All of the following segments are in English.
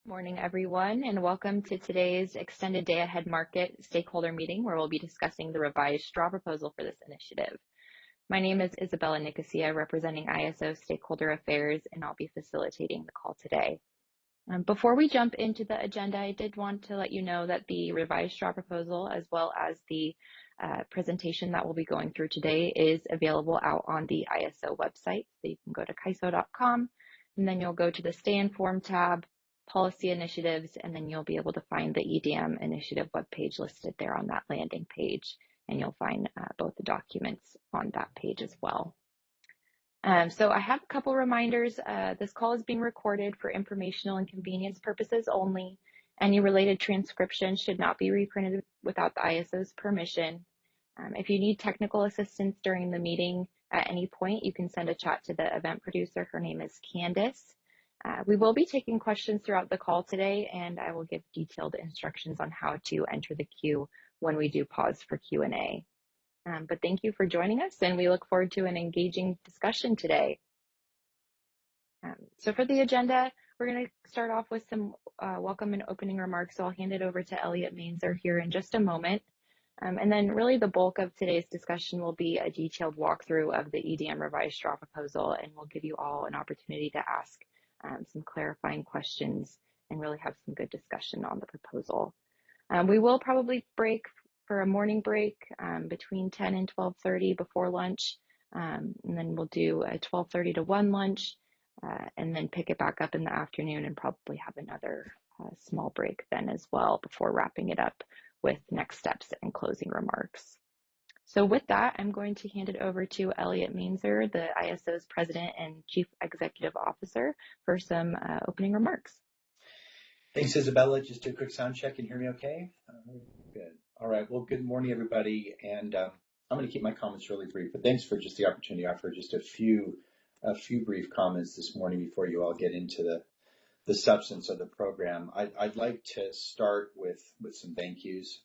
Morning, everyone, and welcome to today's extended day ahead market stakeholder meeting where we'll be discussing the revised straw proposal for this initiative. My name is Isabella Nicosia, representing ISO Stakeholder Affairs, and I'll be facilitating the call today. Before we jump into the agenda, I did want to let you know that the revised straw proposal, as well as the presentation that we'll be going through today, is available out on the ISO website. So you can go to CAISO.com, and then you'll go to the Stay Informed tab, Policy Initiatives, and then you'll be able to find the EDM initiative webpage listed there on that landing page, and you'll find both the documents on that page as well. So I have a couple reminders. This call is being recorded for informational and convenience purposes only. Any related transcription should not be reprinted without the ISO's permission. If you need technical assistance during the meeting at any point, you can send a chat to the event producer. Her name is Candice. We will be taking questions throughout the call today, and I will give detailed instructions on how to enter the queue when we do pause for Q&A. But thank you for joining us, and we look forward to an engaging discussion today. So for the agenda, we're going to start off with some welcome and opening remarks. So I'll hand it over to Elliot Mainzer here in just a moment. And then really the bulk of today's discussion will be a detailed walkthrough of the EDM revised straw proposal, and we'll give you all an opportunity to ask some clarifying questions and really have some good discussion on the proposal. We will probably break for a morning break between 10 and 12:30 before lunch, and then we'll do a 12:30 to 1 lunch, and then pick it back up in the afternoon and probably have another small break then as well before wrapping it up with next steps and closing remarks. So with that, I'm going to hand it over to Elliot Mainzer, the ISO's President and Chief Executive Officer, for some opening remarks. Thanks, Isabella. Just a quick sound check. Can you hear me okay? Good. All right. Well, good morning, everybody. And I'm going to keep my comments really brief, but thanks for just the opportunity to offer just a few brief comments this morning before you all get into the substance of the program. I'd like to start with some thank yous.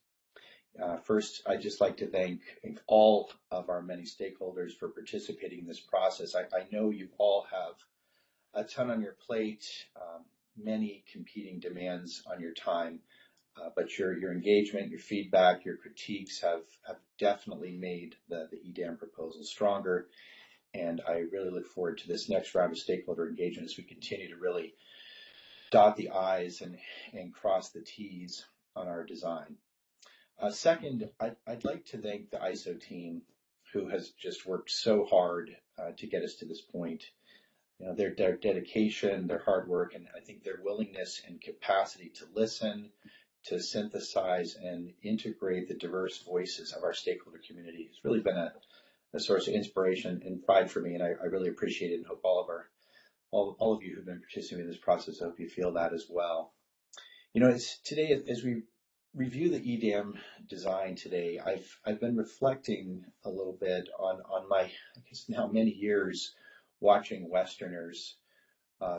First, I'd just like to thank all of our many stakeholders for participating in this process. I know you all have a ton on your plate, many competing demands on your time, but your engagement, your feedback, your critiques have definitely made the EDM proposal stronger. And I really look forward to this next round of stakeholder engagement as we continue to really dot the I's and cross the T's on our design. Second, I'd like to thank the ISO team who has just worked so hard to get us to this point. You know, their dedication, their hard work, and I think their willingness and capacity to listen, to synthesize and integrate the diverse voices of our stakeholder community has really been a source of inspiration and pride for me, and I really appreciate it and hope all of you who've been participating in this process, I hope you feel that as well. You know, today as we review the EDM design today, I've been reflecting a little bit on my, I guess now many years watching Westerners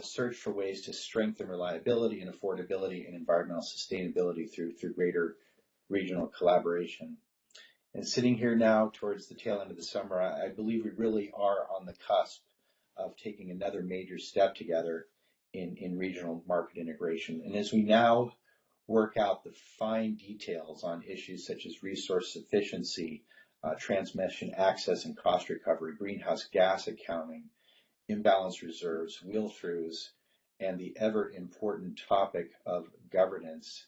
search for ways to strengthen reliability and affordability and environmental sustainability through greater regional collaboration. And sitting here now towards the tail end of the summer, I believe we really are on the cusp of taking another major step together in regional market integration. And as we now work out the fine details on issues such as resource sufficiency, transmission access and cost recovery, greenhouse gas accounting, imbalanced reserves, wheel-throughs, and the ever important topic of governance,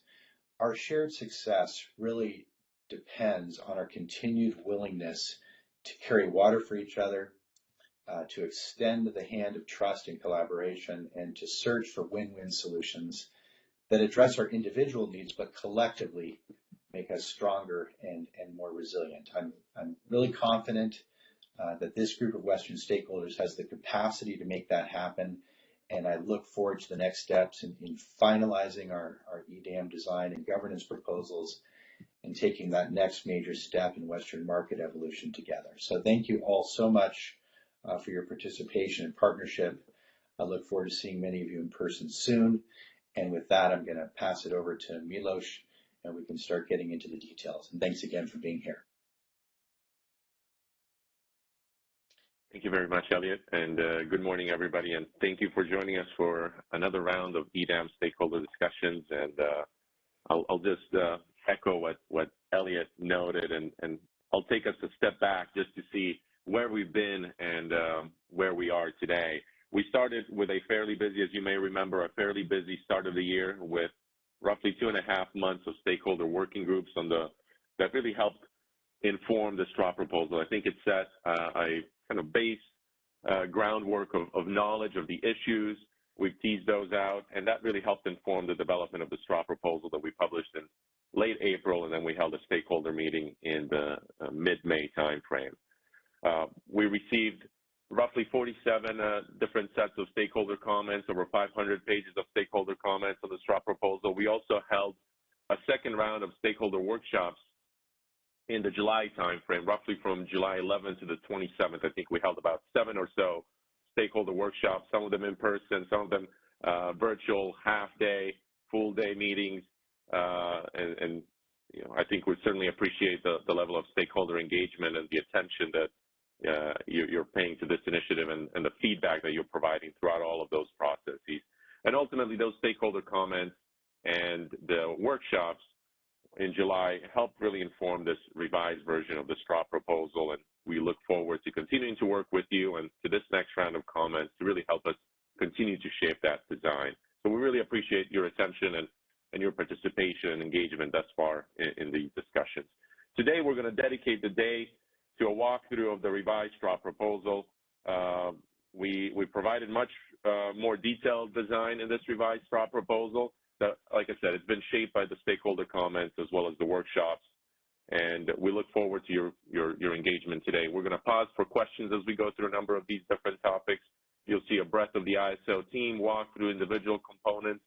our shared success really depends on our continued willingness to carry water for each other, to extend the hand of trust and collaboration, and to search for win-win solutions that address our individual needs, but collectively make us stronger and more resilient. I'm really confident that this group of Western stakeholders has the capacity to make that happen, and I look forward to the next steps in finalizing our EDM design and governance proposals and taking that next major step in Western market evolution together. So thank you all so much for your participation and partnership. I look forward to seeing many of you in person soon. And with that, I'm going to pass it over to Milos, and we can start getting into the details. And thanks again for being here. Thank you very much, Elliot, and good morning, everybody, and thank you for joining us for another round of EDAM stakeholder discussions. And I'll just echo what Elliot noted, and I'll take us a step back just to see where we've been and where we are today. We started with a fairly busy, as you may remember, a fairly busy start of the year with roughly 2.5 months of stakeholder working groups that really helped inform the straw proposal. I think it set a kind of base groundwork of knowledge of the issues. We've teased those out, and that really helped inform the development of the straw proposal that we published in late April, and then we held a stakeholder meeting in the mid-May timeframe. We received roughly 47 different sets of stakeholder comments, over 500 pages of stakeholder comments on the straw proposal. We also held a second round of stakeholder workshops in the July timeframe, roughly from July 11th to the 27th. I think we held about 7 or so stakeholder workshops, some of them in person, some of them virtual, half-day, full-day meetings. And you know, I think we certainly appreciate the level of stakeholder engagement and the attention that you're paying to this initiative and the feedback that you're providing throughout all of those processes. And ultimately, those stakeholder comments and the workshops in July helped really inform this revised version of the straw proposal, and we look forward to continuing to work with you and to this next round of comments to really help us continue to shape that design. So we really appreciate your attention and your participation and engagement thus far in these discussions. Today, we're going to dedicate the day to a walkthrough of the revised straw proposal. We provided much more detailed design in this revised straw proposal that, like I said, it's been shaped by the stakeholder comments as well as the workshops, and we look forward to your engagement today. We're going to pause for questions as we go through a number of these different topics. You'll see a breadth of the ISO team walk through individual components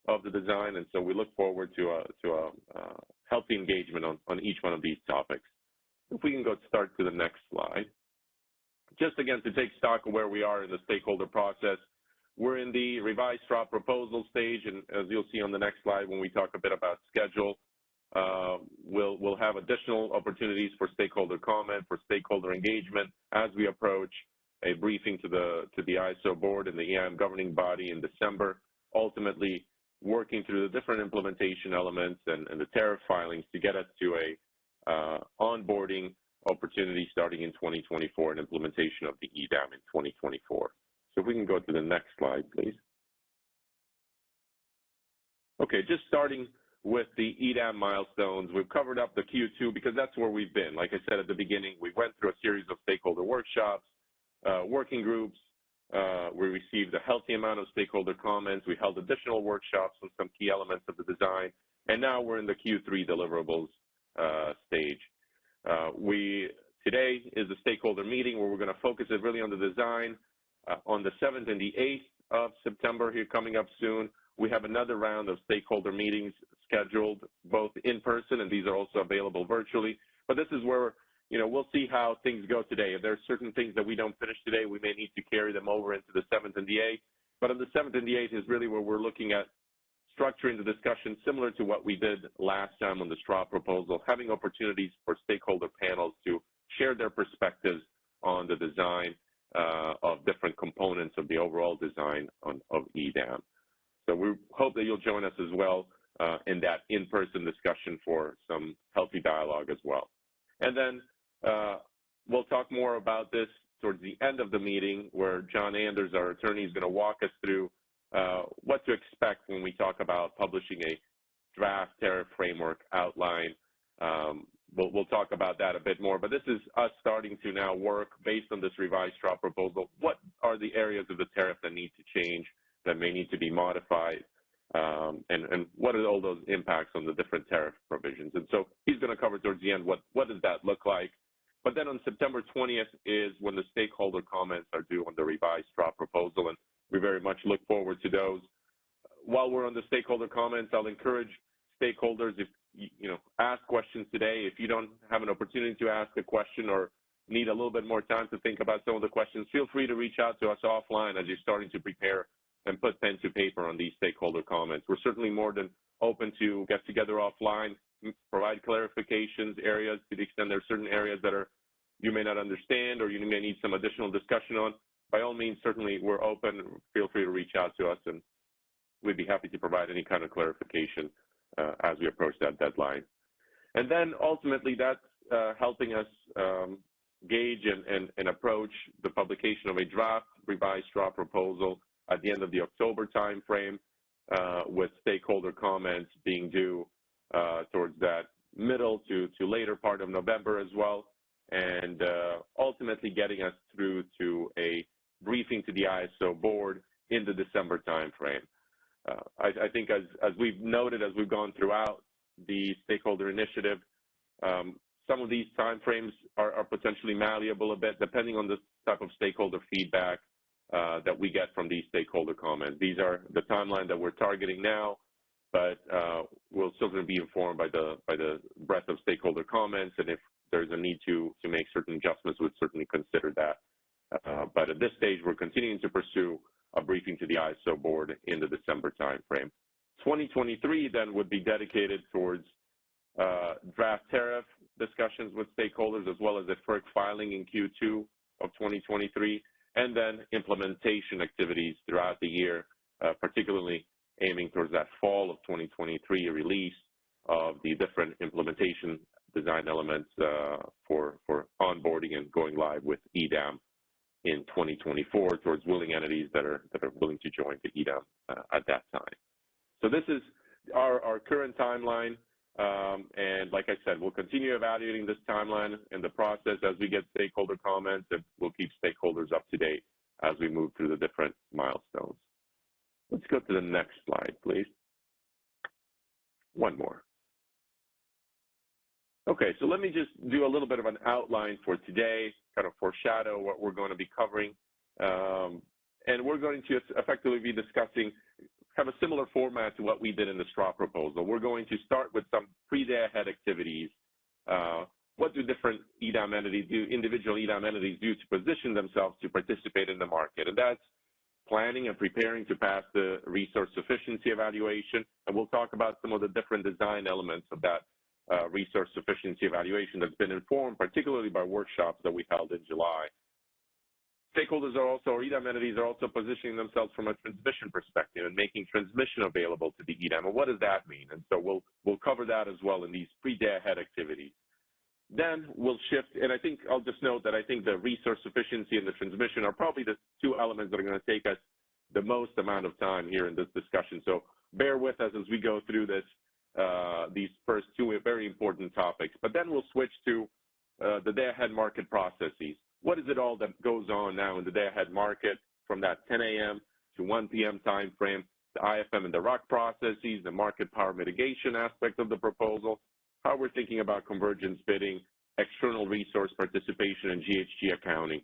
of the design, and so we look forward to a healthy engagement on each one of these topics. If we can go start to the next slide. Just again, to take stock of where we are in the stakeholder process, we're in the revised straw proposal stage, and as you'll see on the next slide when we talk a bit about schedule, we'll have additional opportunities for stakeholder comment, for stakeholder engagement as we approach a briefing to the ISO board and the EAM governing body in December, ultimately working through the different implementation elements and the tariff filings to get us to a onboarding opportunity starting in 2024 and implementation of the EDAM in 2024. So if we can go to the next slide, please. Okay, just starting with the EDAM milestones, we've covered up the Q2 because that's where we've been. Like I said at the beginning, we went through a series of stakeholder workshops, working groups. We received a healthy amount of stakeholder comments. We held additional workshops on some key elements of the design, and now we're in the Q3 deliverables stage. Today is a stakeholder meeting where we're going to focus it really on the design. On the 7th and the 8th of September here coming up soon, we have another round of stakeholder meetings scheduled, both in person, and these are also available virtually. But this is where, you know, we'll see how things go today. If there are certain things that we don't finish today, we may need to carry them over into the 7th and the 8th. But on the 7th and the 8th is really where we're looking at structuring the discussion similar to what we did last time on the straw proposal, having opportunities for stakeholder panels to share their perspectives on the design of different components of the overall design of EDAM. So we hope that you'll join us as well in that in-person discussion for some healthy dialogue as well. And then we'll talk more about this towards the end of the meeting, where John Anders, our attorney, is going to walk us through what to expect when we talk about publishing a draft tariff framework outline. We'll talk about that a bit more, but this is us starting to now work based on this revised straw proposal. What are the areas of the tariff that need to change, that may need to be modified, and what are all those impacts on the different tariff provisions? And so he's going to cover towards the end what does that look like. But then on September 20th is when the stakeholder comments are due on the revised straw proposal, and we very much look forward to those. While we're on the stakeholder comments, I'll encourage stakeholders, if you know, ask questions today. If you don't have an opportunity to ask a question or need a little bit more time to think about some of the questions, feel free to reach out to us offline as you're starting to prepare and put pen to paper on these stakeholder comments. We're certainly more than open to get together offline, provide clarifications, areas to the extent there are certain areas that are, you may not understand or you may need some additional discussion on, by all means, certainly we're open. Feel free to reach out to us, and we'd be happy to provide any kind of clarification as we approach that deadline. And then ultimately that's helping us gauge and approach the publication of a draft revised straw proposal at the end of the October timeframe, with stakeholder comments being due towards that middle to later part of November as well, and ultimately getting us through to a briefing to the ISO board in the December timeframe. I think as we've noted, as we've gone throughout the stakeholder initiative, some of these timeframes are potentially malleable a bit depending on the type of stakeholder feedback that we get from these stakeholder comments. These are the timeline that we're targeting now, but we'll certainly be informed by the breadth of stakeholder comments, and if there's a need to make certain adjustments, we'd certainly consider that. But at this stage, we're continuing to pursue a briefing to the ISO board in the December timeframe. 2023 then would be dedicated towards draft tariff discussions with stakeholders, as well as a FERC filing in Q2 of 2023, and then implementation activities throughout the year, particularly aiming towards that fall of 2023 release of the different implementation design elements for onboarding and going live with EDAM in 2024 towards willing entities that are willing to join the EDAM at that time. So this is our current timeline, and like I said, we'll continue evaluating this timeline and the process as we get stakeholder comments, and we'll keep stakeholders up to date as we move through the different milestones. Let's go to the next slide, please. One more. Okay, so let me just do a little bit of an outline for today, kind of foreshadow what we're going to be covering. And we're going to effectively be discussing have a similar format to what we did in the straw proposal. We're going to start with some pre-day ahead activities. What do different EDAM entities do, individual EDAM entities do to position themselves to participate in the market? And that's planning and preparing to pass the resource sufficiency evaluation. And we'll talk about some of the different design elements of that resource sufficiency evaluation that's been informed, particularly by workshops that we held in July. Stakeholders are also, or EDAM entities are also positioning themselves from a transmission perspective and making transmission available to the EDAM. And what does that mean? And so we'll cover that as well in these pre-day ahead activities. Then we'll shift, and I think I'll just note that I think the resource sufficiency and the transmission are probably the two elements that are going to take us the most amount of time here in this discussion. So bear with us as we go through this, these first two very important topics. But then we'll switch to the day-ahead market processes. What is it all that goes on now in the day-ahead market from that 10 a.m. to 1 p.m. time frame, the IFM and the ROC processes, the market power mitigation aspect of the proposal, how we're thinking about convergence bidding, external resource participation, and GHG accounting.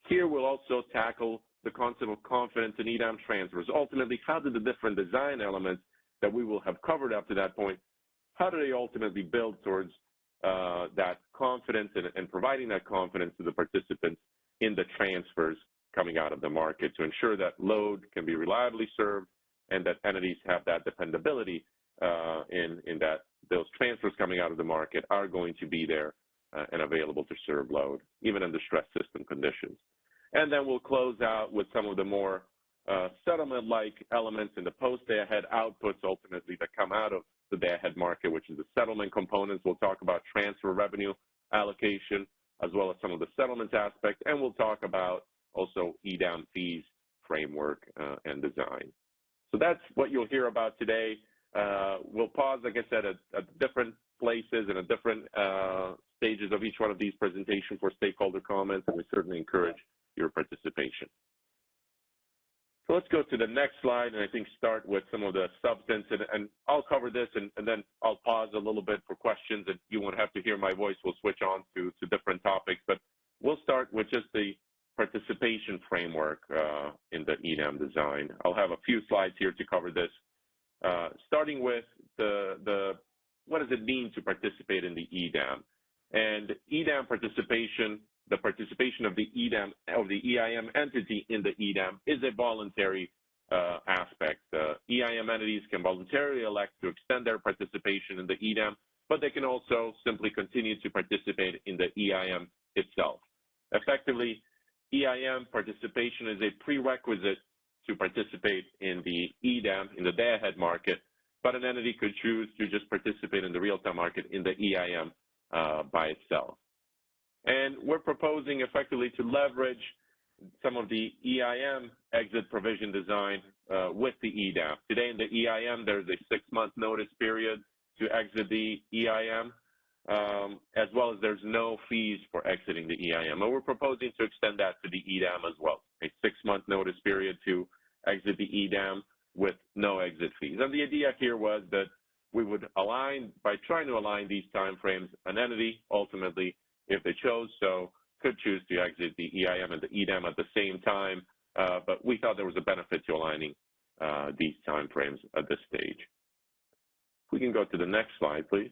Here we'll also tackle the concept of confidence in EDAM transfers. Ultimately, how do the different design elements that we will have covered up to that point, how do they ultimately build towards that confidence and providing that confidence to the participants in the transfers coming out of the market to ensure that load can be reliably served and that entities have that dependability in that those transfers coming out of the market are going to be there and available to serve load, even under stress system conditions. And then we'll close out with some of the more settlement-like elements in the post-day ahead outputs ultimately that come out of the day-ahead market, which is the settlement components. We'll talk about transfer revenue allocation, as well as some of the settlement aspects, and we'll talk about also EDAM fees framework and design. So that's what you'll hear about today. We'll pause, like I said, at different places and at different stages of each one of these presentations for stakeholder comments, and we certainly encourage your participation. So let's go to the next slide, and I think start with some of the substance, and I'll cover this, and then I'll pause a little bit for questions, and you won't have to hear my voice. We'll switch on to different topics, but we'll start with just the participation framework in the EDAM design. I'll have a few slides here to cover this, starting with the what does it mean to participate in the EDAM? And EDAM participation, the participation of the EDAM, of the EIM entity in the EDAM is a voluntary aspect. EIM entities can voluntarily elect to extend their participation in the EDAM but they can also simply continue to participate in the EIM itself. Effectively, EIM participation is a prerequisite to participate in the EDAM, in the day-ahead market, but an entity could choose to just participate in the real-time market in the EIM by itself. And we're proposing effectively to leverage some of the EIM exit provision design with the EDAM. Today in the EIM, there's a 6-month notice period to exit the EIM, as well as there's no fees for exiting the EIM. And we're proposing to extend that to the EDAM as well, a 6-month notice period to exit the EDAM with no exit fees. And the idea here was that we would align, by trying to align these timeframes, an entity ultimately, if they chose so, could choose to exit the EIM and the EDAM at the same time, but we thought there was a benefit to aligning these timeframes at this stage. If we can go to the next slide, please.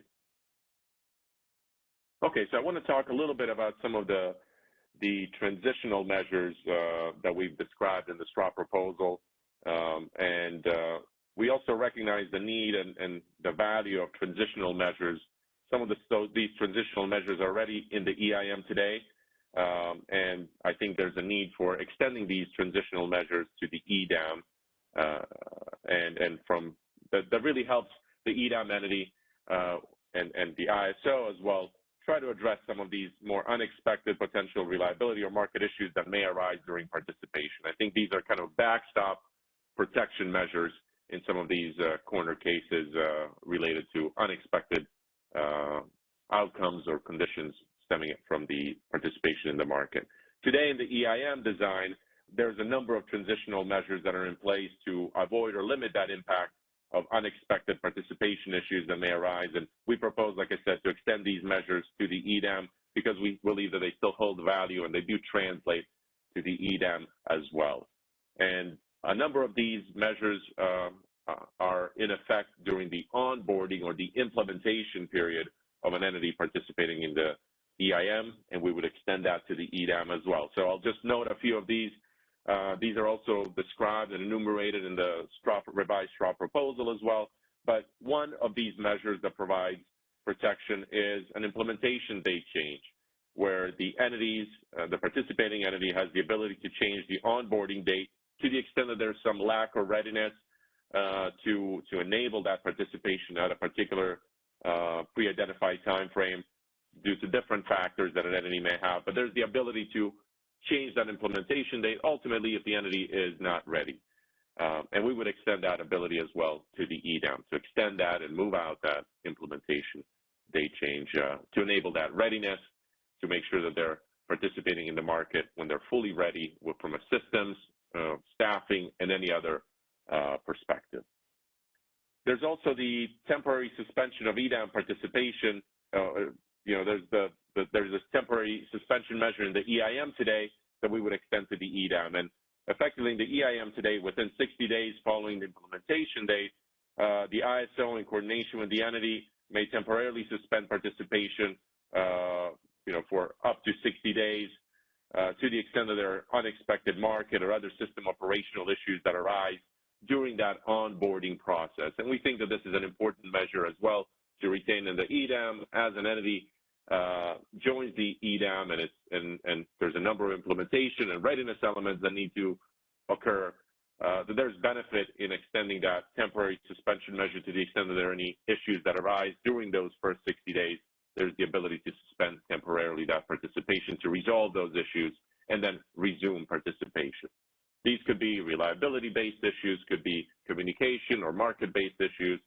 Okay, so I want to talk a little bit about some of the transitional measures that we've described in the STRA proposal, and we also recognize the need and the value of transitional measures. Some of these transitional measures are already in the EIM today, and I think there's a need for extending these transitional measures to the EDAM, and from that really helps the EDAM entity and the ISO as well try to address some of these more unexpected potential reliability or market issues that may arise during participation. I think these are kind of backstop protection measures in some of these corner cases related to unexpected outcomes or conditions stemming from the participation in the market. Today in the EIM design, there's a number of transitional measures that are in place to avoid or limit that impact of unexpected participation issues that may arise. And we propose, like I said, to extend these measures to the EDAM because we believe that they still hold value and they do translate to the EDAM as well. And a number of these measures are in effect during the onboarding or the implementation period of an entity participating in the EIM, and we would extend that to the EDAM as well. So I'll just note a few of these. These are also described and enumerated in the revised STRA proposal as well. But one of these measures that provides protection is an implementation date change, where the entities, the participating entity has the ability to change the onboarding date to the extent that there's some lack of readiness to enable that participation at a particular pre-identified time frame due to different factors that an entity may have. But there's the ability to change that implementation date ultimately if the entity is not ready. And we would extend that ability as well to the EDAM, to extend that and move out that implementation date change to enable that readiness, to make sure that they're participating in the market when they're fully ready from a systems, staffing, and any other perspective. There's also the temporary suspension of EDAM participation. There's this temporary suspension measure in the EIM today that we would extend to the EDAM. And effectively in the EIM today, within 60 days following the implementation date, the ISO in coordination with the entity may temporarily suspend participation for up to 60 days to the extent that there are unexpected market or other system operational issues that arise during that onboarding process. And we think that this is an important measure as well to retain in the EDAM as an entity joins the EDAM, and there's a number of implementation and readiness elements that need to occur, that there's benefit in extending that temporary suspension measure to the extent that there are any issues that arise during those first 60 days. There's the ability to suspend temporarily that participation to resolve those issues and then resume participation. These could be reliability-based issues, could be communication or market-based issues,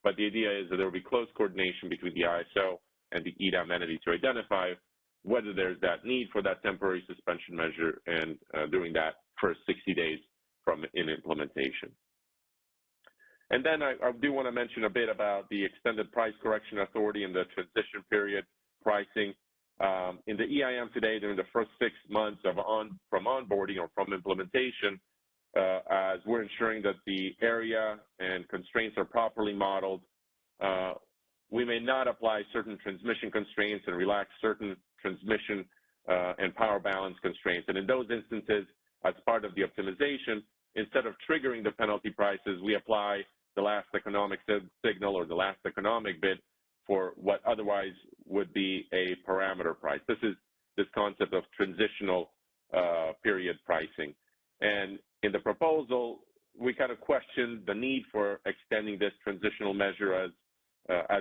but the idea is that there will be close coordination between the ISO and the EDAM entity to identify whether there's that need for that temporary suspension measure and during that first 60 days from in implementation. And then I do want to mention a bit about the extended price correction authority and the transition period pricing. In the EIM today, during the first 6 months from onboarding or from implementation, as we're ensuring that the area and constraints are properly modeled, we may not apply certain transmission constraints and relax certain transmission and power balance constraints. And in those instances, as part of the optimization, instead of triggering the penalty prices, we apply the last economic signal or the last economic bid for what otherwise would be a parameter price. This is this concept of transitional period pricing. And in the proposal, we kind of questioned the need for extending this transitional measure as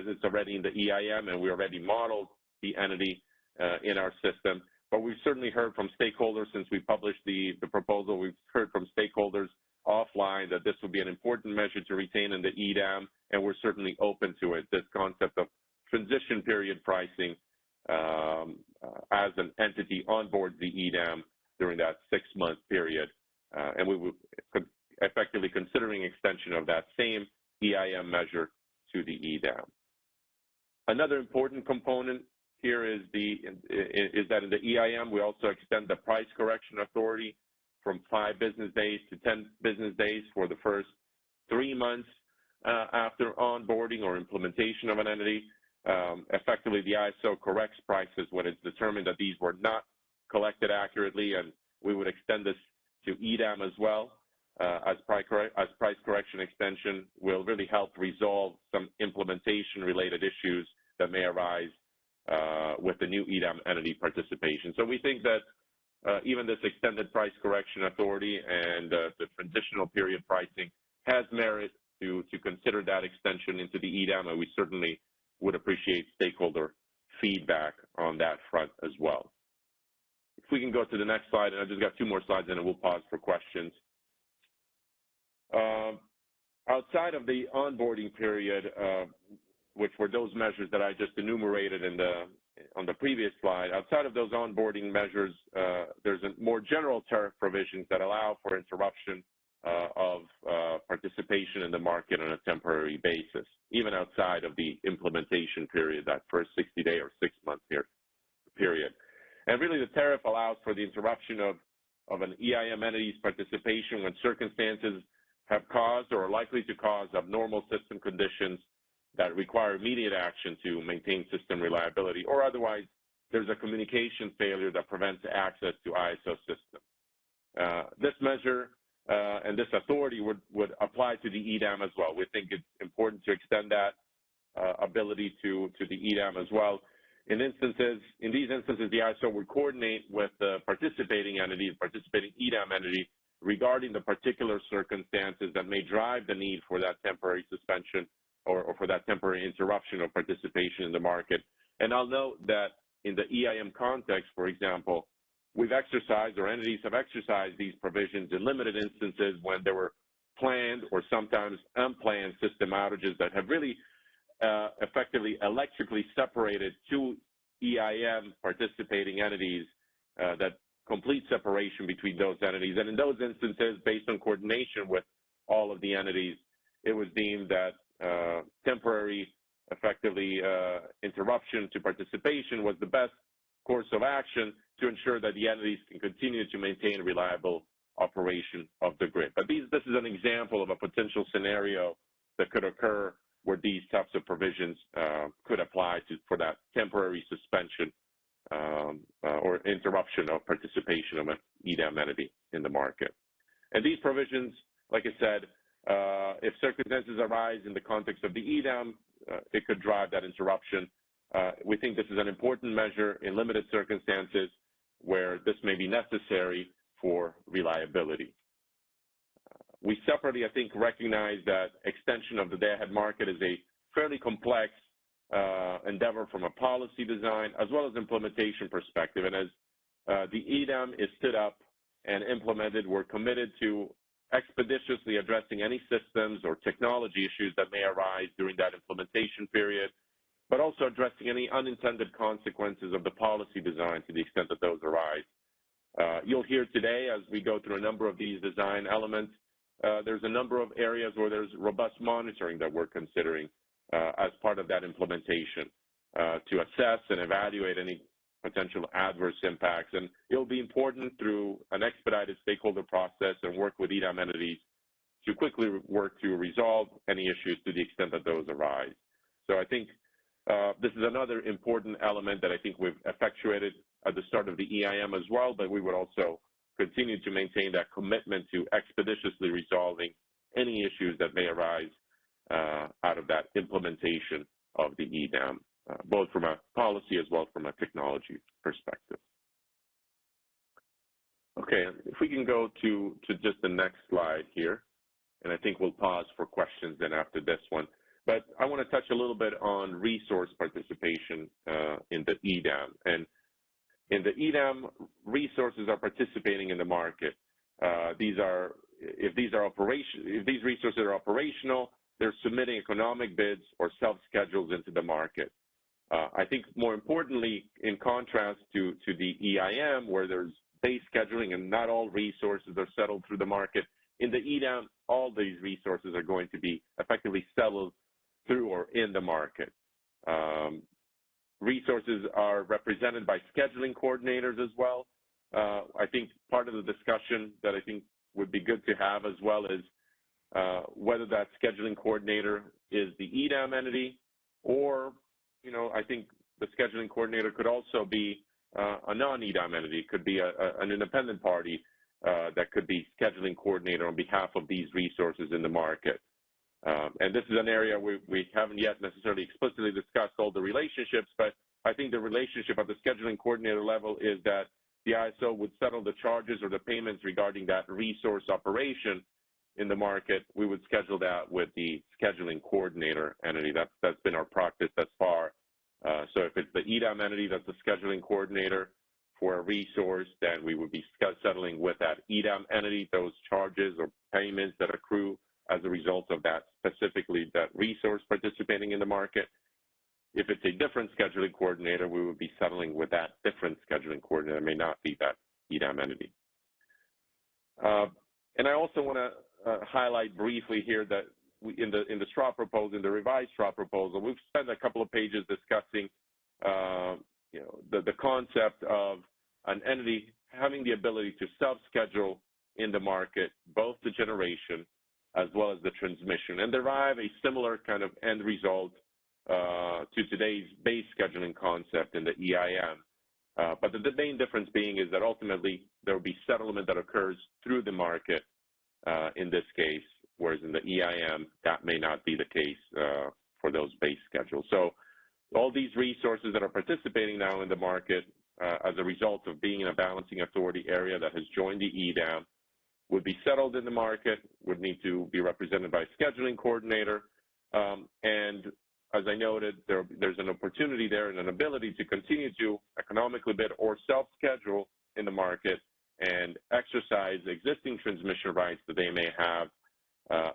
it's already in the EIM, and we already modeled the entity in our system. But we've certainly heard from stakeholders since we published the proposal. We've heard from stakeholders offline that this would be an important measure to retain in the EDAM, and we're certainly open to it, this concept of transition period pricing as an entity onboard the EDAM during that 6-month period. And we would effectively considering extension of that same EIM measure to the EDAM. Another important component here is that in the EIM, we also extend the price correction authority from 5 business days to 10 business days for the first 3 months after onboarding or implementation of an entity. Effectively, the ISO corrects prices when it's determined that these were not collected accurately, and we would extend this to EDAM as well, as price correction extension will really help resolve some implementation-related issues that may arise with the new EDAM entity participation. So we think that even this extended price correction authority and the transitional period pricing has merit to consider that extension into the EDAM, and we certainly would appreciate stakeholder feedback on that front as well. If we can go to the next slide, and I've just got 2 more slides, and then we'll pause for questions. Outside of the onboarding period, which were those measures that I just enumerated on the previous slide, outside of those onboarding measures, there's a more general tariff provisions that allow for interruption of participation in the market on a temporary basis, even outside of the implementation period, that first 60-day or 6-month period. And really, the tariff allows for the interruption of an EIM entity's participation when circumstances have caused or are likely to cause abnormal system conditions that require immediate action to maintain system reliability, or otherwise there's a communication failure that prevents access to ISO system. This measure and this authority would apply to the EDAM as well. We think it's important to extend that ability to the EDAM as well. In these instances, the ISO would coordinate with the participating entity, the participating EDAM entity, regarding the particular circumstances that may drive the need for that temporary suspension or for that temporary interruption of participation in the market. And I'll note that in the EIM context, for example, we've exercised, or entities have exercised these provisions in limited instances when there were planned or sometimes unplanned system outages that have really effectively electrically separated 2 EIM participating entities, that complete separation between those entities. And in those instances, based on coordination with all of the entities, it was deemed that temporary, effectively, interruption to participation was the best course of action to ensure that the entities can continue to maintain reliable operation of the grid. But this is an example of a potential scenario that could occur where these types of provisions could apply for that temporary suspension or interruption of participation of an EDAM entity in the market. And these provisions, like I said, if circumstances arise in the context of the EDAM, it could drive that interruption. We think this is an important measure in limited circumstances where this may be necessary for reliability. We separately, I think, recognize that extension of the day-ahead market is a fairly complex endeavor from a policy design as well as implementation perspective. And as the EDAM is stood up and implemented, we're committed to expeditiously addressing any systems or technology issues that may arise during that implementation period, but also addressing any unintended consequences of the policy design to the extent that those arise. You'll hear today, as we go through a number of these design elements, there's a number of areas where there's robust monitoring that we're considering as part of that implementation to assess and evaluate any potential adverse impacts. And it'll be important through an expedited stakeholder process and work with EDAM entities to quickly work to resolve any issues to the extent that those arise. So I think this is another important element that I think we've effectuated at the start of the EIM as well, but we would also continue to maintain that commitment to expeditiously resolving any issues that may arise out of that implementation of the EDAM, both from a policy as well as from a technology perspective. Okay, if we can go to just the next slide here, and I think we'll pause for questions then after this one. But I want to touch a little bit on resource participation in the EDAM. And in the EDAM, resources are participating in the market. If these resources are operational, they're submitting economic bids or self-schedules into the market. I think more importantly, in contrast to the EIM, where there's base scheduling and not all resources are settled through the market, in the EDAM, all these resources are going to be effectively settled through or in the market. Resources are represented by scheduling coordinators as well. I think part of the discussion that I think would be good to have as well is whether that scheduling coordinator is the EDAM entity, or, I think the scheduling coordinator could also be a non-EDAM entity. It could be an independent party that could be scheduling coordinator on behalf of these resources in the market. And this is an area we haven't yet necessarily explicitly discussed all the relationships, but I think the relationship at the scheduling coordinator level is that the ISO would settle the charges or the payments regarding that resource operation in the market. We would schedule that with the scheduling coordinator entity. That's been our practice thus far. So if it's the EDAM entity that's the scheduling coordinator for a resource, then we would be settling with that EDAM entity those charges or payments that accrue as a result of that, specifically that resource participating in the market. If it's a different scheduling coordinator, we would be settling with that different scheduling coordinator. It may not be that EDAM entity. And I also want to highlight briefly here that in the STRA proposal, in the revised STRA proposal, we've spent a couple of pages discussing the concept of an entity having the ability to self-schedule in the market, both the generation as well as the transmission, and derive a similar kind of end result to today's base scheduling concept in the EIM. But the main difference being is that ultimately there will be settlement that occurs through the market in this case, whereas in the EIM, that may not be the case for those base schedules. So all these resources that are participating now in the market as a result of being in a balancing authority area that has joined the EDAM would be settled in the market, would need to be represented by a scheduling coordinator. And as I noted, there's an opportunity there and an ability to continue to economically bid or self-schedule in the market and exercise existing transmission rights that they may have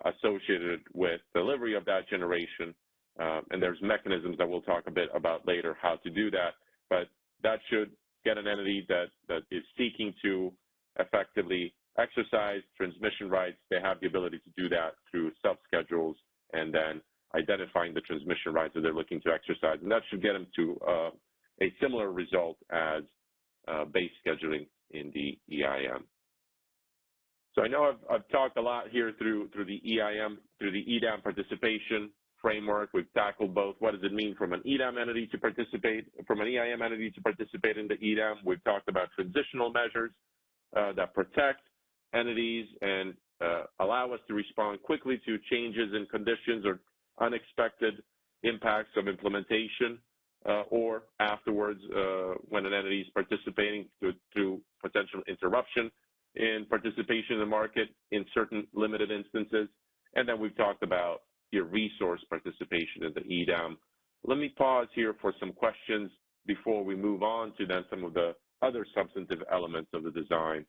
associated with delivery of that generation. And there's mechanisms that we'll talk a bit about later how to do that. But that should get an entity that is seeking to effectively exercise transmission rights. They have the ability to do that through self-schedules and then identifying the transmission rights that they're looking to exercise. And that should get them to a similar result as base scheduling in the EIM. So I know I've talked a lot here through the EIM, through the EDAM participation framework. We've tackled both. What does it mean from an EDAM entity to participate, from an EIM entity to participate in the EDAM? We've talked about transitional measures that protect entities and allow us to respond quickly to changes in conditions or unexpected impacts of implementation or afterwards when an entity is participating through potential interruption in participation in the market in certain limited instances. And then we've talked about your resource participation in the EDAM. Let me pause here for some questions before we move on to then some of the other substantive elements of the design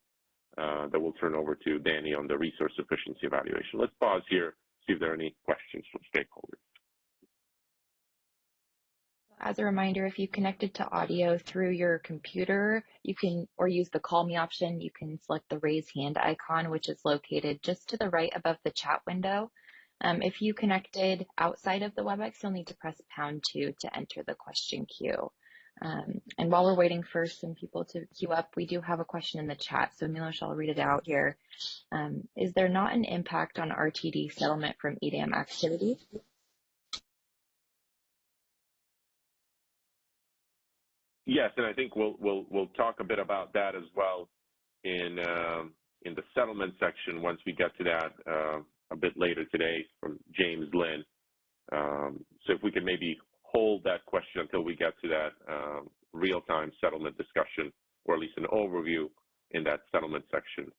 that we'll turn over to Danny on the resource efficiency evaluation. Let's pause here, see if there are any questions from stakeholders. As a reminder, if you connected to audio through your computer, you can, or use the call me option, you can select the raise hand icon, which is located just to the right above the chat window. If you connected outside of the WebEx, you'll need to press #2 to enter the question queue. And while we're waiting for some people to queue up, we do have a question in the chat. So Miloš, I'll read it out here. Is there not an impact on RTD settlement from EDAM activity? Yes, and I think we'll talk a bit about that as well in the settlement section once we get to that a bit later today from James Lynn. So if we can maybe hold that question until we get to that real-time settlement discussion, or at least an overview in that settlement section.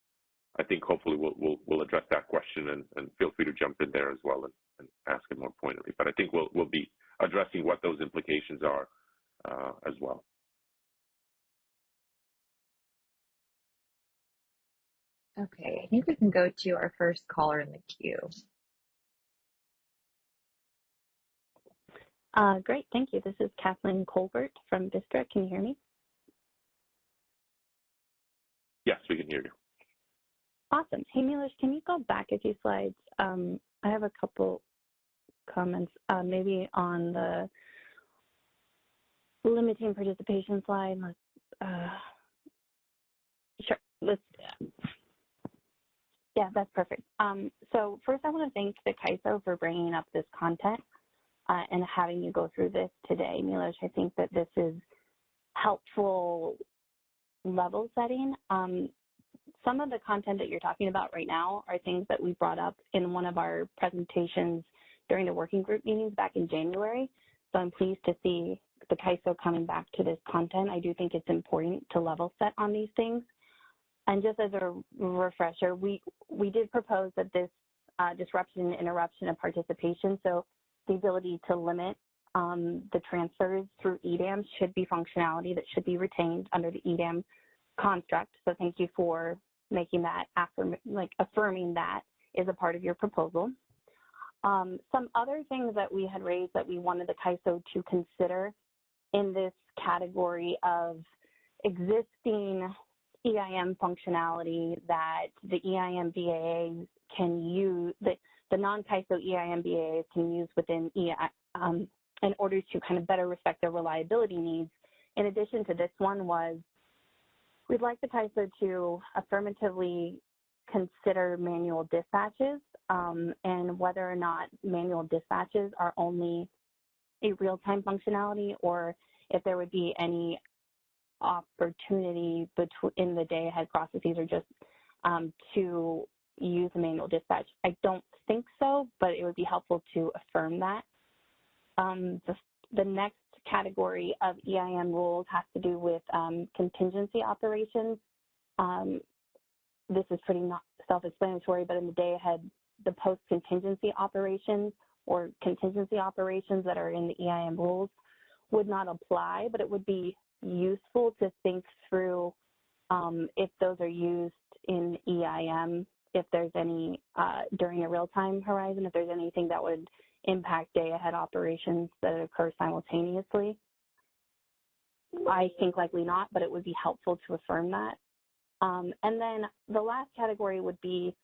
I think hopefully we'll address that question, and feel free to jump in there as well and ask it more pointedly. But I think we'll be addressing what those implications are as well. Okay, I think we can go to our first caller in the queue. Great, thank you. This is Kathleen Colbert from Vistra. Can you hear me? Yes, we can hear you. Awesome. Hey, Milos, can you go back a few slides? I have a couple comments, maybe on the limiting participation slide. Sure. Yeah, that's perfect. So first, I want to thank the CAISO for bringing up this content and having you go through this today. Milos, I think that this is helpful level setting. Some of the content that you're talking about right now are things that we brought up in one of our presentations during the working group meetings back in January. So I'm pleased to see the CAISO coming back to this content. I do think it's important to level set on these things. And just as a refresher, we did propose that this disruption and interruption of participation, so the ability to limit the transfers through EDAM should be functionality that should be retained under the EDAM construct. So thank you for making that, affirming that is a part of your proposal. Some other things that we had raised that we wanted the CAISO to consider in this category of existing EIM functionality that the EIM BAAs can use, that the non-CAISO EIM BAAs can use within in order to kind of better respect their reliability needs. In addition to this one was, we'd like the CAISO to affirmatively consider manual dispatches and whether or not manual dispatches are only a real-time functionality, or if there would be any opportunity in the day-ahead processes or just to use a manual dispatch. I don't think so, but it would be helpful to affirm that. The next category of EIM rules has to do with contingency operations. This is pretty not self-explanatory, but in the day ahead, the post-contingency operations or contingency operations that are in the EIM rules would not apply, but it would be useful to think through if those are used in EIM, if there's any during a real-time horizon, if there's anything that would impact day-ahead operations that occur simultaneously. I think likely not, but it would be helpful to affirm that. And then the last category would be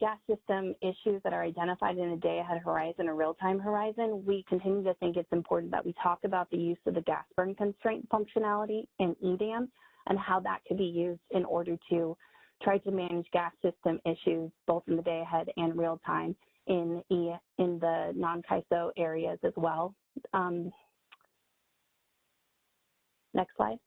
gas system issues that are identified in a day-ahead horizon or real-time horizon. We continue to think it's important that we talk about the use of the gas burn constraint functionality in EDAM and how that could be used in order to try to manage gas system issues both in the day-ahead and real-time in the non-CAISO areas as well. Next slide.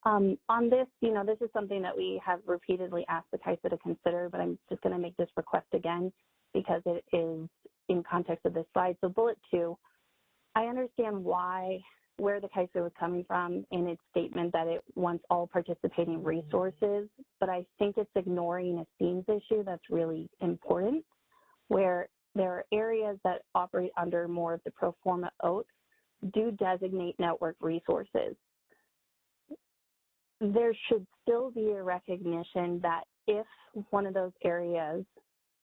On this, this is something that we have repeatedly asked the CAISO to consider, but I'm just going to make this request again because it is in context of this slide. So bullet 2, I understand where the CAISO is coming from in its statement that it wants all participating resources, but I think it's ignoring a themes issue that's really important, where there are areas that operate under more of the pro forma OATs do designate network resources. There should still be a recognition that if one of those areas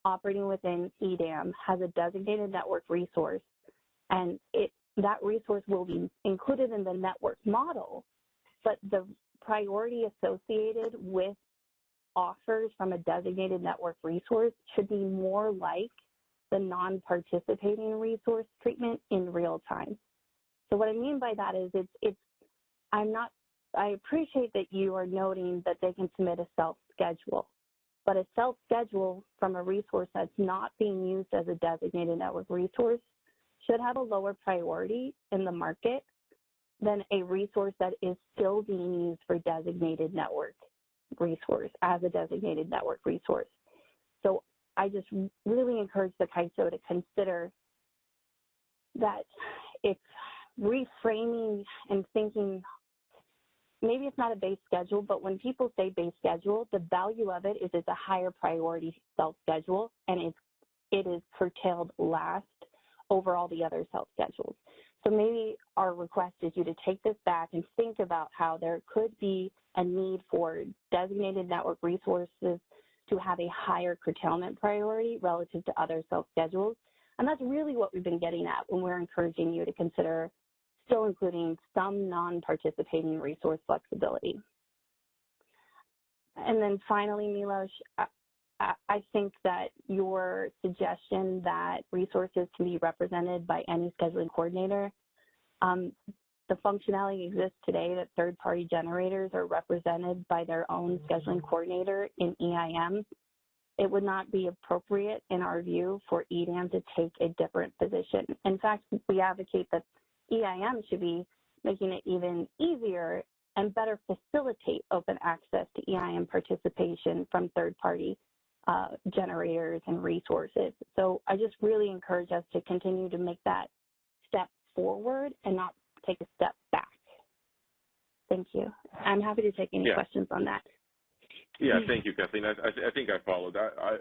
operating within EDAM has a designated network resource and that resource will be included in the network model, but the priority associated with offers from a designated network resource should be more like the non-participating resource treatment in real time. So what I mean by that is I appreciate that you are noting that they can submit a self-schedule, but a self-schedule from a resource that's not being used as a designated network resource should have a lower priority in the market than a resource that is still being used for designated network resource as a designated network resource. So I just really encourage the CAISO to consider that it's reframing and thinking, maybe it's not a base schedule, but when people say base schedule, the value of it is it's a higher priority self-schedule, and it is curtailed last over all the other self-schedules. So maybe our request is you to take this back and think about how there could be a need for designated network resources to have a higher curtailment priority relative to other self-schedules. And that's really what we've been getting at when we're encouraging you to consider still including some non-participating resource flexibility. And then finally, Milos, I think that your suggestion that resources can be represented by any scheduling coordinator, the functionality exists today that third-party generators are represented by their own scheduling coordinator in EIM. It would not be appropriate, in our view, for EDAM to take a different position. In fact, we advocate that EIM should be making it even easier and better facilitate open access to EIM participation from third-party generators and resources. So I just really encourage us to continue to make that step forward and not take a step back. Thank you. I'm happy to take any questions on that. Yeah, thank you, Kathleen. I think I followed.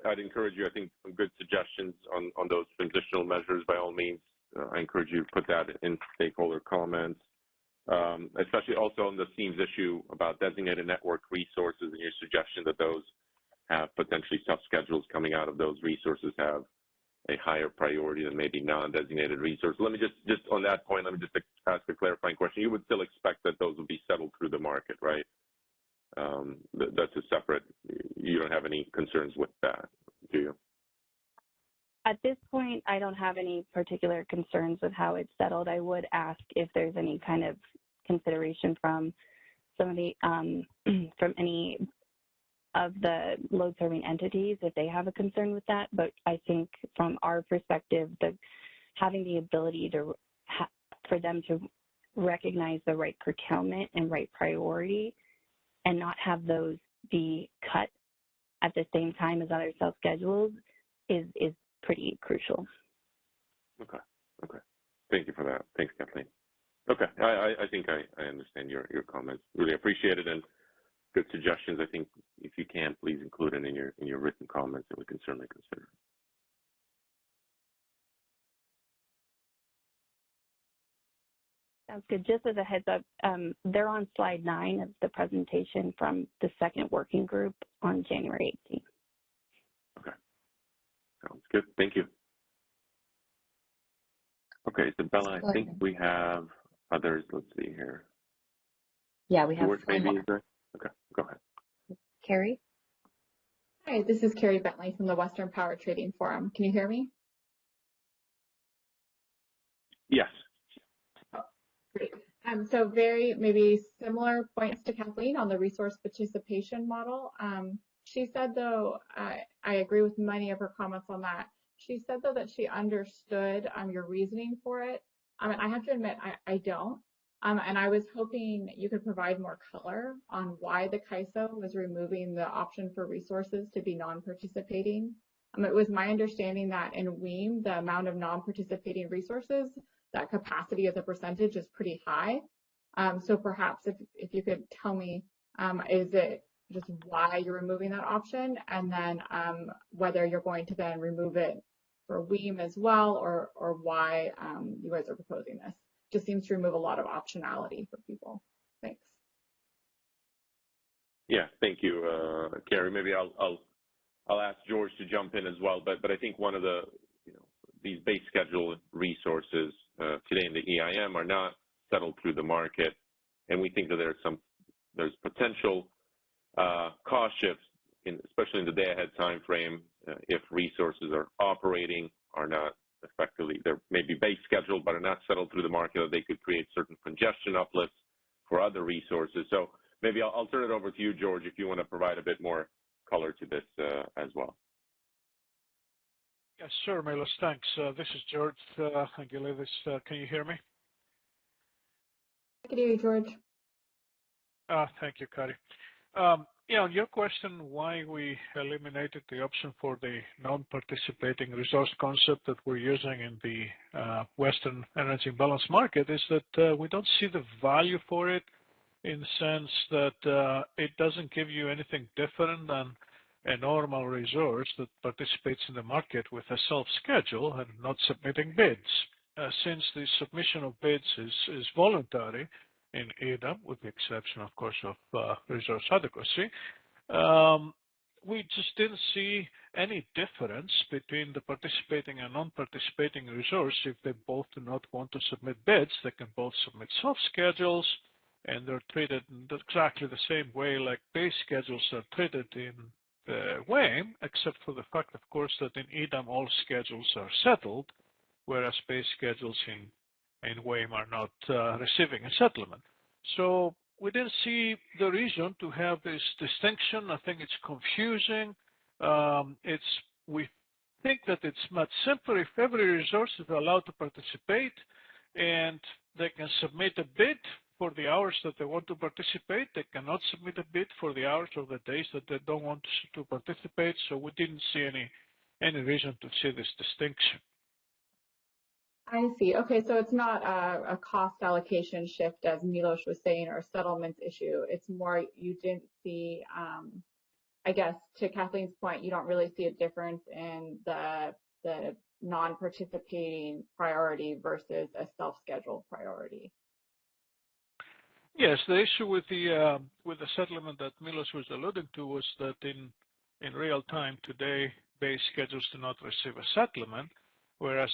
I'd encourage you, I think, some good suggestions on those transitional measures. By all means, I encourage you to put that in stakeholder comments, especially also on the SEAMS issue about designated network resources and your suggestion that those have potentially self-schedules coming out of those resources have a higher priority than maybe non-designated resources. Let me just on that point, let me just ask a clarifying question. You would still expect that those will be settled through the market, right? That's a separate, you don't have any concerns with that, do you? At this point, I don't have any particular concerns with how it's settled. I would ask if there's any kind of consideration from some of the, from any of the load serving entities if they have a concern with that. But I think from our perspective, having the ability to for them to recognize the right curtailment and right priority and not have those be cut at the same time as other self-schedules is pretty crucial. Okay. Thank you for that. Thanks, Kathleen. Okay, I think I understand your comments. Really appreciate it, and good suggestions. I think if you can, please include it in your written comments, and we can certainly consider it. Sounds good. Just as a heads up, they're on slide 9 of the presentation from the second working group on January 18th. Okay. Sounds good. Thank you. Okay, Isabella, I think we have others. Let's see here. Yeah, we have George, maybe. Okay, go ahead. Carrie? Hi, this is Carrie Bentley from the Western Power Trading Forum. Can you hear me? Yes. Oh, great. So very maybe similar points to Kathleen on the resource participation model. She said, though, I agree with many of her comments on that. She said, though, that she understood your reasoning for it. I have to admit, I don't. And I was hoping you could provide more color on why the CAISO was removing the option for resources to be non-participating. It was my understanding that in WEAM, the amount of non-participating resources, that capacity as a percentage is pretty high. So perhaps if you could tell me, is it just why you're removing that option, and then whether you're going to then remove it for WEAM as well, or why you guys are proposing this. Just seems to remove a lot of optionality for people. Thanks. Yeah, thank you, Carrie. Maybe I'll ask George to jump in as well. But I think one of the these base schedule resources today in the EIM are not settled through the market, and we think that there's potential cost shifts, especially in the day-ahead time frame, if resources are operating, are not effectively, they're maybe base scheduled but are not settled through the market, or they could create certain congestion uplifts for other resources. So maybe I'll turn it over to you, George, if you want to provide a bit more color to this as well. Yes, sure, Milos. Thanks. This is George Angelidis. Can you hear me? I can hear you, George. Thank you, Kari. Yeah, on your question, why we eliminated the option for the non-participating resource concept that we're using in the Western energy balance market is that we don't see the value for it in the sense that it doesn't give you anything different than a normal resource that participates in the market with a self-schedule and not submitting bids. Since the submission of bids is voluntary, in EDAM, with the exception, of course, of resource adequacy, we just didn't see any difference between the participating and non-participating resource. If they both do not want to submit bids, they can both submit self-schedules, and they're treated in exactly the same way like base schedules are treated in the WAIM, except for the fact, of course, that in EDAM all schedules are settled, whereas base schedules in WAIM are not receiving a settlement. So we didn't see the reason to have this distinction. I think it's confusing. We think that it's much simpler if every resource is allowed to participate and they can submit a bid for the hours that they want to participate. They cannot submit a bid for the hours or the days that they don't want to participate. So we didn't see any reason to see this distinction. I see. Okay, so it's not a cost allocation shift, as Milos was saying, or a settlements issue. It's more you didn't see, I guess, to Kathleen's point, you don't really see a difference in the non-participating priority versus a self-scheduled priority. Yes, the issue with the settlement that Milos was alluding to was that in real time today, base schedules do not receive a settlement, whereas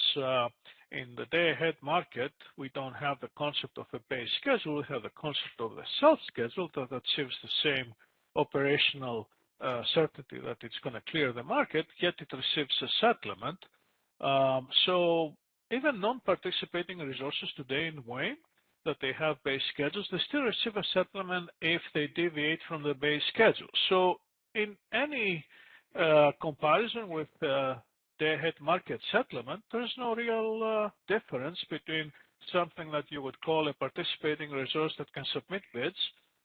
in the day-ahead market, we don't have the concept of a base schedule. We have the concept of the self-schedule that achieves the same operational certainty that it's going to clear the market, yet it receives a settlement. So even non-participating resources today in WAIM that they have base schedules, they still receive a settlement if they deviate from the base schedule. So in any comparison with day-ahead market settlement, there's no real difference between something that you would call a participating resource that can submit bids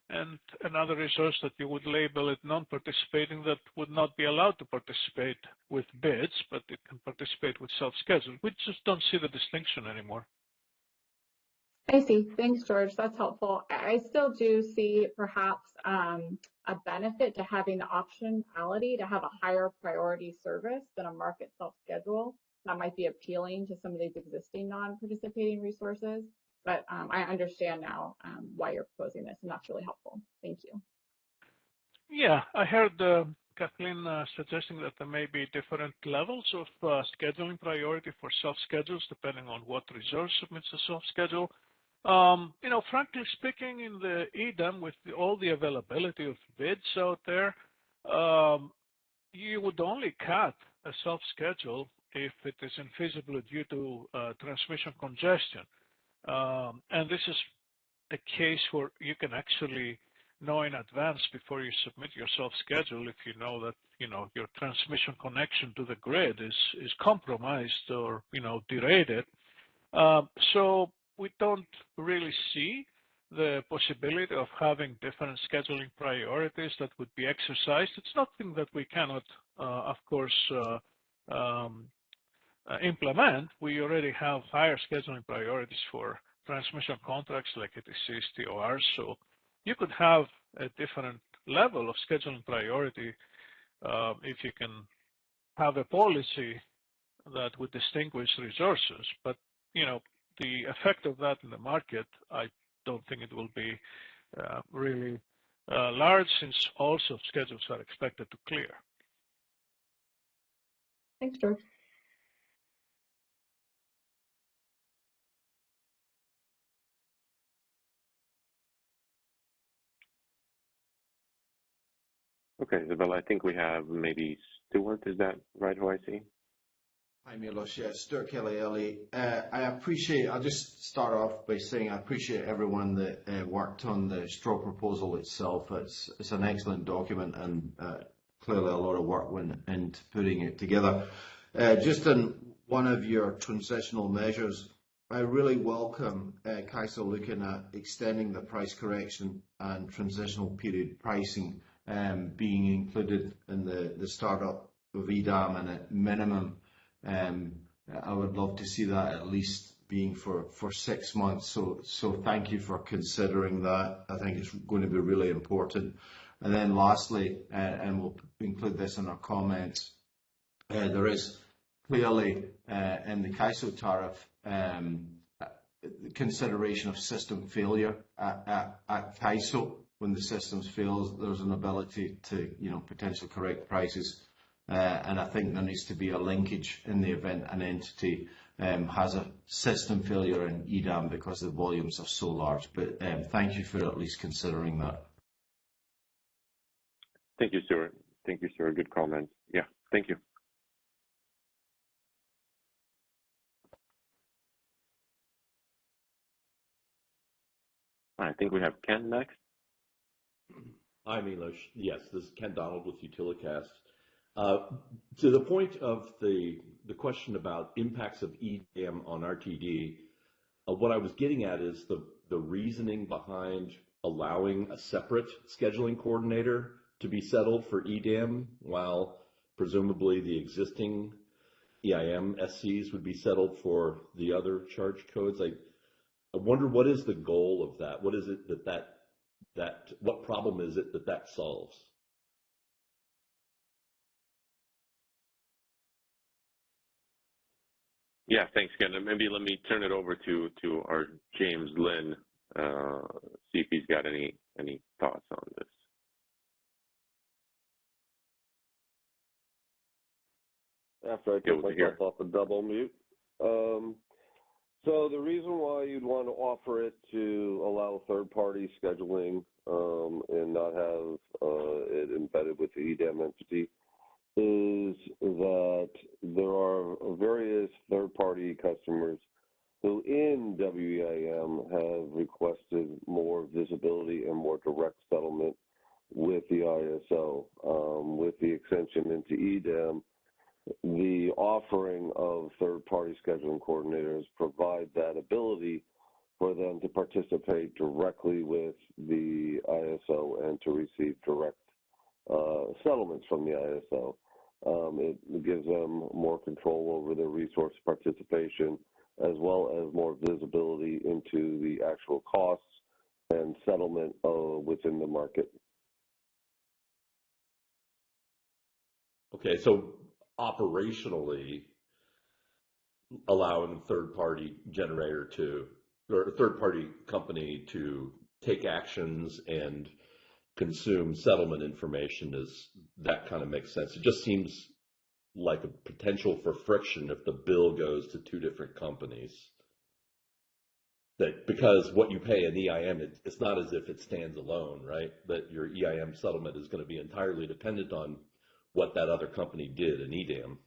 and another resource that you would label it non-participating that would not be allowed to participate with bids, but it can participate with self-schedule. We just don't see the distinction anymore. I see. Thanks, George. That's helpful. I still do see perhaps a benefit to having the optionality to have a higher priority service than a market self-schedule. That might be appealing to some of these existing non-participating resources, but I understand now why you're proposing this, and that's really helpful. Thank you. Yeah, I heard Kathleen suggesting that there may be different levels of scheduling priority for self-schedules depending on what resource submits a self-schedule. Frankly speaking, in the EDAM, with all the availability of bids out there, you would only cut a self-schedule if it is infeasible due to transmission congestion. And this is a case where you can actually know in advance before you submit your self-schedule if you know that, your transmission connection to the grid is compromised or, derated. So we don't really see the possibility of having different scheduling priorities that would be exercised. It's nothing that we cannot, of course, implement. We already have higher scheduling priorities for transmission contracts like ETCs, TORs. So you could have a different level of scheduling priority if you can have a policy that would distinguish resources. But, the effect of that in the market, I don't think it will be really large, since also schedules are expected to clear. Thanks, George. Okay, Isabella, I think we have maybe Stuart. Is that right, who I see? Hi, Milos. Yeah, Stuart Kelly. I'll just start off by saying I appreciate everyone that worked on the straw proposal itself. It's an excellent document and clearly a lot of work went into putting it together. Just on one of your transitional measures, I really welcome CAISO looking at extending the price correction and transitional period pricing being included in the startup of EDAM, and at minimum, I would love to see that at least being for 6 months. So thank you for considering that. I think it's going to be really important. And then lastly, and we'll include this in our comments, there is clearly in the CAISO tariff consideration of system failure at CAISO. When the systems fails, there's an ability to potentially correct prices. And I think there needs to be a linkage in the event an entity has a system failure in EDAM because the volumes are so large. But thank you for at least considering that. Thank you, Stuart. Thank you, Stuart. Good comment. Yeah, thank you. I think we have Ken next. Hi, Milos. Yes, this is Ken Donald with Utilicast. To the point of the question about impacts of EDAM on RTD, what I was getting at is the reasoning behind allowing a separate scheduling coordinator to be settled for EDAM, while presumably the existing EIM SCs would be settled for the other charge codes. I wonder, what is the goal of that? What is it what problem is it that solves? Yeah, thanks, Ken. Maybe let me turn it over to our James Lynn, see if he's got any thoughts on this. After I take myself off a double mute. So the reason why you'd want to offer it to allow third-party scheduling and not have it embedded with the EDAM entity is that there are various third-party customers who in WEIM have requested more visibility and more direct settlement with the ISO. With the extension into EDAM, the offering of third-party scheduling coordinators provide that ability for them to participate directly with the ISO and to receive direct settlements from the ISO. It gives them more control over their resource participation, as well as more visibility into the actual costs and settlement within the market. Okay, so operationally, allowing a third-party generator or a third-party company to take actions and consume settlement information, that kind of makes sense. It just seems like a potential for friction if the bill goes to two different companies. That because what you pay in EIM, it's not as if it stands alone, right? That your EIM settlement is going to be entirely dependent on what that other company did in EDAM.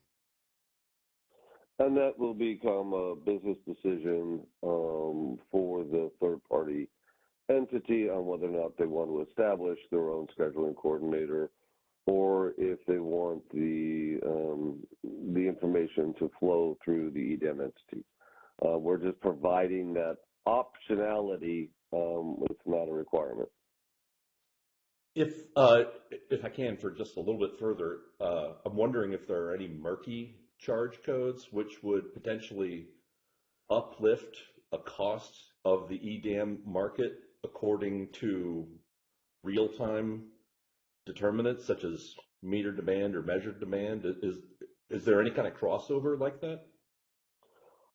And that will become a business decision for the third-party entity on whether or not they want to establish their own scheduling coordinator, or if they want the information to flow through the EDAM entity. We're just providing that optionality. It's not a requirement. If I can, for just a little bit further, I'm wondering if there are any murky charge codes which would potentially uplift a cost of the EDAM market according to real-time determinants such as meter demand or measured demand. Is there any kind of crossover like that?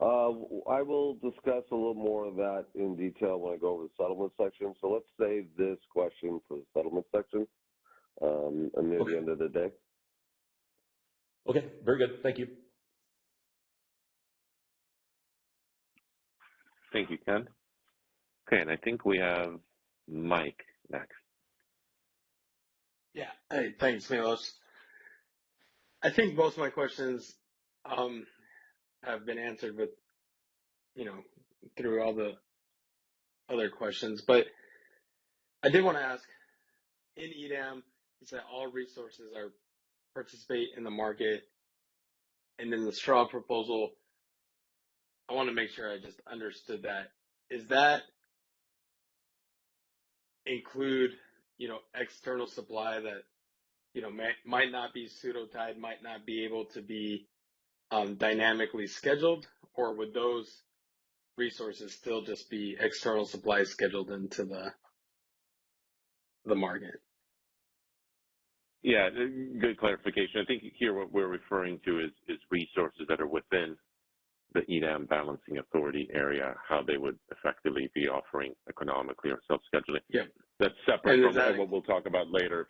I will discuss a little more of that in detail when I go over the settlement section. So let's save this question for the settlement section near the end of the day. Okay, very good. Thank you. Thank you, Ken. Okay, and I think we have Mike next. Yeah. Hey, thanks, Milos. I think most of my questions have been answered with, through all the other questions. But I did want to ask, in EDAM, you said all resources are participate in the market. And then the straw proposal, I want to make sure I just understood that. Is that include external supply that, might not be pseudo-tied, might not be able to be dynamically scheduled, or would those resources still just be external supply scheduled into the market? Yeah, good clarification. I think here what we're referring to is resources that are within the EDAM balancing authority area, how they would effectively be offering economically or self-scheduling. Yeah. That's separate from what we'll talk about later,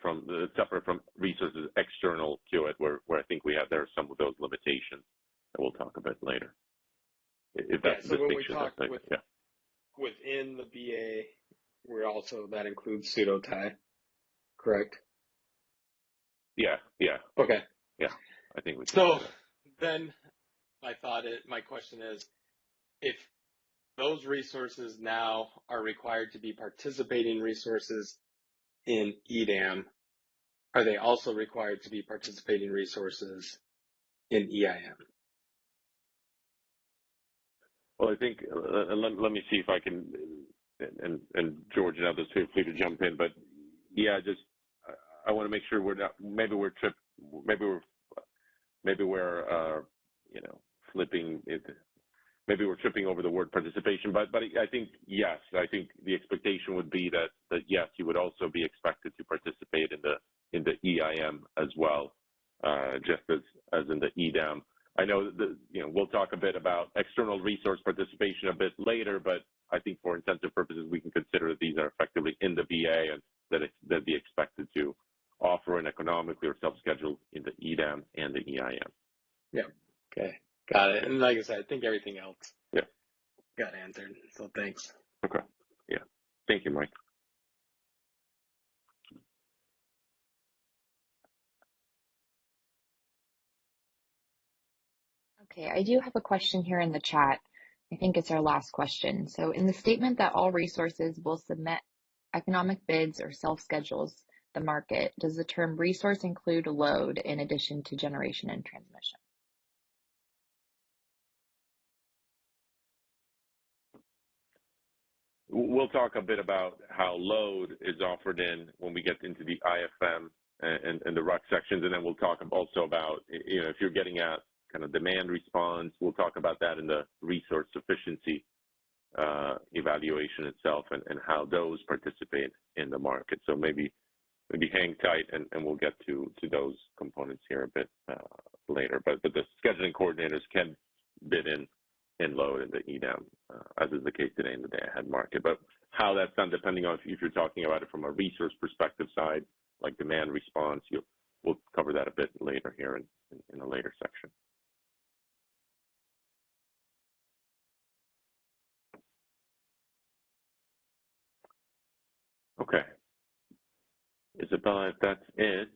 separate from resources external to it, where I think there are some of those limitations that we'll talk about later. If that's so the when we distinction. talk within the BA, that includes pseudo-tie, correct? Yeah. Okay. Yeah, I think we can. So then my question is, if those resources now are required to be participating resources in EDAM, are they also required to be participating resources in EIM? Well, I think, let me see if I can, and George and others feel free to jump in, but yeah, I want to make sure maybe we're flipping it. Maybe we're tripping over the word participation, but I think, yes, I think the expectation would be that yes, you would also be expected to participate in the EIM as well, just as in the EDAM. I know that, we'll talk a bit about external resource participation a bit later, but I think for intensive purposes, we can consider that these are effectively in the BA and that they'd be expected to offer an economically or self-scheduled in the EDAM and the EIM. Yeah. Okay. Got it. And like I said, I think everything else got answered. So thanks. Okay. Yeah. Thank you, Mike. Okay, I do have a question here in the chat. I think it's our last question. So in the statement that all resources will submit economic bids or self-schedules the market, does the term resource include load in addition to generation and transmission? We'll talk a bit about how load is offered when we get into the IFM and the RUC sections, and then we'll talk also about, if you're getting at kind of demand response, we'll talk about that in the resource sufficiency evaluation itself and how those participate in the market. So maybe hang tight and we'll get to those components here a bit later. But the scheduling coordinators can bid in load in the EDAM, as is the case today in the day-ahead market. But how that's done, depending on if you're talking about it from a resource perspective side, like demand response, we'll cover that a bit later here in a later section. Okay. Isabella, if that's it,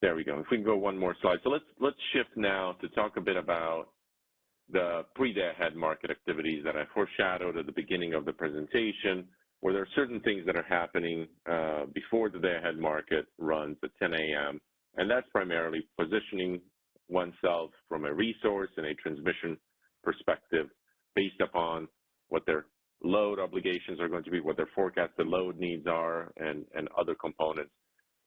there we go. If we can go one more slide. So let's shift now to talk a bit about the pre-day-ahead market activities that I foreshadowed at the beginning of the presentation, where there are certain things that are happening before the day-ahead market runs at 10 a.m., and that's primarily positioning oneself from a resource and a transmission perspective based upon what their load obligations are going to be, what their forecasted load needs are, and other components.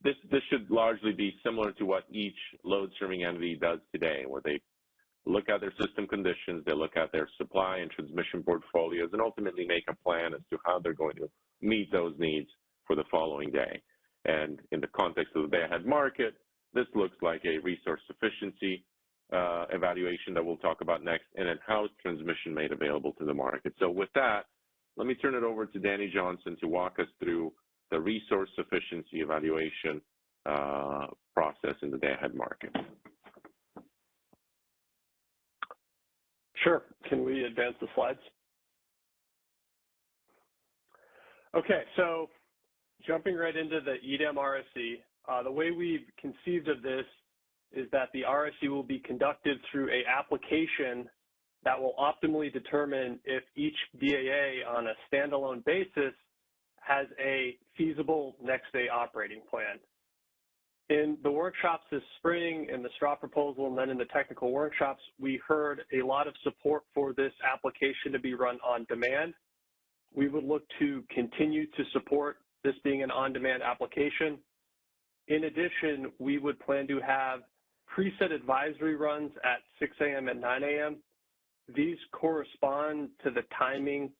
This should largely be similar to what each load serving entity does today, where they look at their system conditions, they look at their supply and transmission portfolios, and ultimately make a plan as to how they're going to meet those needs for the following day. And in the context of the day-ahead market, this looks like a resource sufficiency evaluation that we'll talk about next, and then how is transmission made available to the market. So with that, let me turn it over to Danny Johnson to walk us through the resource sufficiency evaluation process in the day-ahead market. Sure. Can we advance the slides? Okay, so jumping right into the EDAM RSE, the way we've conceived of this is that the RSE will be conducted through an application that will optimally determine if each DAA on a standalone basis has a feasible next day operating plan. In the workshops this spring, in the straw proposal, and then in the technical workshops, we heard a lot of support for this application to be run on demand. We would look to continue to support this being an on-demand application. In addition, we would plan to have preset advisory runs at 6 a.m. and 9 a.m. These correspond to the timing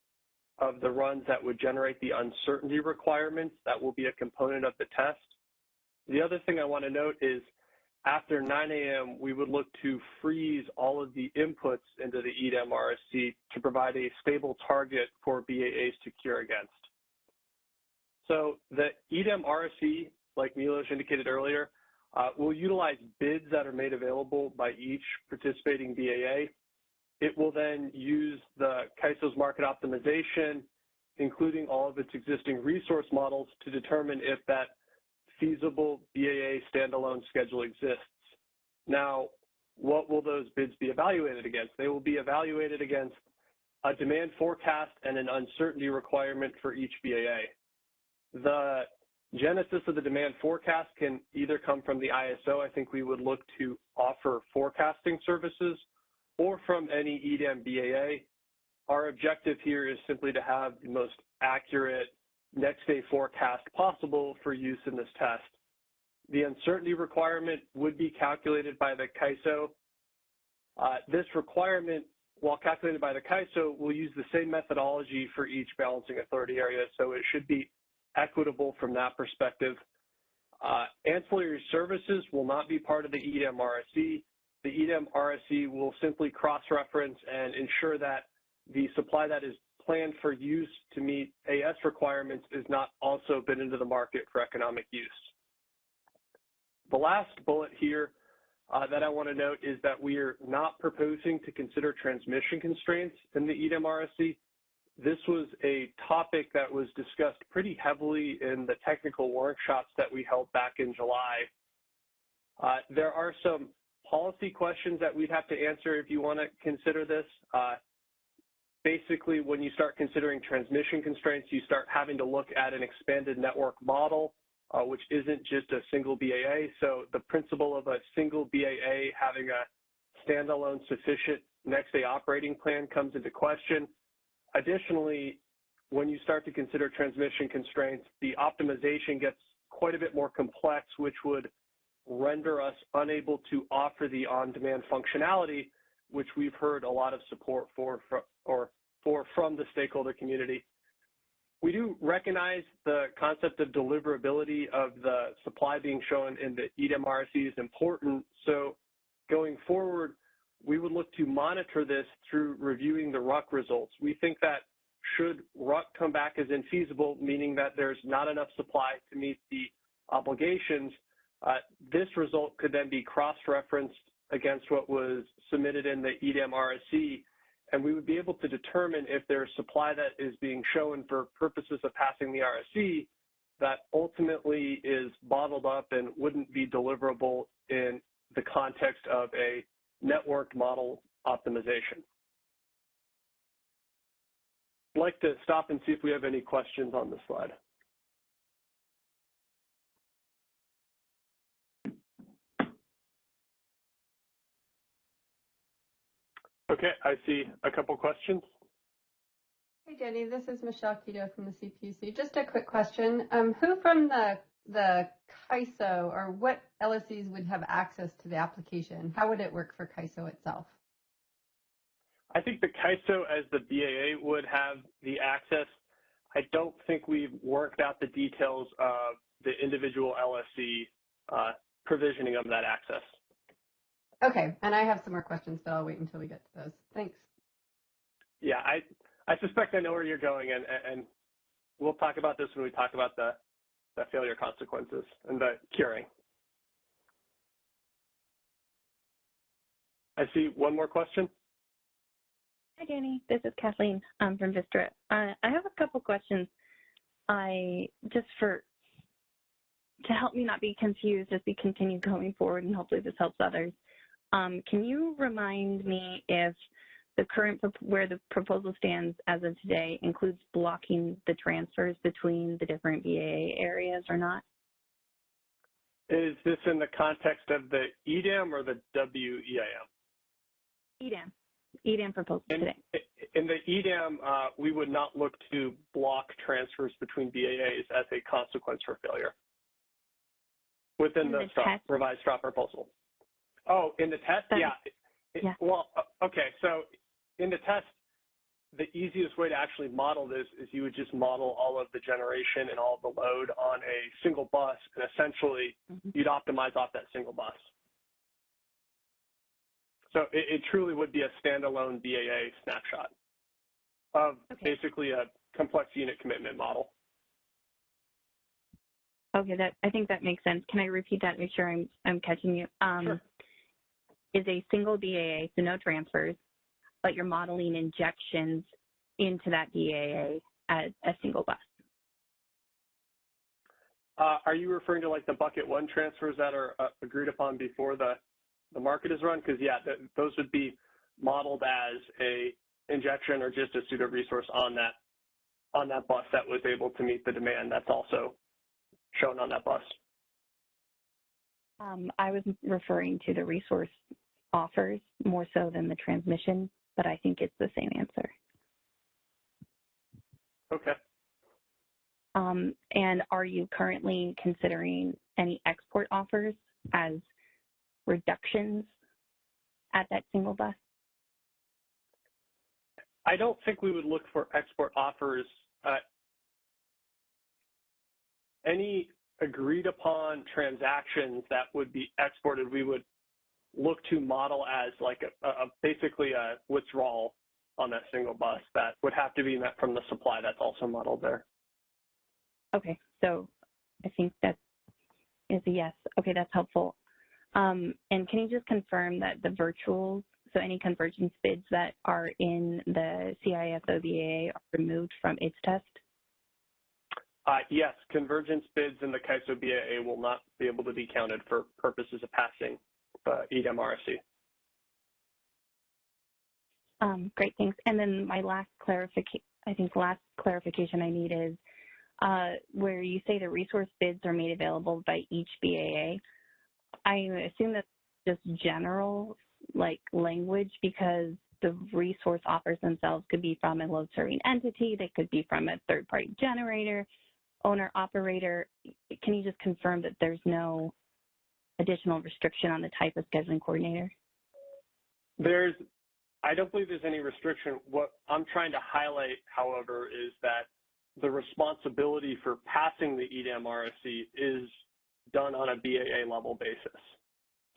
of the runs that would generate the uncertainty requirements that will be a component of the test. The other thing I want to note is after 9 a.m., we would look to freeze all of the inputs into the EDAM RSC to provide a stable target for BAAs to cure against. So the EDAM RSC, like Milos indicated earlier, will utilize bids that are made available by each participating BAA. It will then use the CAISO's market optimization, including all of its existing resource models, to determine if that feasible BAA standalone schedule exists. Now, what will those bids be evaluated against? They will be evaluated against a demand forecast and an uncertainty requirement for each BAA. The genesis of the demand forecast can either come from the ISO. I think we would look to offer forecasting services, or from any EDAM BAA. Our objective here is simply to have the most accurate next day forecast possible for use in this test. The uncertainty requirement would be calculated by the CAISO. This requirement, while calculated by the CAISO, will use the same methodology for each balancing authority area, so it should be equitable from that perspective. Ancillary services will not be part of the EDAM RSC. The EDAM RSC will simply cross-reference and ensure that the supply that is planned for use to meet AS requirements is not also bid into the market for economic use. The last bullet here that I want to note is that we are not proposing to consider transmission constraints in the EDAM RSC. This was a topic that was discussed pretty heavily in the technical workshops that we held back in July. There are some policy questions that we'd have to answer if you want to consider this. Basically, when you start considering transmission constraints, you start having to look at an expanded network model, which isn't just a single BAA. So the principle of a single BAA having a standalone sufficient next day operating plan comes into question. Additionally, when you start to consider transmission constraints, the optimization gets quite a bit more complex, which would render us unable to offer the on-demand functionality, which we've heard a lot of support for from the stakeholder community. We do recognize the concept of deliverability of the supply being shown in the EDAM RSC is important. So going forward, we would look to monitor this through reviewing the RUC results. We think that should RUC come back as infeasible, meaning that there's not enough supply to meet the obligations, this result could then be cross-referenced against what was submitted in the EDAM RSC, and we would be able to determine if there's supply that is being shown for purposes of passing the RSC that ultimately is bottled up and wouldn't be deliverable in the context of a networked model optimization. I'd like to stop and see if we have any questions on this slide. Okay, I see a couple questions. Hey, Danny, this is Michelle Quito from the CPUC. Just a quick question. Who from the CAISO or what LSCs would have access to the application? How would it work for CAISO itself? I think the CAISO as the BAA would have the access. I don't think we've worked out the details of the individual LSC provisioning of that access. Okay, and I have some more questions, but I'll wait until we get to those. Thanks. Yeah, I suspect I know where you're going, and we'll talk about this when we talk about the failure consequences and the curing. I see one more question. Hi, Danny. This is Kathleen from Vistra. I have a couple questions. To help me not be confused as we continue going forward, and hopefully this helps others. Can you remind me if the where the proposal stands as of today includes blocking the transfers between the different BAA areas or not? Is this in the context of the EDAM or the WEIM? EDAM. EDAM proposal today? In the EDAM, we would not look to block transfers between BAAs as a consequence for failure within the revised straw proposal. Oh, in the test? Yeah. Well, okay. So in the test, the easiest way to actually model this is you would just model all of the generation and all of the load on a single bus, and essentially you'd optimize off that single bus. So it truly would be a standalone BAA snapshot of basically a complex unit commitment model. Okay, I think that makes sense. Can I repeat that, make sure I'm catching you? Sure. Is a single BAA, so no transfers, but you're modeling injections into that BAA as a single bus. Are you referring to like the bucket one transfers that are agreed upon before the market is run? Because yeah, those would be modeled as a injection or just a pseudo resource on that bus that was able to meet the demand that's also shown on that bus. I was referring to the resource offers more so than the transmission, but I think it's the same answer. Okay. And are you currently considering any export offers as reductions at that single bus? I don't think we would look for export offers. Any agreed upon transactions that would be exported, we would look to model as like basically a withdrawal on that single bus that would have to be met from the supply that's also modeled there. Okay, so I think that is a yes. Okay, that's helpful. And can you just confirm that the virtuals, so any convergence bids that are in the CISO BAA are removed from its test? Yes, convergence bids in the CAISO BAA will not be able to be counted for purposes of passing EDAM RSC. Great, thanks. And then my last clarification I need is where you say the resource bids are made available by each BAA. I assume that's just general like language because the resource offers themselves could be from a load serving entity, they could be from a third-party generator, owner operator. Can you just confirm that there's no additional restriction on the type of scheduling coordinator? I don't believe there's any restriction. What I'm trying to highlight, however, is that the responsibility for passing the EDAM RSC is done on a BAA level basis.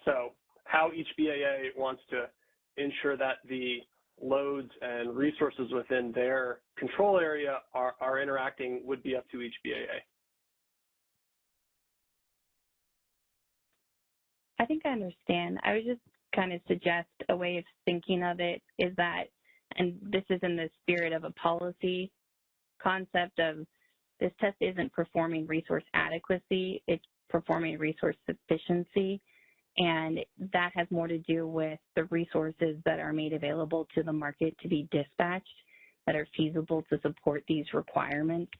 So how each BAA wants to ensure that the loads and resources within their control area are interacting would be up to each BAA. I think I understand. I would just kind of suggest a way of thinking of it is that, and this is in the spirit of a policy concept of this test isn't performing resource adequacy, it's performing resource sufficiency. And that has more to do with the resources that are made available to the market to be dispatched that are feasible to support these requirements.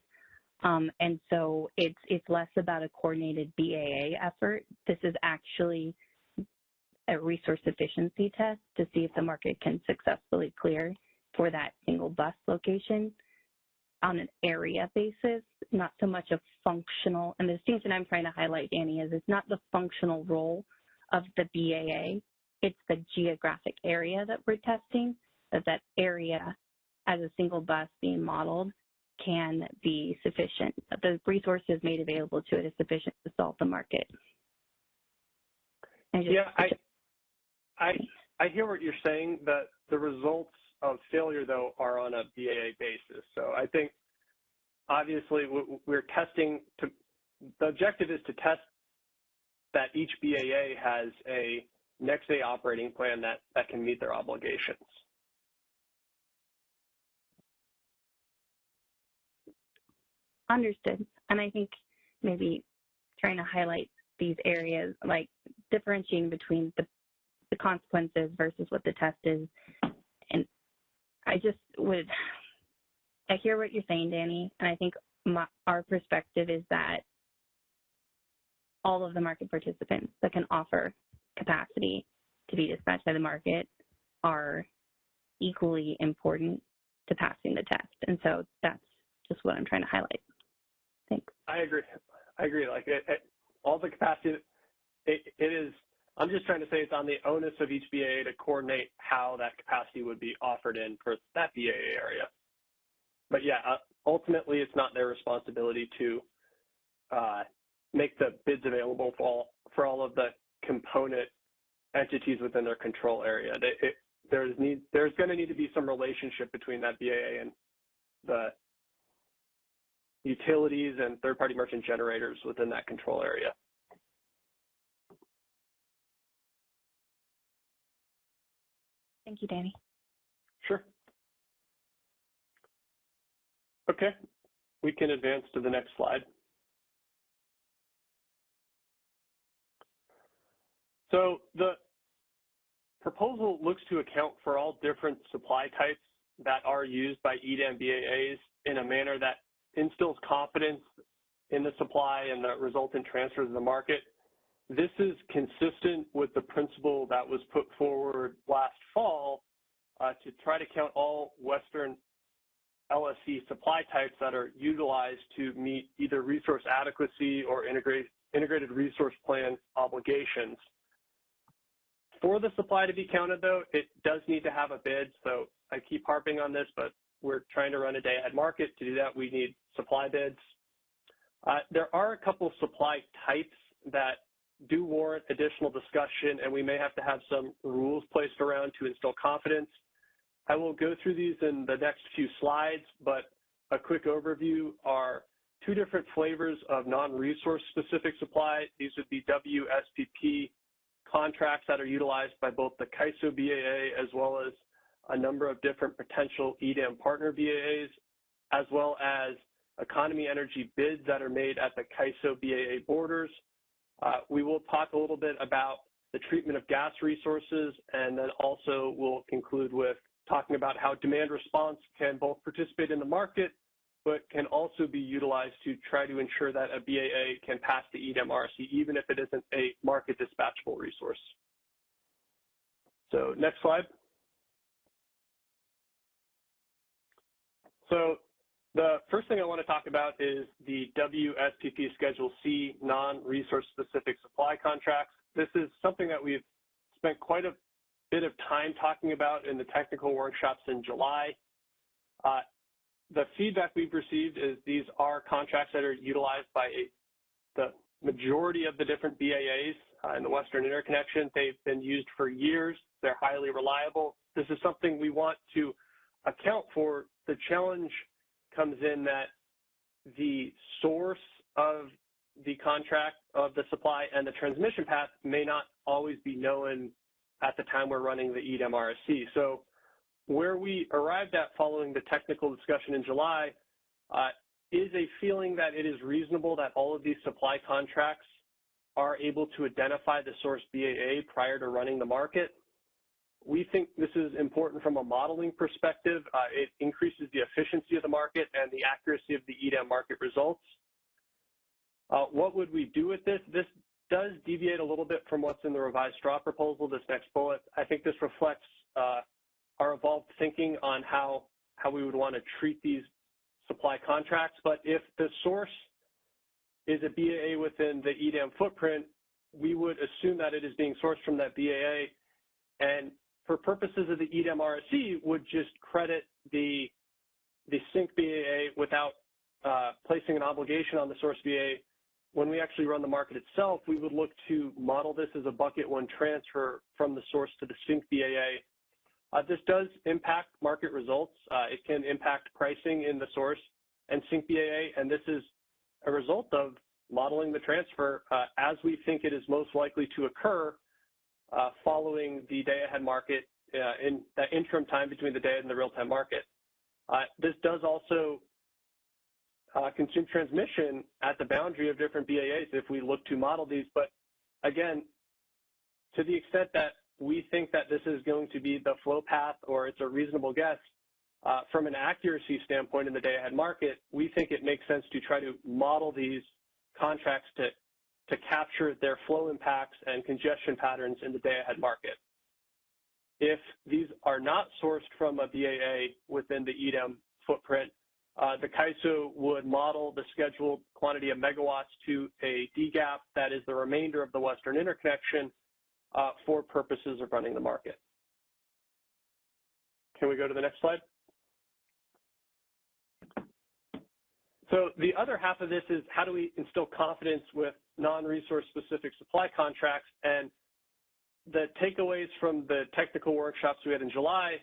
And so it's less about a coordinated BAA effort. This is actually a resource efficiency test to see if the market can successfully clear for that single bus location on an area basis, not so much a functional. And the distinction I'm trying to highlight, Danny, is it's not the functional role of the BAA, it's the geographic area that we're testing, that area as a single bus being modeled can be sufficient. The resources made available to it is sufficient to solve the market. I hear what you're saying, that the results of failure, though, are on a BAA basis. So I think, obviously, we're testing the objective is to test that each BAA has a next day operating plan that can meet their obligations. Understood. And I think maybe trying to highlight these areas, like differentiating between the consequences versus what the test is. And I hear what you're saying, Danny, and I think our perspective is that all of the market participants that can offer capacity to be dispatched by the market are equally important to passing the test. And so that's just what I'm trying to highlight. Thanks. I agree. Like all the capacity, it is, I'm just trying to say it's on the onus of each BAA to coordinate how that capacity would be offered in for that BAA area. But yeah, ultimately it's not their responsibility to make the bids available for all of the component entities within their control area. There's going to need to be some relationship between that BAA and the utilities and third-party merchant generators within that control area. Thank you, Danny. Sure. Okay, we can advance to the next slide. So the proposal looks to account for all different supply types that are used by EDAM BAAs in a manner that instills confidence in the supply and the resultant transfers in the market. This is consistent with the principle that was put forward last fall to try to count all Western LSC supply types that are utilized to meet either resource adequacy or integrated resource plan obligations. For the supply to be counted, though, it does need to have a bid. So I keep harping on this, but we're trying to run a day-ahead market. To do that, we need supply bids. There are a couple supply types that do warrant additional discussion, and we may have to have some rules placed around to instill confidence. I will go through these in the next few slides, but a quick overview are two different flavors of non-resource specific supply. These would be WSPP contracts that are utilized by both the CAISO BAA as well as a number of different potential EDAM partner BAAs, as well as economy energy bids that are made at the CAISO BAA borders. We will talk a little bit about the treatment of gas resources, and then also we'll conclude with talking about how demand response can both participate in the market, but can also be utilized to try to ensure that a BAA can pass the EDAM RSC, even if it isn't a market dispatchable resource. So next slide. So the first thing I want to talk about is the WSPP Schedule C non-resource specific supply contracts. This is something that we've spent quite a bit of time talking about in the technical workshops in July. The feedback we've received is these are contracts that are utilized by the majority of the different BAAs in the Western Interconnection. They've been used for years. They're highly reliable. This is something we want to account for. The challenge comes in that the source of the contract of the supply and the transmission path may not always be known at the time we're running the EDAM RSC. So where we arrived at following the technical discussion in July is a feeling that it is reasonable that all of these supply contracts are able to identify the source BAA prior to running the market. We think this is important from a modeling perspective. It increases the efficiency of the market and the accuracy of the EDAM market results. What would we do with this? This does deviate a little bit from what's in the revised straw proposal, this next bullet. I think this reflects our evolved thinking on how we would want to treat these supply contracts. But if the source is a BAA within the EDAM footprint, we would assume that it is being sourced from that BAA, and for purposes of the EDAM RSC would just credit the sync BAA without placing an obligation on the source BAA. When we actually run the market itself, we would look to model this as a bucket one transfer from the source to the sync BAA. This does impact market results. It can impact pricing in the source and sync BAA, and this is a result of modeling the transfer as we think it is most likely to occur following the day-ahead market in that interim time between the day and the real-time market. This does also consume transmission at the boundary of different BAAs if we look to model these. But again, to the extent that we think that this is going to be the flow path or it's a reasonable guess, from an accuracy standpoint in the day-ahead market, we think it makes sense to try to model these contracts to capture their flow impacts and congestion patterns in the day-ahead market. if these are not sourced from a BAA within the EDAM footprint, the CAISO would model the scheduled quantity of megawatts to a DGAP that is the remainder of the Western interconnection for purposes of running the market. Can we go to the next slide? So the other half of this is how do we instill confidence with non-resource specific supply contracts, and the takeaways from the technical workshops we had in July,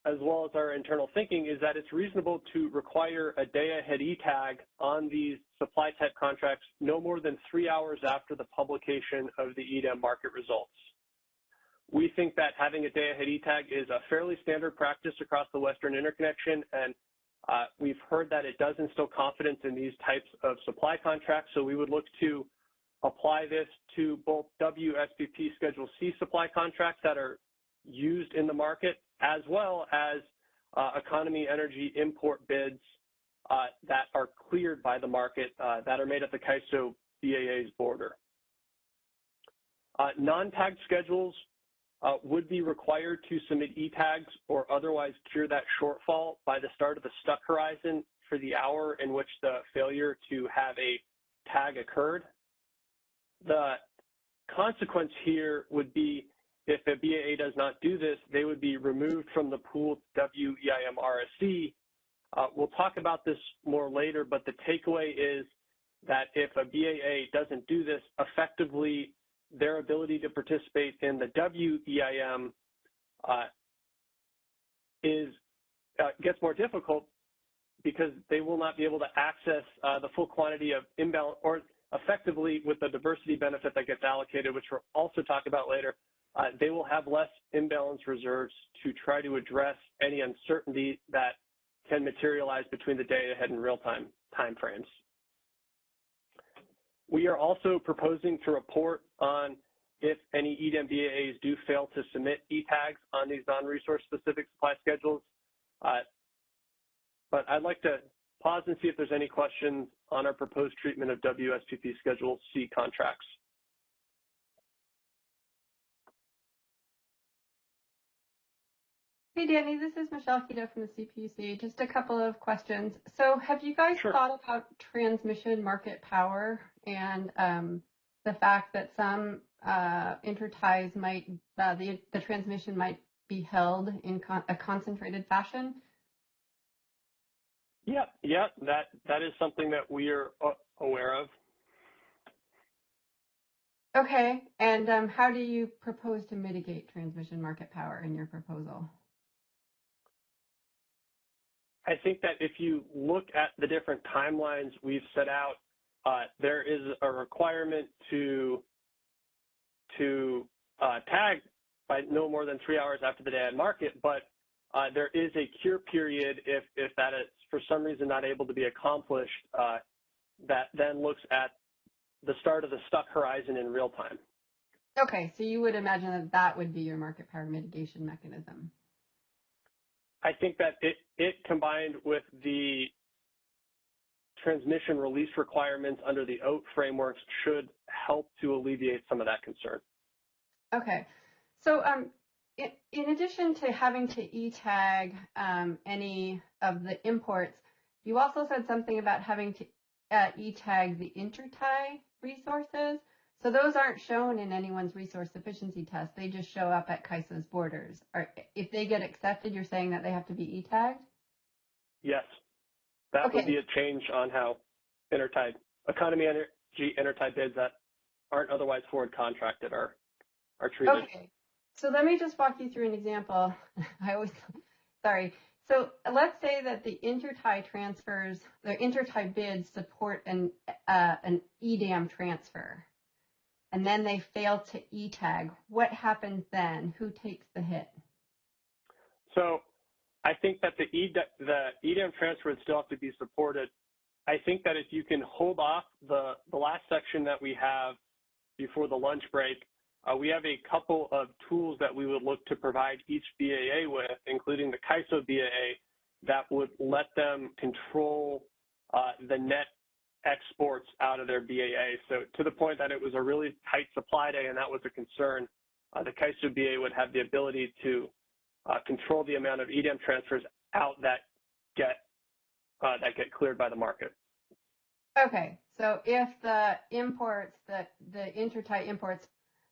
as well as our internal thinking, is that it's reasonable to require a day-ahead E-tag on these supply type contracts no more than 3 hours after the publication of the EDAM market results. We think that having a day-ahead E-tag is a fairly standard practice across the Western interconnection, and we've heard that it does instill confidence in these types of supply contracts, so we would look to apply this to both WSPP Schedule C supply contracts that are used in the market, as well as economy energy import bids that are cleared by the market that are made at the CAISO BAA's border. Non-tagged schedules would be required to submit E-tags or otherwise cure that shortfall by the start of the stuck horizon for the hour in which the failure to have a tag occurred. The consequence here would be if a BAA does not do this, they would be removed from the pooled WEIM RSC. We'll talk about this more later, but the takeaway is that if a BAA doesn't do this, effectively their ability to participate in the WEIM gets more difficult because they will not be able to access the full quantity of imbalance, or effectively with the diversity benefit that gets allocated, which we'll also talk about later, they will have less imbalance reserves to try to address any uncertainty that can materialize between the day ahead and real-time timeframes. We are also proposing to report on if any EDAM BAAs do fail to submit E-tags on these non-resource specific supply schedules. But I'd like to pause and see if there's any questions on our proposed treatment of WSPP Schedule C contracts. Hey, Danny, this is Michelle Quito from the CPUC. Just a couple of questions. So have you guys thought about transmission market power and the fact that some interties might, the transmission might be held in a concentrated fashion? Yeah, that is something that we are aware of. Okay, and how do you propose to mitigate transmission market power in your proposal? I think that if you look at the different timelines we've set out, there is a requirement to tag by no more than 3 hours after the day-ahead market, but there is a cure period if that is for some reason not able to be accomplished that then looks at the start of the stuck horizon in real time. Okay, so you would imagine that that would be your market power mitigation mechanism. I think that it combined with the transmission release requirements under the OAT frameworks should help to alleviate some of that concern. Okay, so in addition to having to E-tag any of the imports, you also said something about having to E-tag the intertie resources. So those aren't shown in anyone's resource sufficiency test. They just show up at CAISO's borders. If they get accepted, you're saying that they have to be E-tagged? Yes. That would be a change on how economy energy intertie bids that aren't otherwise forward contracted are treated. Okay. So let me just walk you through an example. Sorry. So let's say that the intertie transfers, the intertie bids support an EDAM transfer, and then they fail to E-tag. What happens then? Who takes the hit? So I think that the EDAM transfer would still have to be supported. I think that if you can hold off the last section that we have before the lunch break, we have a couple of tools that we would look to provide each BAA with, including the CAISO BAA, that would let them control the net exports out of their BAA. So to the point that it was a really tight supply day and that was a concern, the CAISO BA would have the ability to control the amount of EDAM transfers out that get cleared by the market. Okay, so if the imports, the intertie imports,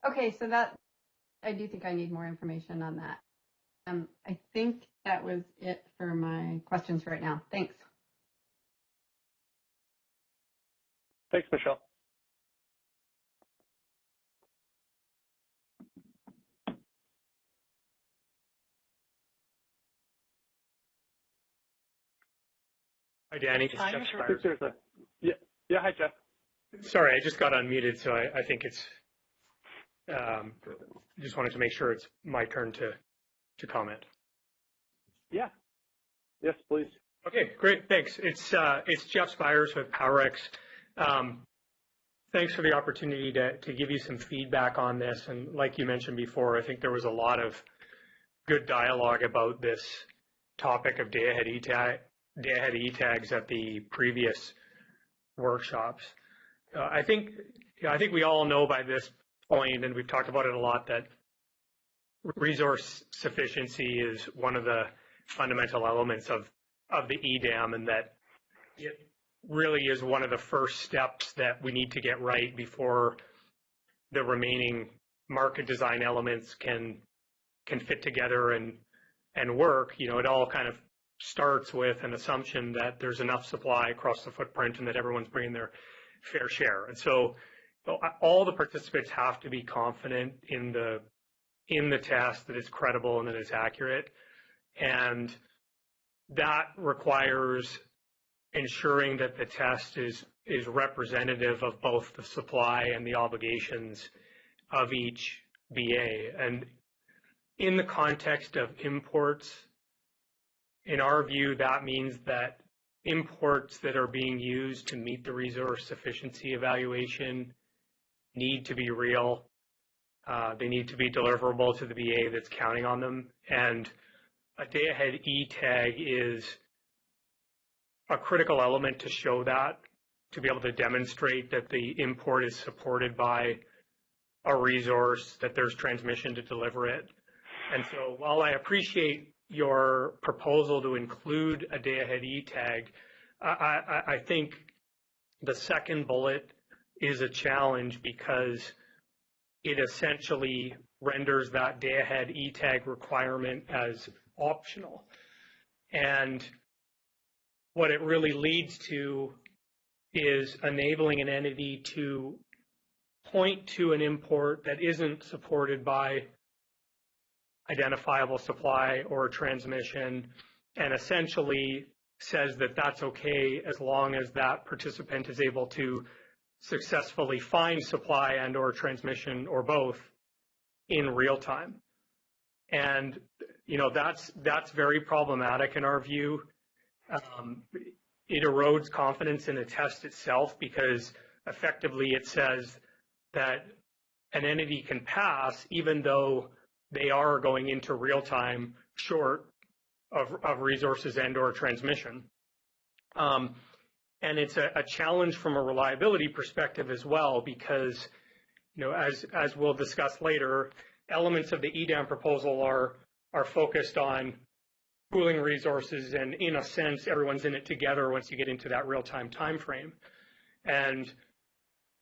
okay, so that, I do think I need more information on that. I think that was it for my questions right now. Thanks. Thanks, Michelle. Hi, Danny. It's Jeff Spires. Yeah, hi, Jeff. Sorry, I just got unmuted, so I think it's, just wanted to make sure it's my turn to comment. Yeah. Yes, please. Okay, great. Thanks. It's Jeff Spires with PowerX. Thanks for the opportunity to give you some feedback on this. And like you mentioned before, I think there was a lot of good dialogue about this topic of day-ahead e-tags at the previous workshops. I think we all know by this point, and we've talked about it a lot, that resource sufficiency is one of the fundamental elements of the EDAM, and that it really is one of the first steps that we need to get right before the remaining market design elements can fit together and work. You know, it all kind of starts with an assumption that there's enough supply across the footprint and that everyone's bringing their fair share. And so all the participants have to be confident in the test, that it's credible and that it's accurate. And that requires ensuring that the test is representative of both the supply and the obligations of each BA. And in the context of imports, in our view, that means that imports that are being used to meet the resource sufficiency evaluation need to be real. They need to be deliverable to the BA that's counting on them. And a day-ahead e-tag is a critical element to show that, to be able to demonstrate that the import is supported by a resource, that there's transmission to deliver it. And so while I appreciate your proposal to include a day-ahead e-tag, I think the second bullet is a challenge because it essentially renders that day-ahead e-tag requirement as optional. And what it really leads to is enabling an entity to point to an import that isn't supported by identifiable supply or transmission, and essentially says that that's okay as long as that participant is able to successfully find supply and or transmission or both in real time. And you know, that's very problematic in our view. It erodes confidence in the test itself because effectively it says that an entity can pass even though they are going into real time short of resources and or transmission. And it's a challenge from a reliability perspective as well because, you know, as we'll discuss later, elements of the EDAM proposal are focused on pooling resources, and in a sense, everyone's in it together once you get into that real-time time frame. And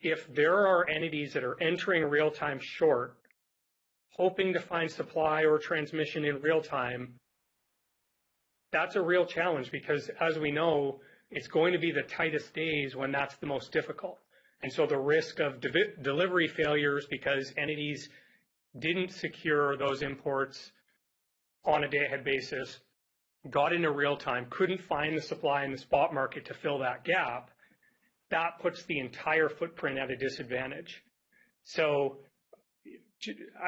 if there are entities that are entering real-time short, hoping to find supply or transmission in real time, that's a real challenge because, as we know, it's going to be the tightest days when that's the most difficult. And so the risk of delivery failures because entities didn't secure those imports on a day-ahead basis, got into real time, couldn't find the supply in the spot market to fill that gap, that puts the entire footprint at a disadvantage. So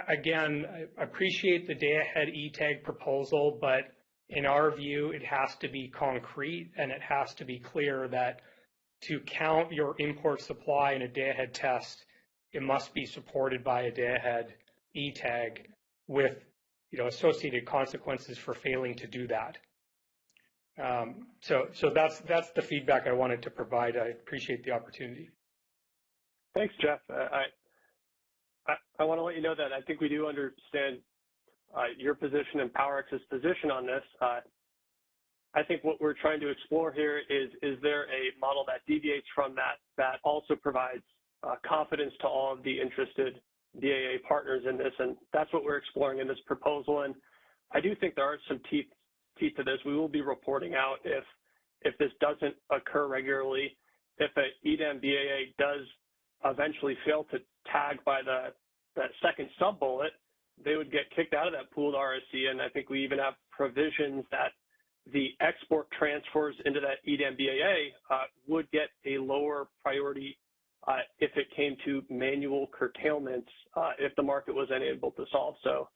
again, I appreciate the day-ahead e-tag proposal, but in our view, it has to be concrete and it has to be clear that to count your import supply in a day-ahead test, it must be supported by a day-ahead e-tag with, you know, associated consequences for failing to do that. So that's the feedback I wanted to provide. I appreciate the opportunity. Thanks, Jeff. I want to let you know that I think we do understand your position and PowerX's position on this. I think what we're trying to explore here is there a model that deviates from that also provides confidence to all of the interested DAA partners in this, and that's what we're exploring in this proposal. And I do think there are some teeth to this. We will be reporting out if this doesn't occur regularly. If an EDAM DAA does eventually fail to tag by that second sub-bullet, they would get kicked out of that pooled RSC, and I think we even have provisions that the export transfers into that EDAM DAA would get a lower priority if it came to manual curtailments if the market was unable to solve. So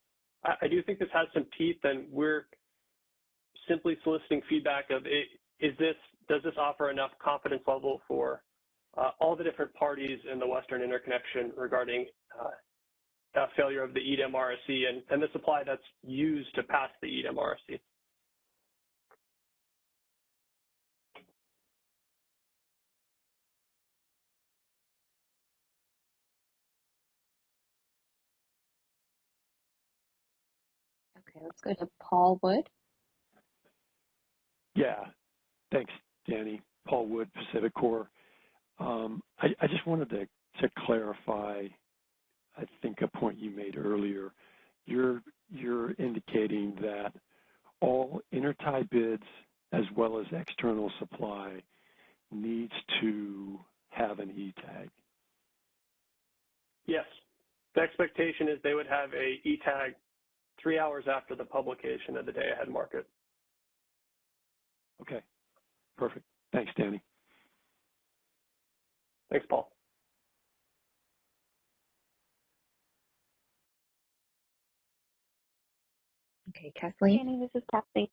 I do think this has some teeth, and we're simply soliciting feedback of does this offer enough confidence level for all the different parties in the Western interconnection regarding failure of the EDAM RSC and the supply that's used to pass the EDAM RSC. Okay, let's go to Paul Wood. Yeah, thanks, Danny. Paul Wood, PacifiCorp. I just wanted to clarify, I think, a point you made earlier. You're indicating that all intertie bids as well as external supply needs to have an E-tag. Yes. The expectation is they would have a E-tag 3 hours after the publication of the day-ahead market. Okay, perfect. Thanks, Danny. Thanks, Paul. Okay, Kathleen. Danny, this is Kathleen.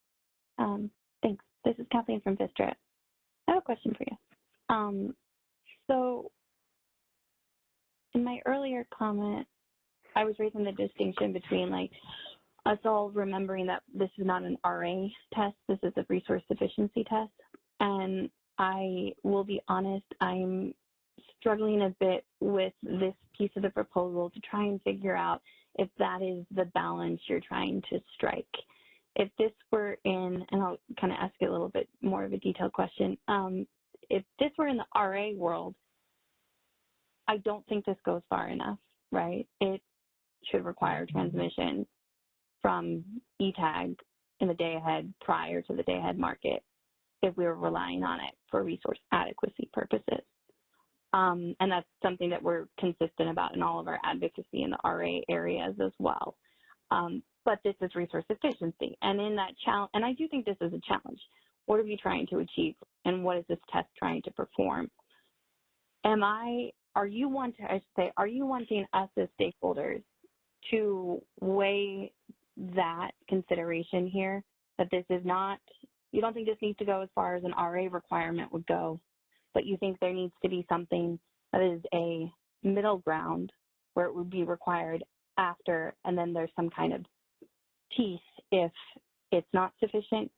Thanks. This is Kathleen from Vistra. I have a question for you. So in my earlier comment, I was raising the distinction between us all remembering that this is not an RA test, this is a resource sufficiency test. And I will be honest, I'm struggling a bit with this piece of the proposal to try and figure out if that is the balance you're trying to strike. If this were in, and I'll kind of ask it a little bit more of a detailed question, if this were in the RA world, I don't think this goes far enough, right? It should require transmission from E-tag in the day ahead prior to the day ahead market if we were relying on it for resource adequacy purposes. And that's something that we're consistent about in all of our advocacy in the RA areas as well. But this is resource efficiency. And in that challenge, and I do think this is a challenge. What are we trying to achieve? And what is this test trying to perform? Are you wanting us as stakeholders to weigh that consideration here, that this is not, you don't think this needs to go as far as an RA requirement would go, but you think there needs to be something that is a middle ground where it would be required after, and then there's some kind of teeth if it's not sufficient?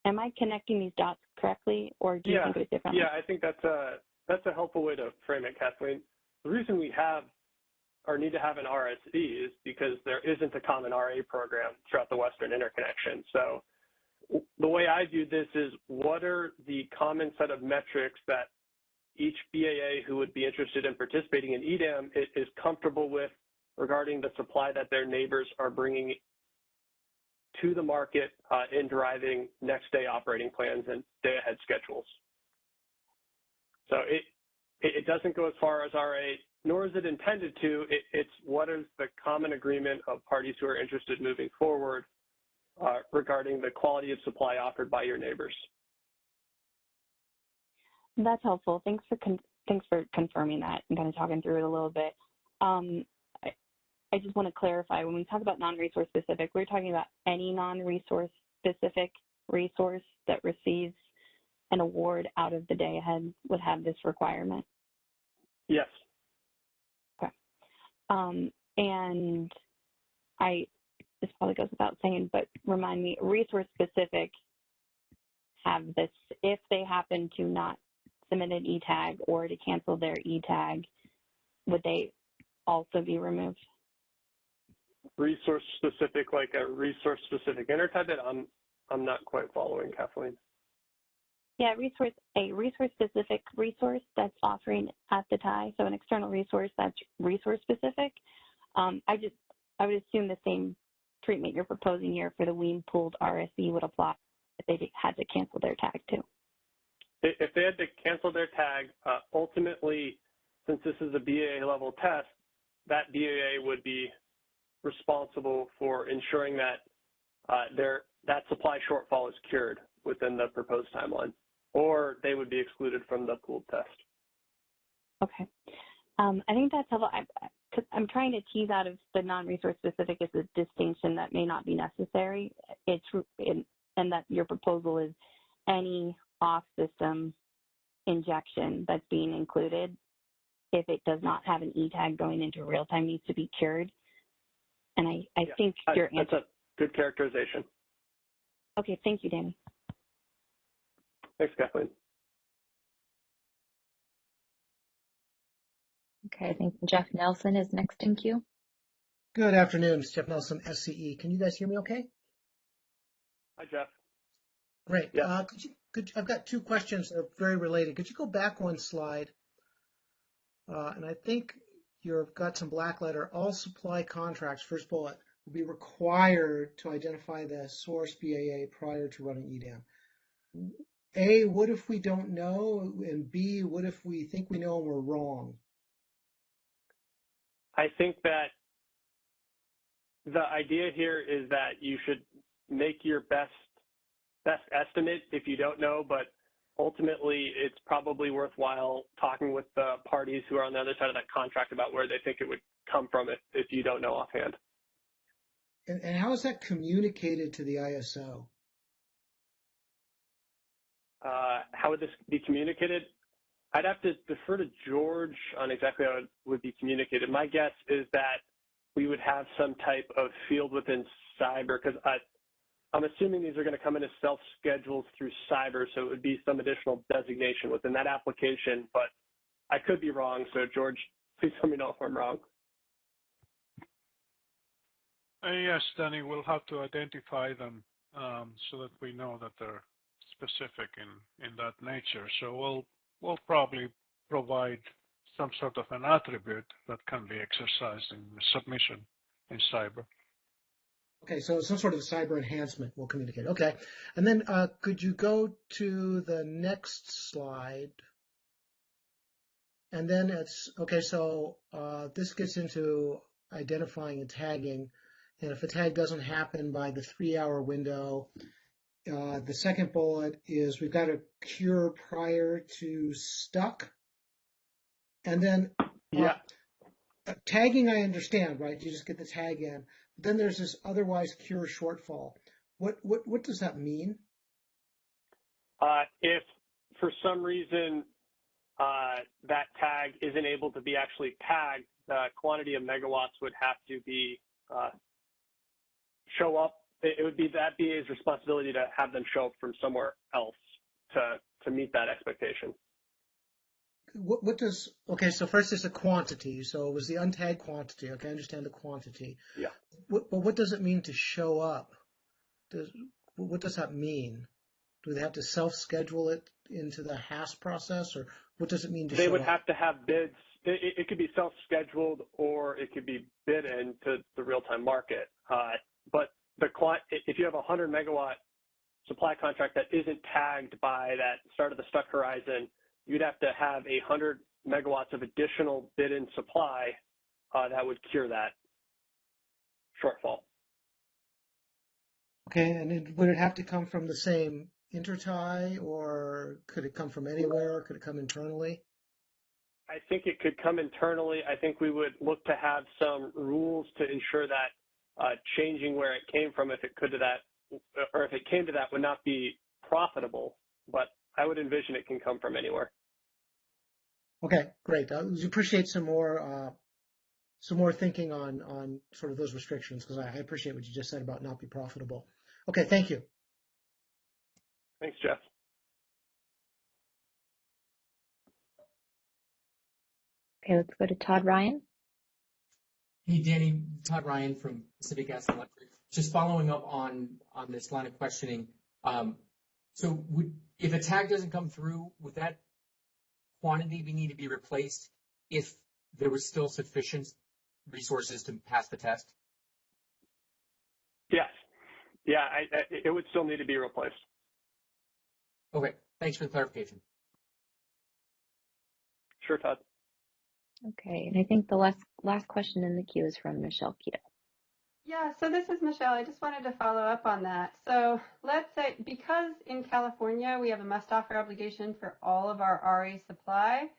Am I connecting these dots correctly, or do you think it's different? Yeah, I think that's a helpful way to frame it, Kathleen. The reason we have or need to have an RSC is because there isn't a common RA program throughout the Western interconnection. So the way I view this is, what are the common set of metrics that each BAA who would be interested in participating in EDAM is comfortable with regarding the supply that their neighbors are bringing to the market in driving next day operating plans and day ahead schedules. So it doesn't go as far as RA, nor is it intended to. It's what is the common agreement of parties who are interested moving forward regarding the quality of supply offered by your neighbors. That's helpful. Thanks for confirming that and kind of talking through it a little bit. I just want to clarify, when we talk about non-resource specific, we're talking about any non-resource specific resource that receives an award out of the day ahead would have this requirement? Yes. Okay. And this probably goes without saying, but remind me, resource specific have this, if they happen to not submit an E-tag or to cancel their E-tag, would they also be removed? Resource specific, like a resource specific intertype? That I'm not quite following, Kathleen. Yeah, a resource specific resource that's offering at the tie. So an external resource that's resource specific. I would assume the same treatment you're proposing here for the WEAM pooled RSE would apply if they had to cancel their tag too. If they had to cancel their tag, ultimately, since this is a BAA level test, that BAA would be responsible for ensuring that that supply shortfall is cured within the proposed timeline, or they would be excluded from the pooled test. Okay. I think that's helpful. I'm trying to tease out of the non-resource specific is a distinction that may not be necessary. And that your proposal is any off-system injection that's being included, if it does not have an E-tag going into real time, needs to be cured. And I think your answer. That's a good characterization. Okay, thank you, Danny. Thanks, Kathleen. Okay, I think Jeff Nelson is next in queue. Good afternoon, it's Jeff Nelson, SCE. Can you guys hear me okay? Hi, Jeff. Great. Yeah. I've got two questions that are very related. Could you go back one slide? And I think you've got some black letter. All supply contracts, first bullet, will be required to identify the source BAA prior to running EDAM. A, what if we don't know? And B, what if we think we know and we're wrong? I think that the idea here is that you should make your best estimate if you don't know, but ultimately it's probably worthwhile talking with the parties who are on the other side of that contract about where they think it would come from if you don't know offhand. And how is that communicated to the ISO? How would this be communicated? I'd have to defer to George on exactly how it would be communicated. My guess is that we would have some type of field within Cyber, because I'm assuming these are going to come in as self-schedules through Cyber, so it would be some additional designation within that application, but I could be wrong, so George, please let me know if I'm wrong. Yes, Danny, we'll have to identify them so that we know that they're specific in that nature. So we'll probably provide some sort of an attribute that can be exercised in the submission in Cyber. Okay, so some sort of cyber enhancement will communicate. Okay, and then could you go to the next slide? And then it's, okay, so this gets into identifying and tagging. And if a tag doesn't happen by the 3-hour window, the second bullet is we've got to cure prior to stuck. And then tagging, I understand, right? You just get the tag in. But then there's this otherwise cure shortfall. What does that mean? If for some reason that tag isn't able to be actually tagged, the quantity of megawatts would have to be show up. It would be that BA's responsibility to have them show up from somewhere else to meet that expectation. What does, okay, so first is the quantity. So it was the untagged quantity. Okay, I understand the quantity. Yeah. But what does it mean to show up? What does that mean? Do they have to self-schedule it into the HAS process, or what does it mean to show up? They would have to have bids. It could be self-scheduled, or it could be bid into the real-time market. But if you have a 100 megawatt supply contract that isn't tagged by that start of the stuck horizon, you'd have to have 100 megawatts of additional bid-in supply that would cure that shortfall. Okay, and would it have to come from the same intertie, or could it come from anywhere? Could it come internally? I think it could come internally. I think we would look to have some rules to ensure that changing where it came from, if it could to that, or if it came to that, would not be profitable. But I would envision it can come from anywhere. Okay, great. I appreciate some more thinking on sort of those restrictions, because I appreciate what you just said about not be profitable. Okay, thank you. Thanks, Jeff. Okay, let's go to Todd Ryan. Hey, Danny, Todd Ryan from Pacific Gas and Electric. Just following up on this line of questioning. So if a tag doesn't come through, would that quantity need to be replaced if there was still sufficient resources to pass the test? Yes. Yeah, it would still need to be replaced. Okay, thanks for the clarification. Sure, Todd. Okay, and I think the last question in the queue is from Michelle Keto. Yeah, so this is Michelle. I just wanted to follow up on that. So let's say, because in California we have a must offer obligation for all of our RA supply,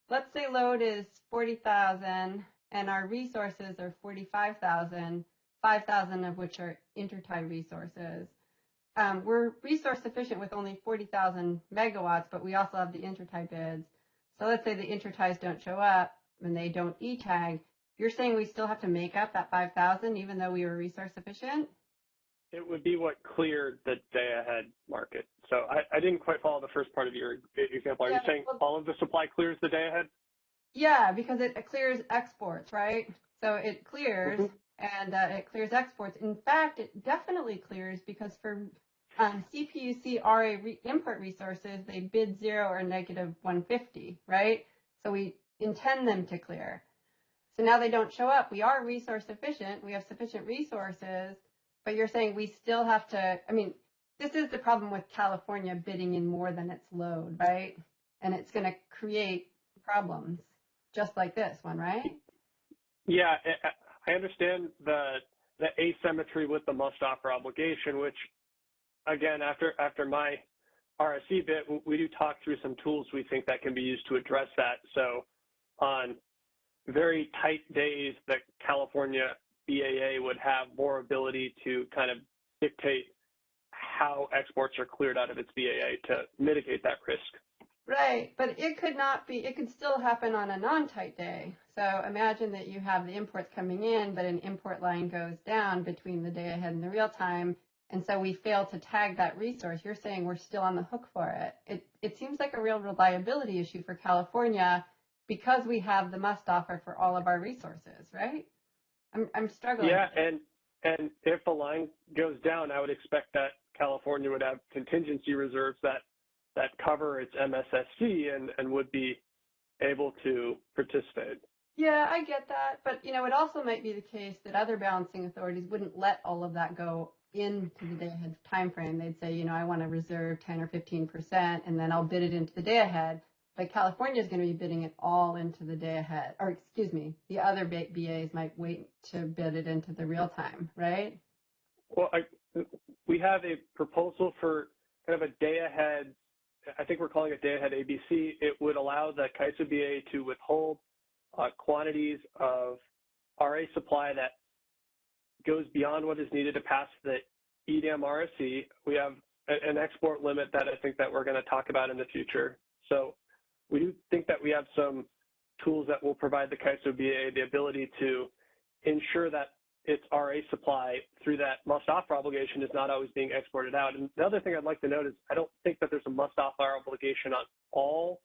let's say load is 40,000 and our resources are 45,000, 5,000 of which are intertie resources. We're resource sufficient with only 40,000 megawatts, but we also have the intertie bids. So let's say the interties don't show up and they don't e-tag. You're saying we still have to make up that 5,000 even though we were resource sufficient? It would be what cleared the day-ahead market. So I didn't quite follow the first part of your example. Are you saying all of the supply clears the day-ahead? Yeah, because it clears exports, right? So it clears, and it clears exports. In fact, it definitely clears because for CPUC RA import resources, they bid 0 or negative 150, right? So we intend them to clear. So now they don't show up. We are resource sufficient. We have sufficient resources, but you're saying we still have to, I mean, this is the problem with California bidding in more than its load, right? And it's going to create problems just like this one, right? Yeah, I understand the asymmetry with the must offer obligation, which again, after my RSC bit, we do talk through some tools we think that can be used to address that. So on very tight days, the California BAA would have more ability to kind of dictate how exports are cleared out of its BAA to mitigate that risk. Right, but it could not be, it could still happen on a non-tight day. So imagine that you have the imports coming in, but an import line goes down between the day ahead and the real time. And so we fail to tag that resource. You're saying we're still on the hook for it. It seems like a real reliability issue for California because we have the must offer for all of our resources, right? I'm struggling. Yeah, and if the line goes down, I would expect that California would have contingency reserves that cover its MSSC and would be able to participate. Yeah, I get that. But, you know, it also might be the case that other balancing authorities wouldn't let all of that go into the day ahead time frame. They'd say, you know, I want to reserve 10 or 15%, and then I'll bid it into the day ahead. But California is going to be bidding it all into the day ahead. Or, excuse me, the other BAs might wait to bid it into the real time, right? Well, we have a proposal for kind of a day ahead. I think we're calling it day ahead ABC. It would allow the CAISO BAA to withhold quantities of RA supply that goes beyond what is needed to pass the EDAM RSC. We have an export limit that I think that we're going to talk about in the future. So we do think that we have some tools that will provide the CAISO BAA the ability to ensure that its RA supply through that must offer obligation is not always being exported out. And the other thing I'd like to note is I don't think that there's a must offer obligation on all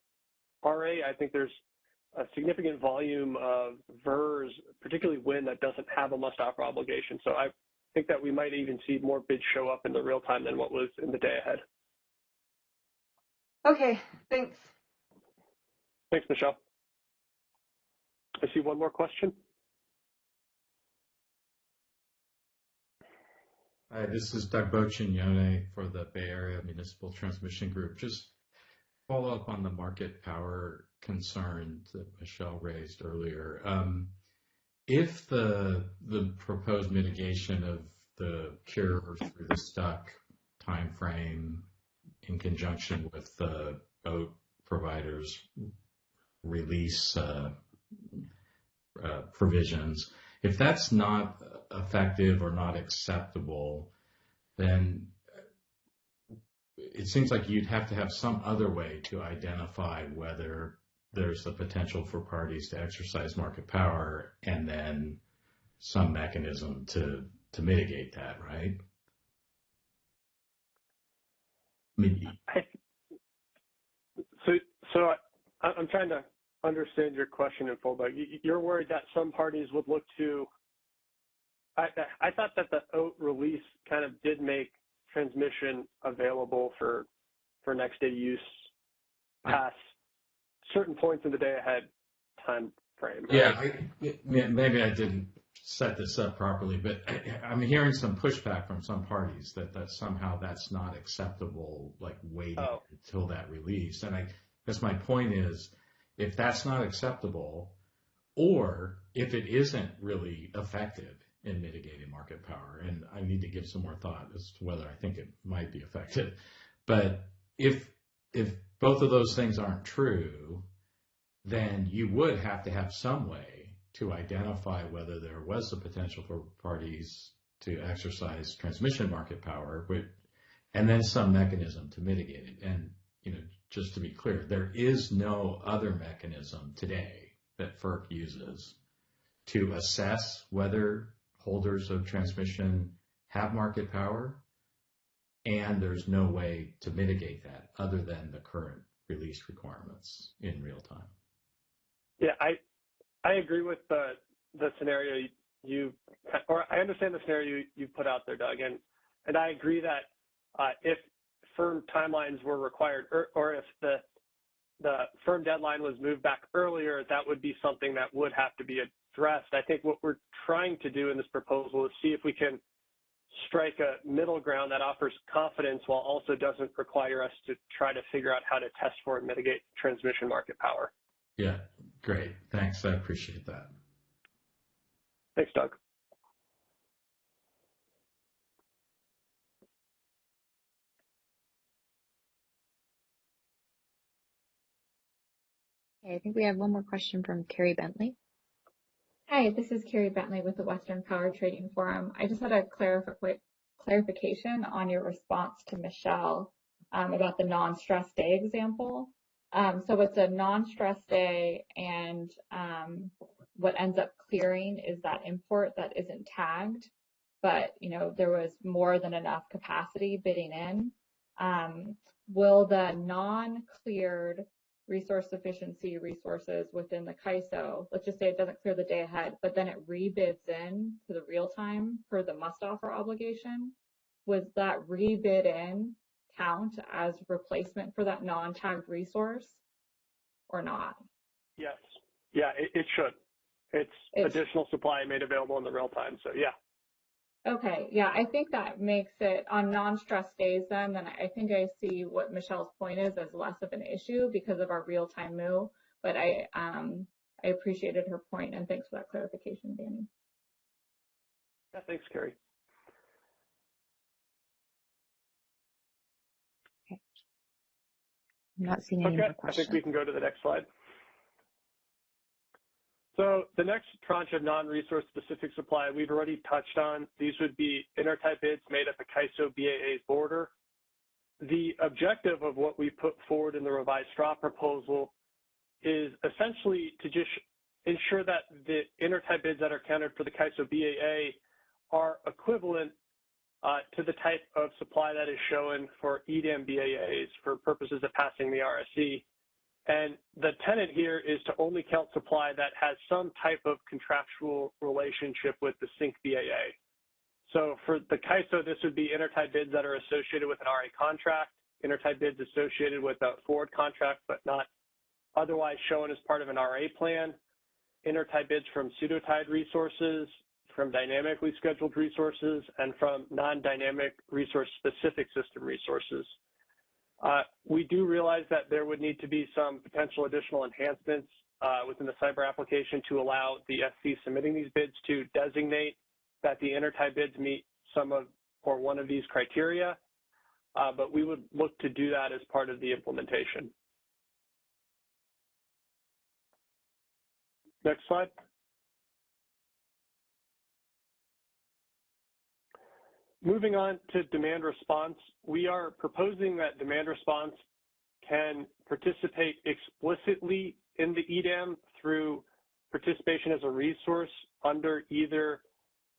RA. I think there's a significant volume of VERS, particularly wind, that doesn't have a must offer obligation. So I think that we might even see more bids show up in the real time than what was in the day ahead. Okay, thanks. Thanks, Michelle. I see one more question. Hi, this is Doug Boccignone for the Bay Area Municipal Transmission Group. Just follow up on the market power concern that Michelle raised earlier. If the proposed mitigation of the cure through the stuck timeframe in conjunction with the boat providers release provisions, if that's not effective or not acceptable, then it seems like you'd have to have some other way to identify whether there's the potential for parties to exercise market power and then some mechanism to mitigate that, right? So I'm trying to understand your question in full, but you're worried that some parties would look to I thought that the OAT release kind of did make transmission available for next day use past certain points in the day ahead time frame. Right? Yeah, maybe I didn't set this up properly, but I'm hearing some pushback from some parties that somehow that's not acceptable, like waiting until that release. And I guess my point is, if that's not acceptable, or if it isn't really effective in mitigating market power, and I need to give some more thought as to whether I think it might be effective. But if both of those things aren't true, then you would have to have some way to identify whether there was a potential for parties to exercise transmission market power, and then some mechanism to mitigate it. And, just to be clear, there is no other mechanism today that FERC uses to assess whether holders of transmission have market power, and there's no way to mitigate that other than the current release requirements in real time. Yeah, I agree with the scenario I understand the scenario you put out there, Doug, and I agree that if firm timelines were required, or if the firm deadline was moved back earlier, that would be something that would have to be addressed. I think what we're trying to do in this proposal is see if we can strike a middle ground that offers confidence while also doesn't require us to try to figure out how to test for and mitigate transmission market power. Yeah, great. Thanks. I appreciate that. Thanks, Doug. Okay, I think we have one more question from Carrie Bentley. Hi, this is Carrie Bentley with the Western Power Trading Forum. I just had a clarification on your response to Michelle about the non-stress day example. So it's a non-stress day, and what ends up clearing is that import that isn't tagged, but there was more than enough capacity bidding in. Will the non-cleared resource sufficiency resources within the CAISO, let's just say it doesn't clear the day ahead, but then it rebids in to the real time per the must offer obligation, was that rebid in count as replacement for that non-tagged resource or not? Yes. Yeah, it should. It's additional supply made available in the real time. So yeah. Okay. Yeah, I think that makes it on non-stress days then I think I see what Michelle's point is as less of an issue because of our real-time move. But I appreciated her point, and thanks for that clarification, Danny. Yeah, thanks, Carrie. Okay. I'm not seeing any more questions. I think we can go to the next slide. So the next tranche of non-resource specific supply we've already touched on. These would be intertype bids made at the CAISO BAA's border. The objective of what we put forward in the revised straw proposal is essentially to just ensure that the intertype bids that are counted for the CAISO BAA are equivalent to the type of supply that is shown for EDAM BAAs for purposes of passing the RSC. And the tenet here is to only count supply that has some type of contractual relationship with the sync BAA. So for the CAISO, this would be intertype bids that are associated with an RA contract, intertype bids associated with a forward contract but not otherwise shown as part of an RA plan, intertype bids from pseudo-tied resources, from dynamically scheduled resources, and from non-dynamic resource-specific system resources. We do realize that there would need to be some potential additional enhancements within the cyber application to allow the SC submitting these bids to designate that the intertype bids meet some of or one of these criteria, but we would look to do that as part of the implementation. Next slide. Moving on to demand response, we are proposing that demand response can participate explicitly in the EDAM through participation as a resource under either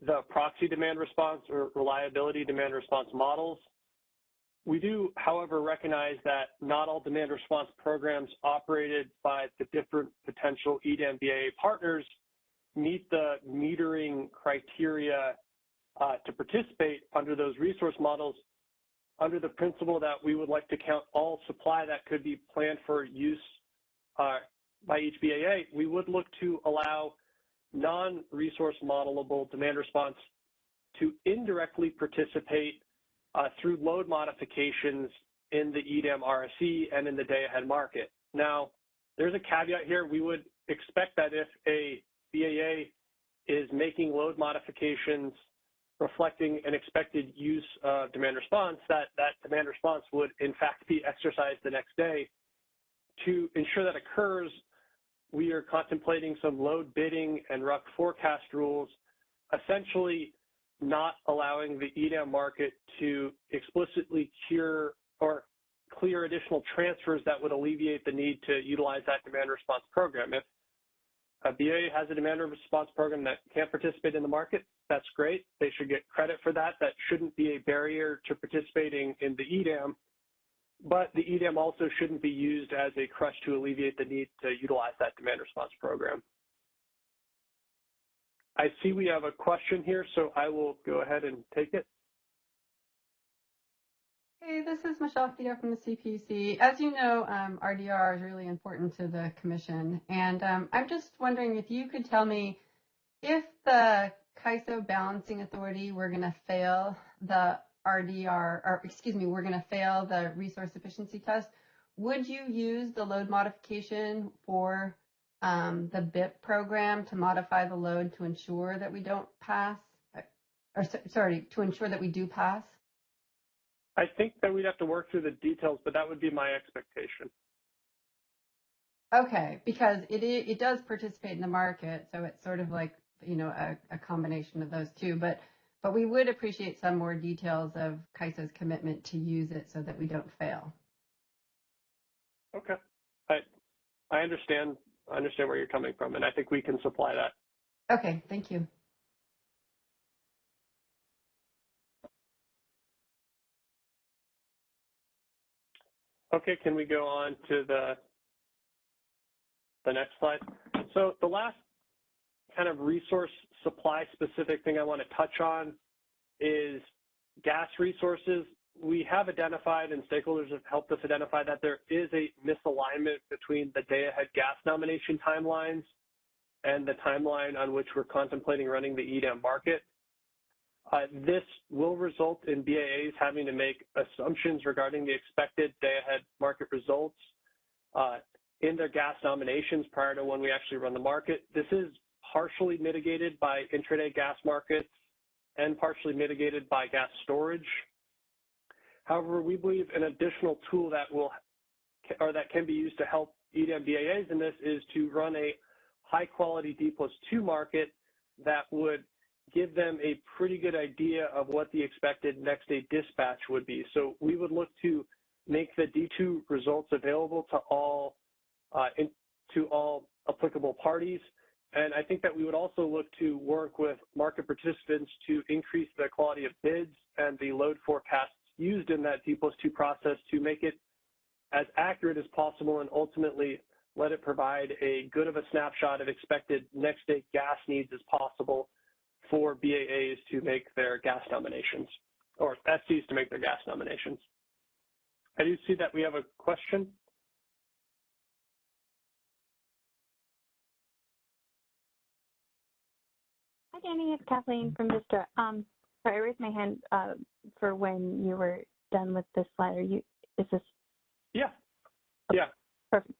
the proxy demand response or reliability demand response models. We do, however, recognize that not all demand response programs operated by the different potential EDAM BAA partners meet the metering criteria to participate under those resource models under the principle that we would like to count all supply that could be planned for use by each BAA, we would look to allow non-resource modelable demand response to indirectly participate through load modifications in the EDAM RSE and in the day-ahead market. Now, there's a caveat here. We would expect that if a BAA is making load modifications reflecting an expected use of demand response, that demand response would in fact be exercised the next day. To ensure that occurs, we are contemplating some load bidding and RUC forecast rules, essentially not allowing the EDAM market to explicitly cure or clear additional transfers that would alleviate the need to utilize that demand response program. If a BAA has a demand response program that can't participate in the market, that's great. They should get credit for that. That shouldn't be a barrier to participating in the EDAM, but the EDAM also shouldn't be used as a crutch to alleviate the need to utilize that demand response program. I see we have a question here, so I will go ahead and take it. Hey, this is Michelle Keto from the CPUC. As you know, RDR is really important to the commission, and I'm just wondering if you could tell me if the CAISO Balancing Authority were going to fail the RDR, or excuse me, we're going to fail the resource efficiency test, would you use the load modification for the BIP program to modify the load to ensure that we don't pass, or sorry, to ensure that we do pass? I think that we'd have to work through the details, but that would be my expectation. Okay, because it does participate in the market, so it's sort of like, you know, a combination of those two. But we would appreciate some more details of CAISO's commitment to use it so that we don't fail. Okay, I understand where you're coming from, and I think we can supply that. Okay, thank you. Okay, can we go on to the next slide? So the last kind of resource supply specific thing I want to touch on is gas resources. We have identified, and stakeholders have helped us identify, that there is a misalignment between the day-ahead gas nomination timelines and the timeline on which we're contemplating running the EDAM market. This will result in BAAs having to make assumptions regarding the expected day-ahead market results in their gas nominations prior to when we actually run the market. This is partially mitigated by intraday gas markets and partially mitigated by gas storage. However, we believe an additional tool that can be used to help EDAM BAAs in this is to run a high-quality D+2 market that would give them a pretty good idea of what the expected next day dispatch would be. So we would look to make the D2 results available to all applicable parties. And I think that we would also look to work with market participants to increase the quality of bids and the load forecasts used in that D+2 process to make it as accurate as possible and ultimately let it provide a good of a snapshot of expected next day gas needs as possible for BAAs to make their gas nominations, or SCs to make their gas nominations. I do see that we have a question. Hi, Danny. It's Kathleen from Vistra. I raised my hand for when you were done with this slide. Is this? Yeah. Yeah. Perfect.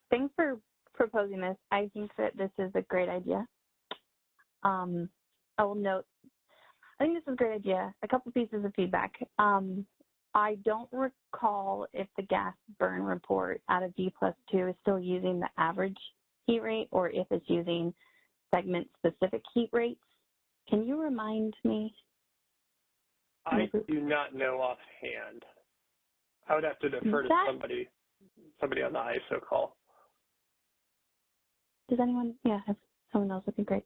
Thanks for proposing this. I think that this is a great idea. I will note, I think this is a great idea. A couple pieces of feedback. I don't recall if the gas burn report out of D+2 is still using the average heat rate or if it's using segment-specific heat rates. Can you remind me? I do not know offhand. I would have to defer to somebody on the ISO call. Does anyone? Yeah, if someone else would be great.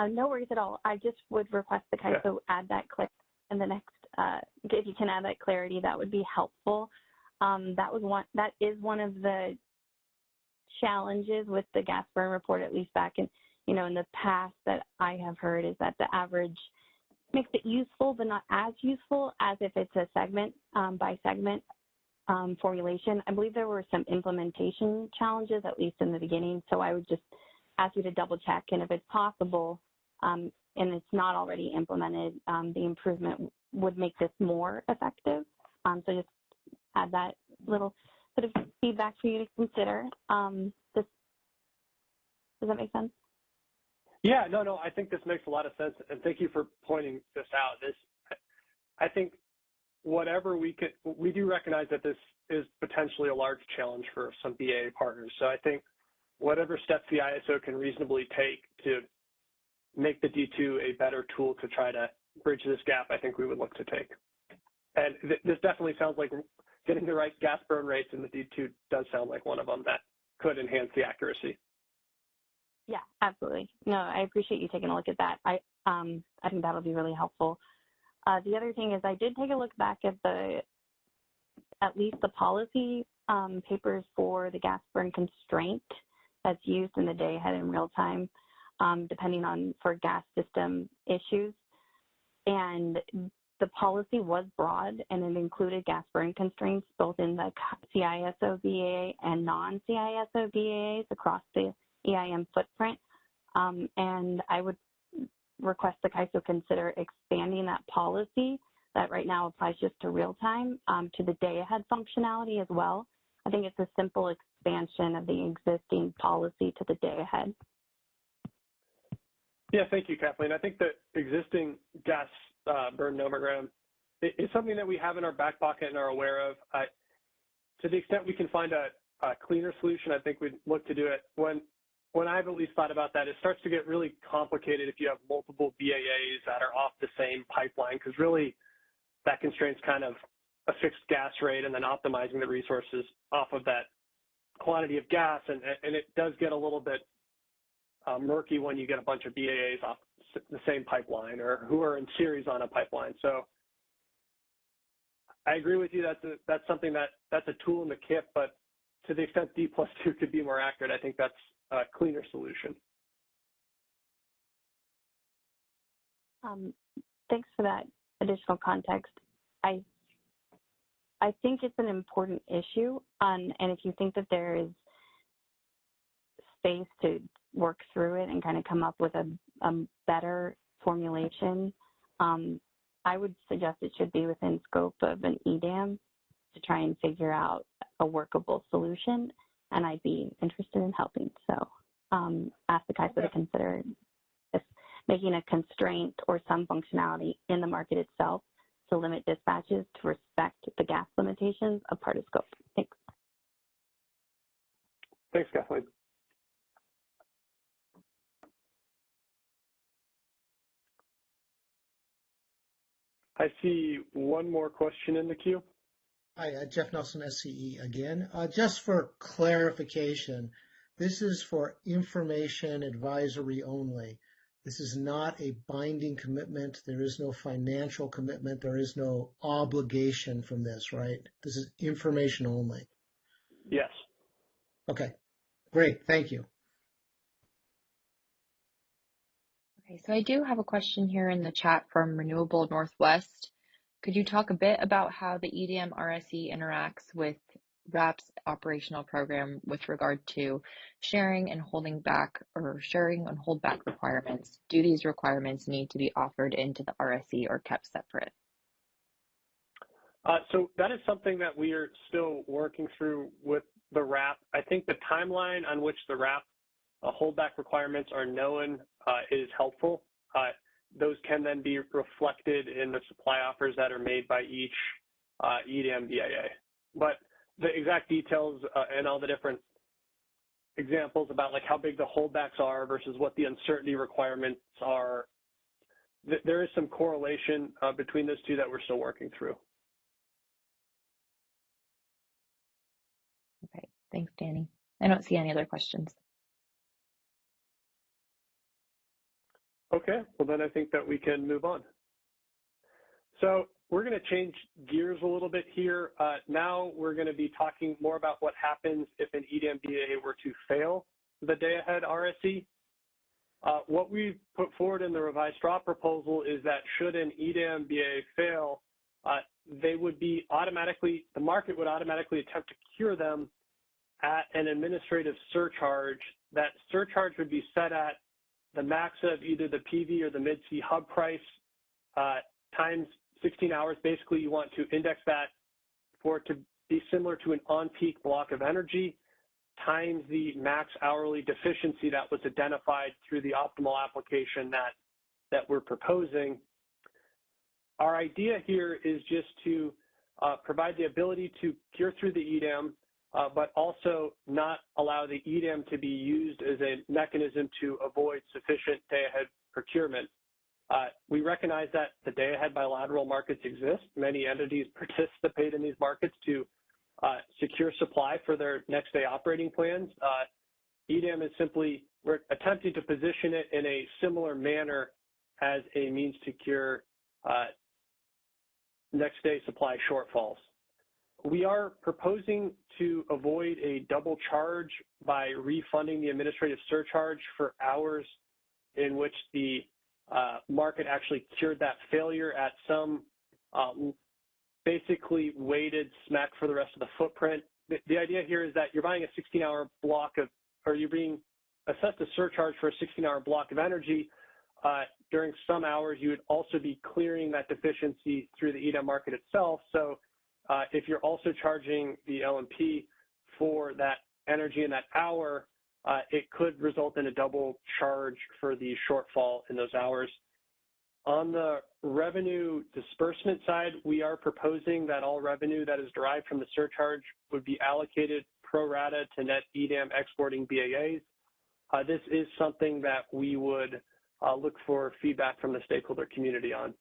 No worries at all. I just would request the CAISO add that clip in the next. If you can add that clarity, that would be helpful. That is one of the challenges with the gas burn report, at least back in, in the past that I have heard, is that the average makes it useful, but not as useful as if it's a segment by segment formulation. I believe there were some implementation challenges, at least in the beginning. So I would just ask you to double check, and if it's possible, and it's not already implemented, the improvement would make this more effective. So just add that little bit of feedback for you to consider. Does that make sense? Yeah, no, I think this makes a lot of sense, and thank you for pointing this out. I think whatever we do recognize that this is potentially a large challenge for some BAA partners. So I think whatever steps the ISO can reasonably take to make the D2 a better tool to try to bridge this gap, I think we would look to take. And this definitely sounds like getting the right gas burn rates in the D2 does sound like one of them that could enhance the accuracy. Yeah, absolutely. No, I appreciate you taking a look at that. I think that'll be really helpful. The other thing is I did take a look back at at least the policy papers for the gas burn constraint that's used in the day ahead in real time, depending on for gas system issues. And the policy was broad, and it included gas burn constraints both in the CISO BAA and non-CISO BAAs across the EIM footprint. And I would request the CAISO consider expanding that policy that right now applies just to real time to the day ahead functionality as well. I think it's a simple expansion of the existing policy to the day ahead. Yeah, thank you, Kathleen. I think the existing gas burn nomogram is something that we have in our back pocket and are aware of. To the extent we can find a cleaner solution, I think we'd look to do it. When I've at least thought about that, it starts to get really complicated if you have multiple BAAs that are off the same pipeline, because really that constraints kind of a fixed gas rate and then optimizing the resources off of that quantity of gas. And it does get a little bit murky when you get a bunch of BAAs off the same pipeline or who are in series on a pipeline. So I agree with you. That's something that's a tool in the kit, but to the extent D+2 could be more accurate, I think that's a cleaner solution. Thanks for that additional context. I think it's an important issue, and if you think that there is space to work through it and kind of come up with a better formulation, I would suggest it should be within scope of an EDAM to try and figure out a workable solution, and I'd be interested in helping. So ask the CAISO to consider if making a constraint or some functionality in the market itself to limit dispatches to respect the gas limitations of part of scope. Thanks. Thanks, Kathleen. I see one more question in the queue. Hi, Jeff Nelson, SCE again. Just for clarification, this is for information advisory only. This is not a binding commitment. There is no financial commitment. There is no obligation from this, right? This is information only. Yes. Okay, great. Thank you. Okay, so I do have a question here in the chat from Renewable Northwest. Could you talk a bit about how the EDM RSE interacts with RAP's operational program with regard to sharing and holding back or sharing and hold back requirements? Do these requirements need to be offered into the RSE or kept separate? So that is something that we are still working through with the RAP. I think the timeline on which the RAP holdback requirements are known is helpful. Those can then be reflected in the supply offers that are made by each EDM BAA. But the exact details and all the different examples about like how big the holdbacks are versus what the uncertainty requirements are, there is some correlation between those two that we're still working through. Okay, thanks, Danny. I don't see any other questions. Okay, well then I think that we can move on. So we're going to change gears a little bit here. Now we're going to be talking more about what happens if an EDAM BAA were to fail the day-ahead RSE. What we put forward in the revised straw proposal is that should an EDAM BAA fail, they would be automatically, the market would automatically attempt to cure them at an administrative surcharge. That surcharge would be set at the max of either the PV or the mid-C hub price times 16 hours. Basically, you want to index that for it to be similar to an on-peak block of energy times the max hourly deficiency that was identified through the optimal application that we're proposing. Our idea here is just to provide the ability to cure through the EDAM, but also not allow the EDAM to be used as a mechanism to avoid sufficient day-ahead procurement. We recognize that the day-ahead bilateral markets exist. Many entities participate in these markets to secure supply for their next day operating plans. EDAM is simply, we're attempting to position it in a similar manner as a means to cure next day supply shortfalls. We are proposing to avoid a double charge by refunding the administrative surcharge for hours in which the market actually cured that failure at some basically weighted SMEC for the rest of the footprint. The idea here is that you're buying a 16-hour block of, or you're being assessed a surcharge for a 16-hour block of energy. During some hours, you would also be clearing that deficiency through the EDAM market itself. So if you're also charging the LMP for that energy in that hour, it could result in a double charge for the shortfall in those hours. On the revenue disbursement side, we are proposing that all revenue that is derived from the surcharge would be allocated pro rata to net EDAM exporting BAAs. This is something that we would look for feedback from the stakeholder community on.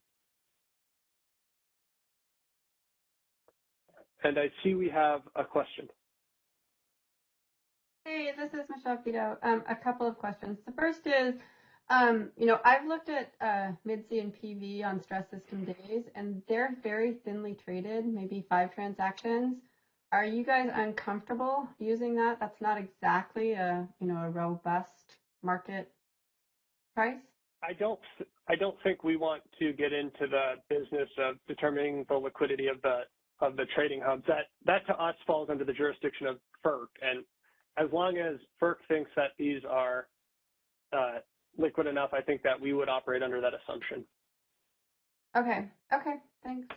And I see we have a question. Hey, this is Michelle Quito. A couple of questions. The first is, I've looked at mid-C and PV on stress system days, and they're very thinly traded, maybe 5 transactions. Are you guys uncomfortable using that? That's not exactly a robust market price. I don't think we want to get into the business of determining the liquidity of the trading hubs. That to us falls under the jurisdiction of FERC, and as long as FERC thinks that these are liquid enough, I think that we would operate under that assumption. Okay, thanks.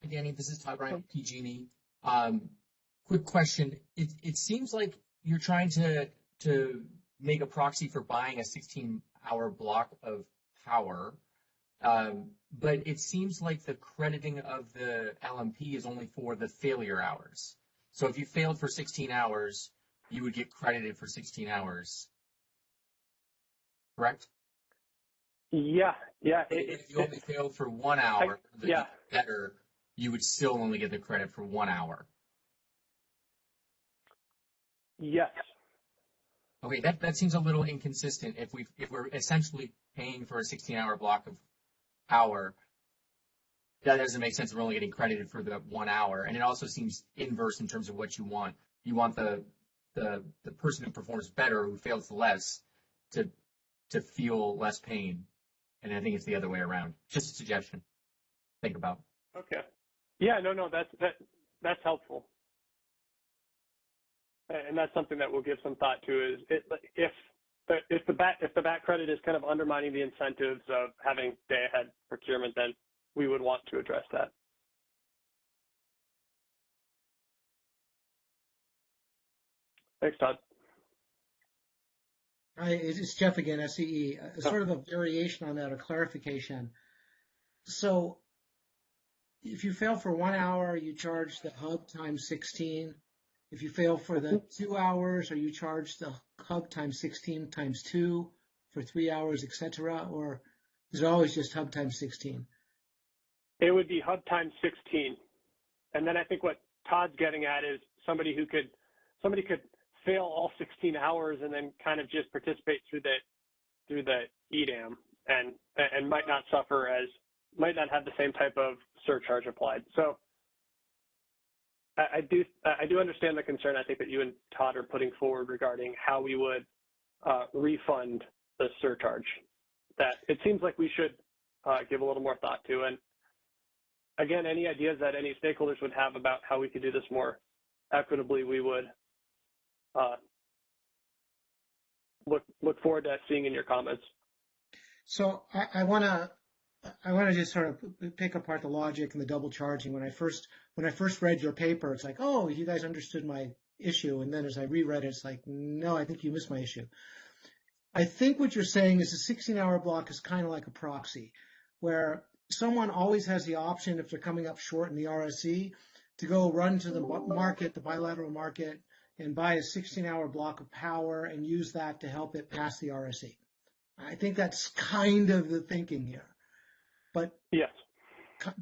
Hey, Danny, this is Todd Bryant, PG&E. Quick question. It seems like you're trying to make a proxy for buying a 16-hour block of power, but it seems like the crediting of the LMP is only for the failure hours. So if you failed for 16 hours, you would get credited for 16 hours, correct? Yeah. If you only failed for 1 hour, better, you would still only get the credit for 1 hour. Yes. Okay, that seems a little inconsistent. If we're essentially paying for a 16-hour block of power, that doesn't make sense. We're only getting credited for the 1 hour, and it also seems inverse in terms of what you want. You want the person who performs better, who fails less, to feel less pain, and I think it's the other way around. Just a suggestion. Think about. Okay. Yeah. No. That's helpful. And that's something that we'll give some thought to. Is if the back credit is kind of undermining the incentives of having day-ahead procurement, then we would want to address that. Thanks, Todd. Hi, it's Jeff again, SCE. Sort of a variation on that, a clarification. So if you fail for 1 hour, you charge the hub times 16. If you fail for the 2 hours, are you charge the hub times 16 times 2 for 3 hours, etc., or is it always just hub times 16? It would be hub times 16, and then I think what Todd's getting at is somebody could fail all 16 hours and then kind of just participate through the EDAM and might not have the same type of surcharge applied. So I do understand the concern I think that you and Todd are putting forward regarding how we would refund the surcharge. That it seems like we should give a little more thought to. And again, any ideas that any stakeholders would have about how we could do this more equitably, we would look forward to seeing in your comments. So I want to just sort of pick apart the logic and the double charging. When I first read your paper, it's like, oh, you guys understood my issue. And then as I reread it, it's like, no, I think you missed my issue. I think what you're saying is a 16-hour block is kind of like a proxy, where someone always has the option, if they're coming up short in the RSE, to go run to the market, the bilateral market, and buy a 16-hour block of power and use that to help it pass the RSE. I think that's kind of the thinking here. But yes.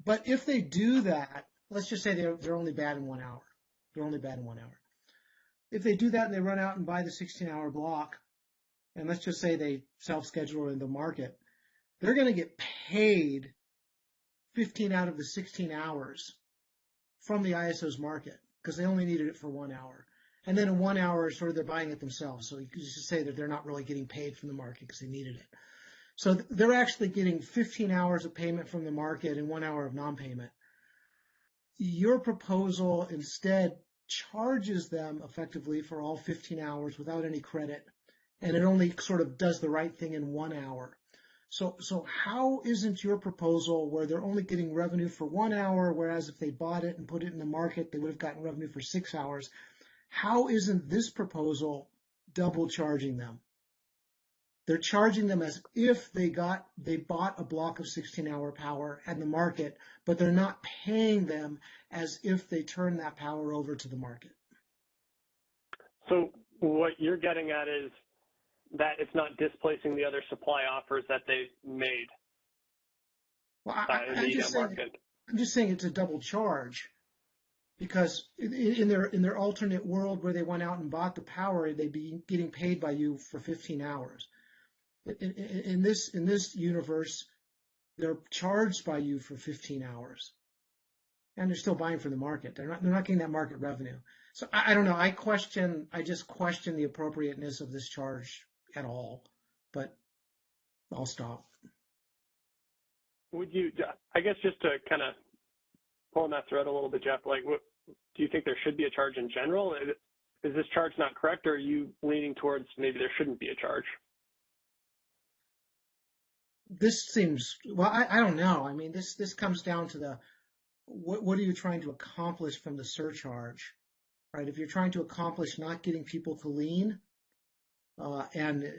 But if they do that, let's just say they're only bad in 1 hour. They're only bad in 1 hour. If they do that and they run out and buy the 16-hour block, and let's just say they self-schedule in the market, they're going to get paid 15 out of the 16 hours from the ISO's market because they only needed it for 1 hour. And then in 1 hour, sort of they're buying it themselves. So you could just say that they're not really getting paid from the market because they needed it. So they're actually getting 15 hours of payment from the market and 1 hour of non-payment. Your proposal instead charges them effectively for all 15 hours without any credit, and it only sort of does the right thing in 1 hour. So how isn't your proposal where they're only getting revenue for 1 hour, whereas if they bought it and put it in the market, they would have gotten revenue for 6 hours? How isn't this proposal double charging them? They're charging them as if they bought a block of 16-hour power at the market, but they're not paying them as if they turn that power over to the market. So what you're getting at is that it's not displacing the other supply offers that they've made Well, in the EDAM market. I'm just saying it's a double charge because in their alternate world where they went out and bought the power, they'd be getting paid by you for 15 hours. In this universe, they're charged by you for 15 hours, and they're still buying from the market. They're not getting that market revenue. So I don't know. I just question the appropriateness of this charge at all. But I'll stop. Would you? I guess just to kind of pull on that thread a little bit, Jeff. Like, what do you think there should be a charge in general? Is this charge not correct, or are you leaning towards maybe there shouldn't be a charge? This seems, well, I don't know. I mean, this comes down to what are you trying to accomplish from the surcharge, right? If you're trying to accomplish not getting people to lean, and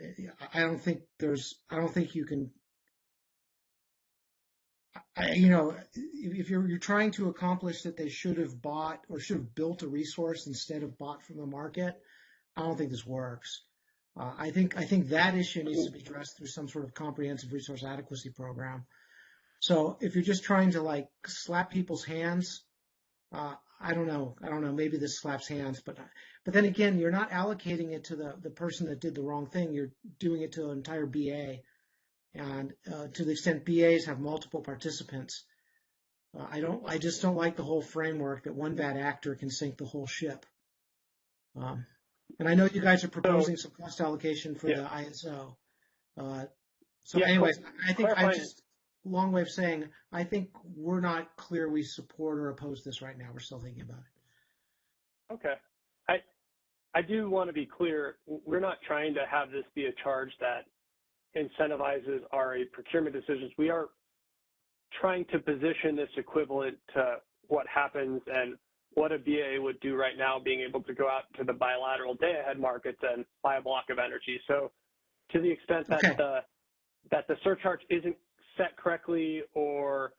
I don't think you can, if you're trying to accomplish that they should have bought or should have built a resource instead of bought from the market, I don't think this works. I think that issue needs to be addressed through some sort of comprehensive resource adequacy program. So if you're just trying to like slap people's hands, I don't know. Maybe this slaps hands, but then again, you're not allocating it to the person that did the wrong thing. You're doing it to an entire BA, and to the extent BAs have multiple participants, I just don't like the whole framework that one bad actor can sink the whole ship. And I know you guys are proposing some cost allocation for the ISO. Anyways, I think long way of saying, I think we're not clear we support or oppose this right now. We're still thinking about it. Okay. I do want to be clear. We're not trying to have this be a charge that incentivizes our procurement decisions. We are trying to position this equivalent to what happens and what a BA would do right now, being able to go out to the bilateral day-ahead markets and buy a block of energy. So to the extent that the surcharge isn't set correctly or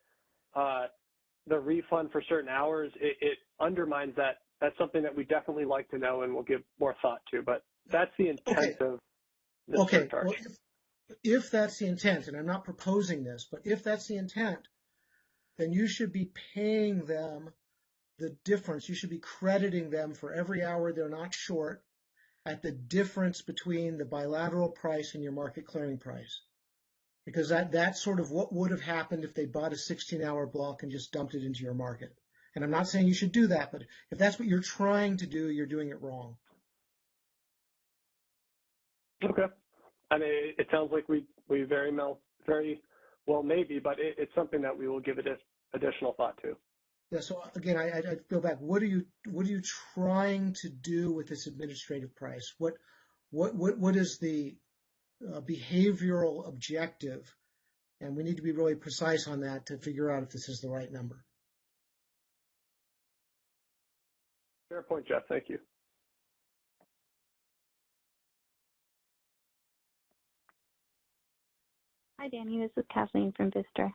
the refund for certain hours, it undermines that. That's something that we definitely like to know and we'll give more thought to. But that's the intent of the surcharge. Well, if that's the intent, and I'm not proposing this, but if that's the intent, then you should be paying them the difference. You should be crediting them for every hour they're not short, at the difference between the bilateral price and your market clearing price. Because that's sort of what would have happened if they bought a 16-hour block and just dumped it into your market. And I'm not saying you should do that, but if that's what you're trying to do, you're doing it wrong. Okay. I mean, it sounds like we very well maybe, but it's something that we will give additional thought to. Yeah. So again, I go back. What are you trying to do with this administrative price? What is the behavioral objective? And we need to be really precise on that to figure out if this is the right number. Fair point, Jeff. Thank you. Hi, Danny. This is Kathleen from Vistra.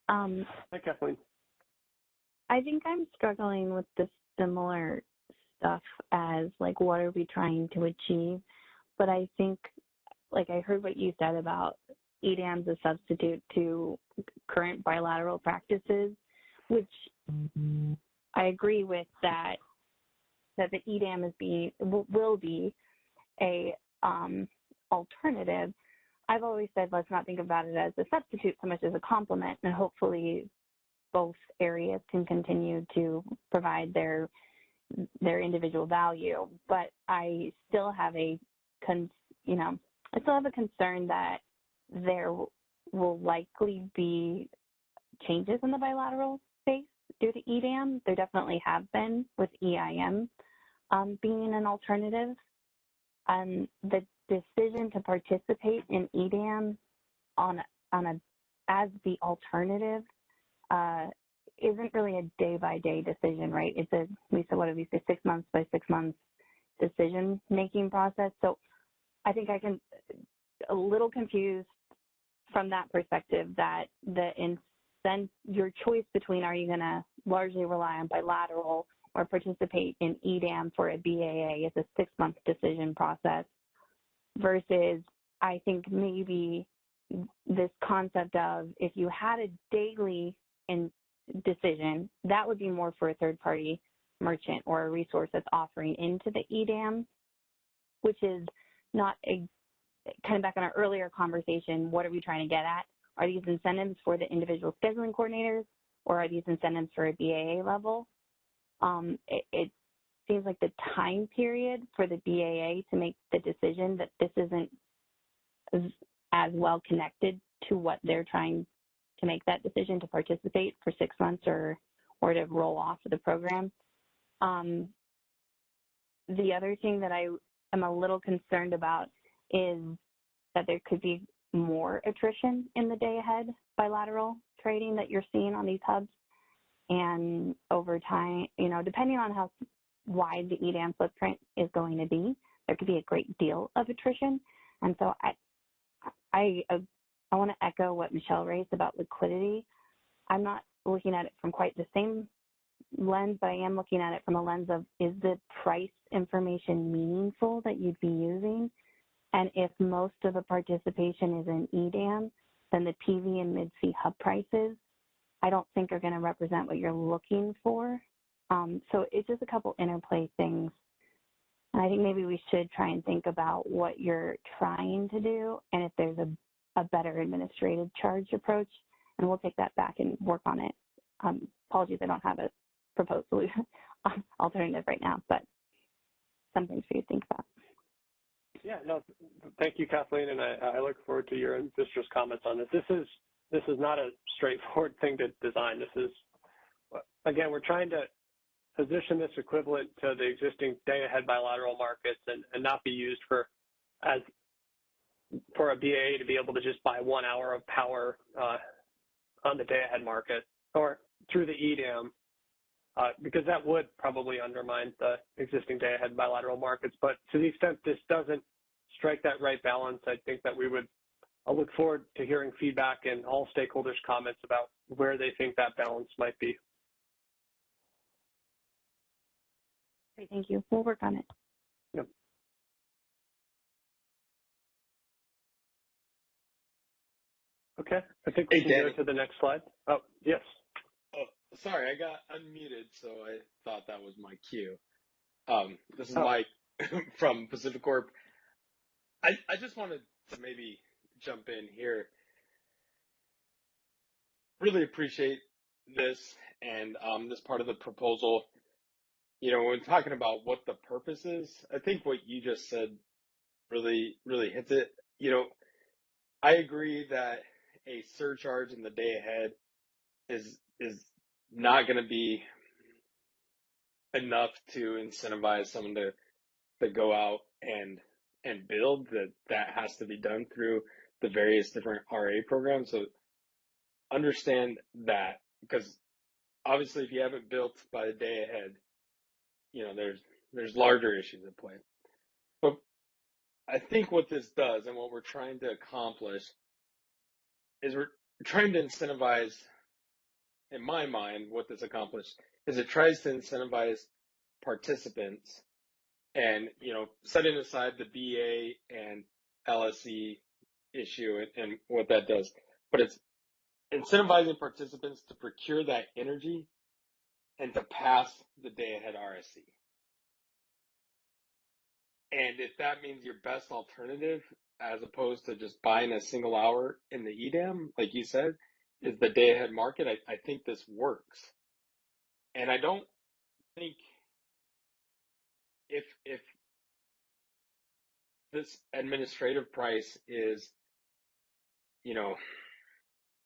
Hi, Kathleen. I think I'm struggling with the similar stuff as, like, what are we trying to achieve? But I think, like, I heard what you said about EDAM as a substitute to current bilateral practices, which I agree with that the EDAM will be a alternative. I've always said let's not think about it as a substitute so much as a complement, and hopefully both areas can continue to provide their individual value. But I still have a concern that there will likely be changes in the bilateral space due to EDAM. There definitely have been with EIM being an alternative. The decision to participate in EDAM as the alternative isn't really a day-by-day decision, right? It's we say 6 months by 6 months decision-making process. So I think I can a little confused from that perspective that your choice between are you going to largely rely on bilateral or participate in EDAM for a BAA is a 6-month decision process versus I think maybe this concept of if you had a daily decision, that would be more for a third-party merchant or a resource that's offering into the EDAM, which is not kind of back on our earlier conversation, what are we trying to get at? Are these incentives for the individual scheduling coordinators or are these incentives for a BAA level? It seems like the time period for the BAA to make the decision that this isn't as well connected to what they're trying to make that decision to participate for 6 months or to roll off of the program. The other thing that I am a little concerned about is that there could be more attrition in the day ahead bilateral trading that you're seeing on these hubs. And over time, depending on how wide the EDAM footprint is going to be, there could be a great deal of attrition. And so I want to echo what Michelle raised about liquidity. I'm not looking at it from quite the same lens, but I am looking at it from a lens of, is the price information meaningful that you'd be using? And if most of the participation is in EDAM, then the PV and mid-fee hub prices, I don't think are going to represent what you're looking for. So it's just a couple interplay things. And I think maybe we should try and think about what you're trying to do and if there's a better administrative charge approach, and we'll take that back and work on it. Apologies, I don't have a proposed solution alternative right now, but some things for you to think about. Yeah, no, thank you, Kathleen, and I look forward to your and Vistra's comments on this. This is not a straightforward thing to design. This is, again, we're trying to position this equivalent to the existing day-ahead bilateral markets and not be used for a BAA to be able to just buy 1 hour of power on the day-ahead market or through the EDAM, because that would probably undermine the existing day-ahead bilateral markets. But to the extent this doesn't strike that right balance, I think that I'll look forward to hearing feedback and all stakeholders' comments about where they think that balance might be. Great, thank you. We'll work on it. Yep. Okay, I think we can go to the next slide. Oh, yes. Oh, sorry, I got unmuted, so I thought that was my cue. This is Oh. Mike. from PacifiCorp. I just wanted to maybe jump in here. Really appreciate this and this part of the proposal. When talking about what the purpose is, I think what you just said really hits it. I agree that a surcharge in the day ahead is not going to be enough to incentivize someone to go out and build. That has to be done through the various different RA programs. So understand that, because obviously if you haven't built by the day ahead, there's larger issues at play. But I think what this does and what we're trying to accomplish is we're trying to incentivize, in my mind, what this accomplished is it tries to incentivize participants and, setting aside the BA and LSE issue and what that does, but it's incentivizing participants to procure that energy and to pass the day ahead RSC. And if that means your best alternative, as opposed to just buying a single hour in the EDAM, like you said, is the day ahead market, I think this works. And I don't think if this administrative price is,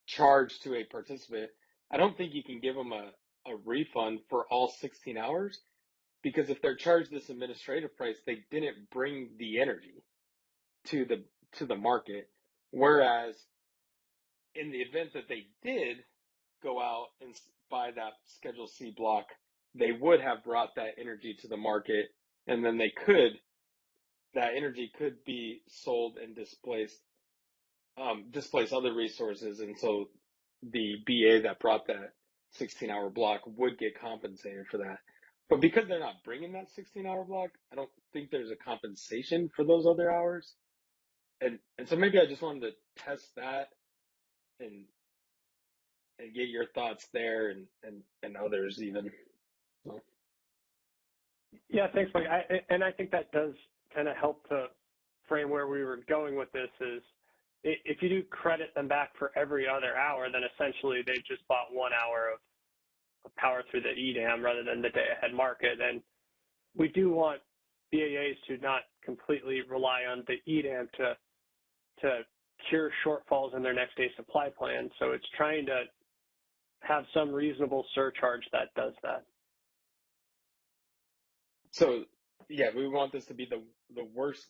charged to a participant, I don't think you can give them a refund for all 16 hours, because if they're charged this administrative price, they didn't bring the energy to the market. Whereas in the event that they did go out and buy that Schedule C block, they would have brought that energy to the market, and then that energy could be sold and displace other resources. And so the BA that brought that 16-hour block would get compensated for that. But because they're not bringing that 16-hour block, I don't think there's a compensation for those other hours. And so maybe I just wanted to test that and get your thoughts there and others even. So. Yeah, thanks, Mike. I think that does kind of help to frame where we were going with this. Is if you do credit them back for every other hour, then essentially they just bought 1 hour of power through the EDAM rather than the day-ahead market. And we do want BAAs to not completely rely on the EDAM to cure shortfalls in their next day supply plan. So it's trying to have some reasonable surcharge that does that. So, yeah, we want this to be the worst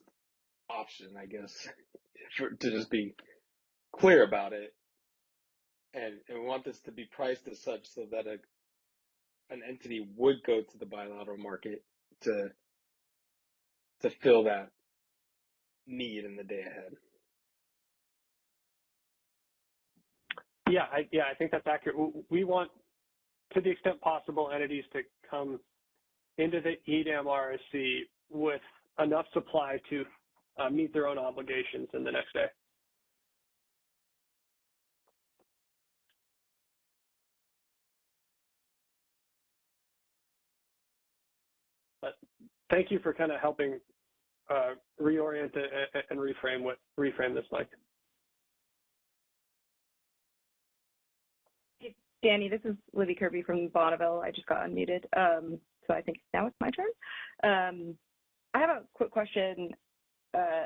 option, I guess, to just be clear about it. And we want this to be priced as such so that an entity would go to the bilateral market to fill that need in the day ahead. Yeah, I think that's accurate. We want, to the extent possible, entities to come into the EDAM RSC with enough supply to meet their own obligations in the next day. But thank you for kind of helping reorient and reframe this, Mike. Danny, this is Libby Kirby from Bonneville. I just got unmuted, so I think now it's my turn. I have a quick question.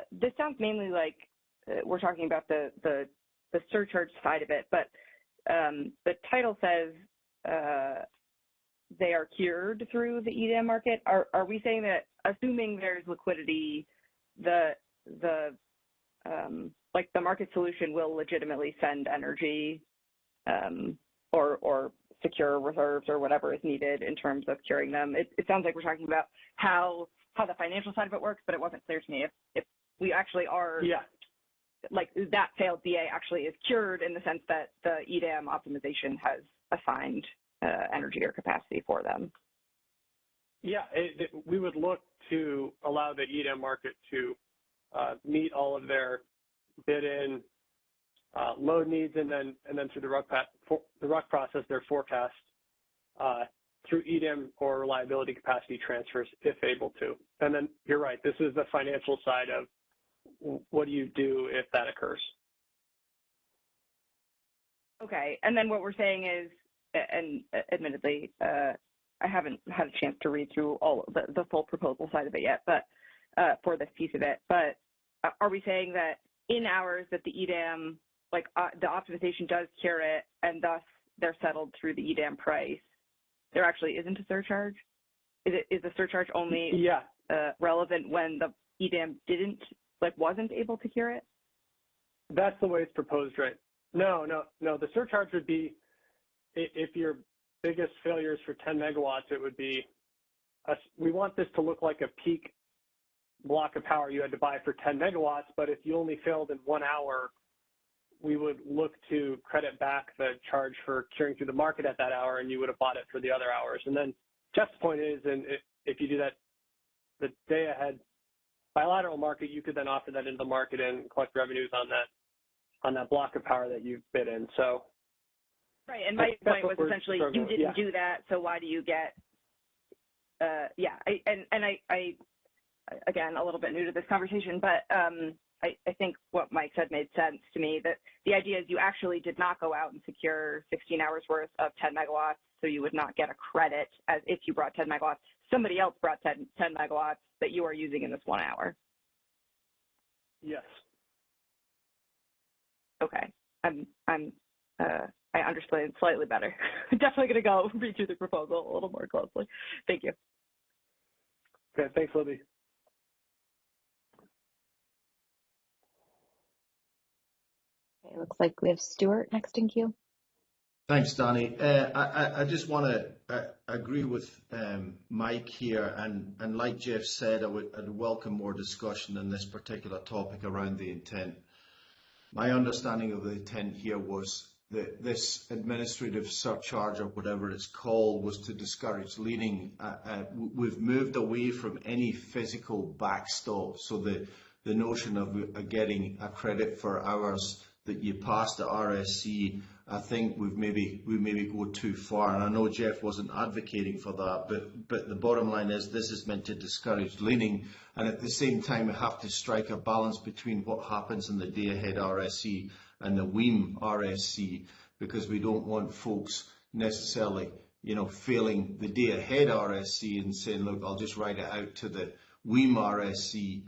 This sounds mainly like we're talking about the surcharge side of it, but the title says they are cured through the EDAM market. Are we saying that, assuming there's liquidity, the market solution will legitimately send energy or secure reserves or whatever is needed in terms of curing them? It sounds like we're talking about how the financial side of it works, but it wasn't clear to me if we actually are, like that failed BA actually is cured in the sense that the EDAM optimization has assigned energy or capacity for them. Yeah, we would look to allow the EDAM market to meet all of their bid-in load needs, and then through the RUC process, their forecast through EDAM or reliability capacity transfers if able to. And then you're right, this is the financial side of what do you do if that occurs. Okay, and then what we're saying is, and admittedly, I haven't had a chance to read through all the full proposal side of it yet, but for this piece of it, but are we saying that in hours that the EDAM, the optimization does cure it, and thus they're settled through the EDAM price, there actually isn't a surcharge? Is the surcharge only relevant when the EDAM wasn't able to cure it? That's the way it's proposed, right? No. The surcharge would be, if your biggest failure is for 10 megawatts, it would be, we want this to look like a peak block of power you had to buy for 10 megawatts, but if you only failed in 1 hour, we would look to credit back the charge for curing through the market at that hour, and you would have bought it for the other hours. And then Jeff's point is, and if you do that, the day ahead bilateral market, you could then offer that into the market and collect revenues on that block of power that you've bid in. So, right. And my point was essentially you didn't do that, so why do you get? I again, a little bit new to this conversation, but I think what Mike said made sense to me, that the idea is you actually did not go out and secure 16 hours worth of 10 megawatts, so you would not get a credit as if you brought 10 megawatts. Somebody else brought 10 megawatts that you are using in this 1 hour. Yes. Okay. I understand slightly better. Definitely going to go read through the proposal a little more closely. Thank you. Okay. Thanks, Libby. Okay, it looks like we have Stuart next in queue. Thanks, Danny. I just want to agree with Mike here, and like Jeff said, I'd welcome more discussion on this particular topic around the intent. My understanding of the intent here was that this administrative surcharge, or whatever it's called, was to discourage leaning. We've moved away from any physical backstop, so the notion of getting a credit for hours that you pass the RSC, I think we maybe go too far. And I know Jeff wasn't advocating for that, but the bottom line is this is meant to discourage leaning, and at the same time we have to strike a balance between what happens in the day-ahead RSC and the WEAM RSC, because we don't want folks necessarily, failing the day-ahead RSC and saying, look, I'll just write it out to the WEAM RSC,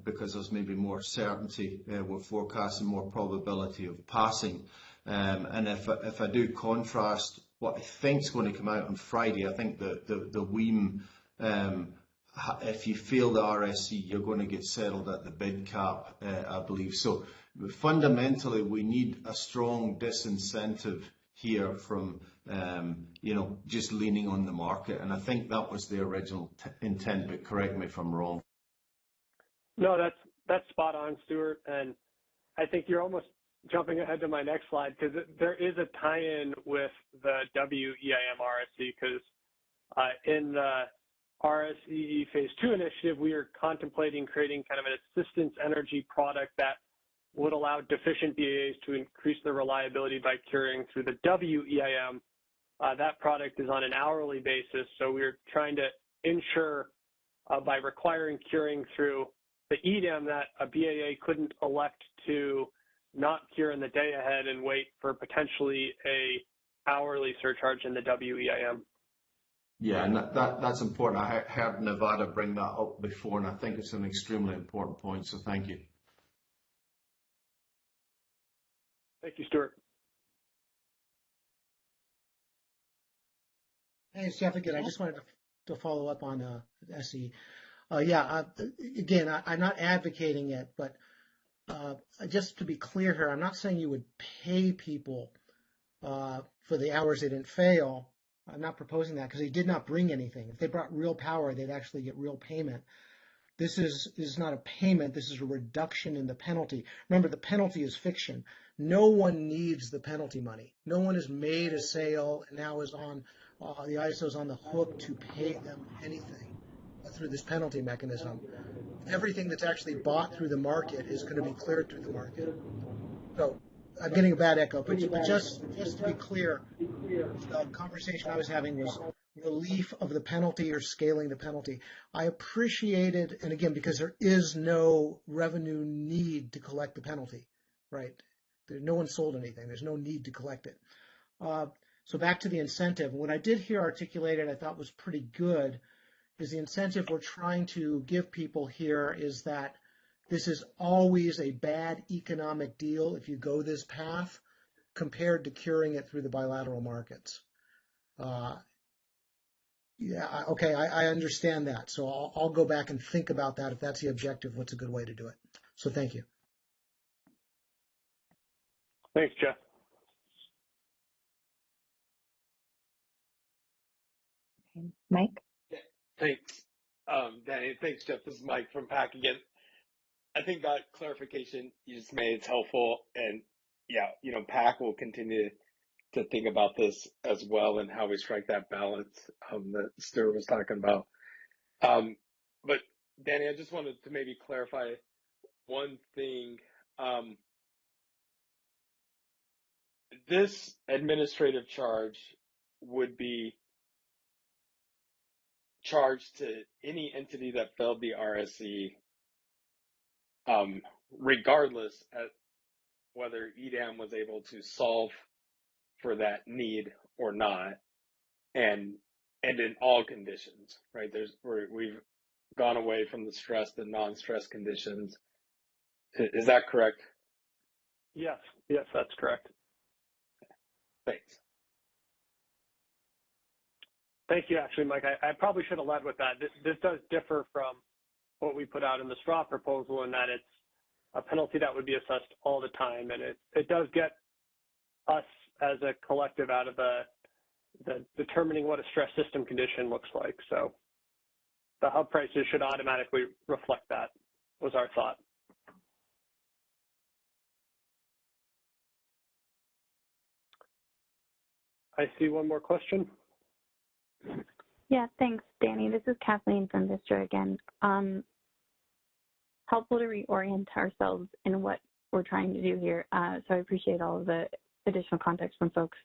because there's maybe more certainty, we're forecasting more probability of passing. And if I do contrast what I think is going to come out on Friday, I think the WEAM, if you fail the RSC, you're going to get settled at the bid cap, I believe. So fundamentally, we need a strong disincentive here from, just leaning on the market. And I think that was the original intent, but correct me if I'm wrong. No, that's spot on, Stuart. And I think you're almost jumping ahead to my next slide, because there is a tie-in with the WEIM RSC, because in the RSE Phase 2 initiative, we are contemplating creating kind of an assistance energy product that would allow deficient BAAs to increase their reliability by curing through the WEIM. That product is on an hourly basis, so we're trying to ensure by requiring curing through the EDAM that a BAA couldn't elect to not cure in the day ahead and wait for potentially a hourly surcharge in the WEIM. Yeah, and that's important. I heard Nevada bring that up before, and I think it's an extremely important point, so thank you. Thank you, Stuart. Hey, it's Jeff again. I just wanted to follow up on SE. Again, I'm not advocating it, but just to be clear here, I'm not saying you would pay people for the hours they didn't fail. I'm not proposing that, because they did not bring anything. If they brought real power, they'd actually get real payment. This is not a payment. This is a reduction in the penalty. Remember, the penalty is fiction. No one needs the penalty money. No one has made a sale and now is on the ISO is on the hook to pay them anything through this penalty mechanism. Everything that's actually bought through the market is going to be cleared through the market. So I'm getting a bad echo, but just to be clear, the conversation I was having was relief of the penalty or scaling the penalty. I appreciated, and again, because there is no revenue need to collect the penalty, right? No one sold anything. There's no need to collect it. So back to the incentive. What I did hear articulated I thought was pretty good is the incentive we're trying to give people here is that this is always a bad economic deal if you go this path compared to curing it through the bilateral markets. Yeah, okay, I understand that. So I'll go back and think about that. If that's the objective, what's a good way to do it? So thank you. Thanks, Jeff. Mike? Thanks, Danny. Thanks, Jeff. This is Mike from PAC again. I think that clarification you just made is helpful. And yeah, PAC will continue to think about this as well and how we strike that balance that Stuart was talking about. But Danny, I just wanted to maybe clarify one thing. This administrative charge would be charged to any entity that failed the RSE, regardless of whether EDAM was able to solve for that need or not, and in all conditions, right? We've gone away from the stressed and non-stressed conditions. Is that correct? Yes, that's correct. Thanks. Thank you, actually, Mike. I probably should have led with that. This does differ from what we put out in the straw proposal in that it's a penalty that would be assessed all the time, and it does get us as a collective out of the determining what a stress system condition looks like. So the hub prices should automatically reflect that, was our thought. I see one more question. Yeah, thanks, Danny. This is Kathleen from Vistra again. Helpful to reorient ourselves in what we're trying to do here. So I appreciate all of the additional context from folks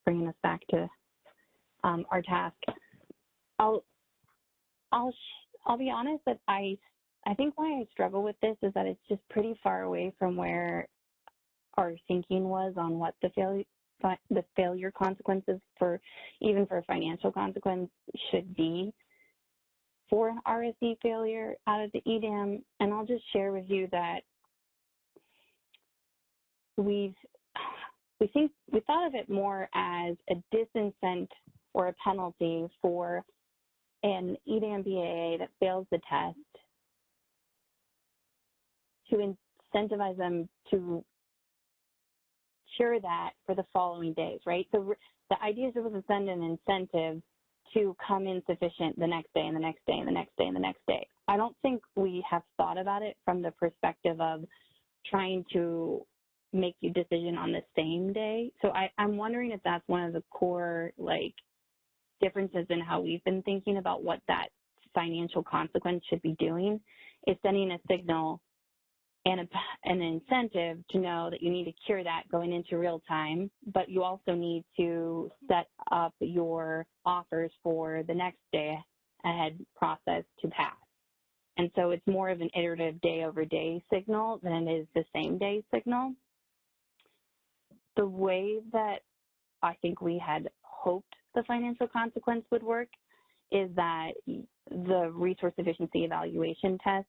bringing us back to our task. I'll be honest that I think why I struggle with this is that it's just pretty far away from where our thinking was on what the failure consequences for a financial consequence should be for an RSE failure out of the EDAM. And I'll just share with you that we thought of it more as a disincent or a penalty for an EDAM BAA that fails the test to incentivize them to cure that for the following days, right? So the idea is to send an incentive to come in sufficient the next day and the next day and the next day and the next day. I don't think we have thought about it from the perspective of trying to make your decision on the same day. So I'm wondering if that's one of the core differences in how we've been thinking about what that financial consequence should be doing, is sending a signal and an incentive to know that you need to cure that going into real time, but you also need to set up your offers for the next day ahead process to pass. And so it's more of an iterative day over day signal than it is the same day signal. The way that I think we had hoped the financial consequence would work is that the resource efficiency evaluation test,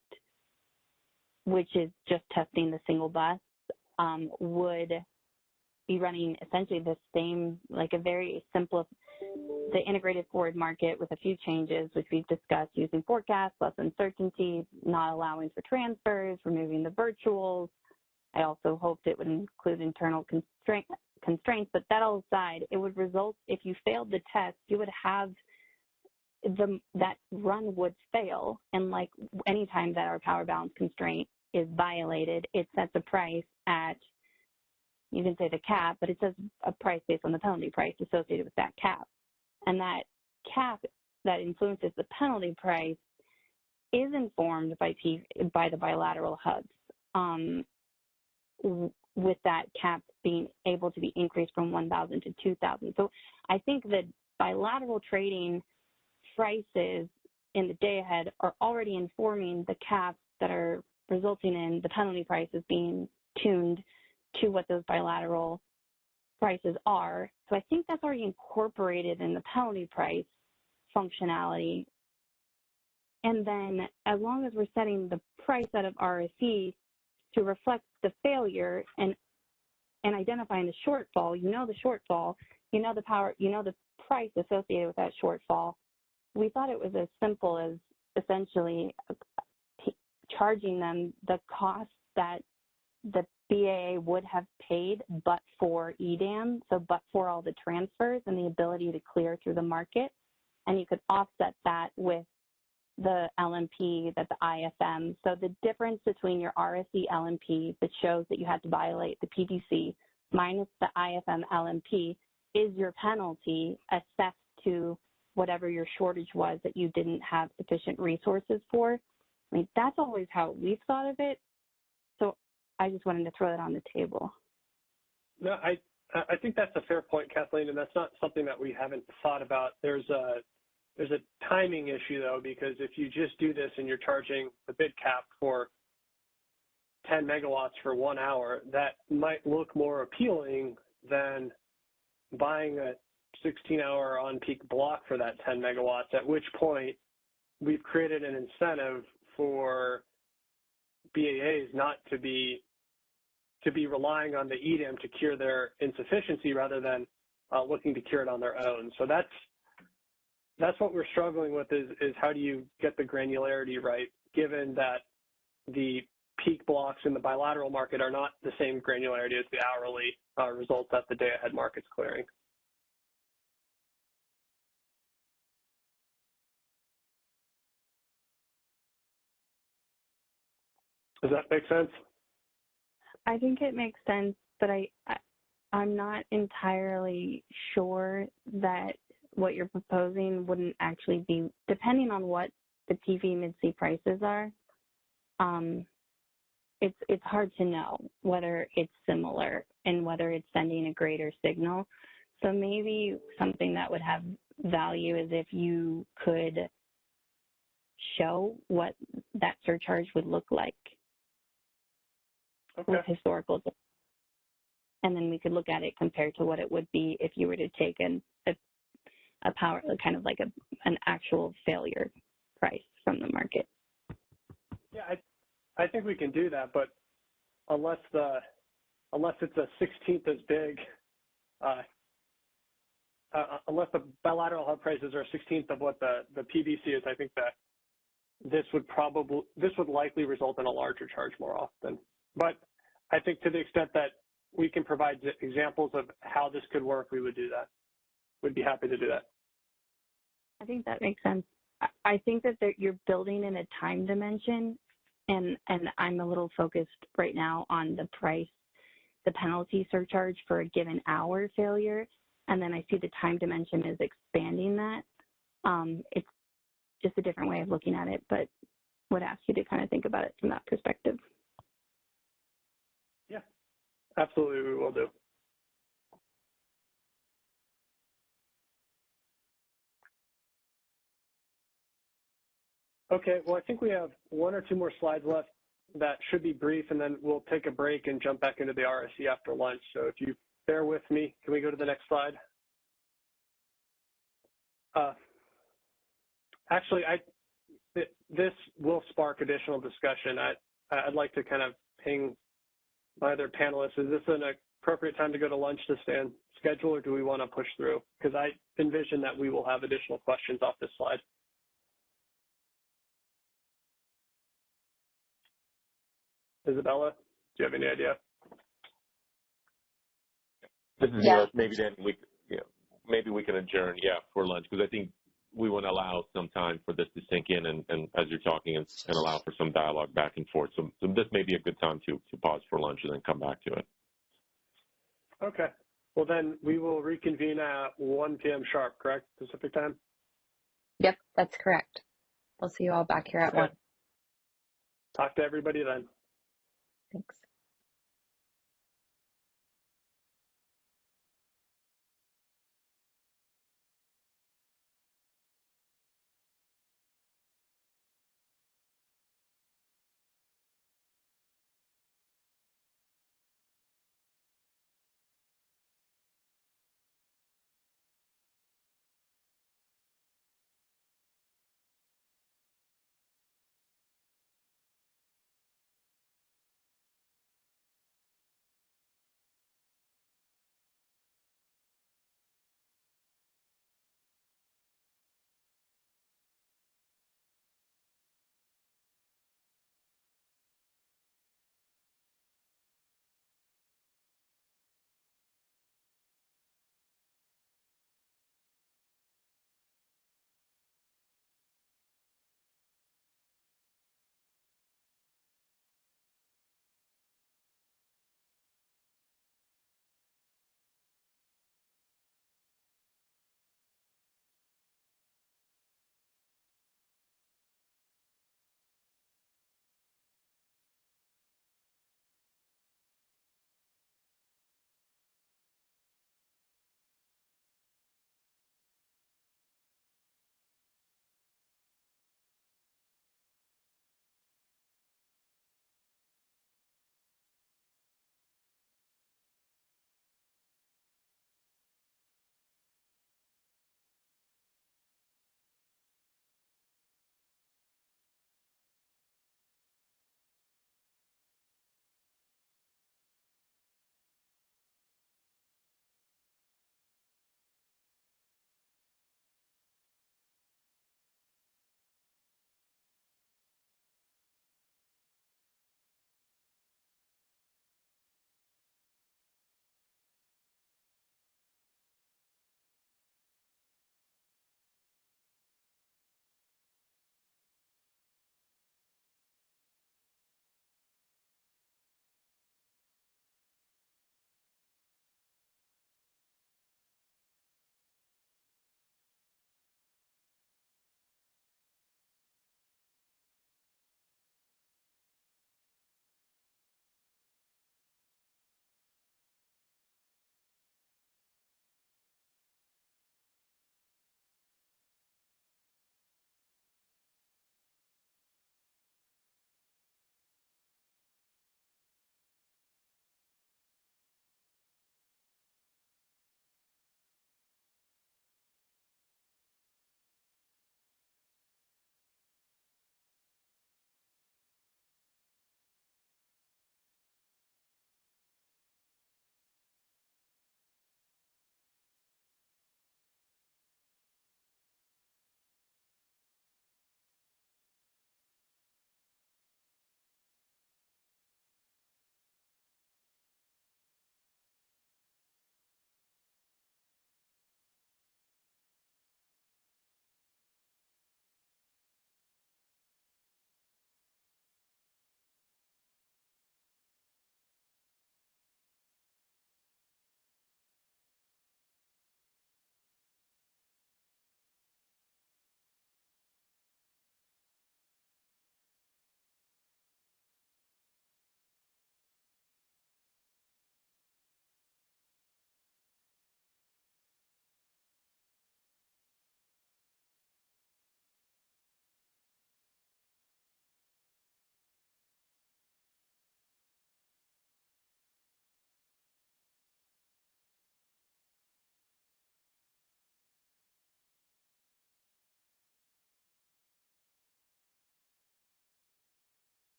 which is just testing the single bus, would be running essentially the same, a very simple, the integrated forward market with a few changes, which we've discussed, using forecasts, less uncertainty, not allowing for transfers, removing the virtuals. I also hoped it would include internal constraints, but that all aside, it would result, if you failed the test, you would have that run would fail. And like any time that our power balance constraint is violated, it sets a price at, you can say the cap, but it says a price based on the penalty price associated with that cap. And that cap that influences the penalty price is informed by the bilateral hubs, with that cap being able to be increased from 1,000 to 2,000. So I think that bilateral trading prices in the day ahead are already informing the caps that are resulting in the penalty prices being tuned to what those bilateral prices are. So I think that's already incorporated in the penalty price functionality. And then as long as we're setting the price out of RSE to reflect the failure and identifying the shortfall, the shortfall, the power, the price associated with that shortfall, we thought it was as simple as essentially charging them the cost that the BAA would have paid but for EDAM, so but for all the transfers and the ability to clear through the market. And you could offset that with the LMP, that the IFM. So the difference between your RSE LMP that shows that you had to violate the PDC minus the IFM LMP is your penalty assessed to whatever your shortage was that you didn't have sufficient resources for. I mean, that's always how we've thought of it. So I just wanted to throw that on the table. No, I think that's a fair point, Kathleen, and that's not something that we haven't thought about. There's a timing issue, though, because if you just do this and you're charging the bid cap for 10 megawatts for 1 hour, that might look more appealing than buying a 16-hour on-peak block for that 10 megawatts, at which point we've created an incentive for BAAs not to be relying on the EDAM to cure their insufficiency rather than looking to cure it on their own. So that's what we're struggling with is how do you get the granularity right, given that the peak blocks in the bilateral market are not the same granularity as the hourly results that the day-ahead market's clearing. Does that make sense? I think it makes sense, but I'm not entirely sure that what you're proposing wouldn't actually be, depending on what the PV mid-C prices are, it's hard to know whether it's similar and whether it's sending a greater signal. So maybe something that would have value is if you could show what that surcharge would look like with historical data. And then we could look at it compared to what it would be if you were to take a power, kind of like an actual failure price from the market. Yeah, I think we can do that, but unless it's a 16th as big, unless the bilateral hub prices are a 16th of what the PVC is, I think that this would likely result in a larger charge more often. But I think to the extent that we can provide examples of how this could work, we would do that. We'd be happy to do that. I think that makes sense. I think that you're building in a time dimension, and I'm a little focused right now on the price, the penalty surcharge for a given hour failure, and then I see the time dimension is expanding that. It's just a different way of looking at it, but would ask you to kind of think about it from that perspective. Yeah, absolutely, we will do. Okay, well, I think we have 1 or 2 more slides left that should be brief, and then we'll take a break and jump back into the RSE after lunch. So if you bear with me, can we go to the next slide? Actually, this will spark additional discussion. I'd like to kind of ping my other panelists. Is this an appropriate time to go to lunch to stay on schedule, or do we want to push through? Because I envision that we will have additional questions off this slide. Isabella, do you have any idea? This is yours. Maybe then maybe we can adjourn, for lunch, because I think we want to allow some time for this to sink in and as you're talking and allow for some dialogue back and forth. So this may be a good time to pause for lunch and then come back to it. Okay. Well, then we will reconvene at 1 p.m. sharp, correct? Pacific time? Yep, that's correct. We'll see you all back here at 1. Talk to everybody then. Thanks.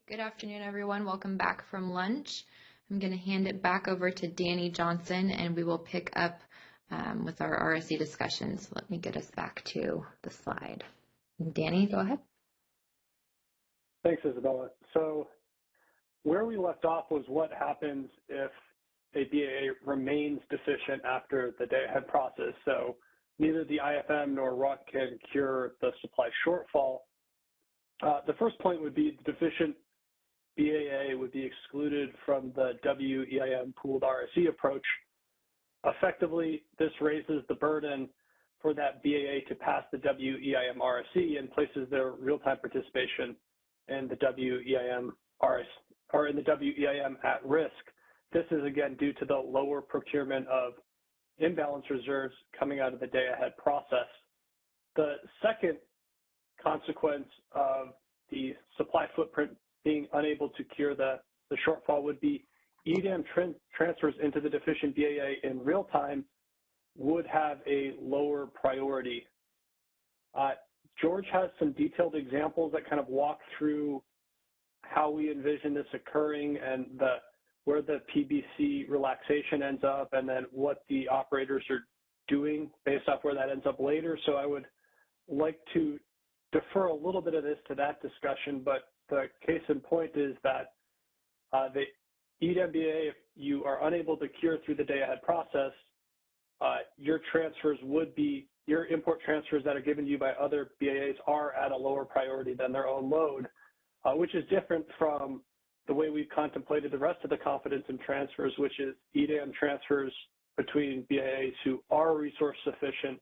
Good afternoon, everyone. Welcome back from lunch. I'm going to hand it back over to Danny Johnson, and we will pick up with our RSE discussions. Let me get us back to the slide. Danny, go ahead. Thanks, Isabella. So where we left off was what happens if a BAA remains deficient after the day-ahead process. So neither the IFM nor RUC can cure the supply shortfall. The first point would be the deficient BAA would be excluded from the WEIM pooled RSE approach. Effectively, this raises the burden for that BAA to pass the WEIM RSE and places their real-time participation in the WEIM or in the WEIM at risk. This is again due to the lower procurement of imbalance reserves coming out of the day-ahead process. The second consequence of the supply footprint being unable to cure the shortfall would be EDAM transfers into the deficient BAA in real time would have a lower priority. George has some detailed examples that kind of walk through how we envision this occurring and where the PBC relaxation ends up, and then what the operators are doing based off where that ends up later. So I would like to defer a little bit of this to that discussion, but the case in point is that the EDAM BAA, if you are unable to cure through the day-ahead process, your transfers would be, your import transfers that are given to you by other BAAs are at a lower priority than their own load, which is different from the way we've contemplated the rest of the confidence in transfers, which is EDAM transfers between BAAs who are resource sufficient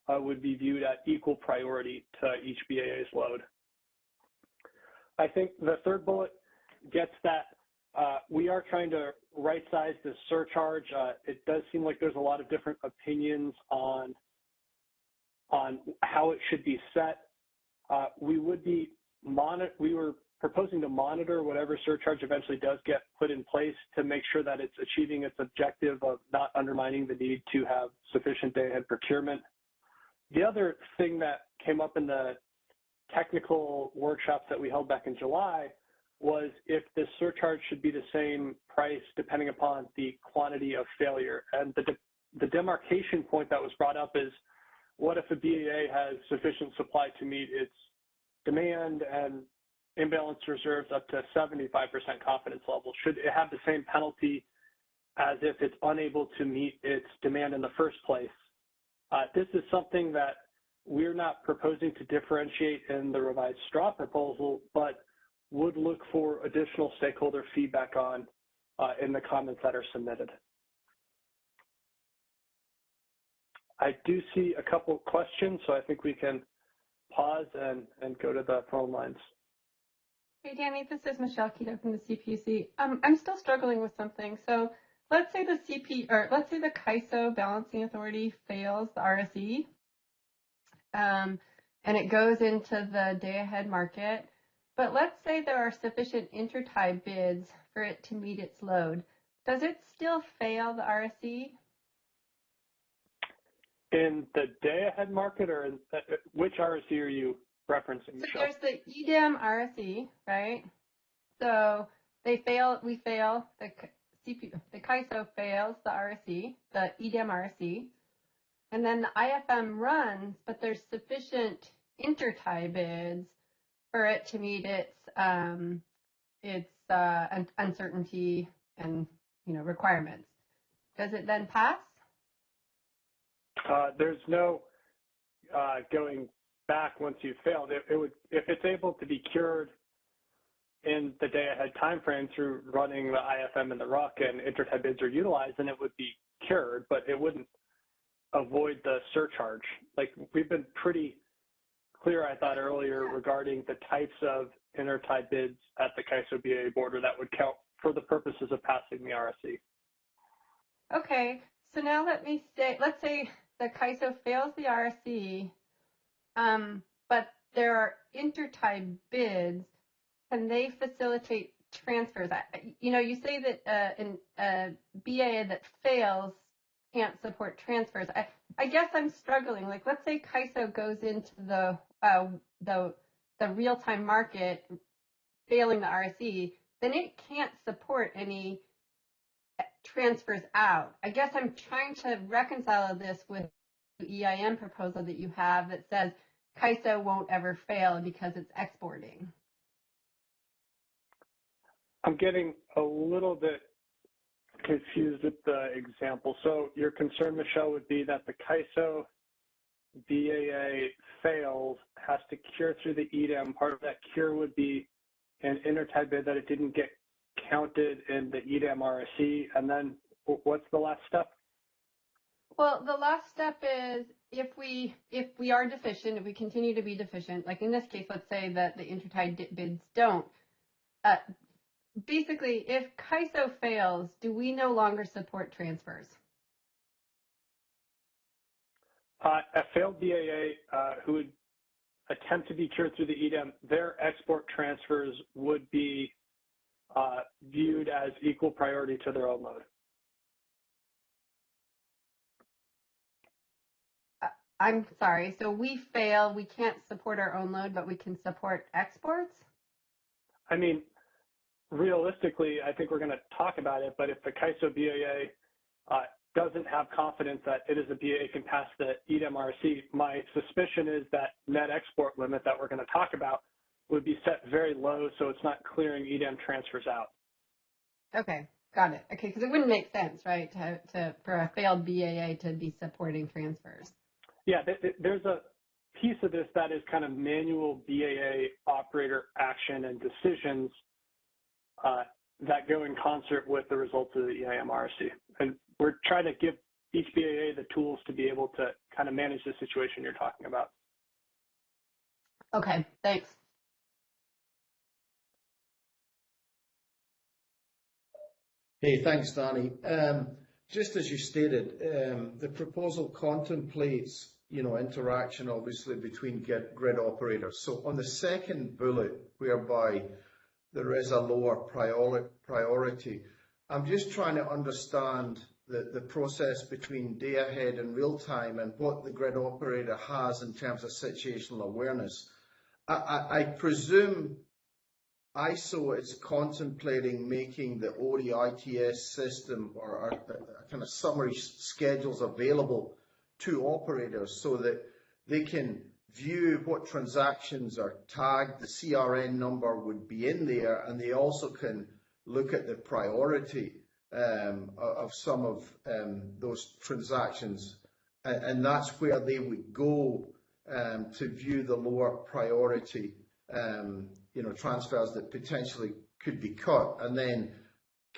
would be viewed at equal priority to each BAA's load. I think the third bullet gets that we are trying to right-size the surcharge. It does seem like there's a lot of different opinions on how it should be set. We were proposing to monitor whatever surcharge eventually does get put in place to make sure that it's achieving its objective of not undermining the need to have sufficient day-ahead procurement. The other thing that came up in the technical workshops that we held back in July was if the surcharge should be the same price depending upon the quantity of failure. And the demarcation point that was brought up is, what if a BAA has sufficient supply to meet its demand and imbalance reserves up to 75% confidence level? Should it have the same penalty as if it's unable to meet its demand in the first place? This is something that we're not proposing to differentiate in the revised straw proposal, but would look for additional stakeholder feedback on in the comments that are submitted. I do see a couple questions, so I think we can pause and go to the phone lines. Hey, Danny, this is Michelle Keto from the CPUC. I'm still struggling with something. So let's say the CAISO Balancing Authority fails the RSE, and it goes into the day-ahead market. But let's say there are sufficient intertie bids for it to meet its load. Does it still fail the RSE? In the day-ahead market, or in which RSE are you referencing, So Michelle? there's the EDAM RSE, right? So we fail, the CAISO fails the RSE, the EDAM RSE, and then the IFM runs, but there's sufficient intertie bids for it to meet its uncertainty and requirements. Does it then pass? There's no going back once you've failed. It would, if it's able to be cured in the day-ahead time frame through running the IFM and the RUC and intertie bids are utilized, then it would be cured, but it wouldn't avoid the surcharge. Like, we've been pretty clear, I thought, earlier regarding the types of intertie bids at the CAISO BAA border that would count for the purposes of passing the RSE. Okay, so now let's say the CAISO fails the RSE, but there are intertie bids. Can they facilitate transfers? You say that a BAA that fails can't support transfers. I guess I'm struggling. Like, let's say CAISO goes into the real-time market failing the RSE, then it can't support any transfers out. I guess I'm trying to reconcile this with the EIM proposal that you have that says CAISO won't ever fail because it's exporting. I'm getting a little bit confused with the example. So your concern, Michelle, would be that the CAISO BAA fails, has to cure through the EDAM. Part of that cure would be an intertide bid that it didn't get counted in the EDAM RSE. And then what's the last step? Well, the last step is if we are deficient, if we continue to be deficient, like in this case, let's say that the intertide bids don't. Basically, if CAISO fails, do we no longer support transfers? A failed BAA who would attempt to be cured through the EDAM, their export transfers would be viewed as equal priority to their own load. I'm sorry, so we fail, we can't support our own load, but we can support exports? I mean, realistically, I think we're going to talk about it, but if the CAISO BAA doesn't have confidence that it is a BAA can pass the EDAM RSE, my suspicion is that net export limit that we're going to talk about would be set very low, so it's not clearing EDAM transfers out. Okay, got it. Okay, because it wouldn't make sense, right, for a failed BAA to be supporting transfers. Yeah, there's a piece of this that is kind of manual BAA operator action and decisions that go in concert with the results of the EIM RSE. And we're trying to give each BAA the tools to be able to kind of manage the situation you're talking about. Okay, thanks. Hey, thanks, Danny. Just as you stated, the proposal contemplates, interaction obviously between grid operators. So on the second bullet, whereby there is a lower priority, I'm just trying to understand the process between day ahead and real time and what the grid operator has in terms of situational awareness. I presume ISO is contemplating making the ODITS system or kind of summary schedules available to operators so that they can view what transactions are tagged, the CRN number would be in there, and they also can look at the priority of some of those transactions, and that's where they would go to view the lower priority transfers that potentially could be cut. And then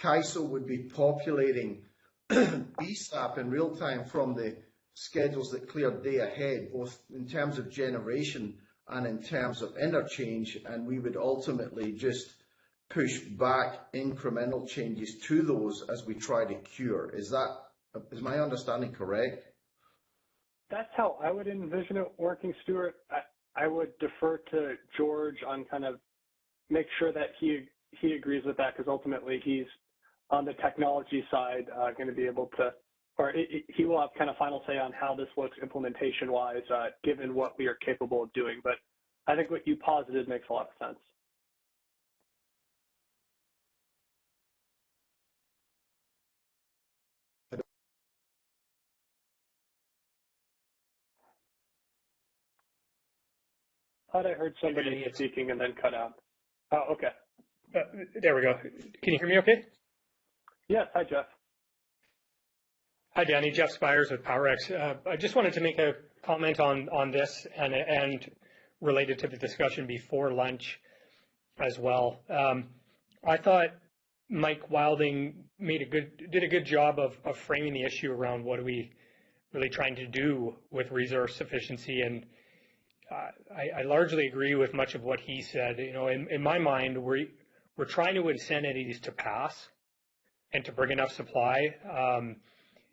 CAISO would be populating BSAP in real time from the schedules that clear day ahead, both in terms of generation and in terms of interchange, and we would ultimately just push back incremental changes to those as we try to cure. Is my understanding correct? That's how I would envision it working, Stuart. I would defer to George on kind of make sure that he agrees with that, because ultimately he's on the technology side going to be able to, or he will have kind of final say on how this looks implementation-wise, given what we are capable of doing. But I think what you posited makes a lot of sense. Thought I heard somebody speaking and then cut out. Oh, okay. There we go. Can you hear me okay? Yes. Hi, Jeff. Hi, Danny. Jeff Spires with PowerX. I just wanted to make a comment on this and related to the discussion before lunch as well. I thought Mike Wilding did a good job of framing the issue around what are we really trying to do with resource sufficiency, and I largely agree with much of what he said. In my mind, we're trying to incent entities to pass and to bring enough supply,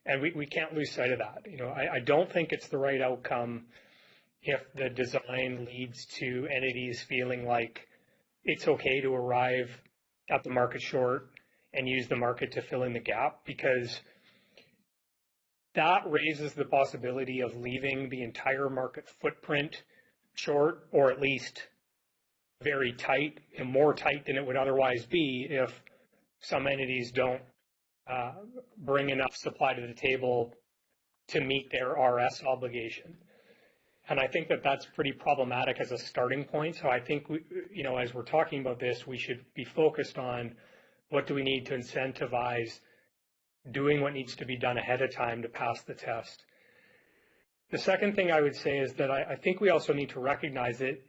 and we can't lose sight of that. I don't think it's the right outcome if the design leads to entities feeling like it's okay to arrive at the market short and use the market to fill in the gap, because that raises the possibility of leaving the entire market footprint short, or at least very tight and more tight than it would otherwise be if some entities don't bring enough supply to the table to meet their RS obligation. And I think that that's pretty problematic as a starting point. So I think, as we're talking about this, we should be focused on what do we need to incentivize doing what needs to be done ahead of time to pass the test. The second thing I would say is that I think we also need to recognize that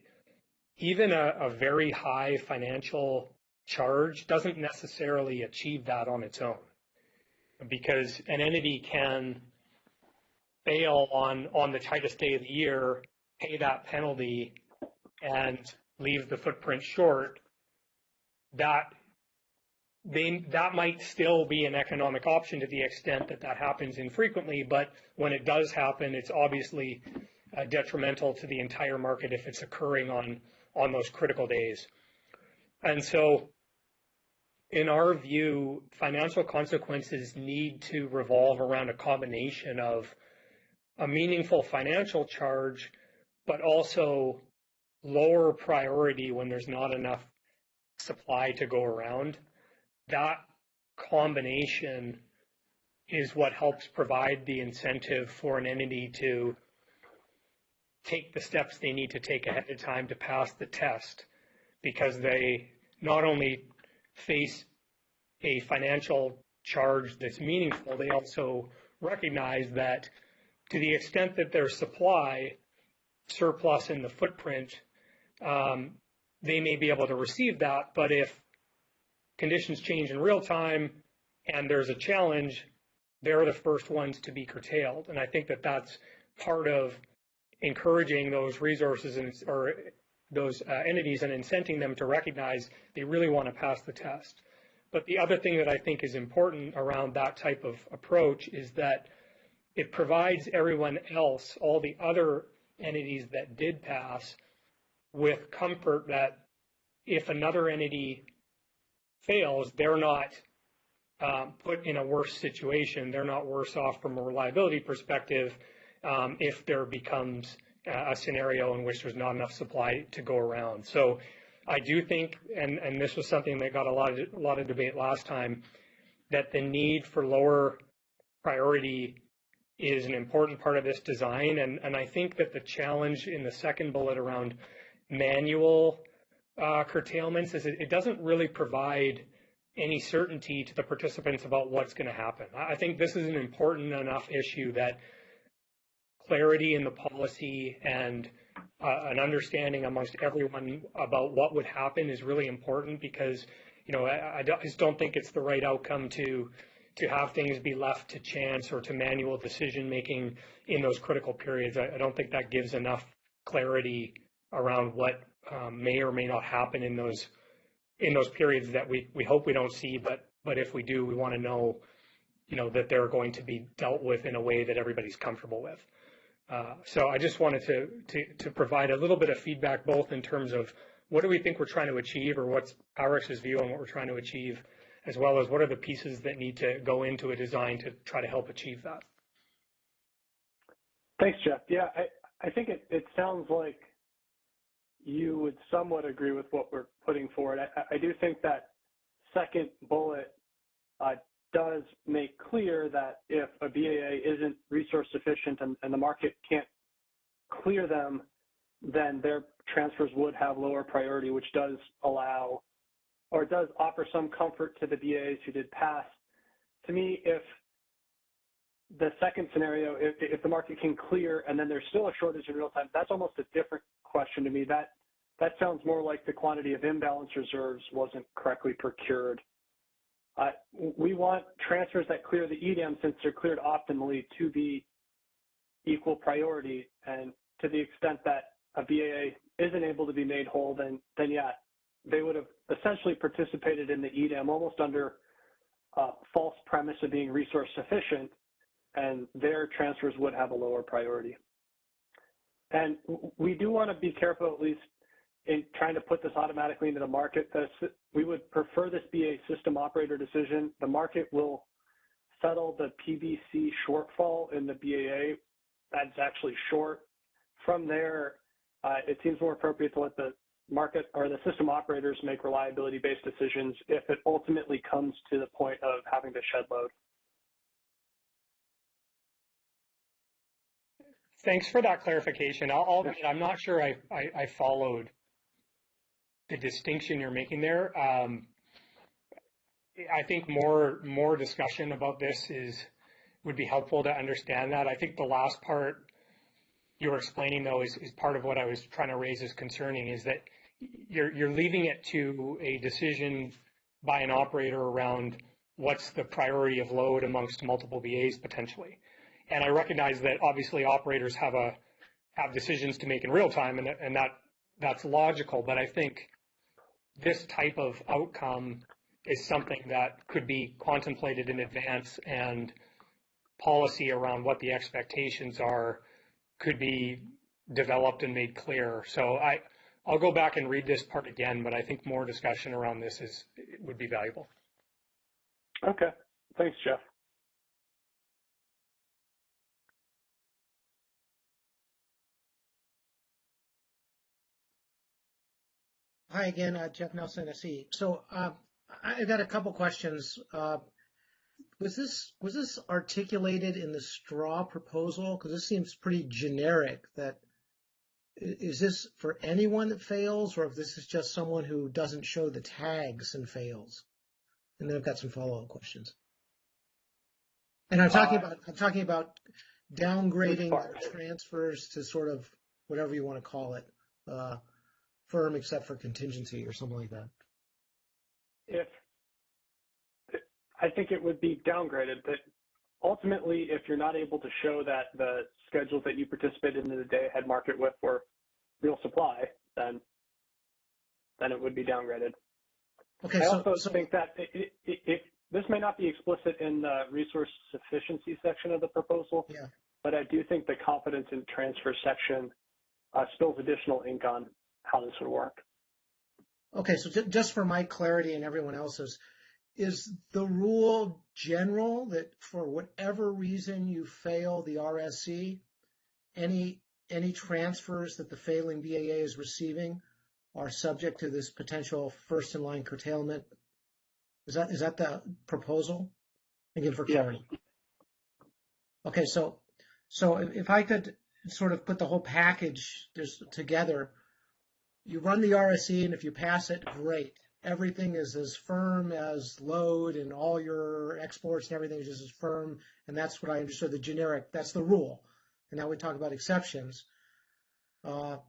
even a very high financial charge doesn't necessarily achieve that on its own, because an entity can fail on the tightest day of the year, pay that penalty, and leave the footprint short. That might still be an economic option to the extent that that happens infrequently, but when it does happen, it's obviously detrimental to the entire market if it's occurring on those critical days. And so, in our view, financial consequences need to revolve around a combination of a meaningful financial charge, but also lower priority when there's not enough supply to go around. That combination is what helps provide the incentive for an entity to take the steps they need to take ahead of time to pass the test, because they not only face a financial charge that's meaningful, they also recognize that to the extent that there's supply surplus in the footprint, they may be able to receive that, but if conditions change in real time and there's a challenge, they're the first ones to be curtailed. And I think that that's part of encouraging those resources or those entities and incenting them to recognize they really want to pass the test. But the other thing that I think is important around that type of approach is that it provides everyone else, all the other entities that did pass, with comfort that if another entity fails, they're not put in a worse situation. They're not worse off from a reliability perspective if there becomes a scenario in which there's not enough supply to go around. So I do think, and this was something that got a lot of debate last time, that the need for lower priority is an important part of this design. And I think that the challenge in the second bullet around manual curtailments is it doesn't really provide any certainty to the participants about what's going to happen. I think this is an important enough issue that clarity in the policy and an understanding amongst everyone about what would happen is really important, because I just don't think it's the right outcome to have things be left to chance or to manual decision making in those critical periods. I don't think that gives enough clarity around what may or may not happen in those periods that we hope we don't see, but if we do, we want to know that they're going to be dealt with in a way that everybody's comfortable with. So I just wanted to provide a little bit of feedback, both in terms of what do we think we're trying to achieve, or what's PowerX's view on what we're trying to achieve, as well as what are the pieces that need to go into a design to try to help achieve that. Thanks, Jeff. Yeah, I think it sounds like you would somewhat agree with what we're putting forward. I do think that second bullet does make clear that if a BAA isn't resource sufficient and the market can't clear them, then their transfers would have lower priority, which does allow, or does offer some comfort to the BAAs who did pass. To me, if the second scenario, if the market can clear and then there's still a shortage in real time, that's almost a different question to me. That sounds more like the quantity of imbalance reserves wasn't correctly procured. We want transfers that clear the EDAM, since they're cleared optimally, to be equal priority. And to the extent that a BAA isn't able to be made whole, then yeah, they would have essentially participated in the EDAM almost under a false premise of being resource sufficient, and their transfers would have a lower priority. And we do want to be careful, at least in trying to put this automatically into the market. We would prefer this be a system operator decision. The market will settle the PBC shortfall in the BAA. That's actually short. From there, it seems more appropriate to let the market or the system operators make reliability-based decisions if it ultimately comes to the point of having to shed load. Thanks for that clarification. I'm not sure I followed the distinction you're making there. I think more discussion about this would be helpful to understand that. I think the last part you were explaining, though, is part of what I was trying to raise as concerning, is that you're leaving it to a decision by an operator around what's the priority of load amongst multiple BAs potentially. And I recognize that obviously operators have decisions to make in real time, and that's logical. But I think this type of outcome is something that could be contemplated in advance, and policy around what the expectations are could be developed and made clear. So I'll go back and read this part again, but I think more discussion around this would be valuable. Okay. Thanks, Jeff. Hi again, Jeff Nelson, SE. So I've got a couple questions. Was this articulated in the straw proposal? Because this seems pretty generic. Is this for anyone that fails, or if this is just someone who doesn't show the tags and fails? And then I've got some follow-up questions. And I'm talking about downgrading transfers to sort of whatever you want to call it, firm except for contingency or something like that. I think it would be downgraded, but ultimately, if you're not able to show that the schedules that you participated in the day-ahead market with were real supply, then it would be downgraded. Okay. I also think that this may not be explicit in the resource sufficiency section of the proposal, but I do think the confidence in transfer section spills additional ink on how this would work. Okay, so just for my clarity and everyone else's, is the rule general that for whatever reason you fail the RSC, any transfers that the failing BAA is receiving are subject to this potential first in line curtailment? Is that the proposal? Again, for clarity. Yeah. Okay, so if I could sort of put the whole package together, you run the RSC, and if you pass it, great. Everything is as firm as load, and all your exports and everything is just as firm. And that's what I understood, the generic, that's the rule. And now we talk about exceptions. If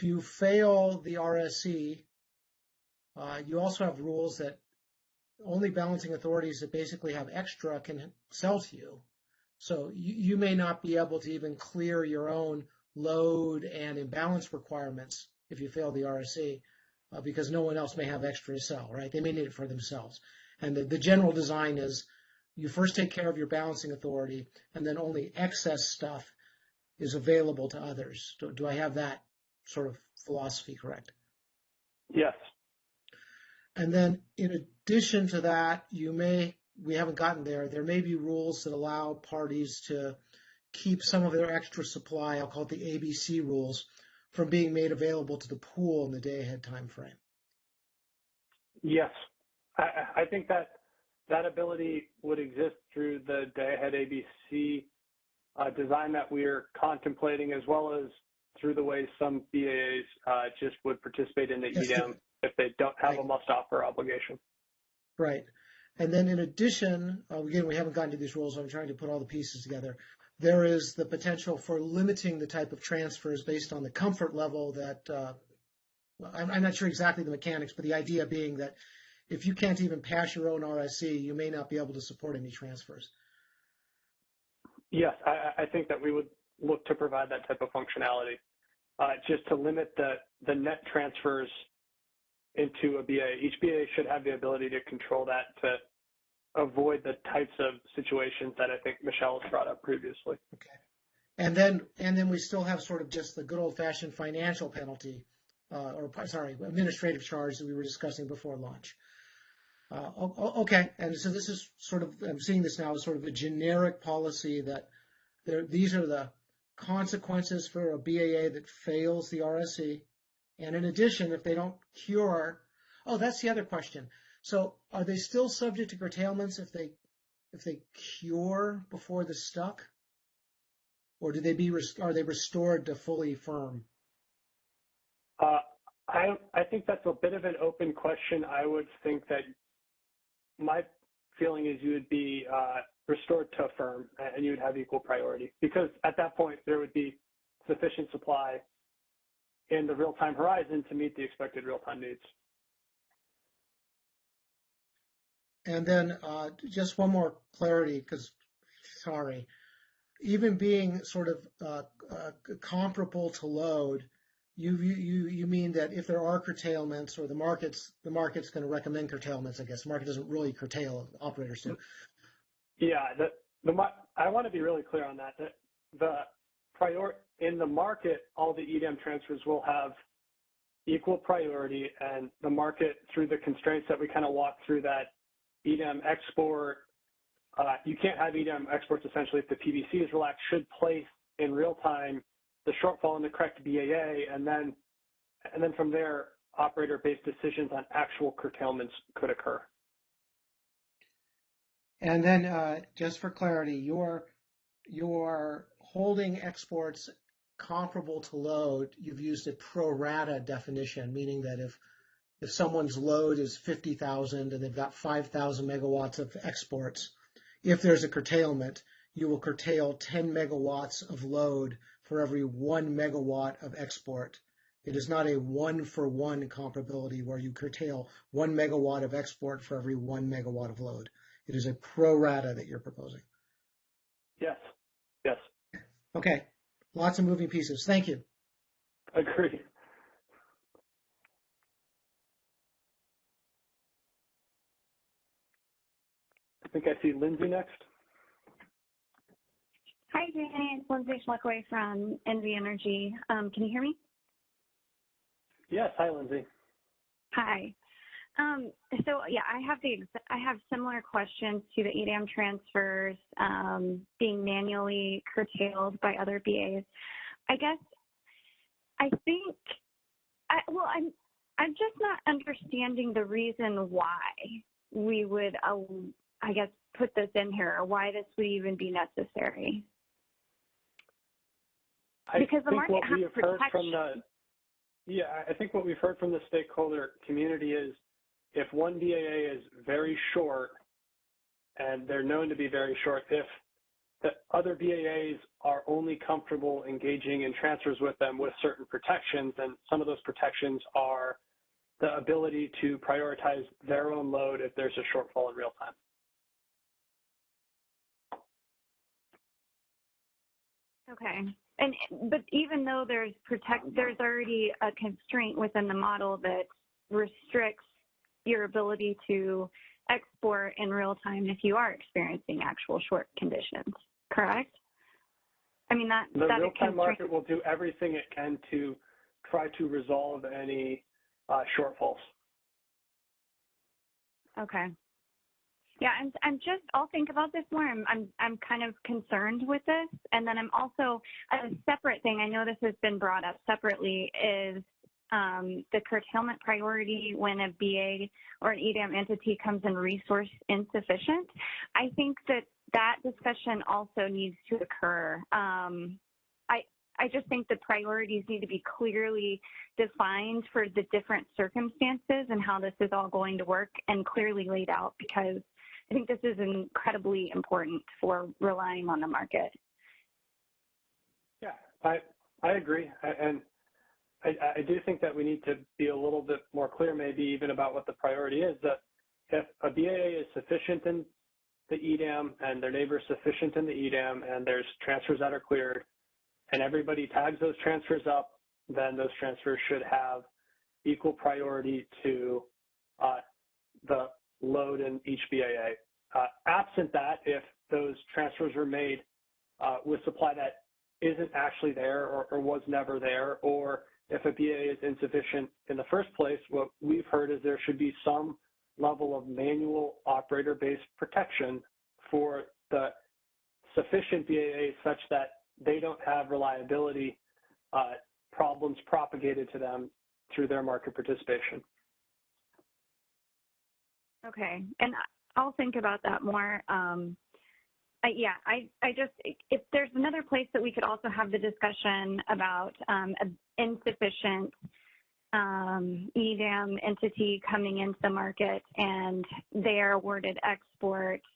you fail the RSC, you also have rules that only balancing authorities that basically have extra can sell to you. So you may not be able to even clear your own load and imbalance requirements if you fail the RSC. Because no one else may have extra to sell, right? They may need it for themselves. And the general design is you first take care of your balancing authority, and then only excess stuff is available to others. Do I have that sort of philosophy correct? Yes. And then in addition to that, we haven't gotten there may be rules that allow parties to keep some of their extra supply, I'll call it the ABC rules, from being made available to the pool in the day-ahead time frame. Yes. I think that ability would exist through the day-ahead ABC design that we're contemplating, as well as through the way some BAAs just would participate in the EDAM if they don't have a must-offer obligation. Right. And then in addition, again, we haven't gotten to these rules, so I'm trying to put all the pieces together. There is the potential for limiting the type of transfers based on the comfort level that, I'm not sure exactly the mechanics, but the idea being that if you can't even pass your own RSC, you may not be able to support any transfers. Yes, I think that we would look to provide that type of functionality, just to limit the net transfers into a BA. Each BA should have the ability to control that to avoid the types of situations that I think Michelle has brought up previously. Okay. And then we still have sort of just the good old-fashioned financial penalty, administrative charge that we were discussing before launch. Okay, and so this is sort of, I'm seeing this now as sort of a generic policy that these are the consequences for a BAA that fails the RSC, And in addition, if they don't cure, oh, that's the other question. So are they still subject to curtailments if they cure before the stuck? Or are they restored to fully firm? I think that's a bit of an open question. I would think that my feeling is you would be restored to firm and you would have equal priority, because at that point there would be sufficient supply in the real-time horizon to meet the expected real-time needs. And then just one more clarity, because, sorry, even being sort of comparable to load, you mean that if there are curtailments, or the market's going to recommend curtailments, I guess. The market doesn't really curtail, operators do. Yeah, I want to be really clear on that. In the market, all the EDAM transfers will have equal priority, and the market, through the constraints that we kind of walked through, that EDAM export, you can't have EDAM exports essentially if the PBC is relaxed, should place in real time the shortfall in the correct BAA, and then from there, operator-based decisions on actual curtailments could occur. And then just for clarity, you're holding exports comparable to load. You've used a pro rata definition, meaning that if someone's load is 50,000 and they've got 5,000 megawatts of exports, if there's a curtailment, you will curtail 10 megawatts of load for every 1 megawatt of export. It is not a one-for-one comparability where you curtail 1 megawatt of export for every 1 megawatt of load. It is a pro rata that you're proposing. Yes. Yes. Okay. Lots of moving pieces. Thank you. Agreed. I think I see Lindsay next. Hi, Danny. It's Lindsay Schleckaway from NV Energy. Can you hear me? Yes. Hi, Lindsay. Hi. So yeah, I have similar questions to the EDAM transfers being manually curtailed by other BAs. I'm just not understanding the reason why we would, put this in here, or why this would even be necessary. Because the market has protection. I think what we've heard from the stakeholder community is, if one BAA is very short, and they're known to be very short, if the other BAAs are only comfortable engaging in transfers with them with certain protections, and some of those protections are the ability to prioritize their own load if there's a shortfall in real time. Okay. But even though there's already a constraint within the model that restricts your ability to export in real time if you are experiencing actual short conditions, correct? I mean, the real-time market will do everything it can to try to resolve any shortfalls. Okay. Yeah, I'll think about this more. I'm kind of concerned with this. And then I'm also, a separate thing, I know this has been brought up separately, is the curtailment priority when a BA or an EDAM entity comes in resource insufficient. I think that discussion also needs to occur. I just think the priorities need to be clearly defined for the different circumstances and how this is all going to work, and clearly laid out, because I think this is incredibly important for relying on the market. Yeah, I agree. And I do think that we need to be a little bit more clear, maybe even about what the priority is. That if a BAA is sufficient in the EDAM and their neighbor is sufficient in the EDAM, and there's transfers that are cleared, and everybody tags those transfers up, then those transfers should have equal priority to the load in each BAA. Absent that, if those transfers were made with supply that isn't actually there, or was never there, or if a BAA is insufficient in the first place, what we've heard is there should be some level of manual operator-based protection for the sufficient BAAs, such that they don't have reliability problems propagated to them through their market participation. Okay, and I'll think about that more. I just, if there's another place that we could also have the discussion about insufficient EDAM entity coming into the market and they are awarded exports,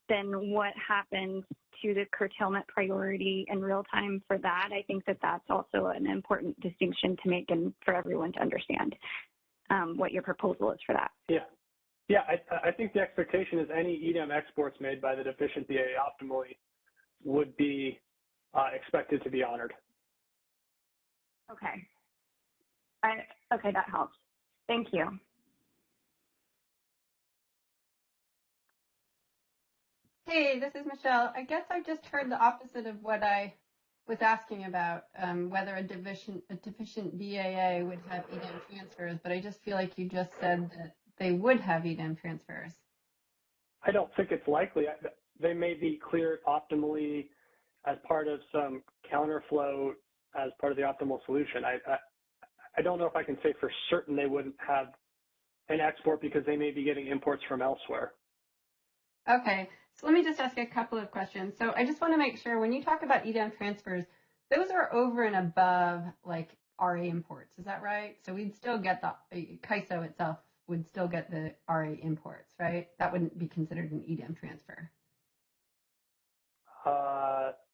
then what happens to the curtailment priority in real time for that? I think that that's also an important distinction to make and for everyone to understand what your proposal is for that. Yeah, I think the expectation is any EDAM exports made by the deficient BAA optimally would be expected to be honored. Okay. Okay, that helps. Thank you. Hey, this is Michelle. I guess I just heard the opposite of what I was asking about, whether a deficient BAA would have EDAM transfers, but I just feel like you just said that they would have EDAM transfers. I don't think it's likely. They may be cleared optimally as part of some counterflow as part of the optimal solution. I don't know if I can say for certain they wouldn't have an export because they may be getting imports from elsewhere. Okay, so let me just ask a couple of questions. So I just want to make sure when you talk about EDAM transfers, those are over and above like RA imports, is that right? So we'd still get the CAISO itself would still get the RA imports, right? That wouldn't be considered an EDAM transfer.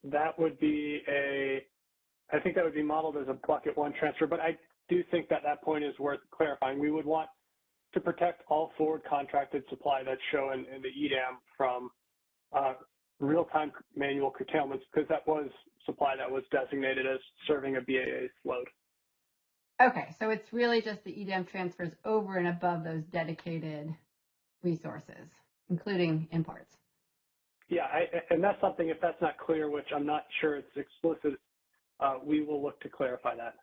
That would be I think that would be modeled as a bucket one transfer, but I do think that that point is worth clarifying. We would want to protect all forward contracted supply that's shown in the EDAM from real-time manual curtailments because that was supply that was designated as serving a BAA's load. Okay, so it's really just the EDAM transfers over and above those dedicated resources, including imports. Yeah, and that's something, if that's not clear, which I'm not sure it's explicit, we will look to clarify that.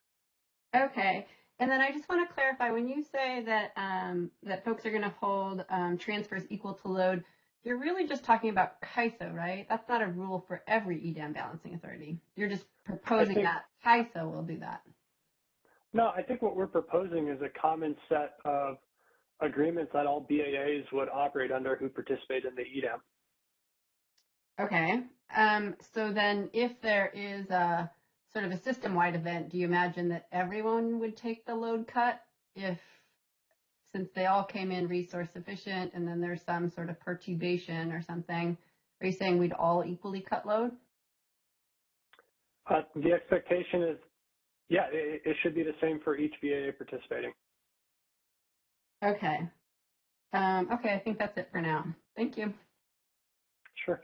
Okay, and then I just want to clarify, when you say that that folks are going to hold transfers equal to load, you're really just talking about CAISO, right? That's not a rule for every EDAM balancing authority. You're just proposing that CAISO will do that. No, I think what we're proposing is a common set of agreements that all BAAs would operate under who participate in the EDAM. Okay, so then if there is a sort of a system-wide event, do you imagine that everyone would take the load cut since they all came in resource sufficient and then there's some sort of perturbation or something? Are you saying we'd all equally cut load? The expectation is, yeah, it should be the same for each BAA participating. Okay. Okay, I think that's it for now. Thank you. Sure.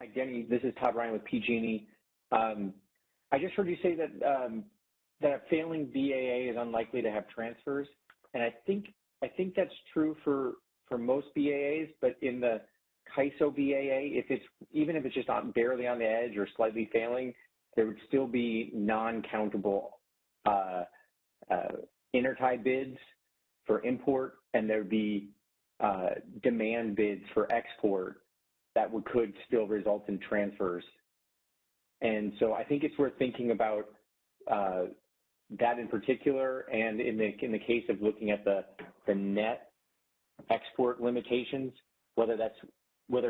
Hi, Denny. This is Todd Ryan with PG&E. I just heard you say that that a failing BAA is unlikely to have transfers, and I think that's true for most BAAs, but in the CAISO BAA, even if it's just barely on the edge or slightly failing, there would still be non-countable intertie bids for import, and there would be demand bids for export that could still result in transfers. And so I think it's worth thinking about that in particular, and in the case of looking at the net export limitations, whether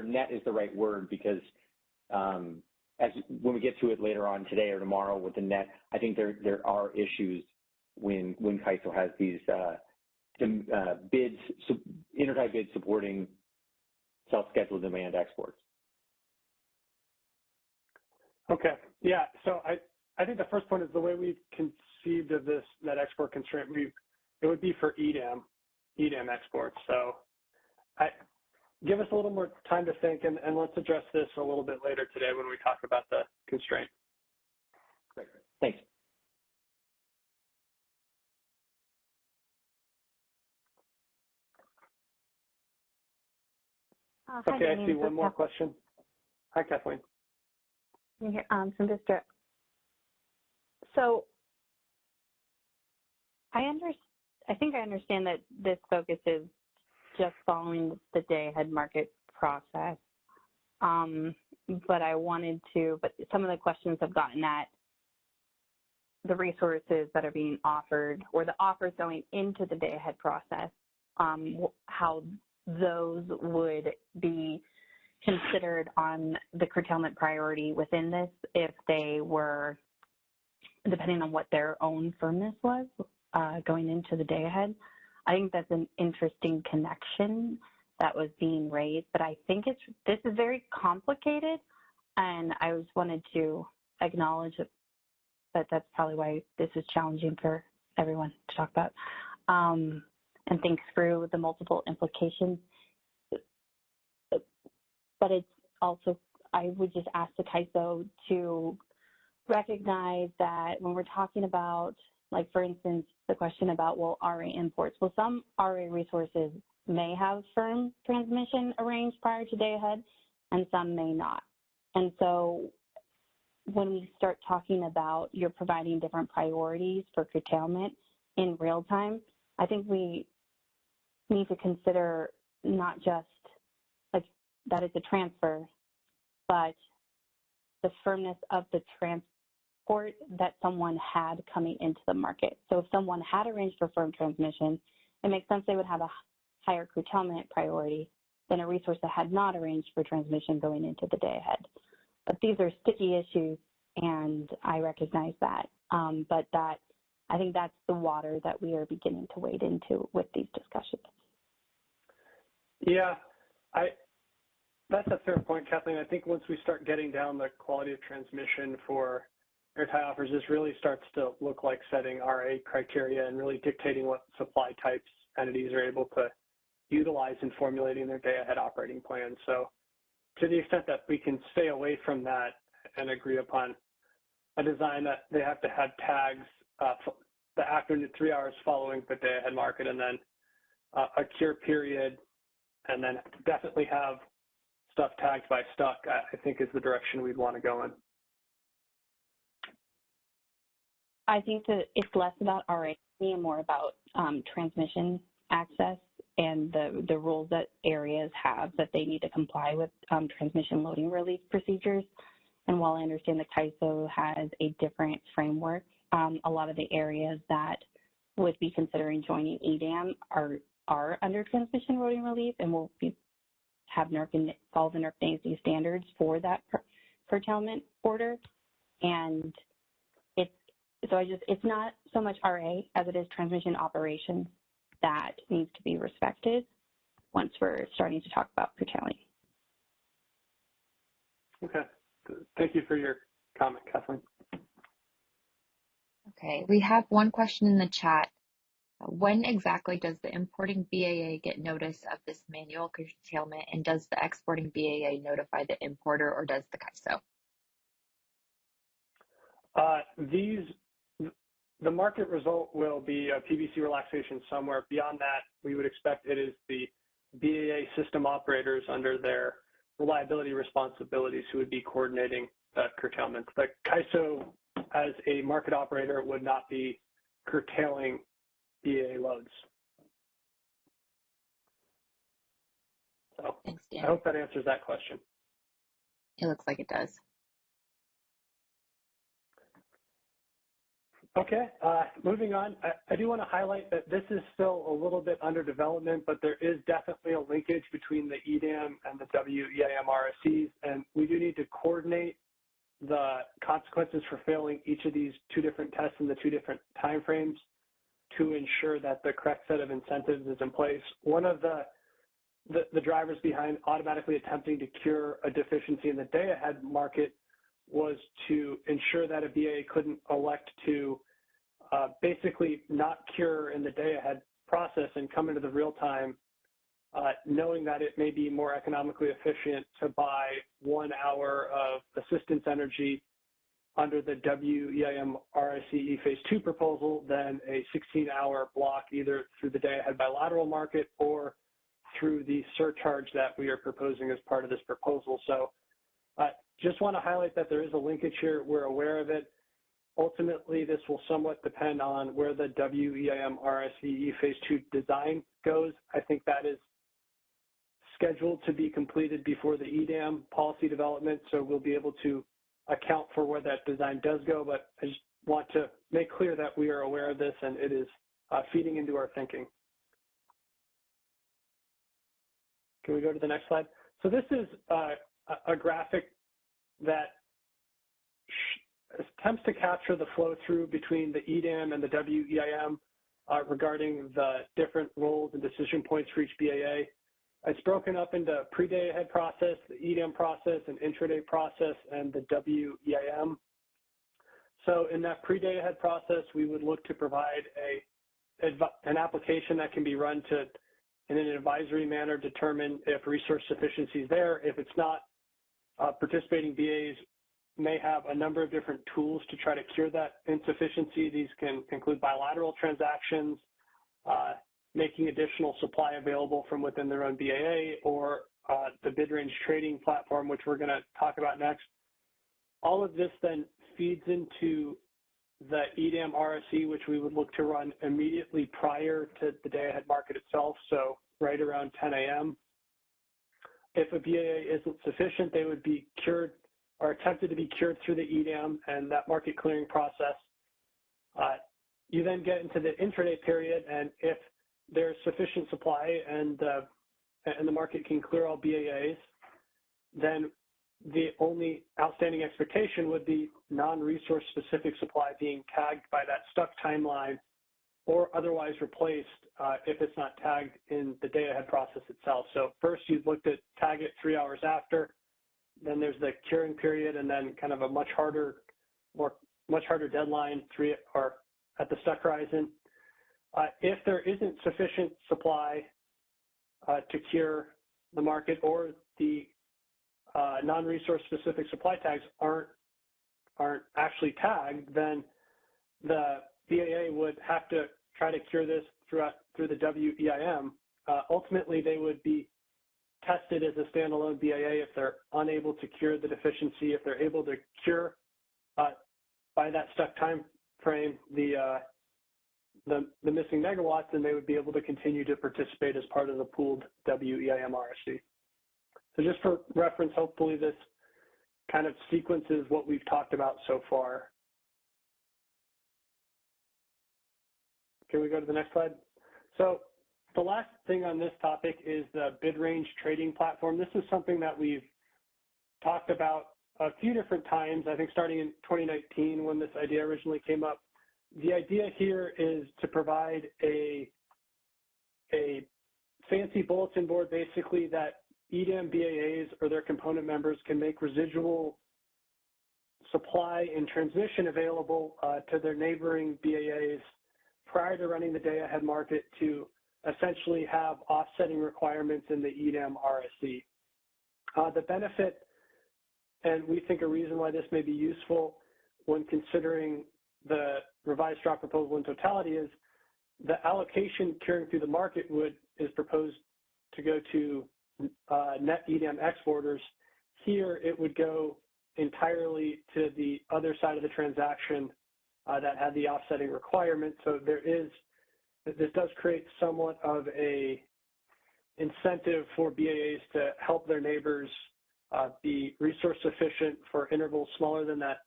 net is the right word, because when we get to it later on today or tomorrow with the net, I think there are issues when CAISO has these bids, intertie bids supporting self-scheduled demand exports. Okay, yeah, so I think the first point is the way we've conceived of this net export constraint, it would be for EDAM exports. So give us a little more time to think, and let's address this a little bit later today when we talk about the constraint. Great, thanks. Okay, I see one more question. Hi, Kathleen. From District. So I think I understand that this focus is just following the day-ahead market process. but some of the questions have gotten at the resources that are being offered or the offers going into the day ahead process, how those would be considered on the curtailment priority within this if they were, depending on what their own firmness was going into the day ahead. I think that's an interesting connection that was being raised, but I think this is very complicated, and I just wanted to acknowledge that that's probably why this is challenging for everyone to talk about and think through the multiple implications. But it's also, I would just ask the CAISO to recognize that when we're talking about, like, for instance, the question about, well, RA imports. Well, some RA resources may have firm transmission arranged prior to day ahead, and some may not. And so when we start talking about you're providing different priorities for curtailment in real time, I think we need to consider not just like that it's a transfer, but the firmness of the transport that someone had coming into the market. So if someone had arranged for firm transmission, it makes sense they would have a higher curtailment priority than a resource that had not arranged for transmission going into the day ahead. But these are sticky issues, and I recognize that. But I think that's the water that we are beginning to wade into with these discussions. Yeah, that's a fair point, Kathleen. I think once we start getting down the quality of transmission for airtight offers, this really starts to look like setting RA criteria and really dictating what supply types entities are able to utilize in formulating their day-ahead operating plans. So to the extent that we can stay away from that and agree upon a design that they have to have tags the afternoon 3 hours following the day-ahead market, and then a cure period, and then definitely have stuff tagged by stuck, I think is the direction we'd want to go in. I think that it's less about RA and more about transmission access and the rules that areas have that they need to comply with transmission loading relief procedures. And while I understand the CAISO has a different framework, a lot of the areas that would be considering joining EDAM are under transmission loading relief and will have follow the NERC standards for that curtailment order. And it's not so much RA as it is transmission operations that needs to be respected once we're starting to talk about curtailing. Okay. Thank you for your comment, Kathleen. Okay, we have one question in the chat. When exactly does the importing BAA get notice of this manual curtailment, and does the exporting BAA notify the importer, or does the CAISO? The market result will be a PBC relaxation somewhere. Beyond that, we would expect it is the BAA system operators under their reliability responsibilities who would be coordinating that curtailment. The CAISO, as a market operator, would not be curtailing BAA loads. So thanks, Dan. I hope that answers that question. It looks like it does. Okay, moving on. I do want to highlight that this is still a little bit under development, but there is definitely a linkage between the EDAM and the WEIM RSCs, and we do need to coordinate the consequences for failing each of these two different tests in the two different timeframes to ensure that the correct set of incentives is in place. One of the drivers behind automatically attempting to cure a deficiency in the day-ahead market was to ensure that a BAA couldn't elect to basically not cure in the day-ahead process and come into the real time knowing that it may be more economically efficient to buy 1 hour of assistance energy under the WEIM RSCE Phase 2 proposal than a 16-hour block either through the day-ahead bilateral market or through the surcharge that we are proposing as part of this proposal. So just want to highlight that there is a linkage here. We're aware of it. Ultimately, this will somewhat depend on where the WEIM RSCE Phase 2 design goes. I think that is scheduled to be completed before the EDAM policy development, so we'll be able to account for where that design does go, but I just want to make clear that we are aware of this and it is feeding into our thinking. Can we go to the next slide? So this is a graphic that attempts to capture the flow through between the EDAM and the WEIM regarding the different roles and decision points for each BAA. It's broken up into pre-day ahead process, the EDAM process, and intraday process, and the WEIM. So in that pre-day ahead process, we would look to provide an application that can be run to, in an advisory manner, determine if resource sufficiency is there. If it's not, participating BAs may have a number of different tools to try to cure that insufficiency. These can include bilateral transactions, making additional supply available from within their own BAA, or the bid range trading platform, which we're going to talk about next. All of this then feeds into the EDAM RSE, which we would look to run immediately prior to the day-ahead market itself, so right around 10 a.m. If a BAA isn't sufficient, they would be cured or attempted to be cured through the EDAM and that market clearing process. You then get into the intraday period, and if there's sufficient supply and the market can clear all BAAs, then the only outstanding expectation would be non-resource specific supply being tagged by that stuck timeline or otherwise replaced if it's not tagged in the day ahead process itself. So first you've looked at tag it 3 hours after, then there's the curing period, and then kind of a much harder deadline or at the stuck horizon. If there isn't sufficient supply to cure the market, or the non-resource specific supply tags aren't actually tagged, then the BAA would have to try to cure this through the WEIM. Ultimately, they would be tested as a standalone BAA if they're unable to cure the deficiency. If they're able to cure by that stuck time frame the missing megawatts, then they would be able to continue to participate as part of the pooled WEIM RSC. So just for reference, hopefully this kind of sequences what we've talked about so far. Can we go to the next slide? So the last thing on this topic is the bid range trading platform. This is something that we've talked about a few different times, I think starting in 2019 when this idea originally came up. The idea here is to provide a fancy bulletin board, basically, that EDAM BAAs or their component members can make residual supply and transmission available to their neighboring BAAs prior to running the day-ahead market to essentially have offsetting requirements in the EDAM RSC. The benefit, and we think a reason why this may be useful when considering the revised straw proposal in totality, is the allocation curing through the market is proposed to go to net EDAM exporters. Here it would go entirely to the other side of the transaction that had the offsetting requirement. So this does create somewhat of a incentive for BAAs to help their neighbors be resource sufficient for intervals smaller than that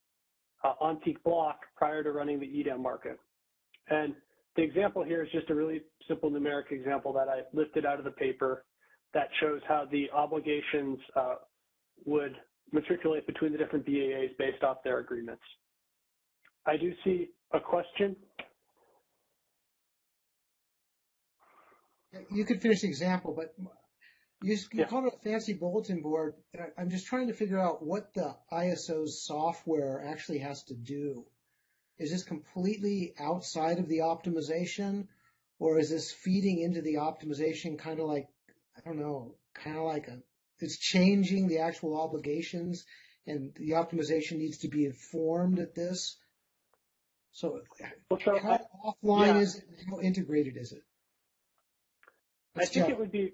on-peak block prior to running the EDAM market. And the example here is just a really simple numeric example that I lifted out of the paper that shows how the obligations would matriculate between the different BAAs based off their agreements. I do see a question. You could finish the example, but you called it a fancy bulletin board. I'm just trying to figure out what the ISO's software actually has to do. Is this completely outside of the optimization, or is this feeding into the optimization kind of like, I don't know, it's changing the actual obligations and the optimization needs to be informed at this? So how offline is it and how integrated is it? I think it would be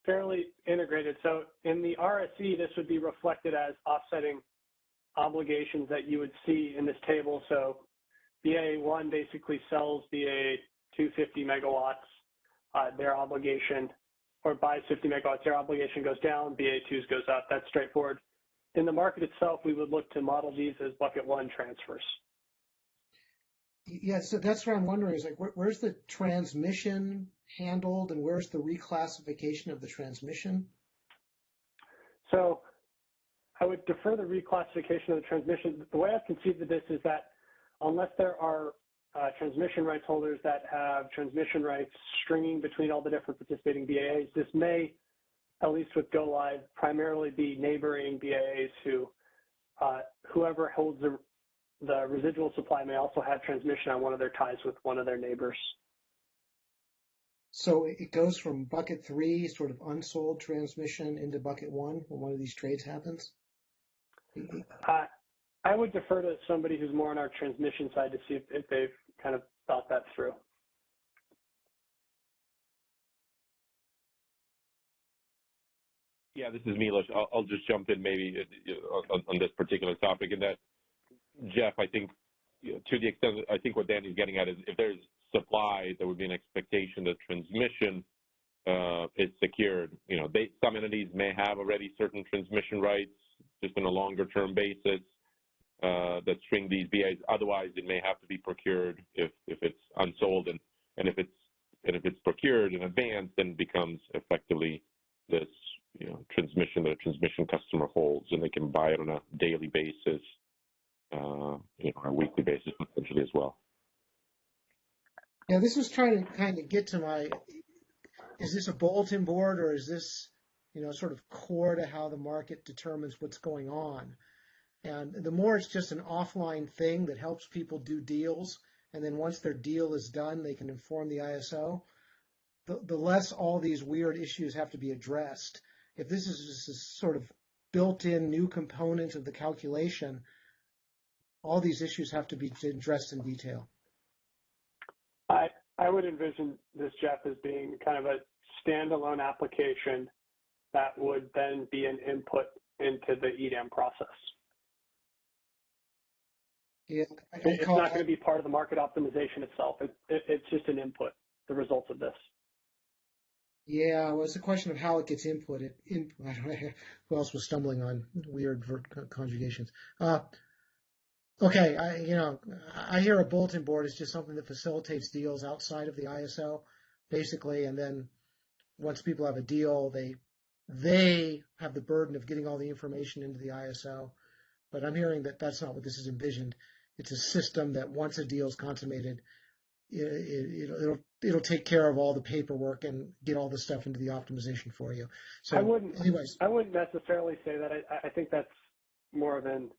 fairly integrated. So in the RSE, this would be reflected as offsetting obligations that you would see in this table. So BAA1 basically sells BAA 250 megawatts, their obligation, or buys 50 megawatts, their obligation goes down, BA2's goes up. That's straightforward. In the market itself, we would look to model these as bucket one transfers. Yeah, so that's what I'm wondering is like, where's the transmission handled and where's the reclassification of the transmission? So I would defer the reclassification of the transmission. The way I've conceived of this is that unless there are transmission rights holders that have transmission rights stringing between all the different participating BAAs, this may, at least with Go Live, primarily be neighboring BAAs who, whoever holds the residual supply may also have transmission on one of their ties with one of their neighbors. So it goes from bucket 3, sort of unsold transmission, into bucket 1 when one of these trades happens? I would defer to somebody who's more on our transmission side to see if they've kind of thought that through. Yeah, this is Milos. I'll just jump in maybe on this particular topic. And that, Jeff, I think to the extent, I think what Danny's getting at is if there's supply, there would be an expectation that transmission is secured. You know, some entities may have already certain transmission rights just on a longer term basis that string these BAs. Otherwise, it may have to be procured if it's unsold, and if it's procured in advance, then it becomes effectively this transmission that a transmission customer holds, and they can buy it on a daily basis, on a weekly basis potentially as well. Yeah, this was trying to kind of get to my, is this a bulletin board or is this, sort of core to how the market determines what's going on? And the more it's just an offline thing that helps people do deals, and then once their deal is done, they can inform the ISO, the less all these weird issues have to be addressed. If this is just a sort of built-in new component of the calculation, all these issues have to be addressed in detail. I would envision this, Jeff, as being kind of a standalone application that would then be an input into the EDAM process. Yeah, it's not going to be part of the market optimization itself. It's just an input, the results of this. Yeah, well, it's a question of how it gets inputted. I don't know who else was stumbling on weird conjugations. Okay, I hear a bulletin board is just something that facilitates deals outside of the ISO, basically, and then once people have a deal, they have the burden of getting all the information into the ISO. But I'm hearing that that's not what this is envisioned. It's a system that once a deal is consummated, it'll take care of all the paperwork and get all the stuff into the optimization for you. So, I wouldn't necessarily say that. I think that's more of an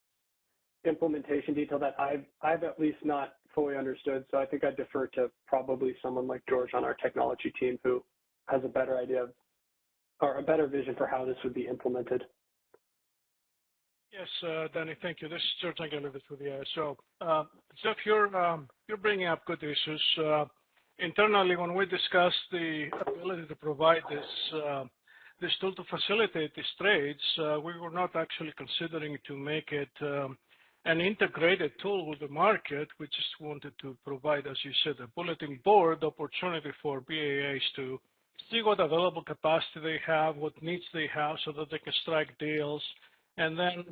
implementation detail that I've at least not fully understood. So I think I'd defer to probably someone like George on our technology team who has a better idea of, or a better vision for how this would be implemented. Yes, Danny, thank you. This is George Angelovich with the ISO. Jeff, you're bringing up good issues. Internally, when we discussed the ability to provide this tool to facilitate these trades, we were not actually considering to make it an integrated tool with the market. We just wanted to provide, as you said, a bulletin board opportunity for BAAs to see what available capacity they have, what needs they have, so that they can strike deals, and then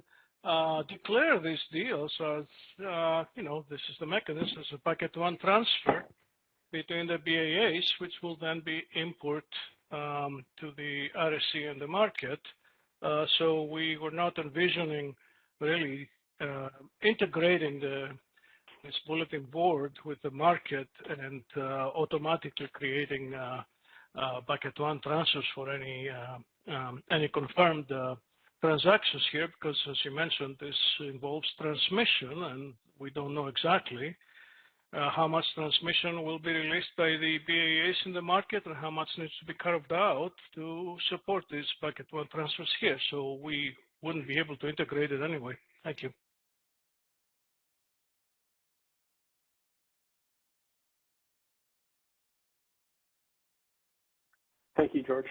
declare these deals as, this is the mechanism, as a bucket one transfer between the BAAs, which will then be import to the RSC and the market. So we were not envisioning really integrating this bulletin board with the market and automatically creating bucket one transfers for any confirmed transactions here, because as you mentioned, this involves transmission, and we don't know exactly how much transmission will be released by the BAAs in the market and how much needs to be carved out to support these bucket one transfers here. So we wouldn't be able to integrate it anyway. Thank you. Thank you, George.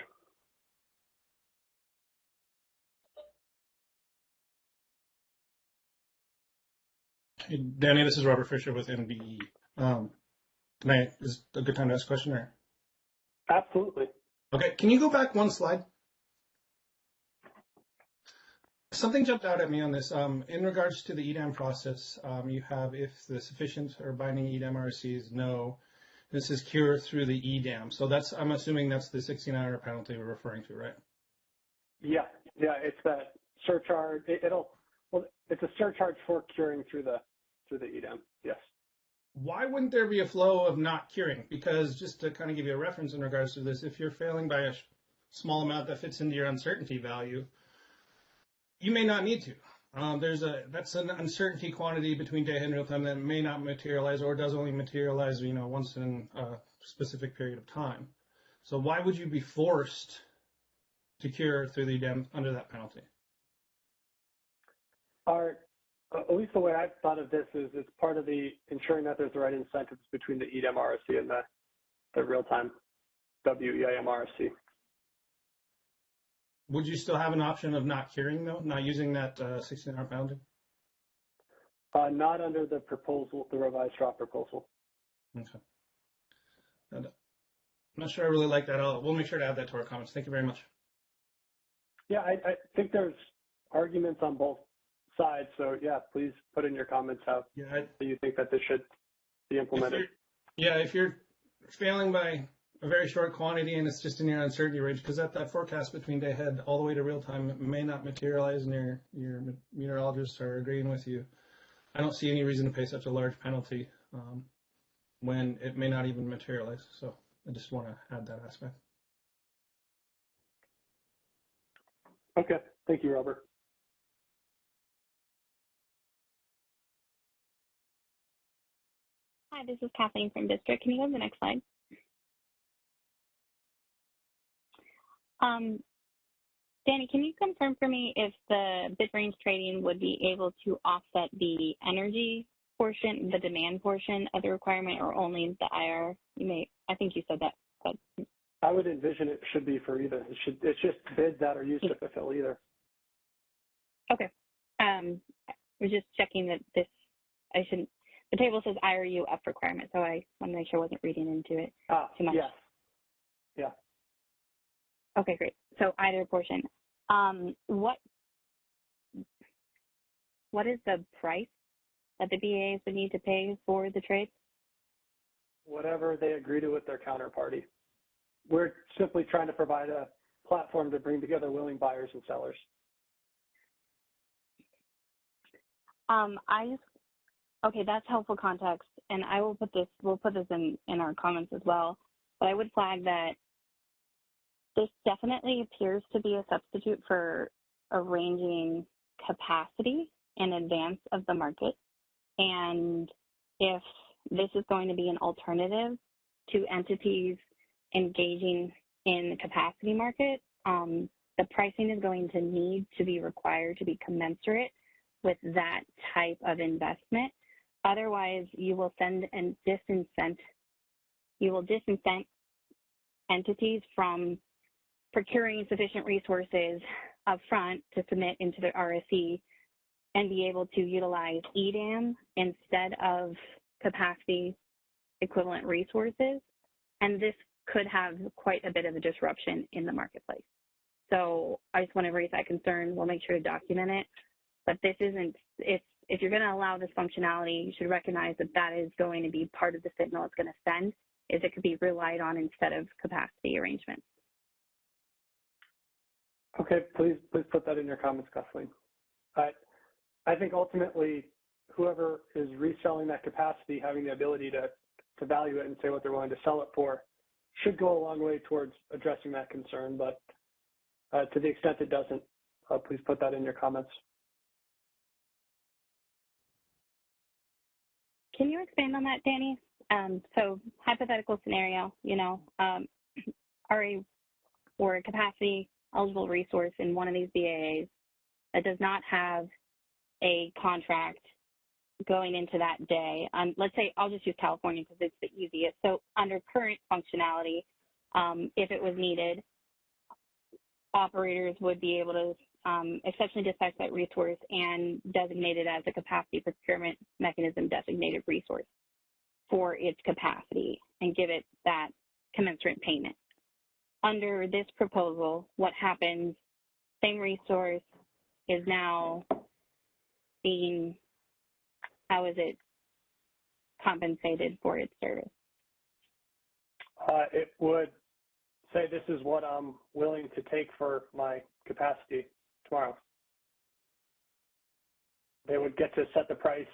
Hey, Danny, this is Robert Fisher with NBE. Is it a good time to ask a question? Or? Absolutely. Okay, can you go back one slide? Something jumped out at me on this. In regards to the EDAM process, you have if the sufficient or binding EDAM RSC is no, this is cure through the EDAM. So that's, I'm assuming that's the $1,600 penalty we're referring to, right? Yeah, it's that surcharge. It's a surcharge for curing through the EDAM. Yes. Why wouldn't there be a flow of not curing? Because just to kind of give you a reference in regards to this, if you're failing by a small amount that fits into your uncertainty value, you may not need to. That's an uncertainty quantity between day ahead and real time that may not materialize or does only materialize, once in a specific period of time. So why would you be forced to cure through the EDAM under that penalty? At least the way I've thought of this is it's part of the ensuring that there's the right incentives between the EDAM RSC and the real-time WEIM RSC. Would you still have an option of not curing, though, not using that 16-hour penalty? Not under the proposal, the revised draw proposal. Okay. I'm not sure I really like that. We'll make sure to add that to our comments. Thank you very much. Yeah, I think there's arguments on both sides. So yeah, please put in your comments how you think that this should be implemented. If you're failing by a very short quantity and it's just in your uncertainty range, because that forecast between day ahead all the way to real time may not materialize and your meteorologists are agreeing with you. I don't see any reason to pay such a large penalty when it may not even materialize. So I just want to add that aspect. Okay. Thank you, Robert. Hi, this is Kathleen from District. Can you go to the next slide? Danny, can you confirm for me if the bid range trading would be able to offset the energy portion, the demand portion of the requirement, or only the IR? I think you said that. But I would envision it should be for either. It's just bids that are used to fulfill either. Okay. We're just checking that the table says IRU up requirement, so I want to make sure I wasn't reading into it too much. Yes. Yeah. Okay, great. So either portion. What is the price that the BAs would need to pay for the trade? Whatever they agree to with their counterparty. We're simply trying to provide a platform to bring together willing buyers and sellers. Okay, that's helpful context, and we'll put this in our comments as well. But I would flag that this definitely appears to be a substitute for arranging capacity in advance of the market. And if this is going to be an alternative to entities engaging in the capacity market, the pricing is going to need to be required to be commensurate with that type of investment. Otherwise, you will disincent entities from procuring sufficient resources upfront to submit into the RSC and be able to utilize EDAM instead of capacity equivalent resources. And this could have quite a bit of a disruption in the marketplace. So I just want to raise that concern. We'll make sure to document it. But this isn't, if you're going to allow this functionality, you should recognize that that is going to be part of the signal it's going to send, is it could be relied on instead of capacity arrangements. Okay, please put that in your comments, Kathleen. I think ultimately, whoever is reselling that capacity, having the ability to value it and say what they're willing to sell it for, should go a long way towards addressing that concern. But to the extent it doesn't, please put that in your comments. Can you expand on that, Danny? So hypothetical scenario, or a capacity eligible resource in one of these BAAs that does not have a contract going into that day. Let's say I'll just use California because it's the easiest. So under current functionality, if it was needed, operators would be able to exceptionally dispatch that resource and designate it as a capacity procurement mechanism designated resource for its capacity and give it that commensurate payment. under this proposal, what happens, same resource is now being, how is it compensated for its service? It would say this is what I'm willing to take for my capacity tomorrow. They would get to set the price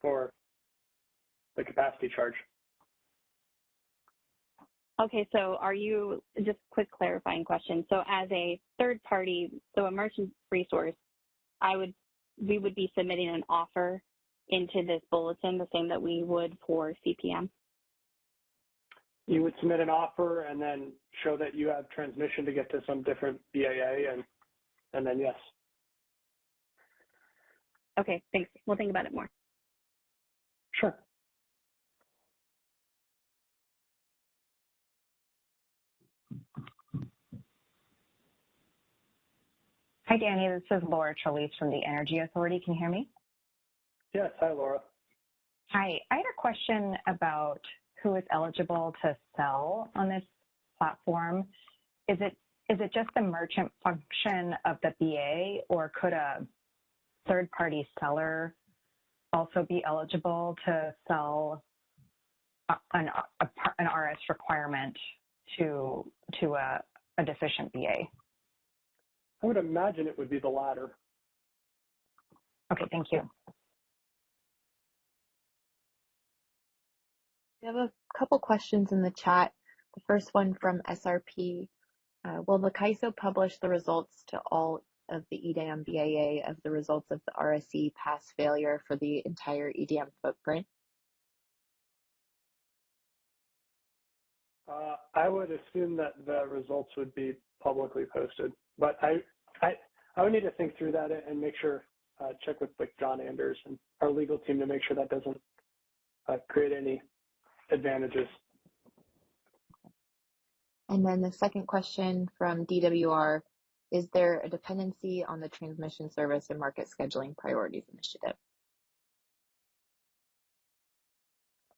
for the capacity charge. Okay, so are you, just quick clarifying question. So as a third party, so a merchant resource, we would be submitting an offer into this bulletin, the same that we would for CPM? You would submit an offer and then show that you have transmission to get to some different BAA, and then yes. Okay, thanks. We'll think about it more. Sure. Hi, Danny. This is Laura Trelease from the Energy Authority. Can you hear me? Yes. Hi, Laura. Hi. I had a question about who is eligible to sell on this platform. Is it just the merchant function of the BA, or could a third-party seller also be eligible to sell an RS requirement to a deficient BA? I would imagine it would be the latter. Okay, thank you. We have a couple questions in the chat. The first one from SRP. Will the CAISO publish the results to all of the EDAM BAA of the results of the RSE pass failure for the entire EDAM footprint? I would assume that the results would be publicly posted, but I would need to think through that and make sure, check with like John Anders and our legal team to make sure that doesn't create any advantages. And then the second question from DWR, is there a dependency on the transmission service and market scheduling priorities initiative?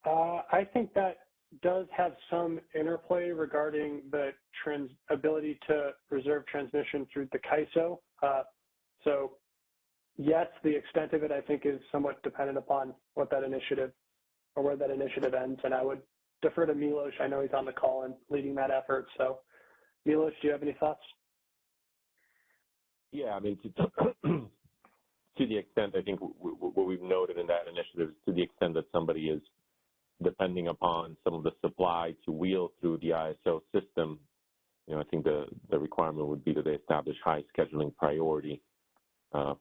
I think that does have some interplay regarding the ability to reserve transmission through the CAISO. So yes, the extent of it, I think, is somewhat dependent upon what that initiative or where that initiative ends. And I would defer to Milos. I know he's on the call and leading that effort. So Milos, do you have any thoughts? Yeah, I mean, to the extent, I think what we've noted in that initiative is to the extent that somebody is depending upon some of the supply to wheel through the ISO system, I think the requirement would be that they establish high scheduling priority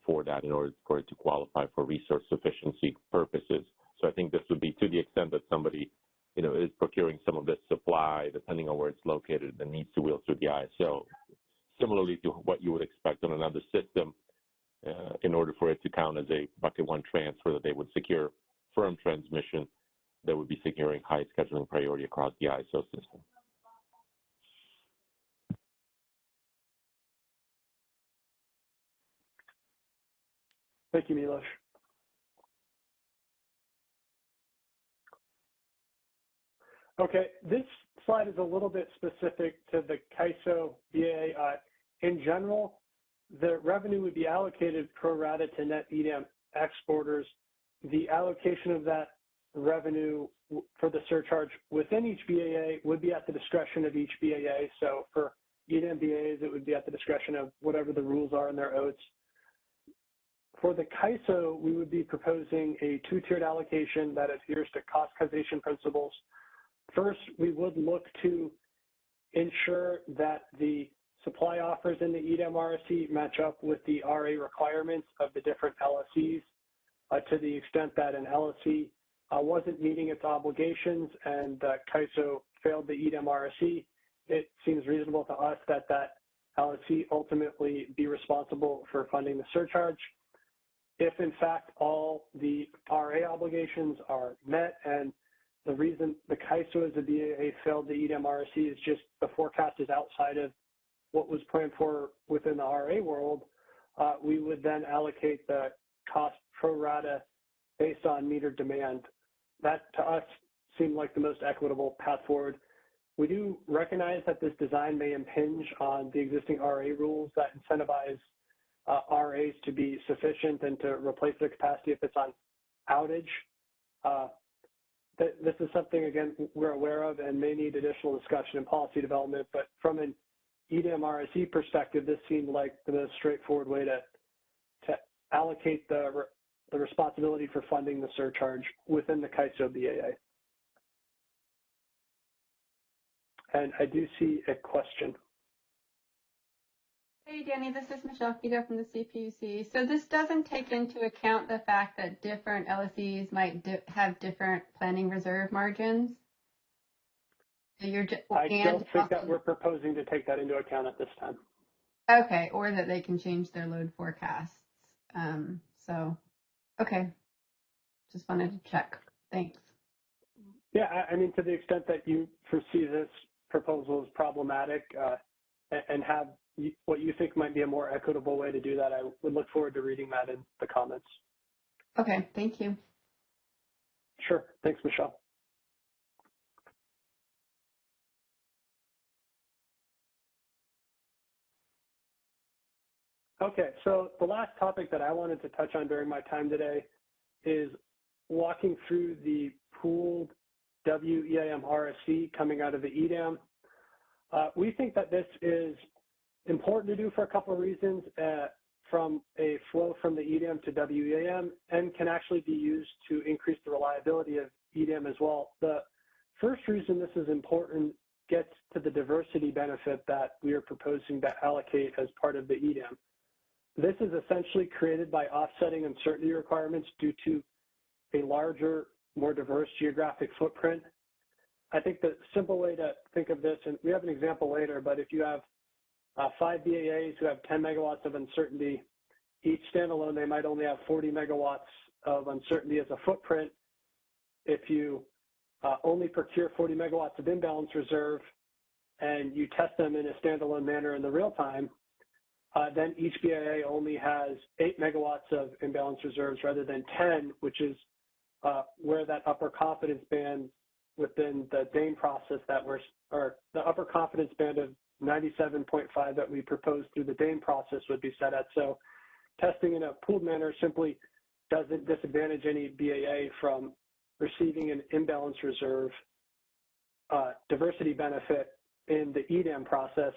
for that in order for it to qualify for resource sufficiency purposes. So I think this would be to the extent that somebody, is procuring some of this supply, depending on where it's located, and needs to wheel through the ISO. Similarly to what you would expect on another system, in order for it to count as a bucket one transfer, that they would secure firm transmission that would be securing high scheduling priority across the ISO system. Thank you, Milos. Okay, this slide is a little bit specific to the CAISO BAA. In general, the revenue would be allocated pro rata to net EDAM exporters. The allocation of that revenue for the surcharge within each BAA would be at the discretion of each BAA. So for EDAM BAAs, it would be at the discretion of whatever the rules are in their OATs. For the CAISO, we would be proposing a two-tiered allocation that adheres to cost causation principles. First, we would look to ensure that the supply offers in the EDAM RSC match up with the RA requirements of the different LSCs to the extent that an LSC wasn't meeting its obligations and CAISO failed the EDAM RSC. It seems reasonable to us that that LSC ultimately be responsible for funding the surcharge. If in fact all the RA obligations are met and the reason the CAISO as a BAA failed the EDAM RSC is just the forecast is outside of what was planned for within the RA world, we would then allocate the cost pro rata based on metered demand. That to us seemed like the most equitable path forward. We do recognize that this design may impinge on the existing RA rules that incentivize RAs to be sufficient and to replace their capacity if it's on outage. This is something, again, we're aware of and may need additional discussion and policy development, but from an EDAM RSE perspective, this seemed like the most straightforward way to allocate the responsibility for funding the surcharge within the CAISO BAA. And I do see a question. Hey, Danny, this is Michelle Quito from the CPUC. So this doesn't take into account the fact that different LSEs might have different planning reserve margins? So I don't think that we're proposing to take that into account at this time. Okay, or that they can change their load forecasts. Okay, just wanted to check. Thanks. Yeah, I mean, to the extent that you foresee this proposal as problematic and have what you think might be a more equitable way to do that, I would look forward to reading that in the comments. Okay, thank you. Sure, thanks, Michelle. Okay, so the last topic that I wanted to touch on during my time today is walking through the pooled WEAM RSC coming out of the EDAM. We think that this is important to do for a couple of reasons from a flow from the EDAM to WEAM and can actually be used to increase the reliability of EDAM as well. The first reason this is important gets to the diversity benefit that we are proposing to allocate as part of the EDAM. This is essentially created by offsetting uncertainty requirements due to a larger, more diverse geographic footprint. I think the simple way to think of this, and we have an example later, but if you have 5 BAAs who have 10 megawatts of uncertainty, each standalone, they might only have 40 megawatts of uncertainty as a footprint. If you only procure 40 megawatts of imbalance reserve and you test them in a standalone manner in the real time, then each BAA only has 8 megawatts of imbalance reserves rather than 10, which is where that upper confidence band within the DAME process or the upper confidence band of 97.5 that we proposed through the DAME process would be set at. So testing in a pooled manner simply doesn't disadvantage any BAA from receiving an imbalance reserve diversity benefit in the EDAM process.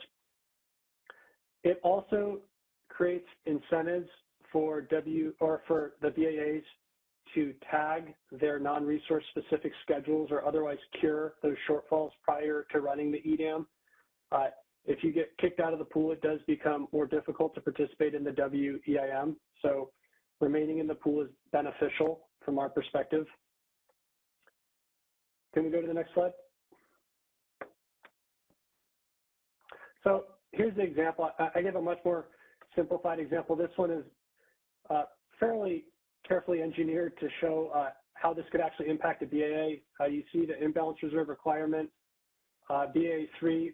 It also creates incentives for the BAAs to tag their non-resource specific schedules or otherwise cure those shortfalls prior to running the EDAM. If you get kicked out of the pool, it does become more difficult to participate in the WEAM. So remaining in the pool is beneficial from our perspective. Can we go to the next slide? So here's the example. I give a much more simplified example. This one is fairly carefully engineered to show how this could actually impact a BAA. You see the imbalance reserve requirement. BAA3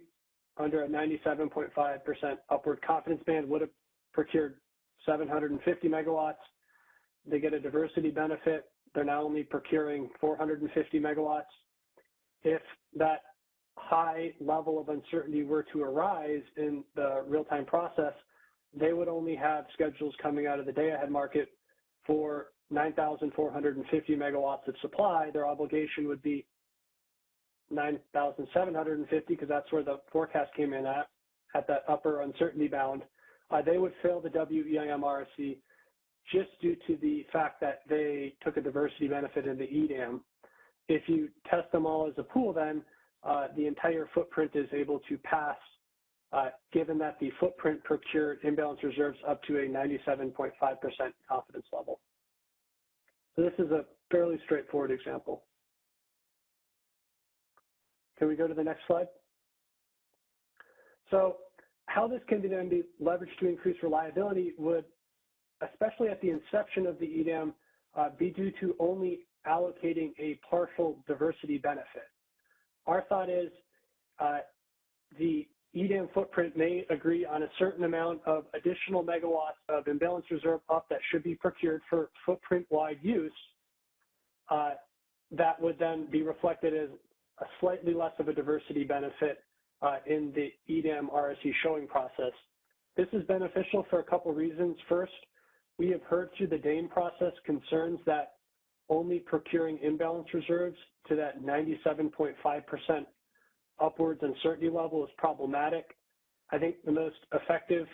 under a 97.5% upward confidence band would have procured 750 megawatts. They get a diversity benefit. They're now only procuring 450 megawatts. If that high level of uncertainty were to arise in the real-time process, they would only have schedules coming out of the day-ahead market for 9,450 megawatts of supply. Their obligation would be 9,750 because that's where the forecast came in at that upper uncertainty bound. They would fail the WEAM RSC just due to the fact that they took a diversity benefit in the EDAM. If you test them all as a pool, then the entire footprint is able to pass, given that the footprint procured imbalance reserves up to a 97.5% confidence level. So this is a fairly straightforward example. Can we go to the next slide? So how this can then be leveraged to increase reliability would, especially at the inception of the EDAM, be due to only allocating a partial diversity benefit. Our thought is the EDAM footprint may agree on a certain amount of additional megawatts of imbalance reserve up that should be procured for footprint-wide use. That would then be reflected as slightly less of a diversity benefit in the EDAM RSE showing process. This is beneficial for a couple reasons. First, we have heard through the DAME process concerns that only procuring imbalance reserves to that 97.5% upwards uncertainty level is problematic. I think the most effective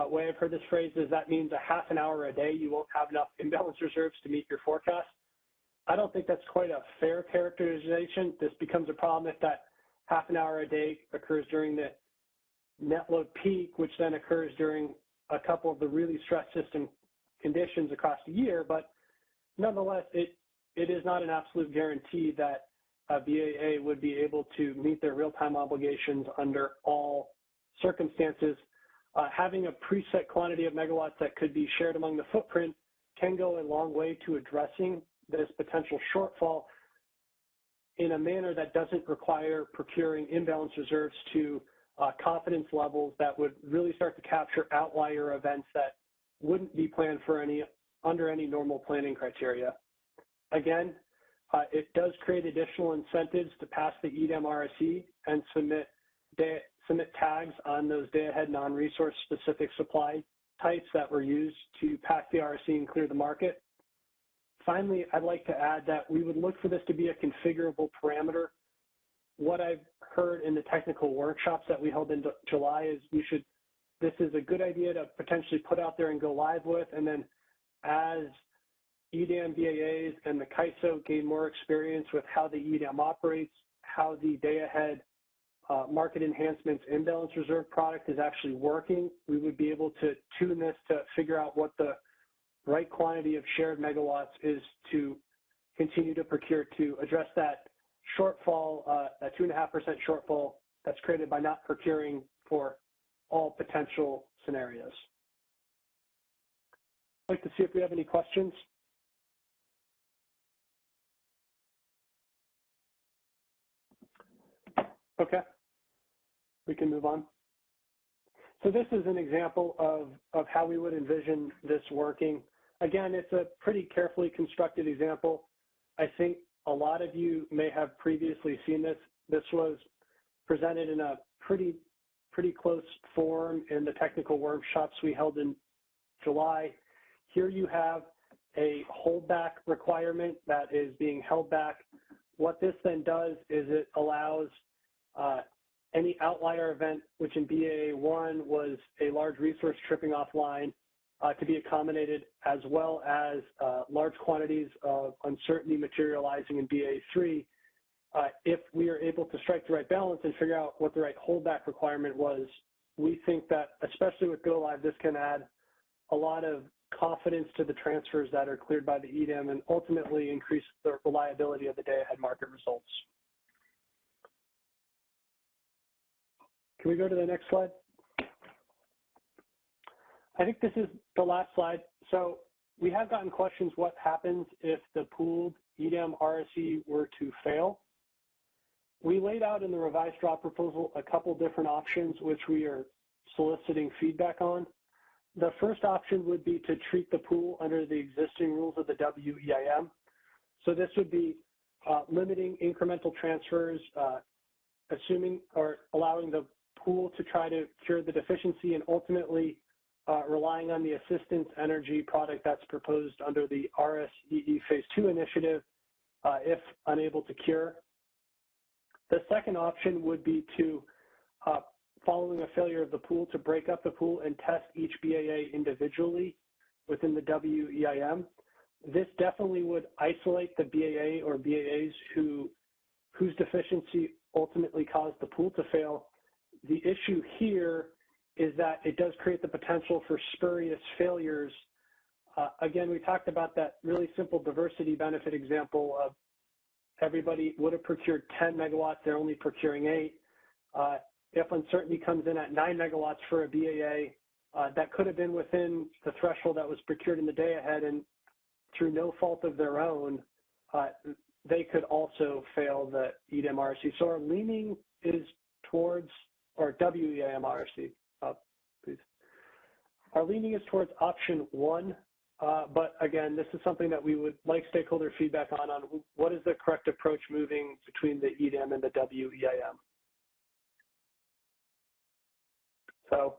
way I've heard this phrase is that means a half an hour a day you won't have enough imbalance reserves to meet your forecast. I don't think that's quite a fair characterization. This becomes a problem if that half an hour a day occurs during the net load peak, which then occurs during a couple of the really stressed system conditions across the year. But nonetheless, it is not an absolute guarantee that BAA would be able to meet their real-time obligations under all circumstances. Having a preset quantity of megawatts that could be shared among the footprint can go a long way to addressing this potential shortfall in a manner that doesn't require procuring imbalance reserves to confidence levels that would really start to capture outlier events that wouldn't be planned for under any normal planning criteria. Again, it does create additional incentives to pass the EDAM RSE and submit tags on those day-ahead non-resource specific supply types that were used to pass the RSE and clear the market. Finally, I'd like to add that we would look for this to be a configurable parameter. What I've heard in the technical workshops that we held in July is this is a good idea to potentially put out there and go live with, and then as EDAM BAAs and the CAISO gain more experience with how the EDAM operates, how the day-ahead market enhancements imbalance reserve product is actually working, we would be able to tune this to figure out what the right quantity of shared megawatts is to continue to procure to address that shortfall, that 2.5% shortfall that's created by not procuring for all potential scenarios. I'd like to see if we have any questions. Okay, we can move on. So this is an example of how we would envision this working. Again, it's a pretty carefully constructed example. I think a lot of you may have previously seen this. This was presented in a pretty close form in the technical workshops we held in July. Here you have a holdback requirement that is being held back. What this then does is it allows any outlier event, which in BAA1 was a large resource tripping offline, to be accommodated, as well as large quantities of uncertainty materializing in BAA3. If we are able to strike the right balance and figure out what the right holdback requirement was, we think that, especially with Go Live, this can add a lot of confidence to the transfers that are cleared by the EDAM and ultimately increase the reliability of the day-ahead market results. Can we go to the next slide? I think this is the last slide. So we have gotten questions, what happens if the pooled EDAM RSE were to fail? We laid out in the revised draw proposal a couple different options which we are soliciting feedback on. The first option would be to treat the pool under the existing rules of the WEIM. So this would be limiting incremental transfers, assuming or allowing the pool to try to cure the deficiency and ultimately relying on the assistance energy product that's proposed under the RSEE Phase 2 initiative if unable to cure. The second option would be to, following a failure of the pool, to break up the pool and test each BAA individually within the WEIM. This definitely would isolate the BAA or BAAs whose deficiency ultimately caused the pool to fail. The issue here is that it does create the potential for spurious failures. Again, we talked about that really simple diversity benefit example of everybody would have procured 10 megawatts, they're only procuring 8. If uncertainty comes in at 9 megawatts for a BAA, that could have been within the threshold that was procured in the day ahead, and through no fault of their own, they could also fail the EDAM RSE. So our leaning is towards, or WEIM RSE, please. Our leaning is towards option 1, but again, this is something that we would like stakeholder feedback on what is the correct approach moving between the EDAM and the WEIM. So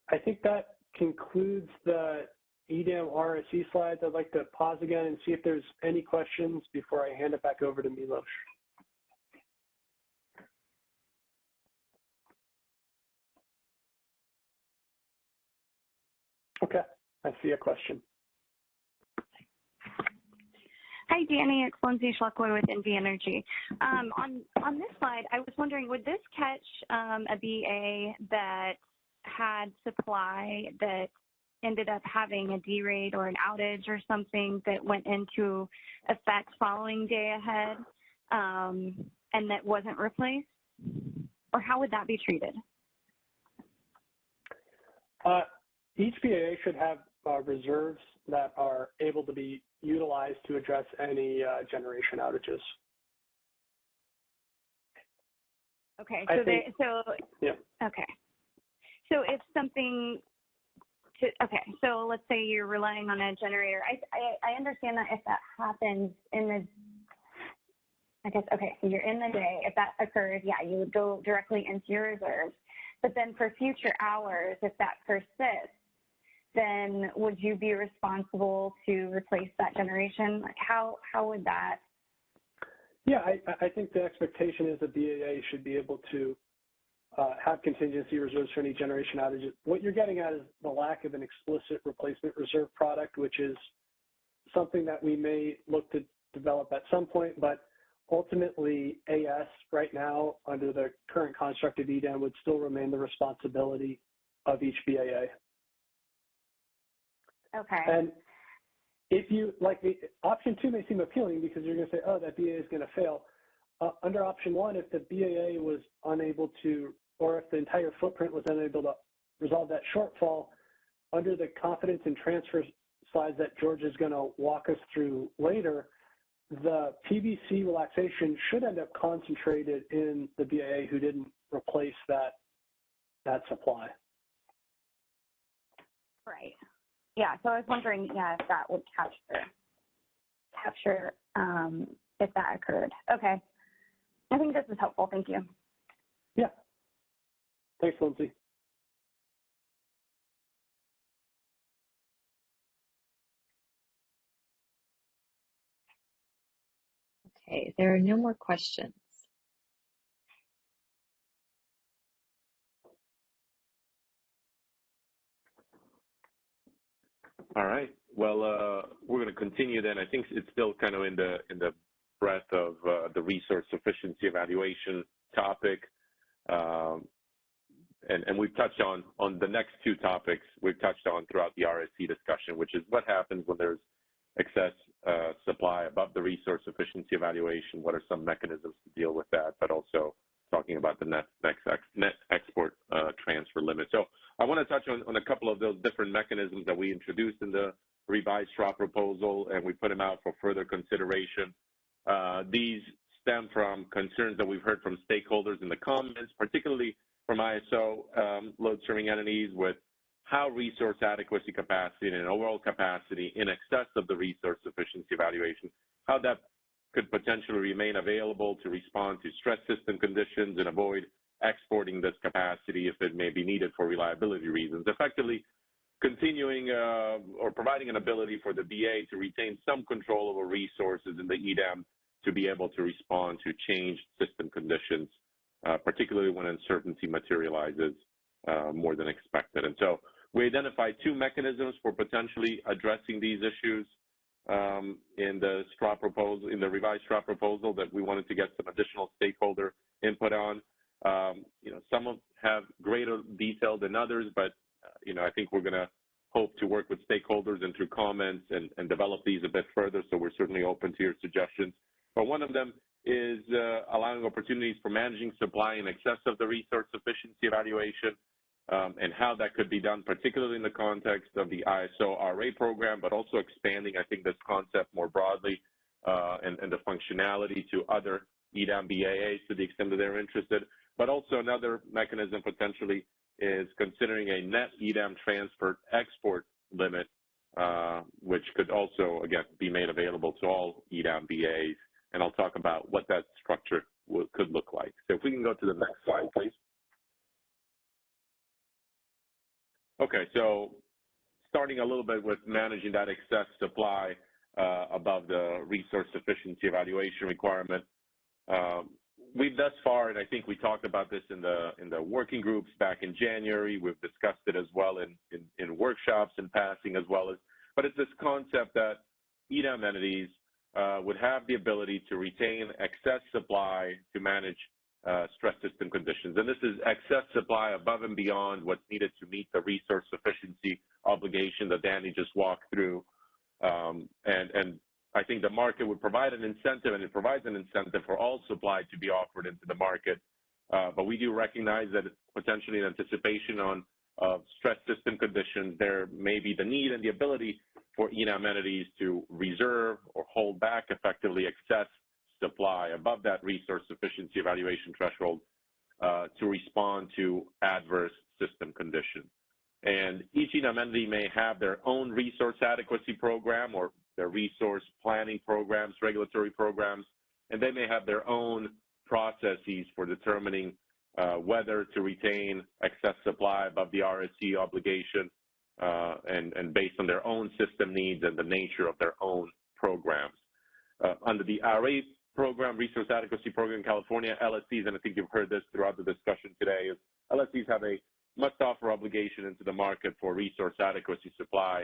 I think that concludes the EDAM RSE slides. I'd like to pause again and see if there's any questions before I hand it back over to Milos. Okay, I see a question. Hi, Danny. It's Lindsay Schluckler with NV Energy. On this slide, I was wondering, would this catch a BA that had supply that ended up having a derate or an outage or something that went into effect following day ahead and that wasn't replaced? Or how would that be treated? Each BAA should have reserves that are able to be utilized to address any generation outages. Okay, yeah. Okay. So if something, okay, so let's say you're relying on a generator. I understand that if that happens in the, I guess, okay, so you're in the day. If that occurs, yeah, you would go directly into your reserves. But then for future hours, if that persists, then would you be responsible to replace that generation? Like how would that? Yeah, I think the expectation is that BAA should be able to have contingency reserves for any generation outages. What you're getting at is the lack of an explicit replacement reserve product, which is something that we may look to develop at some point, but ultimately AS right now under the current construct of EDAM would still remain the responsibility of each BAA. Okay. And if you, like, option 2 may seem appealing because you're going to say, oh, that BAA is going to fail. Under option 1, if the BAA was unable to, or if the entire footprint was unable to resolve that shortfall, under the confidence and transfer slides that George is going to walk us through later, the PBC relaxation should end up concentrated in the BAA who didn't replace that supply. Right. Yeah, so I was wondering, yeah, if that would capture if that occurred. Okay. I think this is helpful. Thank you. Yeah. Thanks, Lindsay. Okay, there are no more questions. All right. Well, we're going to continue then. I think it's still kind of in the breadth of the resource sufficiency evaluation topic, and we've touched on the next two topics we've touched on throughout the RSC discussion, which is what happens when there's excess supply above the resource sufficiency evaluation. What are some mechanisms to deal with that? But also talking about the net export transfer limit. So I want to touch on a couple of those different mechanisms that we introduced in the revised STRA proposal, and we put them out for further consideration. These stem from concerns that we've heard from stakeholders in the comments, particularly from ISO load serving entities, with how resource adequacy capacity and overall capacity in excess of the resource sufficiency evaluation, how that could potentially remain available to respond to stress system conditions and avoid exporting this capacity if it may be needed for reliability reasons, effectively continuing or providing an ability for the BA to retain some control over resources in the EDAM to be able to respond to changed system conditions, particularly when uncertainty materializes more than expected. And so we identified two mechanisms for potentially addressing these issues in the STRA proposal, in the revised STRA proposal, that we wanted to get some additional stakeholder input on. Some have greater detail than others, but I think we're going to hope to work with stakeholders and through comments and develop these a bit further. So we're certainly open to your suggestions. But one of them is allowing opportunities for managing supply in excess of the resource sufficiency evaluation, and how that could be done, particularly in the context of the ISO RA program, but also expanding, I think, this concept more broadly and the functionality to other EDAM BAAs to the extent that they're interested. But also another mechanism potentially is considering a net EDAM transfer export limit which could also, again, be made available to all EDAM BAs. And I'll talk about what that structure could look like. So if we can go to the next slide, please. Okay, so starting a little bit with managing that excess supply above the resource sufficiency evaluation requirement. We've thus far, and I think we talked about this in the working groups back in January. We've discussed it as well in workshops in passing as well as, but it's this concept that EDAM entities would have the ability to retain excess supply to manage stress system conditions. And this is excess supply above and beyond what's needed to meet the resource sufficiency obligation that Danny just walked through. And I think the market would provide an incentive, and it provides an incentive for all supply to be offered into the market. But we do recognize that potentially in anticipation of stress system conditions, there may be the need and the ability for EDAM entities to reserve or hold back effectively excess supply above that resource sufficiency evaluation threshold to respond to adverse system conditions. And each EDAM entity may have their own resource adequacy program or their resource planning programs, regulatory programs, and they may have their own processes for determining whether to retain excess supply above the RSC obligation and based on their own system needs and the nature of their own programs. Under the RA program, Resource Adequacy Program in California, LSCs, and I think you've heard this throughout the discussion today, is LSCs have a must-offer obligation into the market for resource adequacy supply,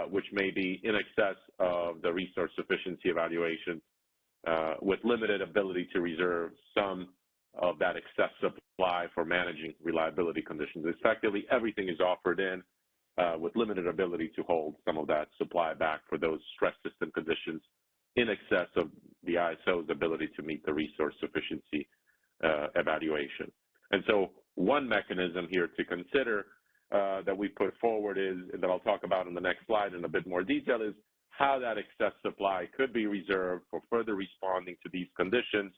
which may be in excess of the resource sufficiency evaluation, with limited ability to reserve some of that excess supply for managing reliability conditions. Effectively, everything is offered in with limited ability to hold some of that supply back for those stress system conditions in excess of the ISO's ability to meet the resource sufficiency evaluation. And so one mechanism here to consider that we put forward is, that I'll talk about in the next slide in a bit more detail, is how that excess supply could be reserved for further responding to these conditions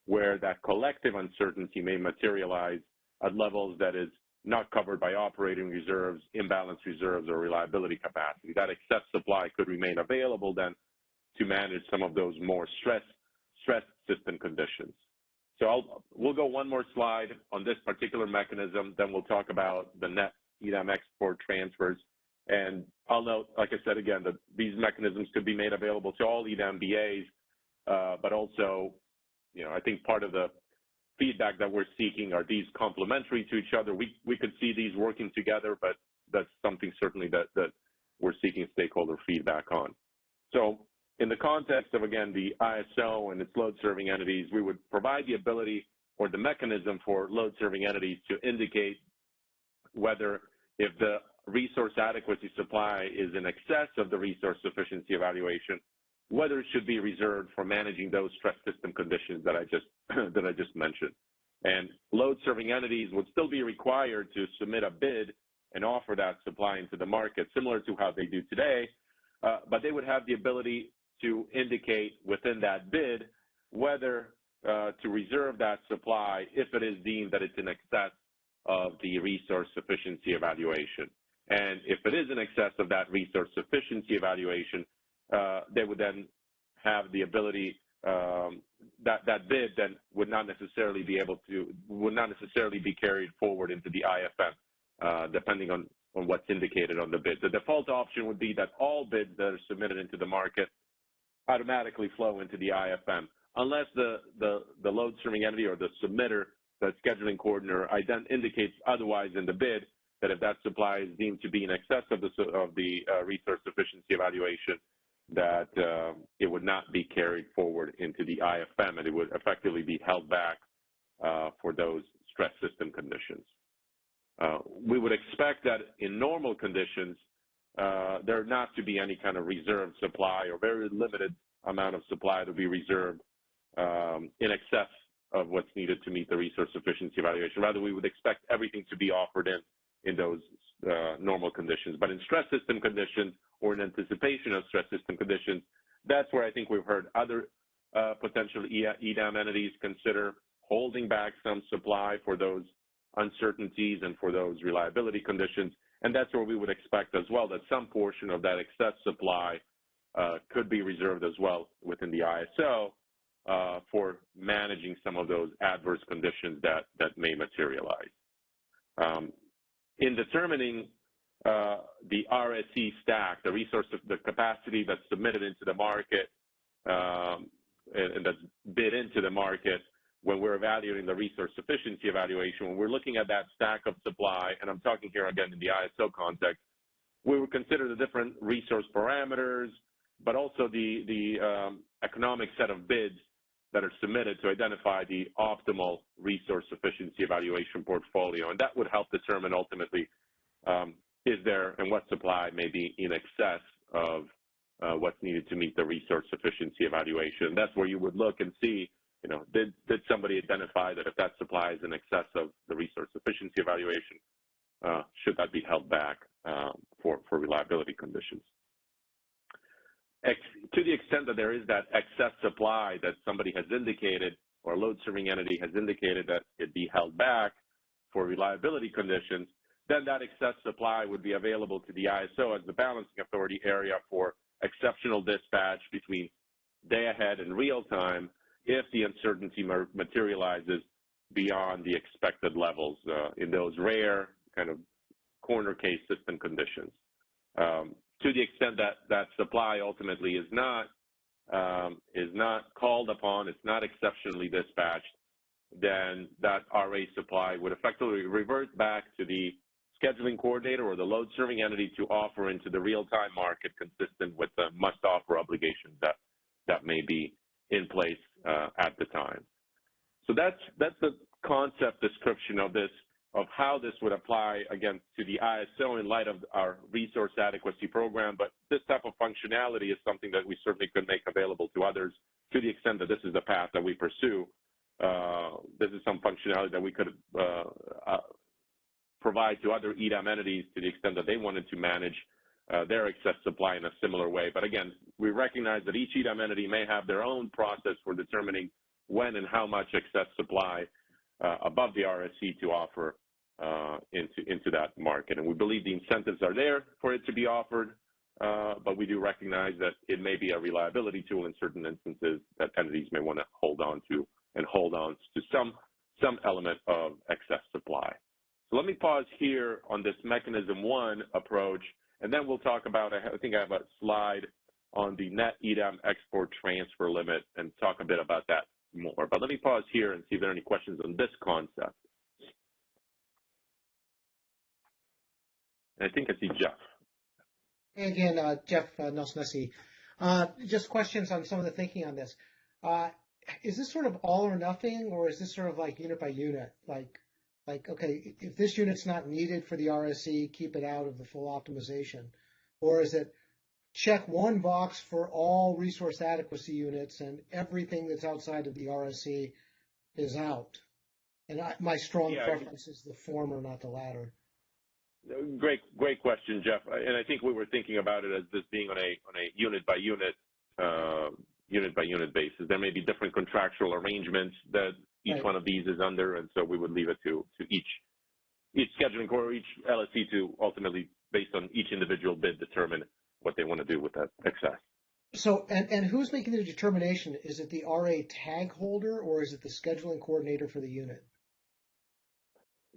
where that collective uncertainty may materialize at levels that is not covered by operating reserves, imbalanced reserves, or reliability capacity. That excess supply could remain available then to manage some of those more stress system conditions. So we'll go one more slide on this particular mechanism, then we'll talk about the net EDAM export transfers. And I'll note, like I said again, that these mechanisms could be made available to all EDAM BAs, but also, I think part of the feedback that we're seeking are these complementary to each other. We could see these working together, but that's something certainly that we're seeking stakeholder feedback on. So in the context of, again, the ISO and its load-serving entities, we would provide the ability or the mechanism for load-serving entities to indicate whether, if the resource adequacy supply is in excess of the resource sufficiency evaluation, whether it should be reserved for managing those stress system conditions that I just mentioned. And load-serving entities would still be required to submit a bid and offer that supply into the market, similar to how they do today, but they would have the ability to indicate within that bid whether to reserve that supply if it is deemed that it's in excess of the resource sufficiency evaluation. And if it is in excess of that resource sufficiency evaluation, they would then have the ability, that bid then would not necessarily be carried forward into the IFM, depending on what's indicated on the bid. The default option would be that all bids that are submitted into the market automatically flow into the IFM, unless the load-serving entity or the submitter, the scheduling coordinator, indicates otherwise in the bid, that if that supply is deemed to be in excess of the resource sufficiency evaluation, that it would not be carried forward into the IFM, and it would effectively be held back for those stress system conditions. We would expect that in normal conditions, there not to be any kind of reserved supply or very limited amount of supply to be reserved in excess of what's needed to meet the resource sufficiency evaluation. Rather, we would expect everything to be offered in those normal conditions. But in stress system conditions or in anticipation of stress system conditions, that's where I think we've heard other potential EDAM entities consider holding back some supply for those uncertainties and for those reliability conditions. And that's where we would expect as well that some portion of that excess supply could be reserved as well within the ISO for managing some of those adverse conditions that may materialize. In determining the RSE stack, the capacity that's submitted into the market and that's bid into the market, when we're evaluating the resource sufficiency evaluation, when we're looking at that stack of supply, and I'm talking here again in the ISO context, we would consider the different resource parameters, but also the economic set of bids that are submitted to identify the optimal resource sufficiency evaluation portfolio. And that would help determine ultimately is there and what supply may be in excess of what's needed to meet the resource sufficiency evaluation. That's where you would look and see, did somebody identify that if that supply is in excess of the resource sufficiency evaluation, should that be held back for reliability conditions? To the extent that there is that excess supply that somebody has indicated or a load serving entity has indicated that it be held back for reliability conditions, then that excess supply would be available to the ISO as the balancing authority area for exceptional dispatch between day ahead and real time if the uncertainty materializes beyond the expected levels in those rare kind of corner case system conditions. To the extent that that supply ultimately is not called upon, it's not exceptionally dispatched, then that RA supply would effectively revert back to the scheduling coordinator or the load serving entity to offer into the real-time market consistent with the must-offer obligations that may be in place at the time. So that's the concept description of this, of how this would apply, again, to the ISO in light of our resource adequacy program. But this type of functionality is something that we certainly could make available to others to the extent that this is the path that we pursue. This is some functionality that we could provide to other EDAM entities to the extent that they wanted to manage their excess supply in a similar way. But again, we recognize that each EDAM entity may have their own process for determining when and how much excess supply above the RSC to offer into that market. And we believe the incentives are there for it to be offered, but we do recognize that it may be a reliability tool in certain instances that entities may want to hold on to some element of excess supply. So let me pause here on this mechanism one approach, and then we'll talk about, I think I have a slide on the net EDAM export transfer limit and talk a bit about that more. But let me pause here and see if there are any questions on this concept. I think I see Jeff. Hey again, Jeff Nelson-Nessie. Just questions on some of the thinking on this. Is this sort of all or nothing, or is this sort of like unit by unit? Like, okay, if this unit's not needed for the RSC, keep it out of the full optimization? Or is it check one box for all resource adequacy units and everything that's outside of the RSC is out? And my strong preference is the former, not the latter. Great question, Jeff. And I think we were thinking about it as this being on a unit by unit basis. There may be different contractual arrangements that each one of these is under, and so we would leave it to each scheduling core, or each LSC to ultimately, based on each individual bid, determine what they want to do with that excess. So, and who's making the determination? Is it the RA tag holder, or is it the scheduling coordinator for the unit?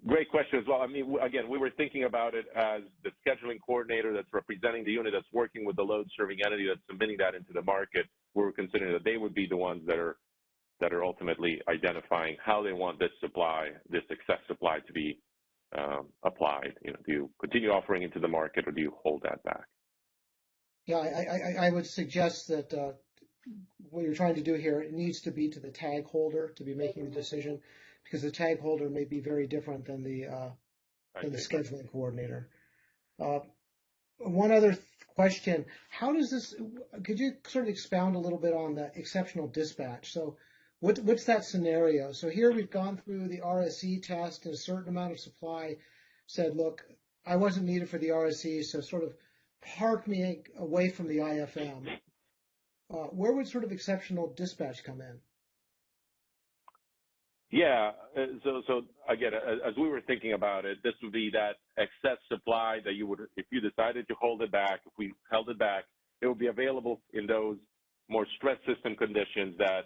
Great question as well. I mean, again, we were thinking about it as the scheduling coordinator that's representing the unit that's working with the load serving entity that's submitting that into the market. We were considering that they would be the ones that are ultimately identifying how they want this supply, this excess supply to be applied. Do you continue offering into the market, or do you hold that back? Yeah, I would suggest that what you're trying to do here, it needs to be to the tag holder to be making the decision, because the tag holder may be very different than the scheduling coordinator. One other question: how does this? Could you sort of expound a little bit on the exceptional dispatch? So, what's that scenario? So here we've gone through the RSC test, and a certain amount of supply said, look, I wasn't needed for the RSC, so sort of park me away from the IFM. Where would sort of exceptional dispatch come in? Yeah. So again, as we were thinking about it, this would be that excess supply that you would, if you decided to hold it back, if we held it back, it would be available in those more stress system conditions that,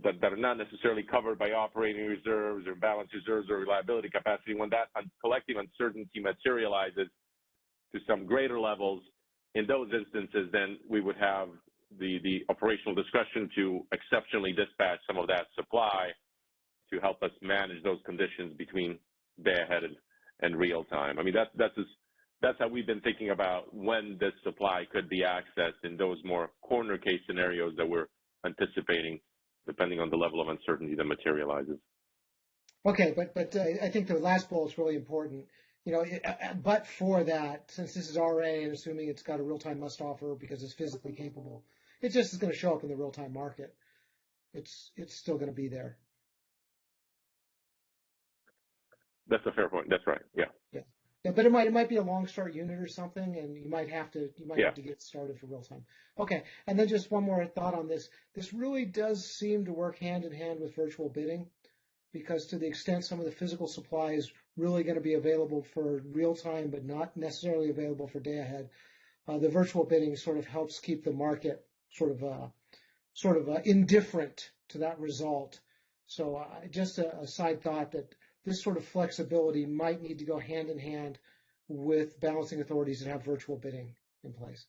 that are not necessarily covered by operating reserves or balance reserves or reliability capacity. When that collective uncertainty materializes to some greater levels, in those instances, then we would have the operational discretion to exceptionally dispatch some of that supply to help us manage those conditions between day ahead and real time. I mean, that's how we've been thinking about when this supply could be accessed in those more corner case scenarios that we're anticipating, depending on the level of uncertainty that materializes. Okay, but I think the last bullet is really important. But for that, since this is RA and assuming it's got a real-time must offer because it's physically capable, it just is going to show up in the real-time market. It's still going to be there. That's a fair point. That's right. Yeah. Yeah, but it might be a long start unit or something, and you might have to get started for real time. Okay, and then just one more thought on this. This really does seem to work hand in hand with virtual bidding, because to the extent some of the physical supply is really going to be available for real time, but not necessarily available for day ahead, the virtual bidding sort of helps keep the market sort of indifferent to that result. So just a side thought that this sort of flexibility might need to go hand in hand with balancing authorities that have virtual bidding in place.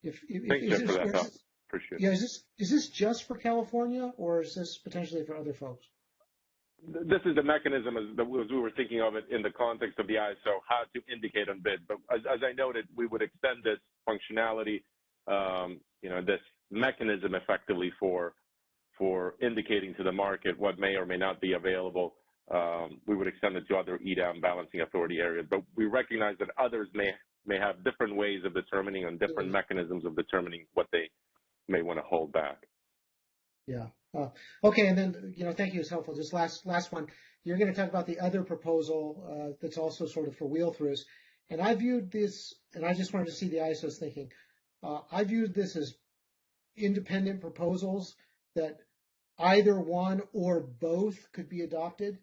Thanks, Jeff, for that thought. Appreciate it. Yeah, is this just for California, or is this potentially for other folks? This is the mechanism as we were thinking of it in the context of the ISO, how to indicate on bid. But as I noted, we would extend this functionality, this mechanism effectively for indicating to the market what may or may not be available. We would extend it to other EDAM balancing authority areas. But we recognize that others may have different ways of determining and different mechanisms of determining what they may want to hold back. Yeah. Okay, and then, thank you, it's helpful. Just last one. You're going to talk about the other proposal that's also sort of for wheel-throughs. And I viewed this, and I just wanted to see the ISO's thinking. I viewed this as independent proposals that either one or both could be adopted.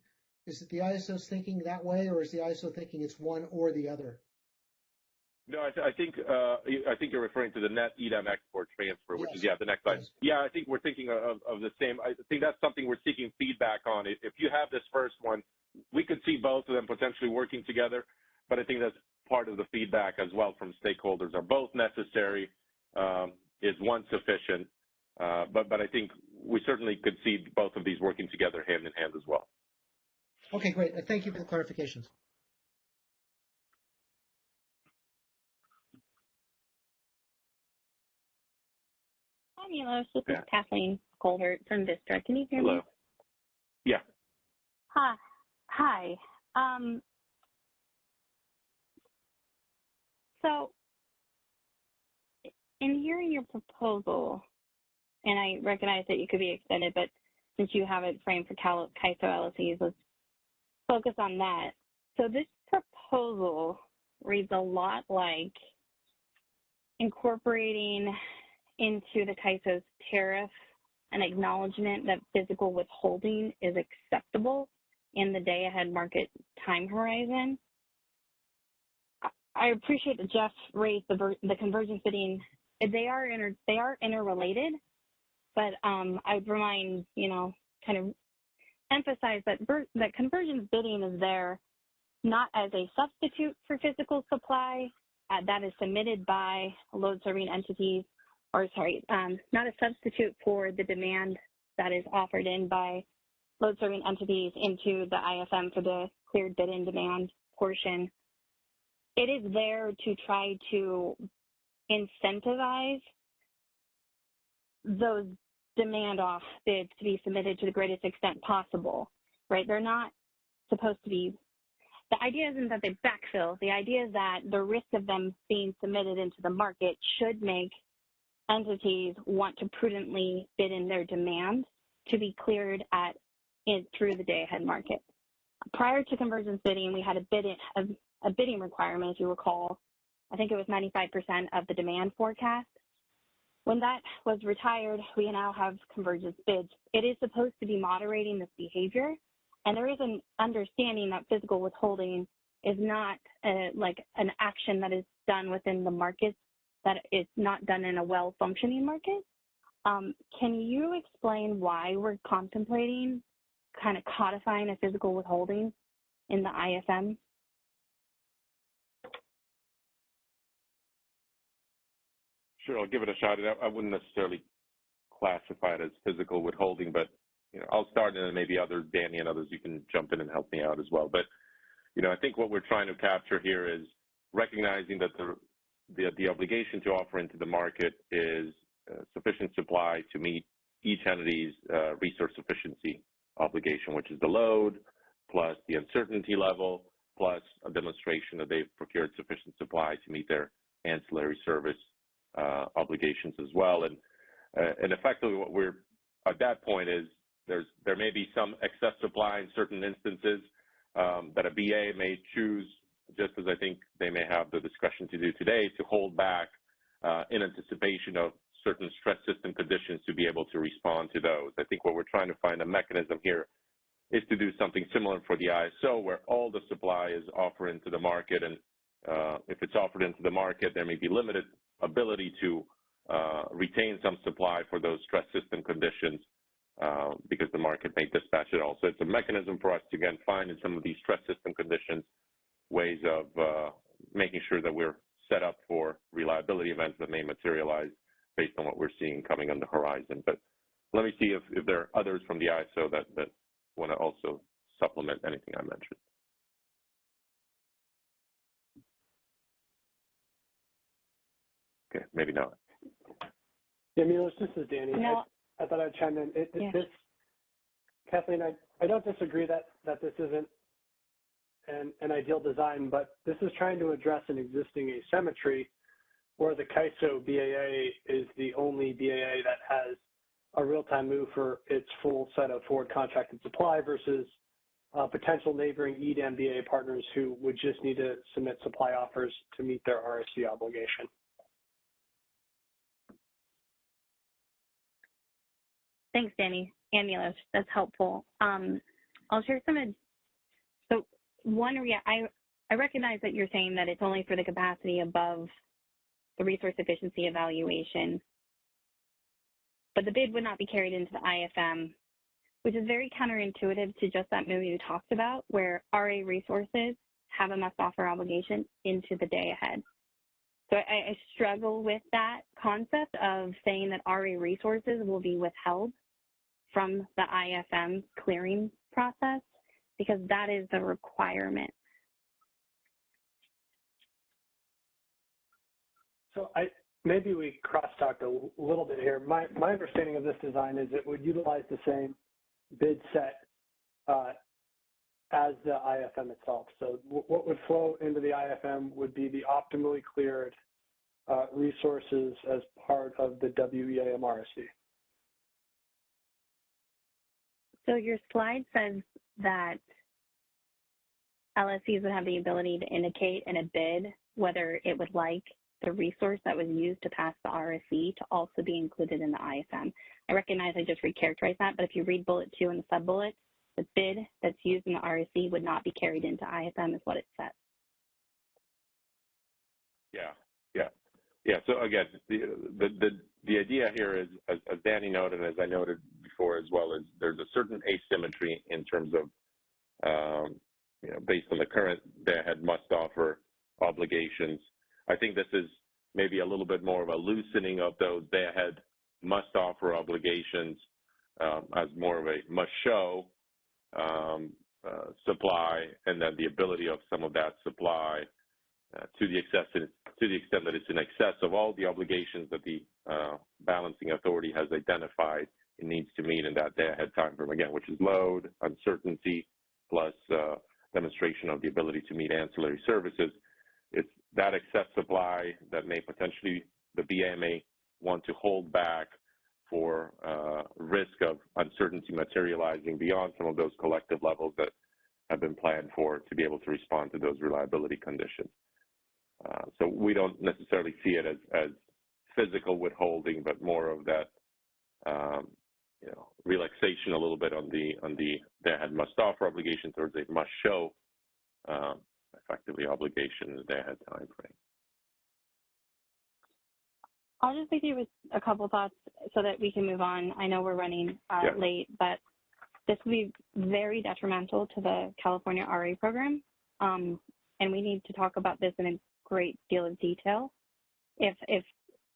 Is it the ISO's thinking that way, or is the ISO thinking it's one or the other? No, I think you're referring to the net EDAM export transfer, which is the next slide. Yeah, I think we're thinking of the same. I think that's something we're seeking feedback on. If you have this first one, we could see both of them potentially working together, but I think that's part of the feedback as well from stakeholders. Are both necessary? Is one sufficient? But I think we certainly could see both of these working together hand in hand as well. Okay, great. Thank you for the clarifications. Hi, Milos. This is Kathleen Colbert from Vistra. Can you hear me? Hello. Yeah. Hi. So, in hearing your proposal, and I recognize that you could be extended, but since you have it framed for CAISO LSEs, let's focus on that. So this proposal reads a lot like incorporating into the CAISO's tariff an acknowledgement that physical withholding is acceptable in the day-ahead market time horizon. I appreciate that Jeff raised the convergence bidding. They are interrelated, but I would remind, kind of emphasize that convergence bidding is there not as a substitute for physical supply that is submitted by load-serving entities, not a substitute for the demand that is offered in by load-serving entities into the IFM for the cleared bid-in demand portion. It is there to try to incentivize those demand off bids to be submitted to the greatest extent possible, right? They're not supposed to be, the idea isn't that they backfill. The idea is that the risk of them being submitted into the market should make entities want to prudently bid in their demand to be cleared through the day-ahead market. Prior to convergence bidding, we had a bidding requirement, if you recall. I think it was 95% of the demand forecast. when that was retired, we now have convergence bids. It is supposed to be moderating this behavior, and there is an understanding that physical withholding is not like an action that is done within the markets, that it's not done in a well-functioning market. Can you explain why we're contemplating kind of codifying a physical withholding in the IFM? Sure, I'll give it a shot. I wouldn't necessarily classify it as physical withholding, but I'll start, and then maybe others, Danny and others, you can jump in and help me out as well. But I think what we're trying to capture here is recognizing that the obligation to offer into the market is sufficient supply to meet each entity's resource sufficiency obligation, which is the load plus the uncertainty level plus a demonstration that they've procured sufficient supply to meet their ancillary service obligations as well. And effectively what we're at that point is there may be some excess supply in certain instances that a BA may choose, just as I think they may have the discretion to do today, to hold back in anticipation of certain stress system conditions to be able to respond to those. I think what we're trying to find a mechanism here is to do something similar for the ISO, where all the supply is offered into the market, and if it's offered into the market, there may be limited ability to retain some supply for those stress system conditions because the market may dispatch it all. So it's a mechanism for us to, again, find in some of these stress system conditions ways of making sure that we're set up for reliability events that may materialize based on what we're seeing coming on the horizon. But let me see if there are others from the ISO that want to also supplement anything I mentioned. Okay, maybe not. Yeah, Milos, this is Danny. No. I thought I'd chime in. This, Kathleen, I don't disagree that this isn't an ideal design, but this is trying to address an existing asymmetry where the CAISO BAA is the only BAA that has a real-time move for its full set of forward contracted supply versus potential neighboring EDAM BAA partners who would just need to submit supply offers to meet their RSC obligation. Thanks, Danny and Milos. That's helpful. I'll share some. So one, I recognize that you're saying that it's only for the capacity above the resource efficiency evaluation, but the bid would not be carried into the IFM, which is very counterintuitive to just that movie you talked about, where RA resources have a must-offer obligation into the day ahead. So I struggle with that concept of saying that RA resources will be withheld from the IFM clearing process, because that is the requirement. So maybe we crosstalked a little bit here. My understanding of this design is it would utilize the same bid set as the IFM itself. So what would flow into the IFM would be the optimally cleared resources as part of the WEAM RSC. So your slide says that LSCs would have the ability to indicate in a bid whether it would like the resource that was used to pass the RSC to also be included in the IFM. I recognize I just recharacterized that, but if you read bullet 2 in the sub-bullet, the bid that's used in the RSC would not be carried into IFM is what it says. Yeah. So again, the idea here is, as Danny noted, as I noted before as well, is there's a certain asymmetry in terms of, based on the current day-ahead must-offer obligations. I think this is maybe a little bit more of a loosening of those day-ahead must-offer obligations as more of a must-show supply, and then the ability of some of that supply to the extent that it's in excess of all the obligations that the balancing authority has identified it needs to meet in that day-ahead time frame, again, which is load, uncertainty, plus demonstration of the ability to meet ancillary services. It's that excess supply that may potentially, the BA may want to hold back for risk of uncertainty materializing beyond some of those collective levels that have been planned for to be able to respond to those reliability conditions. So we don't necessarily see it as physical withholding, but more of that relaxation a little bit on the day-ahead must-offer obligation towards a must-show effectively obligation in the day-ahead time frame. I'll just leave you with a couple thoughts so that we can move on. I know we're running late, but this will be very detrimental to the California RA program, and we need to talk about this in a great deal of detail. If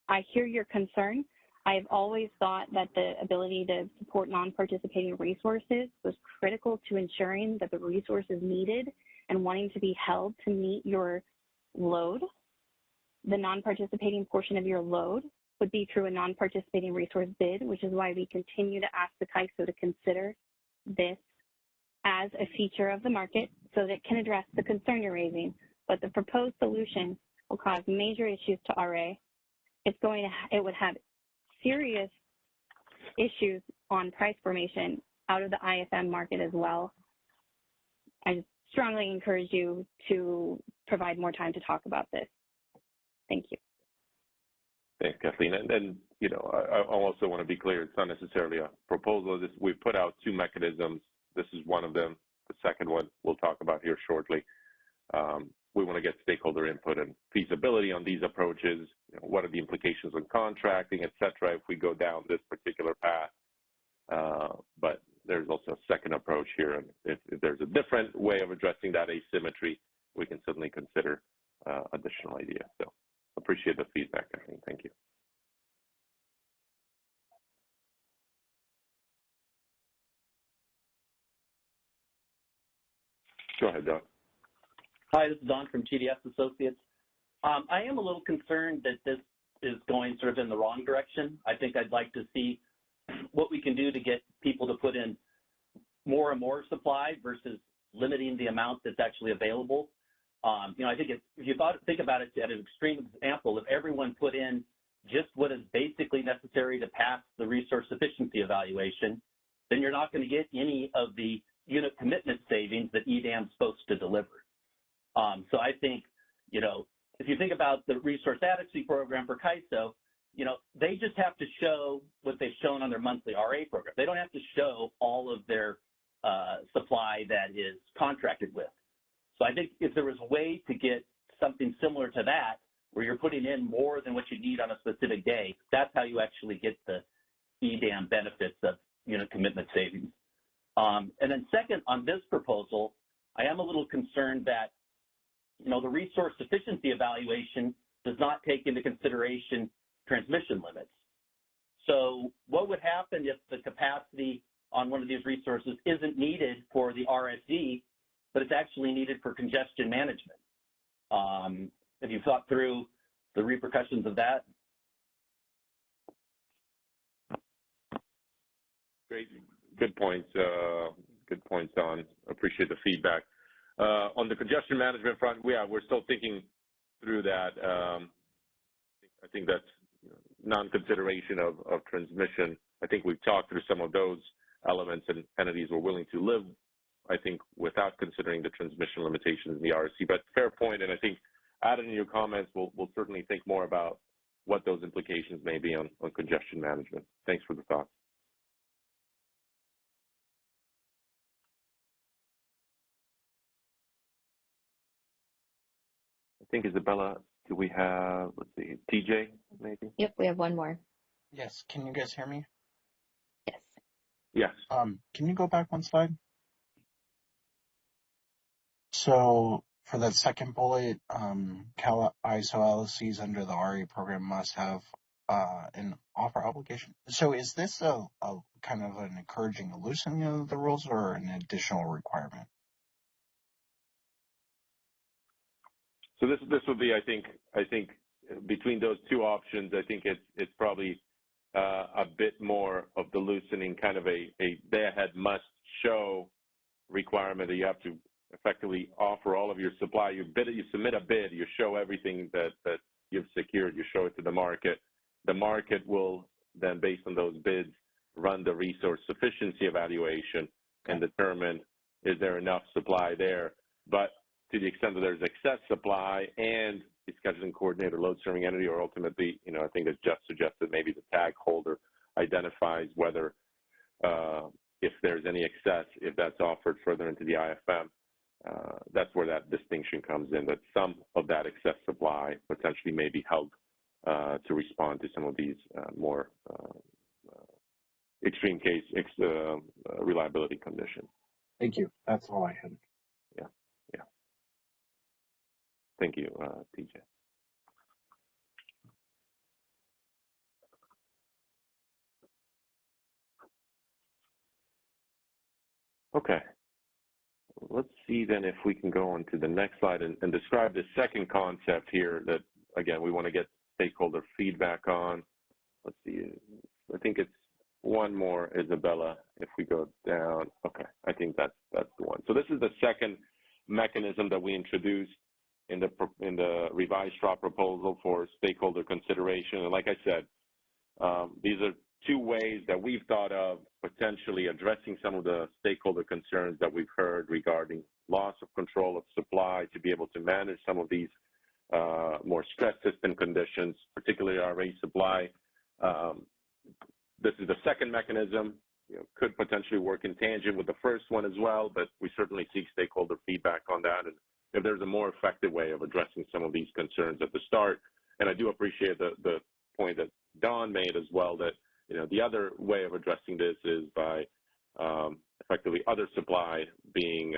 I hear your concern, I've always thought that the ability to support non-participating resources was critical to ensuring that the resources needed and wanting to be held to meet your load. The non-participating portion of your load would be through a non-participating resource bid, which is why we continue to ask the CAISO to consider this as a feature of the market so that it can address the concern you're raising. But the proposed solution will cause major issues to RA. It would have serious issues on price formation out of the IFM market as well. I strongly encourage you to provide more time to talk about this. Thank you. Thanks, Kathleen. And I also want to be clear, it's not necessarily a proposal. We've put out two mechanisms. This is one of them. The second one we'll talk about here shortly. We want to get stakeholder input and feasibility on these approaches. What are the implications on contracting, et cetera, if we go down this particular path. But there's also a second approach here. And if there's a different way of addressing that asymmetry, we can certainly consider additional ideas. So appreciate the feedback, Kathleen. Thank you. Go ahead, Don. Hi, this is Don from TDS Associates. I am a little concerned that this is going sort of in the wrong direction. I think I'd like to see what we can do to get people to put in more and more supply versus limiting the amount that's actually available. I think if you think about it at an extreme example, if everyone put in just what is basically necessary to pass the resource sufficiency evaluation, then you're not going to get any of the unit commitment savings that EDAM's supposed to deliver. So I think, if you think about the resource adequacy program for CAISO, they just have to show what they've shown on their monthly RA program. They don't have to show all of their supply that is contracted with. So I think if there was a way to get something similar to that, where you're putting in more than what you need on a specific day, that's how you actually get the EDAM benefits of unit commitment savings. And then second, on this proposal, I am a little concerned that the resource sufficiency evaluation does not take into consideration transmission limits. So what would happen if the capacity on one of these resources isn't needed for the RSE, but it's actually needed for congestion management? Have you thought through the repercussions of that? Great. Good points. Good points, Don. Appreciate the feedback. On the congestion management front, we're still thinking through that. I think that's non-consideration of transmission. I think we've talked through some of those elements, and entities were willing to live, I think, without considering the transmission limitations in the RSC. But fair point, and I think added in your comments, we'll certainly think more about what those implications may be on congestion management. Thanks for the thoughts. I think, Isabella, do we have, let's see, TJ maybe? Yep, we have one more. Yes, can you guys hear me? Yes. Yes. Can you go back one slide? So for that second bullet, ISO LLCs under the RA program must have an offer obligation. So is this a kind of an encouraging loosening of the rules or an additional requirement? So this would be, I think between those two options, I think it's probably a bit more of the loosening, kind of a day-ahead must-show requirement that you have to effectively offer all of your supply. You submit a bid, you show everything that you've secured, you show it to the market. The market will then, based on those bids, run the resource sufficiency evaluation and determine is there enough supply there. But to the extent that there's excess supply and scheduling coordinator, load serving entity, or ultimately, I think as Jeff suggested, maybe the tag holder identifies whether if there's any excess, if that's offered further into the IFM. That's where that distinction comes in, that some of that excess supply potentially may be held to respond to some of these more extreme case reliability conditions. Thank you. That's all I had. Yeah. Thank you, TJ. Okay. Let's see then if we can go on to the next slide and describe the second concept here that, again, we want to get stakeholder feedback on. Let's see. I think it's one more, Isabella, if we go down. Okay, I think that's the one. So this is the second mechanism that we introduced in the revised straw proposal for stakeholder consideration. And like I said, these are two ways that we've thought of potentially addressing some of the stakeholder concerns that we've heard regarding loss of control of supply, to be able to manage some of these more stress system conditions, particularly our RA supply. This is the second mechanism, could potentially work in tangent with the first one as well, but we certainly seek stakeholder feedback on that, and if there's a more effective way of addressing some of these concerns at the start. And I do appreciate the point that Don made as well, that the other way of addressing this is by effectively other supply being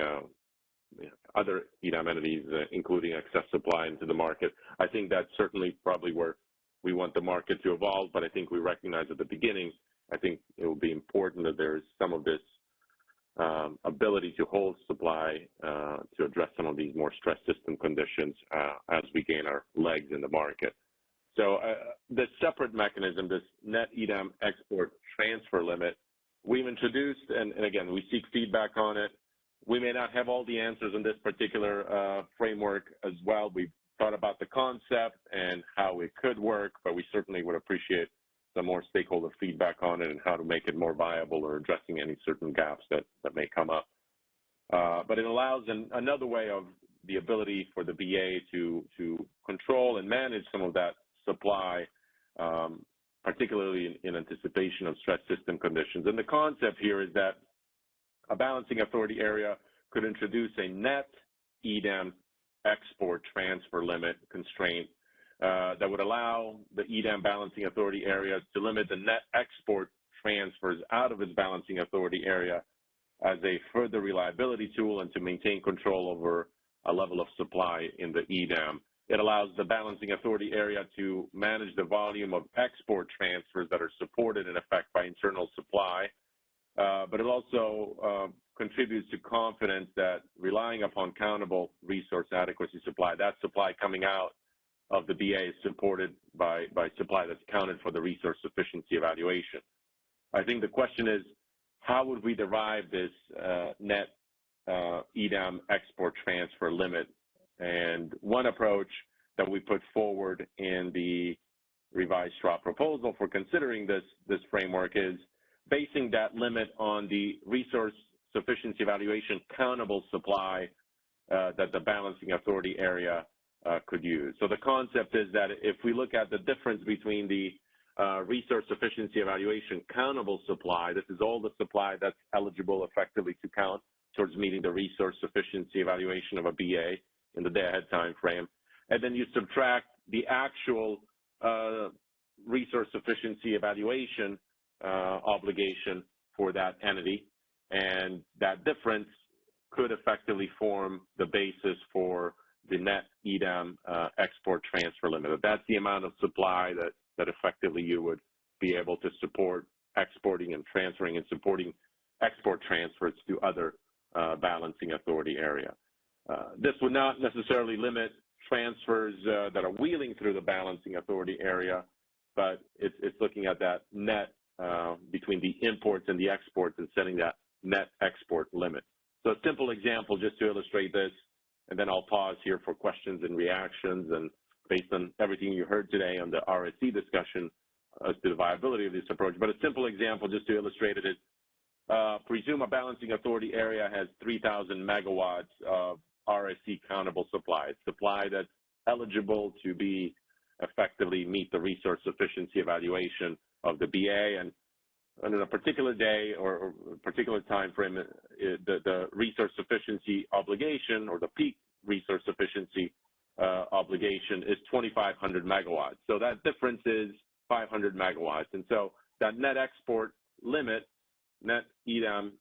other EDAM entities, including excess supply into the market. I think that's certainly probably where we want the market to evolve, but I think we recognize at the beginning, I think it will be important that there's some of this ability to hold supply to address some of these more stress system conditions as we gain our legs in the market. So the separate mechanism, this net EDAM export transfer limit, we've introduced, and again, we seek feedback on it. We may not have all the answers in this particular framework as well. We've thought about the concept and how it could work, but we certainly would appreciate some more stakeholder feedback on it and how to make it more viable or addressing any certain gaps that may come up. But it allows another way of the ability for the BA to control and manage some of that supply, particularly in anticipation of stress system conditions. And the concept here is that a balancing authority area could introduce a net EDAM export transfer limit constraint that would allow the EDAM balancing authority area to limit the net export transfers out of its balancing authority area as a further reliability tool and to maintain control over a level of supply in the EDAM. It allows the balancing authority area to manage the volume of export transfers that are supported in effect by internal supply, but it also contributes to confidence that relying upon countable resource adequacy supply, that supply coming out of the BA is supported by supply that's counted for the resource sufficiency evaluation. I think the question is, how would we derive this net EDAM export transfer limit? And one approach that we put forward in the revised straw proposal for considering this framework is basing that limit on the resource sufficiency evaluation countable supply that the balancing authority area could use. So the concept is that if we look at the difference between the resource sufficiency evaluation countable supply, this is all the supply that's eligible effectively to count towards meeting the resource sufficiency evaluation of a BA in the day-ahead time frame, and then you subtract the actual resource sufficiency evaluation obligation for that entity, and that difference could effectively form the basis for the net EDAM export transfer limit. That's the amount of supply that effectively you would be able to support exporting and transferring and supporting export transfers to other balancing authority area. This would not necessarily limit transfers that are wheeling through the balancing authority area, but it's looking at that net between the imports and the exports and setting that net export limit. So a simple example just to illustrate this, and then I'll pause here for questions and reactions, and based on everything you heard today on the RSC discussion as to the viability of this approach. But a simple example just to illustrate it is, presume a balancing authority area has 3,000 megawatts of RSC countable supply, supply that's eligible to be effectively meet the resource sufficiency evaluation of the BA, and on a particular day or a particular time frame, the resource sufficiency obligation or the peak resource sufficiency obligation is 2,500 megawatts. So that difference is 500 megawatts. And so that net export limit, net EDAM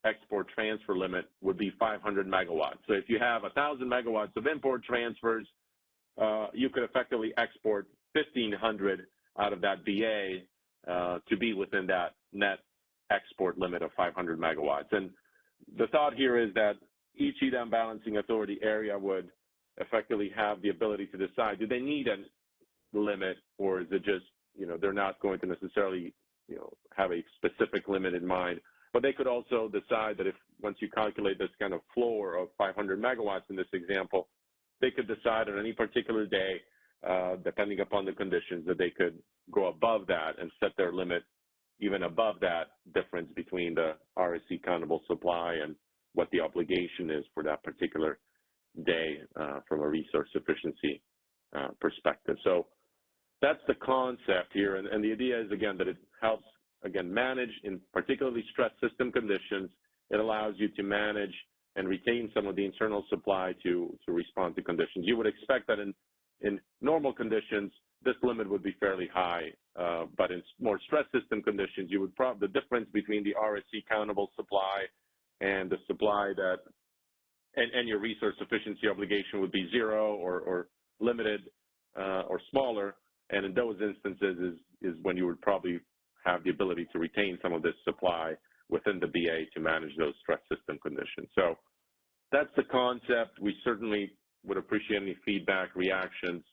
export transfer limit would be 500 megawatts. So if you have 1,000 megawatts of import transfers, you could effectively export 1,500 out of that BA to be within that net export limit of 500 megawatts. And the thought here is that each EDAM balancing authority area would effectively have the ability to decide, do they need a limit, or is it just, they're not going to necessarily, have a specific limit in mind. But they could also decide that if, once you calculate this kind of floor of 500 megawatts in this example, they could decide on any particular day, depending upon the conditions, that they could go above that and set their limit even above that difference between the RSC countable supply and what the obligation is for that particular day from a resource sufficiency perspective. So that's the concept here. And the idea is, again, that it helps, again, manage in particularly stressed system conditions. It allows you to manage and retain some of the internal supply to respond to conditions. You would expect that in normal conditions, this limit would be fairly high, but in more stress system conditions, you would the difference between the RSC countable supply and the supply that, and your resource sufficiency obligation would be zero or limited or smaller. And in those instances is when you would probably have the ability to retain some of this supply within the BA to manage those stress system conditions. So that's the concept. We certainly would appreciate any feedback, reactions,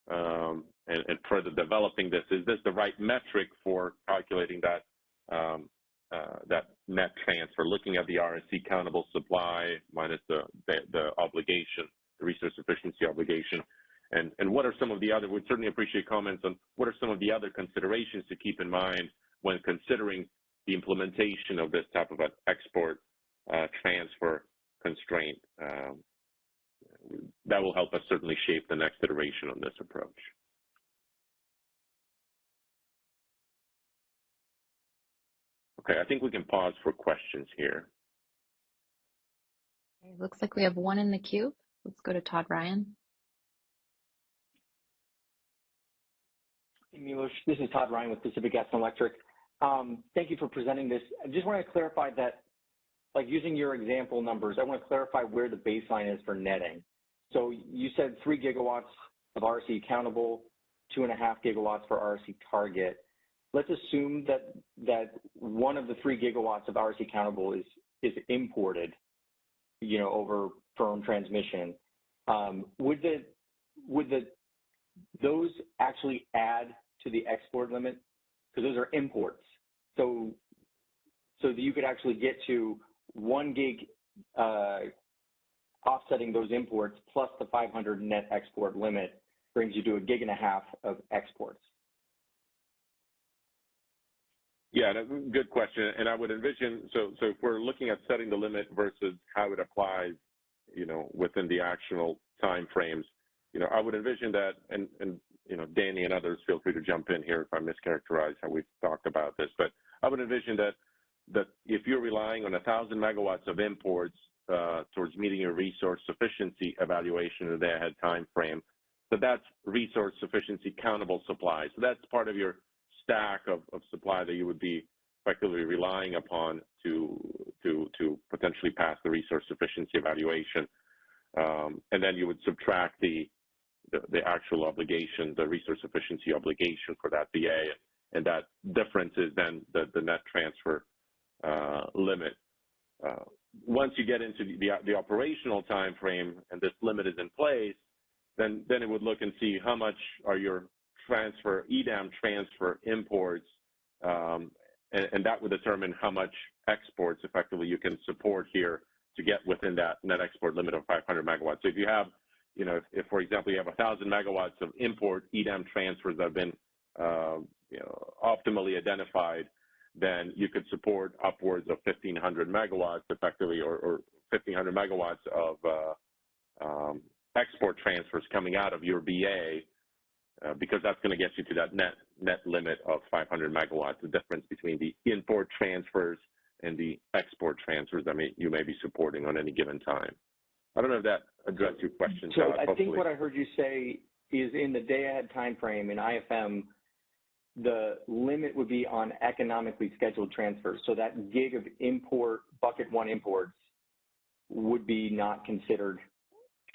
and further developing this. Is this the right metric for calculating that that net transfer, looking at the RSC countable supply minus the obligation, the resource sufficiency obligation? And what are some of the other, we'd certainly appreciate comments on what are some of the other considerations to keep in mind when considering the implementation of this type of an export transfer constraint. That will help us certainly shape the next iteration on this approach. Okay, I think we can pause for questions here. Okay, looks like we have one in the queue. Let's go to Todd Ryan. Hey, Milos, this is Todd Ryan with Pacific Gas and Electric. Thank you for presenting this. I just want to clarify that, like using your example numbers, I want to clarify where the baseline is for netting. So you said 3 gigawatts of RSC countable, 2.5 gigawatts for RSC target. Let's assume that one of the 3 gigawatts of RSC countable is imported, over firm transmission. Would those actually add to the export limit? Because those are imports. So that you could actually get to 1 gig offsetting those imports plus the 500 net export limit brings you to 1.5 gigs of exports. Yeah, good question. And I would envision, so if we're looking at setting the limit versus how it applies, within the actual time frames, I would envision that, and Danny and others, feel free to jump in here if I mischaracterize how we've talked about this, but I would envision that if you're relying on 1,000 megawatts of imports towards meeting your resource sufficiency evaluation in the day-ahead time frame, that's resource sufficiency countable supply. So that's part of your stack of supply that you would be effectively relying upon to potentially pass the resource sufficiency evaluation. And then you would subtract the actual obligation, the resource sufficiency obligation for that BA, and that difference is then the net transfer limit. Once you get into the operational time frame and this limit is in place, then it would look and see how much are your EDAM transfer imports, and that would determine how much exports effectively you can support here to get within that net export limit of 500 megawatts. So if you have, if for example you have 1,000 megawatts of import EDAM transfers that have been, optimally identified, then you could support upwards of 1,500 megawatts effectively, or 1,500 megawatts export transfers coming out of your BA, because that's going to get you to that net limit of 500 megawatts, the difference between the import transfers and the export transfers that you may be supporting on any given time. I don't know if that addressed your question, So Todd, I hopefully. think what I heard you say is in the day-ahead time frame in IFM, the limit would be on economically scheduled transfers. So that gig of import, bucket one imports, would be not considered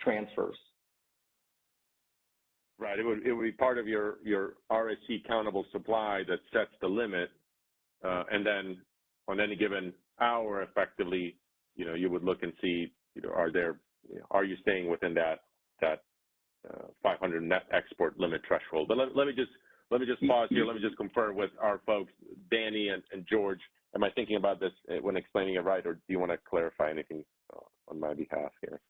transfers. Right. It would be part of your RSC countable supply that sets the limit, and then on any given hour, effectively, you would look and see, are you staying within that 500 net export limit threshold? But let me just pause here. Let me just confirm with our folks, Danny and George. Am I thinking about this when explaining it right, or do you want to clarify anything on my behalf here?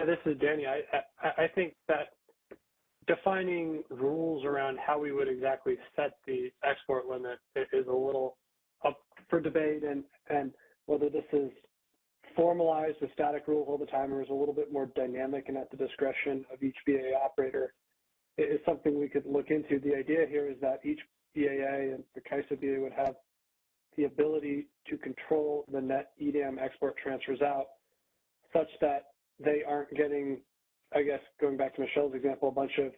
This is Danny. I think that defining rules around how we would exactly set the export limit is a little up for debate, and whether this is formalized with static rules all the time or is a little bit more dynamic and at the discretion of each BAA operator is something we could look into. The idea here is that each BAA and the CAISO BAA would have the ability to control the net EDAM export transfers out such that they aren't getting, I guess, going back to Michelle's example, a bunch of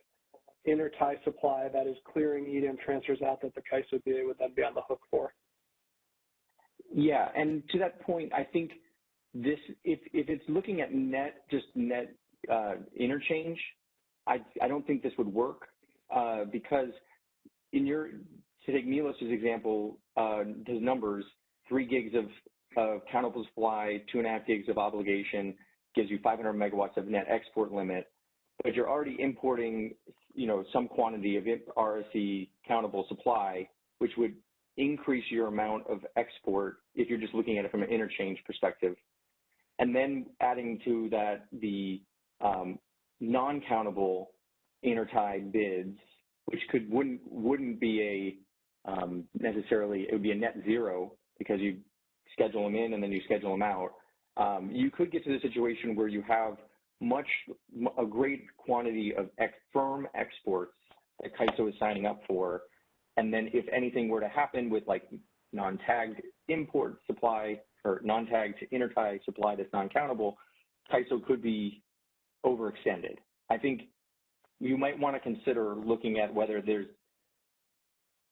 intertie supply that is clearing EDAM transfers out that the CAISO BA would then be on the hook for. Yeah, and to that point, I think this, if it's looking at just net interchange, I don't think this would work because to take Milos's example, his numbers, 3 gigs of countable supply, 2.5 gigs of obligation, gives you 500 megawatts of net export limit, but you're already importing, some quantity of RSC countable supply, which would increase your amount of export if you're just looking at it from an interchange perspective. And then adding to that the non-countable intertie bids, which wouldn't be necessarily, it would be a net zero because you schedule them in and then you schedule them out. You could get to the situation where you have a great quantity of firm exports that CAISO is signing up for, and then if anything were to happen with like non-tagged import supply or non-tagged intertie supply that's non-countable, CAISO could be overextended. I think you might want to consider looking at whether there's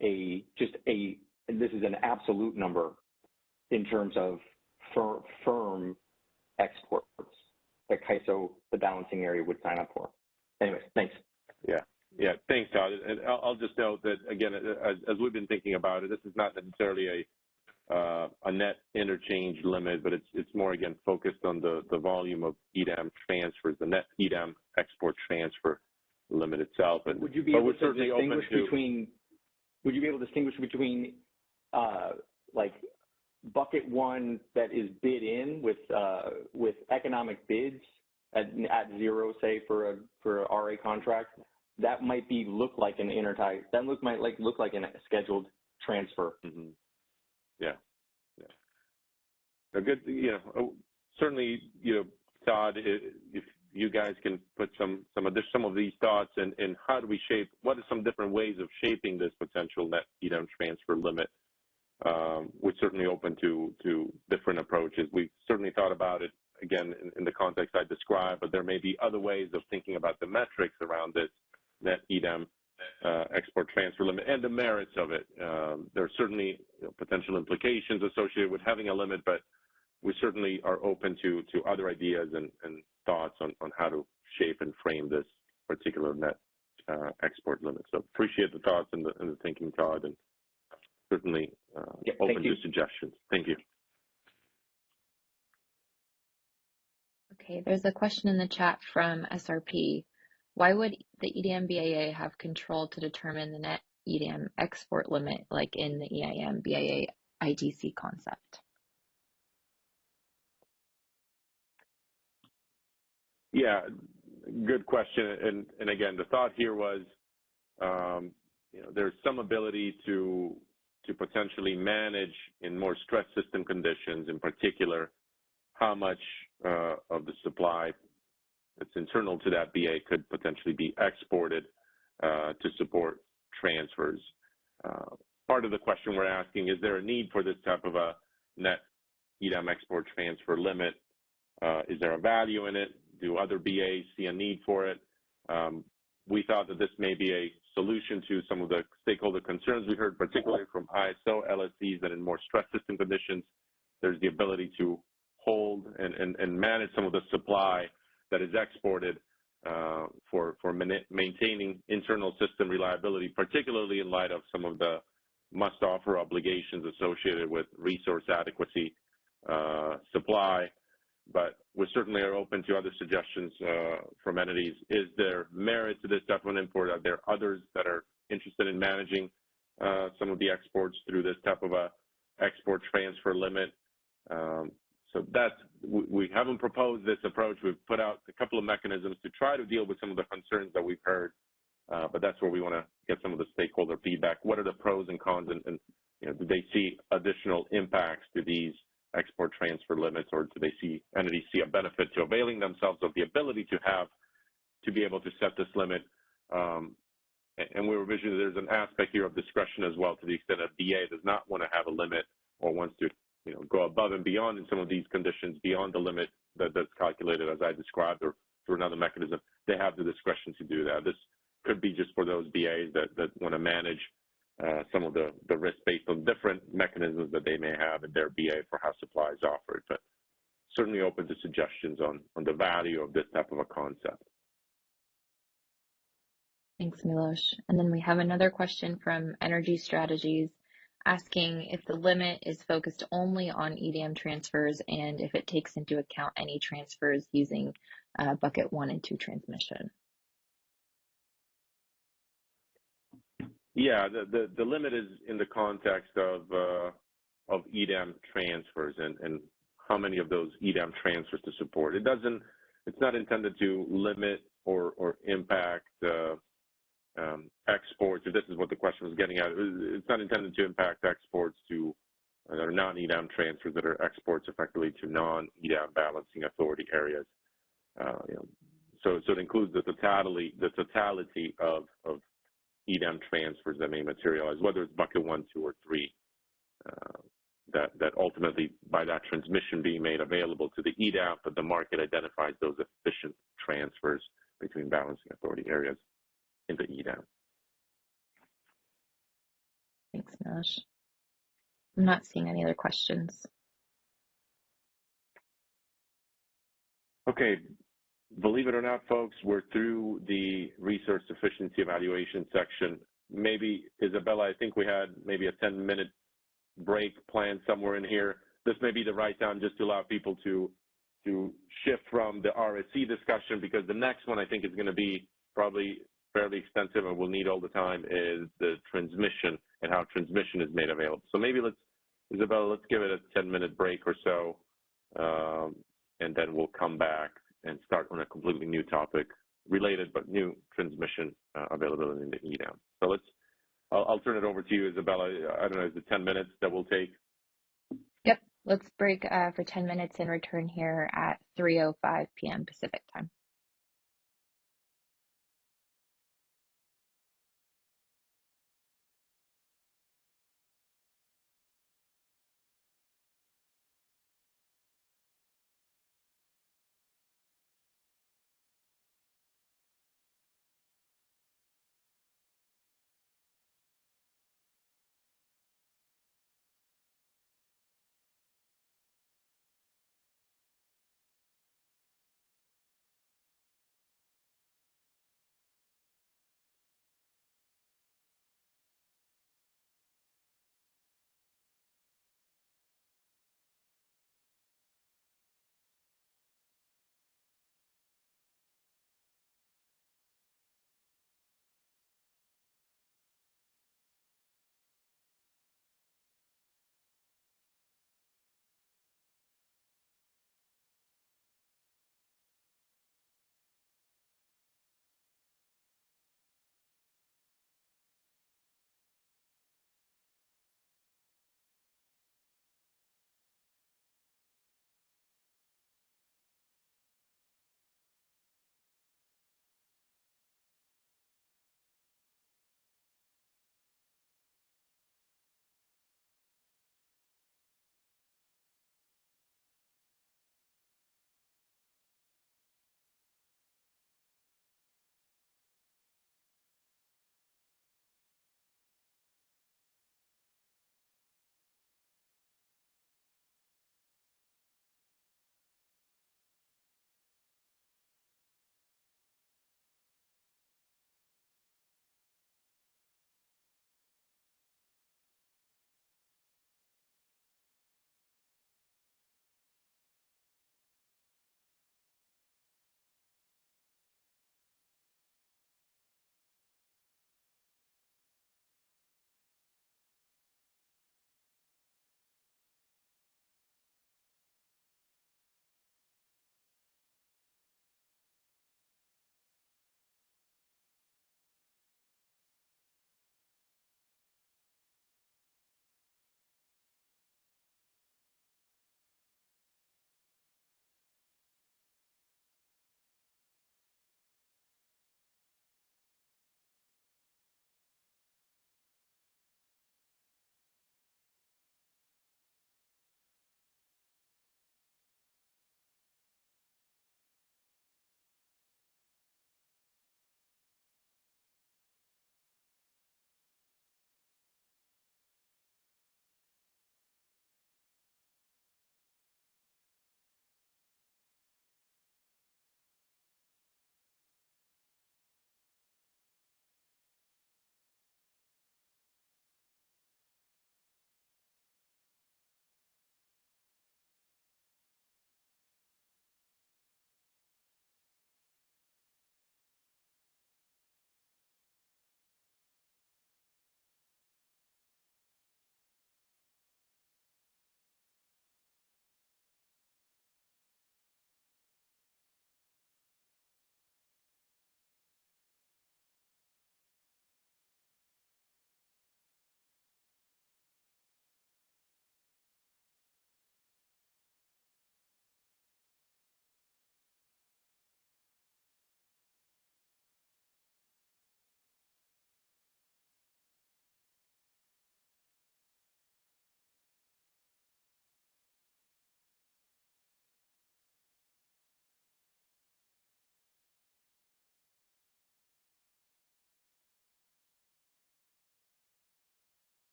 and this is an absolute number in terms of firm exports that CAISO, the balancing area, would sign up for. Anyways, thanks. Yeah, thanks, Todd. And I'll just note that, again, as we've been thinking about it, this is not necessarily a net interchange limit, but it's more, again, focused on the volume of EDAM transfers, the net EDAM export transfer limit itself. And would you be able to distinguish between? Would you be able to distinguish between like bucket one that is bid in with economic bids at zero, say for a RA contract, that might look like an intertie. That might look like a scheduled transfer. Mm-hmm. Yeah. A good, certainly, Todd, if you guys can put some of these thoughts in how do we shape, what are some different ways of shaping this potential net EDAM transfer limit? We're certainly open to different approaches. We certainly thought about it, again, in the context I described, but there may be other ways of thinking about the metrics around this net EDAM export transfer limit and the merits of it. There are certainly potential implications associated with having a limit, but we certainly are open to other ideas and thoughts on how to shape and frame this particular net export limit. So appreciate the thoughts and the thinking, Todd, and certainly open to suggestions. Thank you. Okay, there's a question in the chat from SRP. Why would the EDAM BAA have control to determine the net EDAM export limit like in the EIM BAA ITC concept? Yeah, good question. And again, the thought here was, there's some ability to to potentially manage in more stress system conditions, in particular, how much of the supply that's internal to that BA could potentially be exported to support transfers. Part of the question we're asking, is there a need for this type of a net EDAM export transfer limit? Is there a value in it? Do other BAs see a need for it? We thought that this may be a solution to some of the stakeholder concerns we heard, particularly from ISO LSCs, that in more stress system conditions, there's the ability to hold and manage some of the supply that is exported for maintaining internal system reliability, particularly in light of some of the must-offer obligations associated with resource adequacy supply. But we certainly are open to other suggestions from entities. Is there merit to this type of an import? Are there others that are interested in managing some of the exports through this type of a export transfer limit? So that's, we haven't proposed this approach. We've put out a couple of mechanisms to try to deal with some of the concerns that we've heard, but that's where we want to get some of the stakeholder feedback. What are the pros and cons, and you know, do they see additional impacts to these export transfer limits, or do they see entities see a benefit to availing themselves of the ability to be able to set this limit? And we envision there's an aspect here of discretion as well, to the extent that BA does not want to have a limit or wants to, you know, go above and beyond in some of these conditions, beyond the limit that's calculated as I described, or through another mechanism. They have the discretion to do that. This could be just for those BAs that want to manage some of the risk based on different mechanisms that they may have in their BA for how supply is offered, but certainly open to suggestions on the value of this type of a concept. Thanks, Milos. And then we have another question from Energy Strategies asking if the limit is focused only on EDAM transfers and if it takes into account any transfers using bucket 1 and 2 transmission. Yeah, the limit is in the context of EDAM transfers and how many of those EDAM transfers to support. It's not intended to limit or impact exports. If this is what the question was getting at, it's not intended to impact exports to or non-EDAM transfers that are exports effectively to non-EDAM balancing authority areas. You know, so it includes the totality of EDAM transfers that may materialize, whether it's bucket 1, 2, or 3, that ultimately, by that transmission being made available to the EDAM, but the market identifies those efficient transfers between balancing authority areas into EDAM. Thanks, Milos. I'm not seeing any other questions. Okay. Believe it or not, folks, we're through the resource efficiency evaluation section. Maybe, Isabella, I think we had maybe a 10-minute break planned somewhere in here. This may be the right time just to allow people to shift from the RSC discussion, because the next one I think is going to be probably fairly extensive and we'll need all the time, is the transmission and how transmission is made available. So maybe Isabella, let's give it a 10-minute break or so, and then we'll come back and start on a completely new topic, related but new, transmission availability in the EDAM. So I'll turn it over to you, Isabella. I don't know, is it 10 minutes that we'll take? Yep, let's break for 10 minutes and return here at 3:05 p.m. Pacific time.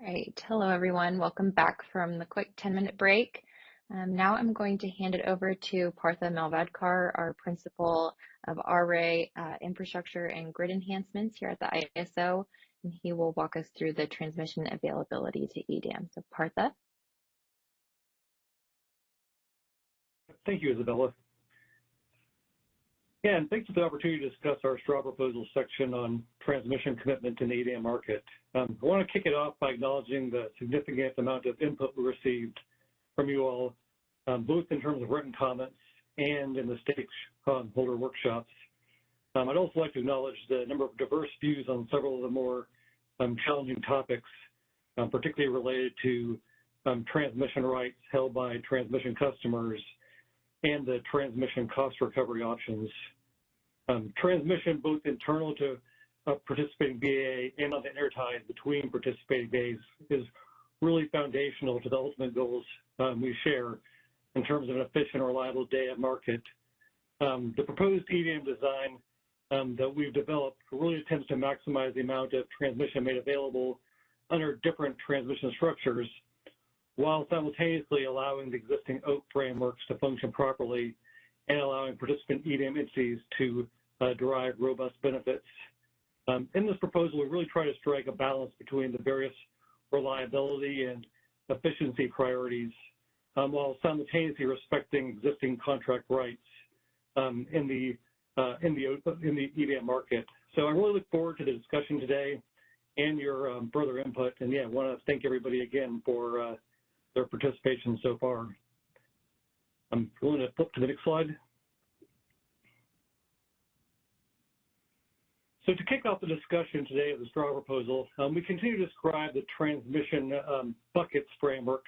All right. Hello, everyone. Welcome back from the quick 10-minute break. Now I'm going to hand it over to Partha Malvadkar, our Principal of RA Infrastructure and Grid Enhancements here at the ISO, and he will walk us through the transmission availability to EDAM. So Partha. Thank you, Isabella. Yeah, and thanks for the opportunity to discuss our straw proposal section on transmission commitment in the EDAM market. I want to kick it off by acknowledging the significant amount of input we received from you all, both in terms of written comments and in the stakeholder workshops. I'd also like to acknowledge the number of diverse views on several of the more challenging topics, particularly related to transmission rights held by transmission customers and the transmission cost recovery options. Transmission both internal to participating BAA and on the interties between participating BAs is really foundational to the ultimate goals we share in terms of an efficient, reliable day-ahead market. The proposed EDAM design that we've developed really attempts to maximize the amount of transmission made available under different transmission structures, while simultaneously allowing the existing OAT frameworks to function properly and allowing participant EDAM entities to derive robust benefits. In this proposal, we really try to strike a balance between the various reliability and efficiency priorities, while simultaneously respecting existing contract rights in the EDAM market. So I really look forward to the discussion today and your further input. And yeah, I want to thank everybody again for their participation so far. I'm going to flip to the next slide. So to kick off the discussion today of the straw proposal, we continue to describe the transmission buckets framework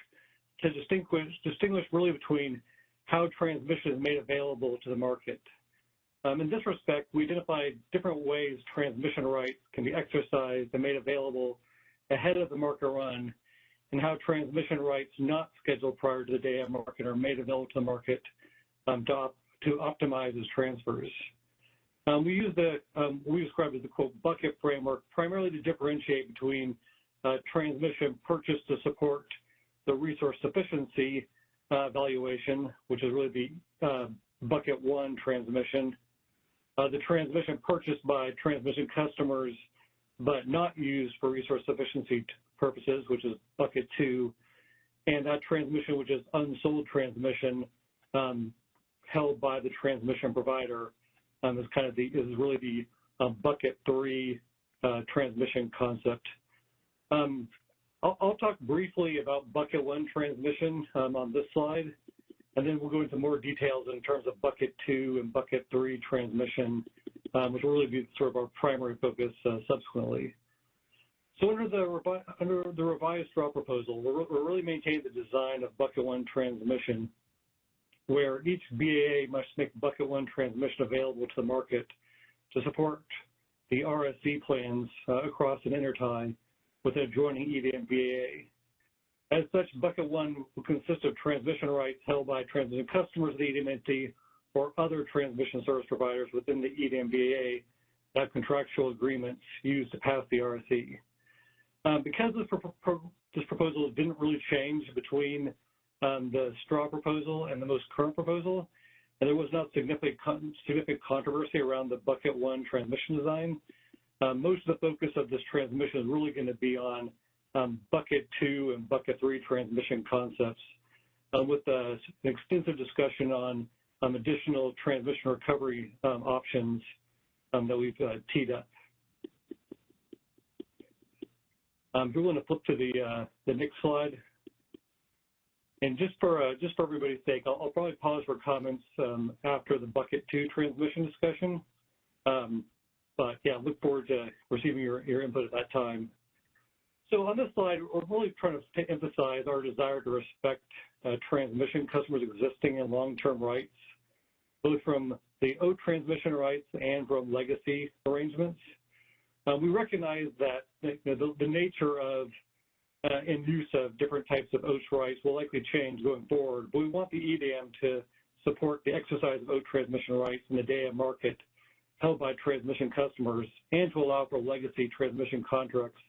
to distinguish really between how transmission is made available to the market. In this respect, we identified different ways transmission rights can be exercised and made available ahead of the market run, and how transmission rights not scheduled prior to the day of market are made available to the market to optimize as transfers. We use we describe it as the quote bucket framework primarily to differentiate between transmission purchased to support the resource sufficiency valuation, which is really the bucket one transmission, the transmission purchased by transmission customers but not used for resource sufficiency purposes, which is bucket two, and that transmission which is unsold transmission held by the transmission provider is really the bucket three transmission concept. I'll talk briefly about bucket one transmission on this slide, and then we'll go into more details in terms of bucket two and bucket three transmission, which will really be sort of our primary focus subsequently. So under the revised straw proposal, we're really maintaining the design of bucket one transmission, where each BAA must make bucket one transmission available to the market to support the RSC plans across an intertie with an adjoining EDAM BAA. As such, bucket one will consist of transmission rights held by transmission customers of the EDAM entity or other transmission service providers within the EDAM BAA that have contractual agreements used to pass the RSC. Because this proposal didn't really change between the straw proposal and the most current proposal, and there was not significant controversy around the bucket one transmission design, most of the focus of this transmission is really going to be on bucket two and bucket three transmission concepts, with an extensive discussion on additional transmission recovery options that we've teed up. We're going to flip to the next slide. And just for everybody's sake, I'll probably pause for comments after the bucket two transmission discussion. But yeah, look forward to receiving your input at that time. So on this slide, we're really trying to emphasize our desire to respect transmission customers' existing and long-term rights, both from the OAT transmission rights and from legacy arrangements. We recognize that the nature of and use of different types of OAT rights will likely change going forward, but we want the EDAM to support the exercise of OAT transmission rights in the day-ahead market held by transmission customers and to allow for legacy transmission contracts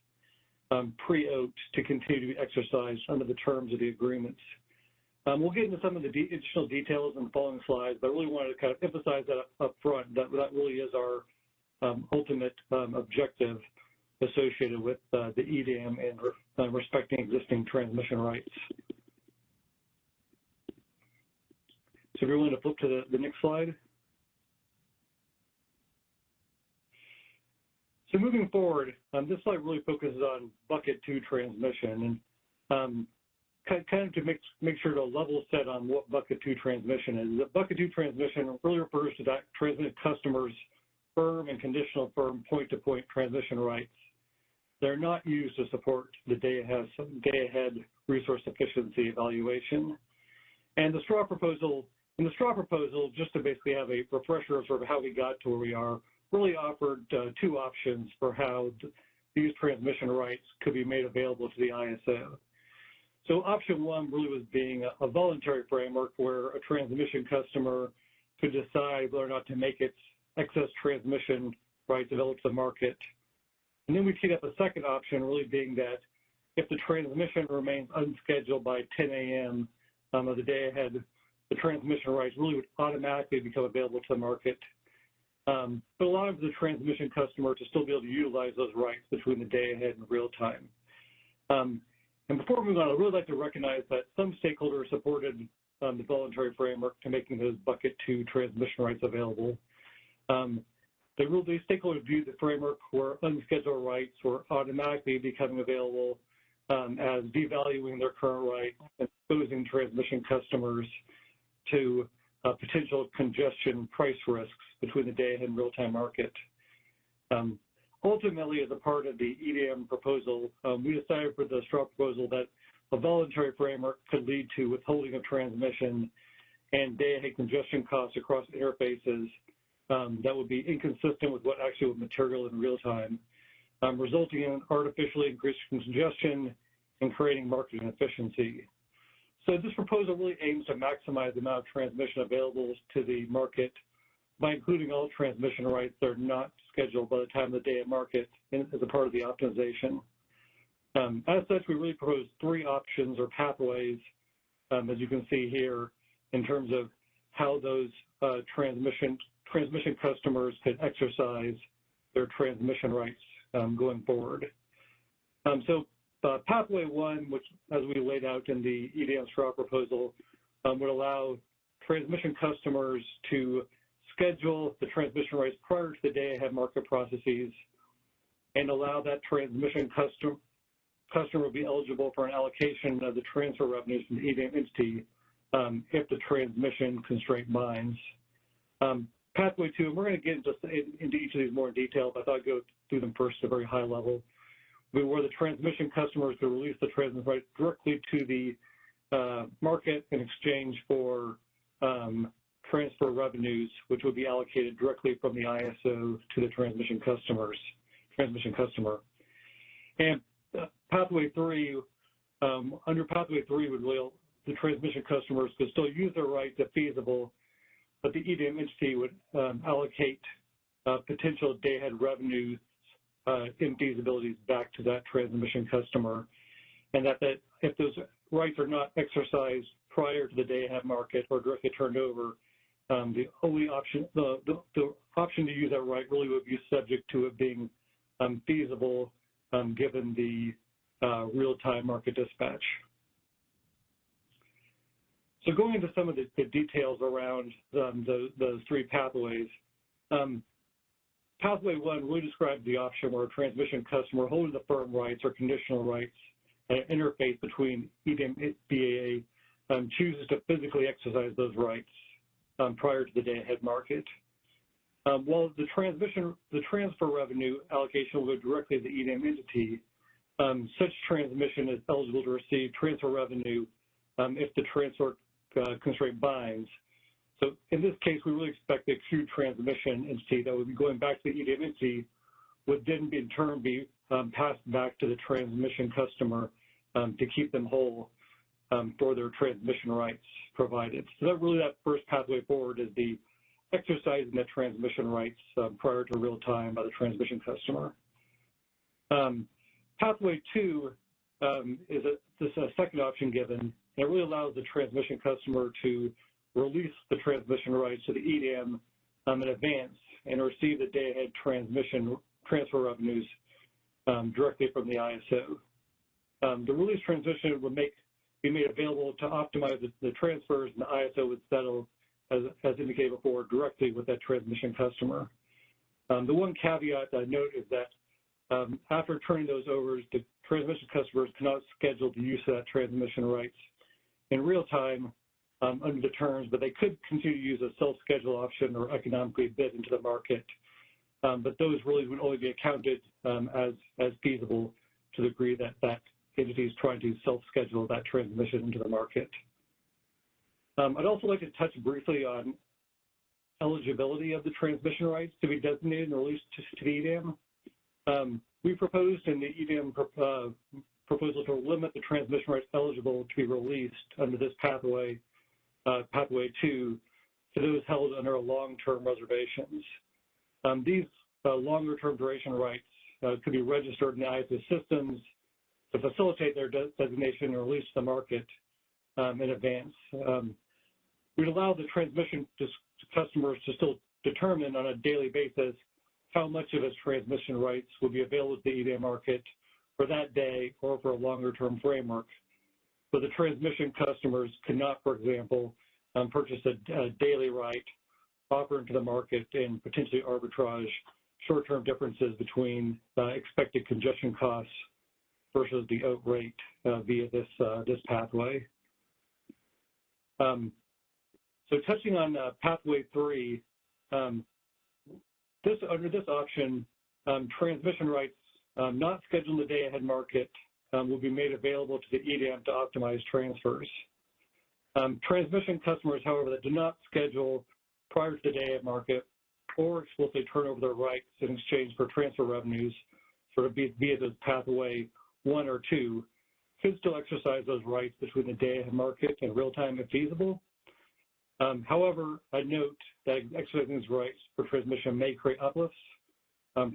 pre-oat to continue to be exercised under the terms of the agreements. We'll get into some of the additional details in the following slides, but I really wanted to kind of emphasize that up front, that really is our ultimate objective associated with the EDAM and respecting existing transmission rights. So if you're willing to flip to the next slide. So moving forward, this slide really focuses on bucket 2 transmission, and kind of to make sure to level set on what bucket 2 transmission is. The bucket 2 transmission really refers to that transmitted customers' firm and conditional firm point-to-point transmission rights. They're not used to support the day-ahead resource efficiency evaluation. And the straw proposal, just to basically have a refresher of sort of how we got to where we are, really offered 2 options for how these transmission rights could be made available to the ISO. So option 1 really was being a voluntary framework where a transmission customer could decide whether or not to make its excess transmission rights available to the market. And then we teed up a second option, really being that if the transmission remains unscheduled by 10 a.m. Of the day ahead, the transmission rights really would automatically become available to the market. But allow the transmission customer to still be able to utilize those rights between the day ahead and real time. And before we move on, I'd really like to recognize that some stakeholders supported the voluntary framework to making those bucket 2 transmission rights available. These stakeholders viewed the framework where unscheduled rights were automatically becoming available as devaluing their current rights and exposing transmission customers to potential congestion price risks between the day-ahead and real-time market. Ultimately, as a part of the EDAM proposal, we decided for the straw proposal that a voluntary framework could lead to withholding of transmission and day-ahead congestion costs across interfaces that would be inconsistent with what actually would material in real time, resulting in artificially increased congestion and creating market inefficiency. So this proposal really aims to maximize the amount of transmission available to the market by including all transmission rights that are not scheduled by the time of the day at market as a part of the optimization. As such, we really propose 3 options or pathways, as you can see here, in terms of how those transmission customers could exercise their transmission rights going forward. Pathway 1, which as we laid out in the EDAM straw proposal, would allow transmission customers to schedule the transmission rights prior to the day-ahead market processes and allow that transmission customer will be eligible for an allocation of the transfer revenues from the EDAM entity if the transmission constraint binds. Pathway 2, and we're going to get into each of these more in detail, but I thought I'd go through them first at a very high level, where the transmission customers could release the transmission rights directly to the market in exchange for transfer revenues, which would be allocated directly from the ISO to the transmission customer. And Pathway 3, under Pathway 3, the transmission customers could still use their rights if feasible, but the EDAM entity would allocate potential day-ahead revenues in feasibilities back to that transmission customer, and that if those rights are not exercised prior to the day-ahead market or directly turned over, the only option, the option to use that right really would be subject to it being feasible given the real-time market dispatch. So going into some of the details around those 3 pathways, Pathway 1 really describes the option where a transmission customer holding the firm rights or conditional rights at an interface between EDAM BAA chooses to physically exercise those rights prior to the day-ahead market. While the transfer revenue allocation will go directly to the EDAM entity, such transmission is eligible to receive transfer revenue if the transfer constraint binds. So in this case, we really expect the queued transmission entity that would be going back to the EDAM entity would then in turn be passed back to the transmission customer to keep them whole for their transmission rights provided. So that first pathway forward is the exercising the transmission rights prior to real time by the transmission customer. Pathway 2 is a second option given, and it really allows the transmission customer to release the transmission rights to the EDAM in advance and receive the day-ahead transfer revenues directly from the ISO. The release transmission would be made available to optimize the transfers, and the ISO would settle, as indicated before, directly with that transmission customer. The one caveat I note is that after turning those over, the transmission customers cannot schedule the use of that transmission rights in real time under the terms, but they could continue to use a self-schedule option or economically bid into the market. But those really would only be accounted as feasible to the degree that that entity is trying to self-schedule that transmission into the market. I'd also like to touch briefly on eligibility of the transmission rights to be designated and released to the EDAM. We proposed in the EDAM proposal to limit the transmission rights eligible to be released under this pathway, Pathway 2, to those held under long-term reservations. These longer-term duration rights could be registered in the ISO systems to facilitate their designation and release to the market in advance. We'd allow the transmission customers to still determine on a daily basis how much of its transmission rights would be available to the EDAM market for that day or for a longer-term framework. But the transmission customers could not, for example, purchase a daily right, offer into the market, and potentially arbitrage short-term differences between expected congestion costs versus the out rate via this pathway. So touching on Pathway 3, under this option, transmission rights not scheduled in the day-ahead market will be made available to the EDAM to optimize transfers. Transmission customers, however, that do not schedule prior to the day-ahead market or explicitly turn over their rights in exchange for transfer revenues, sort of via the Pathway 1 or 2, could still exercise those rights between the day-ahead market and real-time if feasible. However, I note that exercising these rights for transmission may create uplifts,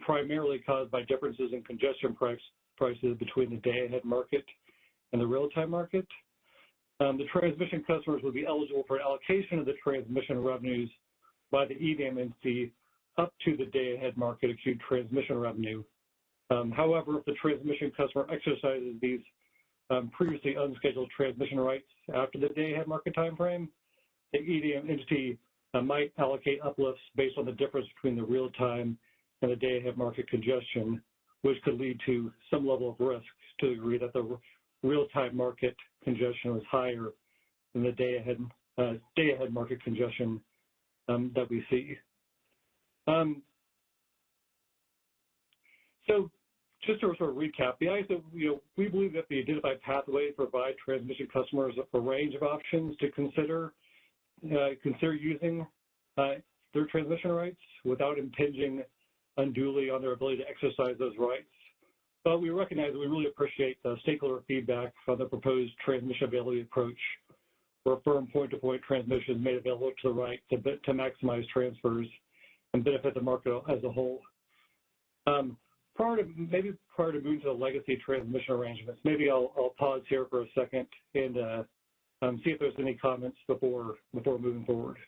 primarily caused by differences in congestion prices between the day-ahead market and the real-time market. The transmission customers would be eligible for an allocation of the transmission revenues by the EDAM entity up to the day-ahead market acute transmission revenue. However, if the transmission customer exercises these previously unscheduled transmission rights after the day-ahead market timeframe, the EDAM entity might allocate uplifts based on the difference between the real-time and the day-ahead market congestion, which could lead to some level of risk to the degree that the real-time market congestion was higher than the day-ahead market congestion that we see. So just to sort of recap, the ISO, we believe that the identified pathway provide transmission customers a range of options to consider using their transmission rights without impinging unduly on their ability to exercise those rights. But we recognize that we really appreciate the stakeholder feedback on the proposed transmission availability approach, where firm point-to-point transmission is made available to the right to maximize transfers and benefit the market as a whole. Prior to moving to the legacy transmission arrangements, maybe I'll pause here for a second and see if there's any comments before moving forward.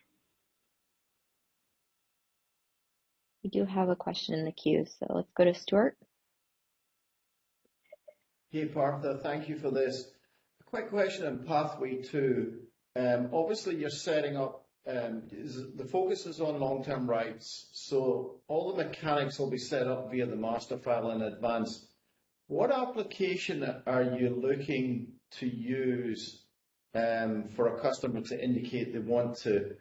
We do have a question in the queue, so let's go to Stuart. Hey, Partha, thank you for this. A quick question on Pathway 2. Obviously, you're setting up, the focus is on long-term rights, so all the mechanics will be set up via the master file in advance. What application are you looking to use for a customer to indicate they want to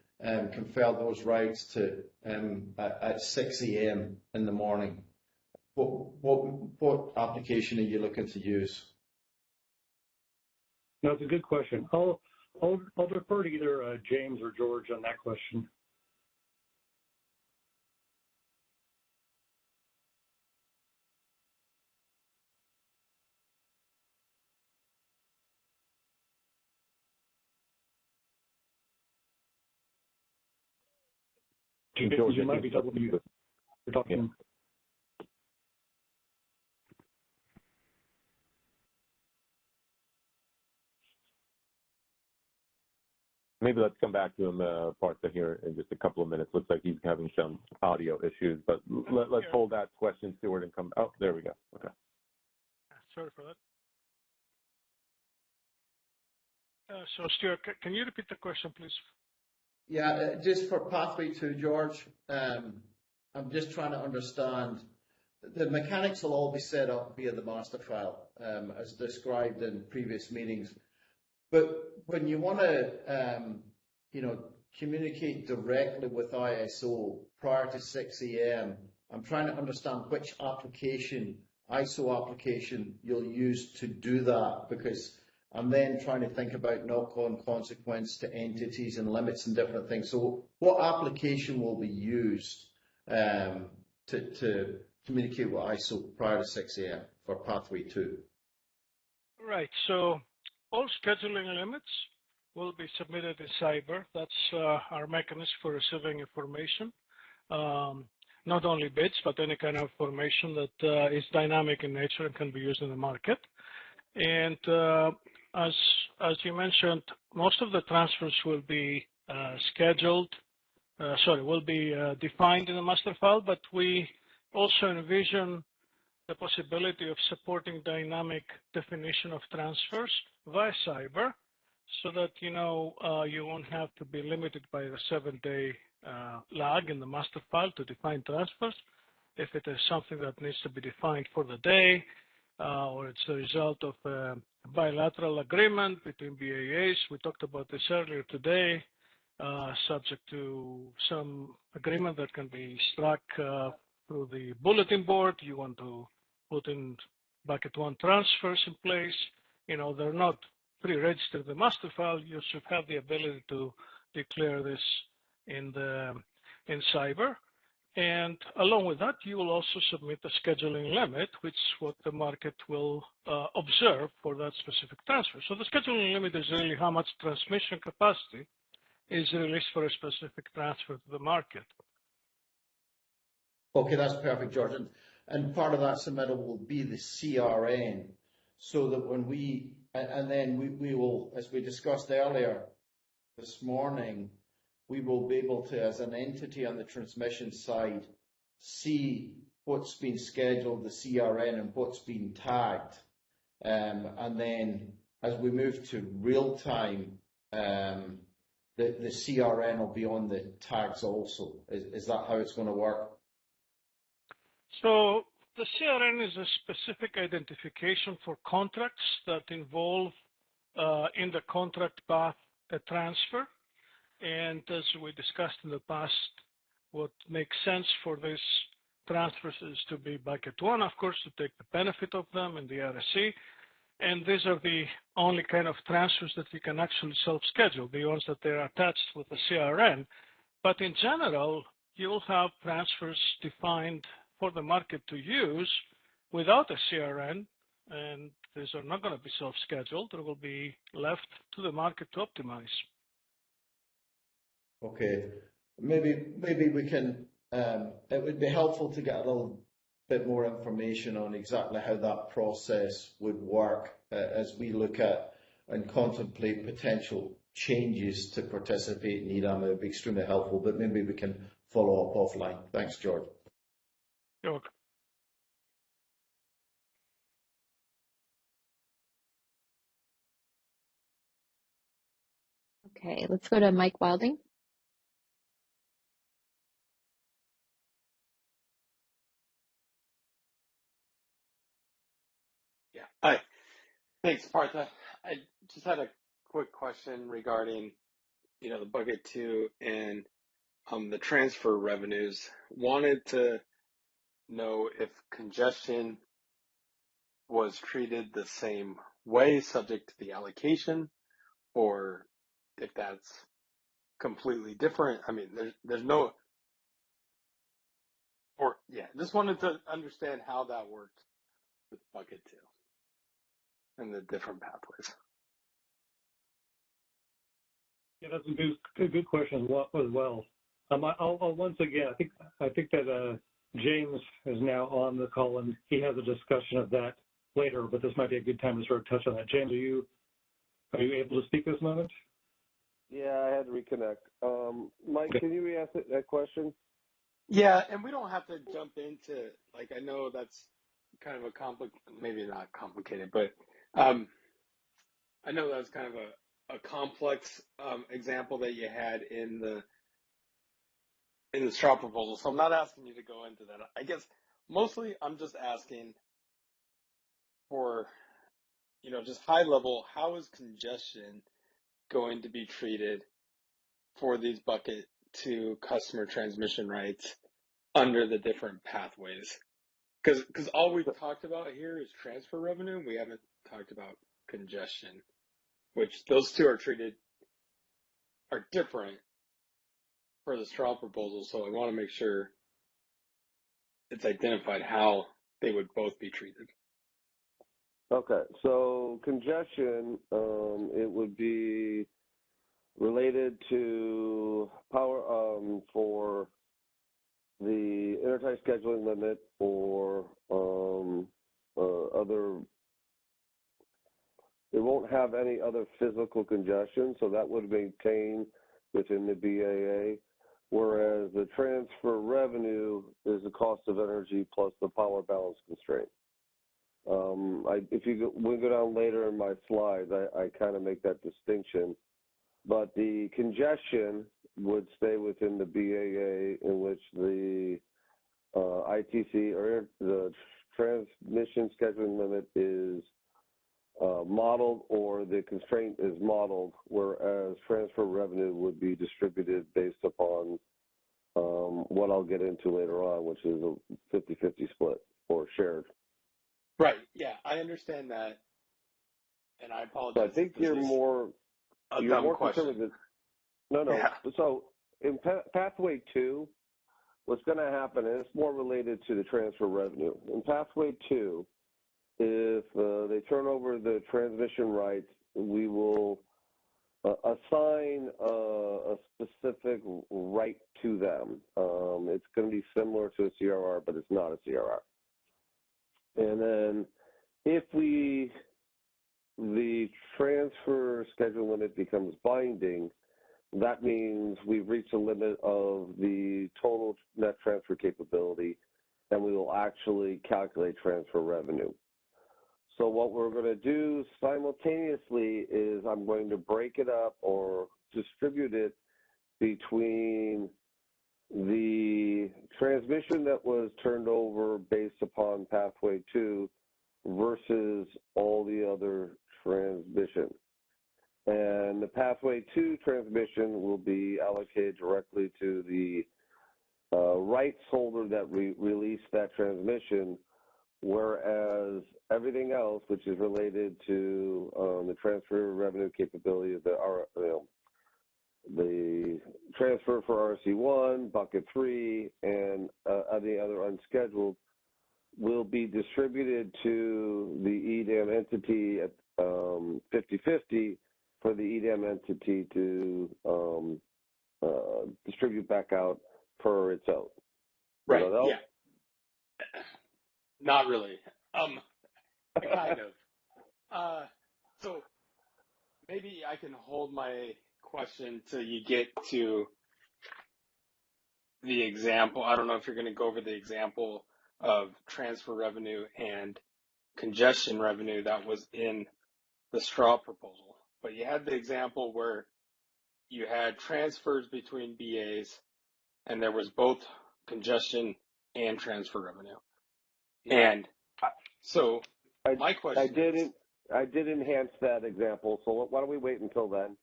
confer those rights to at 6 a.m. in the morning? What application are you looking to use? That's a good question. I'll defer to either James or George on that question. George, you might be double muted. You're talking. Maybe let's come back to him, Partha, here in just a couple of minutes. Looks like he's having some audio issues, but let's hold that question, Stuart, and come. Oh, there we go. Okay. Sorry for that. So, Stuart, can you repeat the question, please? Yeah, just for Pathway 2, George, I'm just trying to understand. The mechanics will all be set up via the master file, as described in previous meetings. But when you want to, communicate directly with ISO prior to 6 a.m., I'm trying to understand which application, ISO application, you'll use to do that, because I'm then trying to think about knock-on consequence to entities and limits and different things. So what application will be used to communicate with ISO prior to 6 a.m. for Pathway 2? Right. So all scheduling limits will be submitted in Cyber. That's our mechanism for receiving information. Not only bids, but any kind of information that is dynamic in nature and can be used in the market. And as you mentioned, most of the transfers will be will be defined in the master file, but we also envision the possibility of supporting dynamic definition of transfers via Cyber, so that you won't have to be limited by the 7-day lag in the master file to define transfers. If it is something that needs to be defined for the day, or it's a result of a bilateral agreement between BAAs, we talked about this earlier today, subject to some agreement that can be struck through the bulletin board. You want to put in bucket 1 transfers in place. They're not pre-registered in the master file. You should have the ability to declare this in Cyber. And along with that, you will also submit a scheduling limit, which is what the market will observe for that specific transfer. So the scheduling limit is really how much transmission capacity is released for a specific transfer to the market. Okay, that's perfect, George. And part of that submittal will be the CRN, so that when we will, as we discussed earlier this morning, we will be able to, as an entity on the transmission side, see what's been scheduled, the CRN, and what's been tagged. And then as we move to real time, the CRN will be on the tags also. Is that how it's going to work? So the CRN is a specific identification for contracts that involve in the contract path a transfer. And as we discussed in the past, what makes sense for these transfers is to be bucket 1, of course, to take the benefit of them in the RSC. And these are the only kind of transfers that you can actually self-schedule, the ones that they're attached with the CRN. But in general, you will have transfers defined for the market to use without a CRN, and these are not going to be self-scheduled. They will be left to the market to optimize. Okay, maybe we can. It would be helpful to get a little bit more information on exactly how that process would work as we look at and contemplate potential changes to participate in EDAM. It would be extremely helpful, but maybe we can follow up offline. Thanks, George. You're welcome. Okay, let's go to Mike Wilding. Yeah. Hi. Thanks, Partha. I just had a quick question regarding, the bucket 2 and the transfer revenues. Wanted to know if congestion was treated the same way, subject to the allocation, or if that's completely different. I mean, there's no, just wanted to understand how that worked with bucket 2 and the different pathways. Yeah, that's a good question as well. I'll once again, I think that James is now on the call and he has a discussion of that later, but this might be a good time to sort of touch on that. James, are you able to speak this moment? Yeah, I had to reconnect. Mike, can you re-ask that question? Yeah, and we don't have to jump into, like, I know that's kind of a maybe not complicated, but I know that's kind of a complex example that you had in the straw proposal. So I'm not asking you to go into that. I guess mostly I'm just asking for, just high level, how is congestion going to be treated for these bucket to customer transmission rights under the different pathways? Because all we've talked about here is transfer revenue. We haven't talked about congestion, which those two are different for the straw proposal. So I want to make sure it's identified how they would both be treated. Okay, so congestion, it would be related to power for the intertie scheduling limit or other. It won't have any other physical congestion, so that would maintain within the BAA. Whereas the transfer revenue is the cost of energy plus the power balance constraint. We go down later in my slides, I kind of make that distinction. But the congestion would stay within the BAA, in which the ITC or the transmission scheduling limit is modeled, or the constraint is modeled, whereas transfer revenue would be distributed based upon what I'll get into later on, which is a 50-50 split or shared. Right. Yeah, I understand that, and I apologize. So I think you're more concerned with it. No. Yeah. So in Pathway 2, what's going to happen, and it's more related to the transfer revenue. In Pathway 2, if they turn over the transmission rights, we will assign a specific right to them. It's going to be similar to a CRR, but it's not a CRR. And then if the transfer schedule limit becomes binding, that means we've reached a limit of the total net transfer capability, and we will actually calculate transfer revenue. So what we're going to do simultaneously is I'm going to break it up or distribute it between the transmission that was turned over based upon Pathway 2 versus all the other transmission. And the Pathway 2 transmission will be allocated directly to the rights holder that released that transmission, whereas everything else, which is related to the transfer revenue capability of the transfer for RC1, Bucket 3, and the other unscheduled, will be distributed to the EDAM entity at 50-50 for the EDAM entity to distribute back out per its own. Right, yeah. Not really. Kind of. So maybe I can hold my question till you get to the example. I don't know if you're going to go over the example of transfer revenue and congestion revenue that was in the straw proposal. But you had the example where you had transfers between BAs and there was both congestion and transfer revenue. And so my question I did enhance that example, so why don't we wait until then?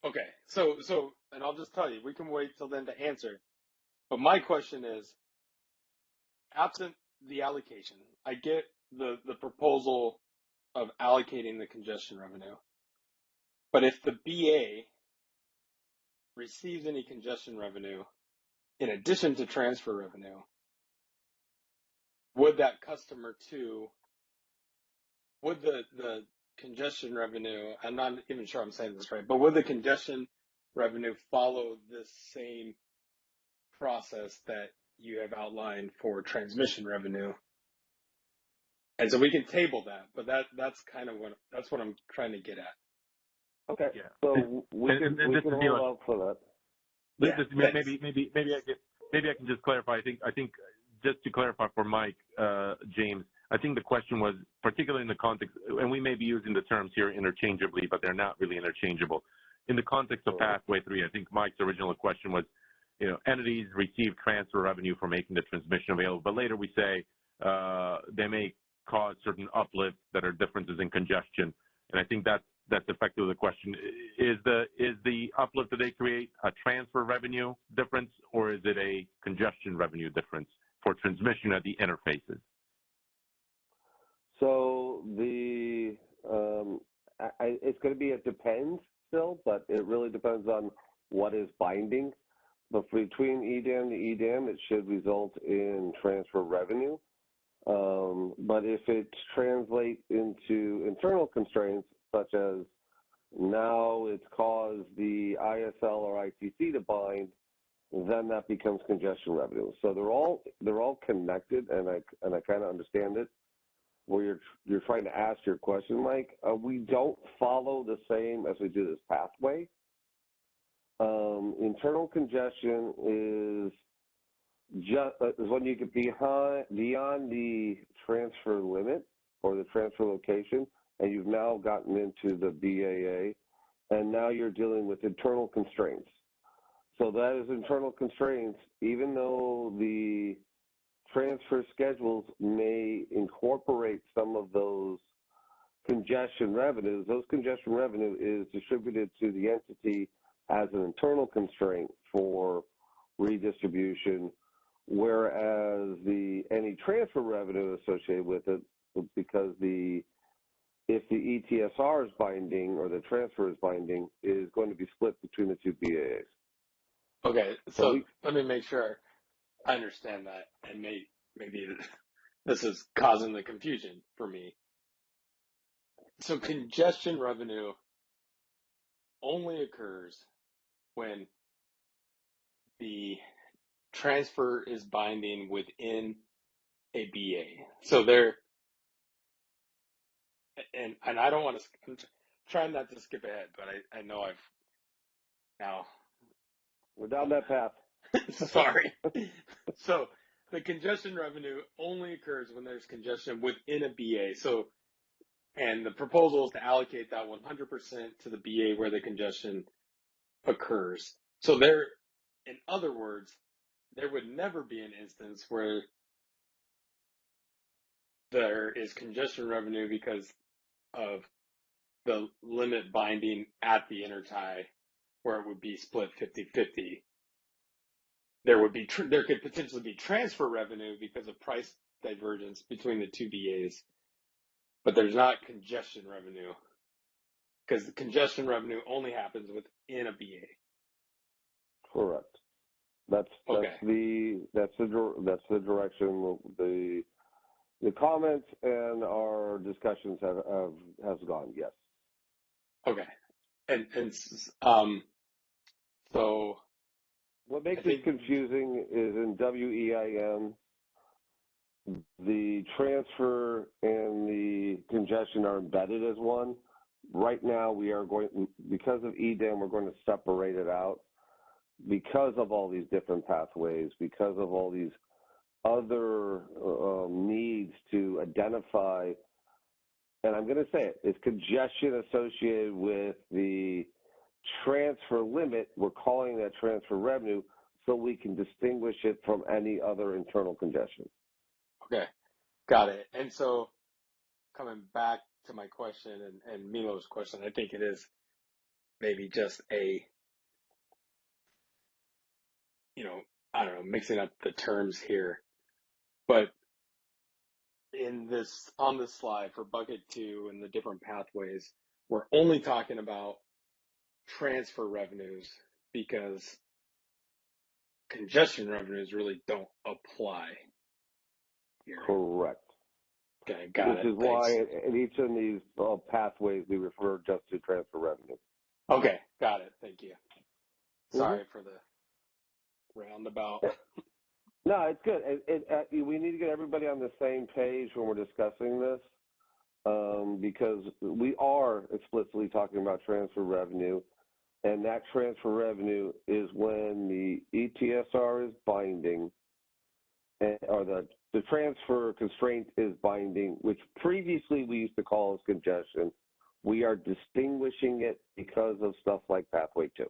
Okay, so, and I'll just tell you, we can wait till then to answer. But my question is, absent the allocation, I get the proposal of allocating the congestion revenue. But if the BA receives any congestion revenue in addition to transfer revenue, would that customer too, would the congestion revenue, I'm not even sure I'm saying this right, but would the congestion revenue follow this same process that you have outlined for transmission revenue? And so we can table that, but that's kind of what I'm trying to get at. Okay. Yeah. So we can hold out for that. Maybe I can just clarify. I think just to clarify for Mike, James, I think the question was particularly in the context, and we may be using the terms here interchangeably, but they're not really interchangeable. In the context of Pathway 3, I think Mike's original question was, entities receive transfer revenue for making the transmission available, but later we say they may cause certain uplifts that are differences in congestion, and I think that's effectively the question. Is the uplift that they create a transfer revenue difference, or is it a congestion revenue difference for transmission at the interfaces? So it's going to be, it depends still, but it really depends on what is binding. But between EDAM to EDAM, it should result in transfer revenue. But if it translates into internal constraints, such as now it's caused the ISL or ITC to bind, then that becomes congestion revenue. So they're all connected, and I kind of understand it. Where you're trying to ask your question, Mike, we don't follow the same as we do this pathway. Internal congestion is when you get beyond the transfer limit or the transfer location, and you've now gotten into the BAA, and now you're dealing with internal constraints. So that is internal constraints, even though the transfer schedules may incorporate some of those congestion revenues. Those congestion revenue is distributed to the entity as an internal constraint for redistribution, whereas any transfer revenue associated with it, because if the ETSR is binding or the transfer is binding, is going to be split between the two BAAs. Okay, so let me make sure I understand that, and maybe this is causing the confusion for me. So congestion revenue only occurs when the transfer is binding within a BA. So and I don't want to, I'm trying not to skip ahead, but I know we're down that path. Sorry. So the congestion revenue only occurs when there's congestion within a BA. So, and the proposal is to allocate that 100% to the BA where the congestion occurs. So in other words, there would never be an instance where there is congestion revenue because of the limit binding at the intertie, where it would be split 50-50. There could potentially be transfer revenue because of price divergence between the two BAs, but there's not congestion revenue because the congestion revenue only happens within a BA. Correct. That's the direction the comments and our discussions have gone. Yes. Okay. And so what makes it confusing is in WEIM, the transfer and the congestion are embedded as one. Right now, because of EDAM, we're going to separate it out because of all these different pathways, because of all these other needs to identify, and I'm going to say it's congestion associated with the transfer limit. We're calling that transfer revenue so we can distinguish it from any other internal congestion. Okay, got it. And so coming back to my question and Milo's question, I think it is maybe just mixing up the terms here. But on this slide for bucket 2 and the different pathways, we're only talking about transfer revenues because congestion revenues really don't apply here. Correct. Okay, got it. Which is why in each of these pathways we refer just to transfer revenue. Okay, got it. Thank you. Sorry for the roundabout. No, it's good. We need to get everybody on the same page when we're discussing this. because we are explicitly talking about transfer revenue, and that transfer revenue is when the ETSR is binding, or the transfer constraint is binding, which previously we used to call as congestion. We are distinguishing it because of stuff like Pathway 2.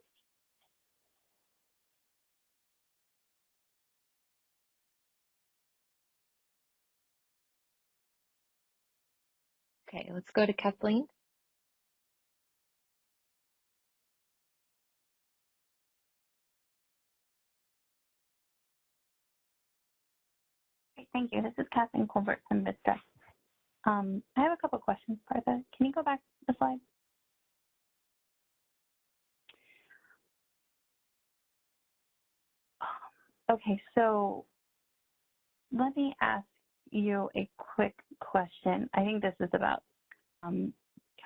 Okay, let's go to Kathleen. Great, thank you. This is Kathleen Colbert from Vista. I have a couple questions, Partha. Can you go back to the slide? Okay, so let me ask you a quick question. I think this is about kind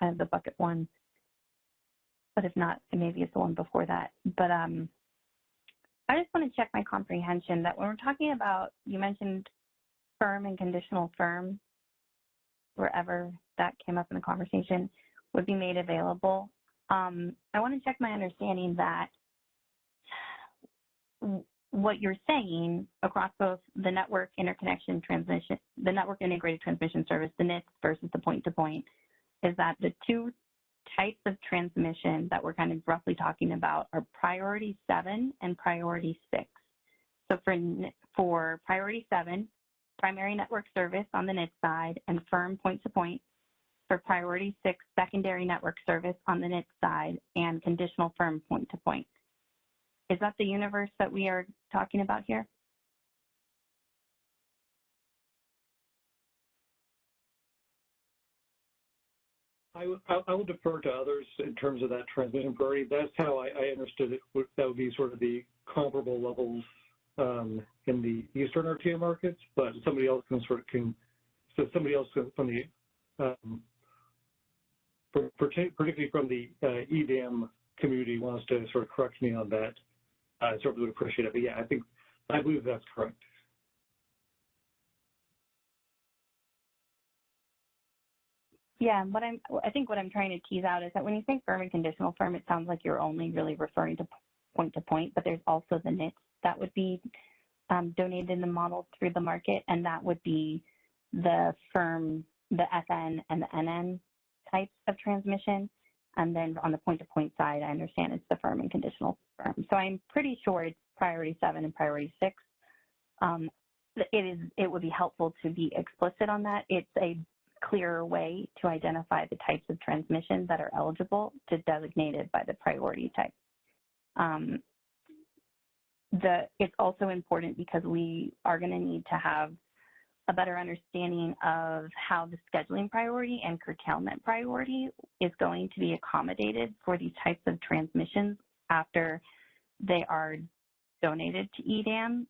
of the bucket one, but if not, maybe it's the one before that. But I just want to check my comprehension that when we're talking about, you mentioned firm and conditional firm, wherever that came up in the conversation, would be made available. I want to check my understanding that what you're saying across both the network interconnection transmission, the network integrated transmission service, the NITS versus the point-to-point, is that the two types of transmission that we're kind of roughly talking about are priority 7 and priority 6. So for priority 7, primary network service on the NITS side and firm point-to-point. For priority 6, secondary network service on the NITS side and conditional firm point-to-point. Is that the universe that we are talking about here? I will defer to others in terms of that transmission priority. That's how I understood it. That would be sort of the comparable levels in the Eastern RTO markets, but somebody else so somebody else from the, particularly from the EDAM community wants to sort of correct me on that. I certainly would appreciate it. But yeah, I believe that's correct. Yeah, I think what I'm trying to tease out is that when you say firm and conditional firm, it sounds like you're only really referring to point, but there's also the NITS that would be donated in the model through the market, and that would be the firm, the FN and the NN types of transmission. And then on the point-to-point side, I understand it's the firm and conditional firm. So I'm pretty sure it's priority 7 and priority 6. It would be helpful to be explicit on that. It's a clearer way to identify the types of transmission that are eligible to designate it by the priority type. It's also important because we are going to need to have a better understanding of how the scheduling priority and curtailment priority is going to be accommodated for these types of transmissions after they are donated to EDAM.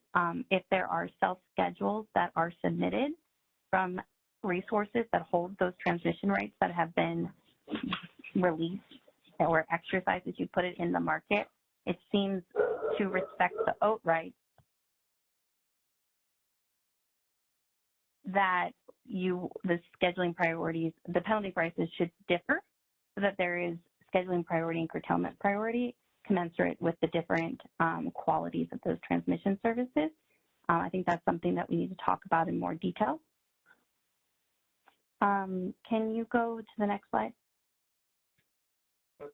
If there are self-schedules that are submitted from resources that hold those transmission rights that have been released or exercised, as you put it, in the market, it seems to respect the OAT rights that the scheduling priorities, the penalty prices should differ so that there is scheduling priority and curtailment priority commensurate with the different qualities of those transmission services. I think that's something that we need to talk about in more detail. Can you go to the next slide?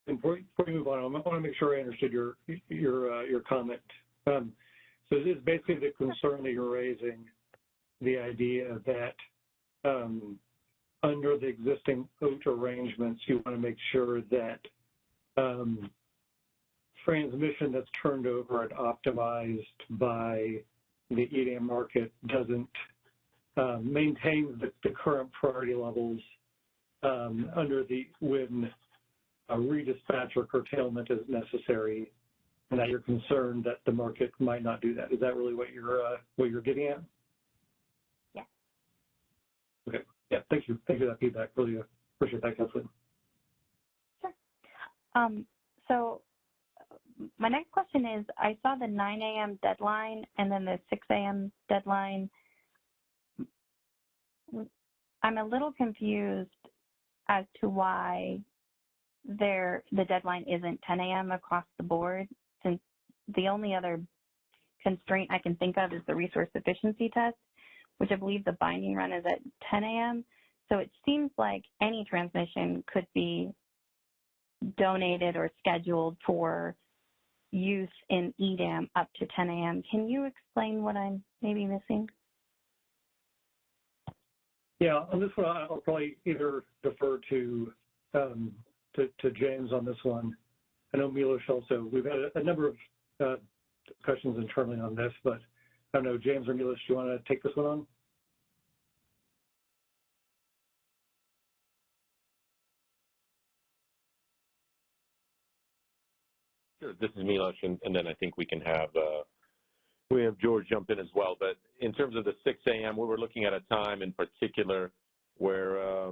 Before you move on, I want to make sure I understood your comment. So this is basically the concern that you're raising, the idea that under the existing OAT arrangements, you want to make sure that transmission that's turned over and optimized by the EDAM market doesn't maintain the current priority levels when a redispatch or curtailment is necessary, and that you're concerned that the market might not do that. Is that really what you're getting at? Yeah. Okay. Yeah. Thank you. Thank you for that feedback. Really appreciate that, Kathleen. Sure. So my next question is, I saw the 9 a.m. deadline and then the 6 a.m. deadline. I'm a little confused as to why the deadline isn't 10 a.m. across the board, since the only other constraint I can think of is the resource efficiency test, which I believe the binding run is at 10 a.m. So it seems like any transmission could be donated or scheduled for use in EDAM up to 10 a.m. Can you explain what I'm maybe missing? Yeah, on this one, I'll probably either defer to James on this one. I know Milos also, we've had a number of discussions internally on this, but I don't know, James or Milos, do you want to take this one on? Sure. This is Milos, and then I think we have George jump in as well. But in terms of the 6 a.m., we were looking at a time in particular where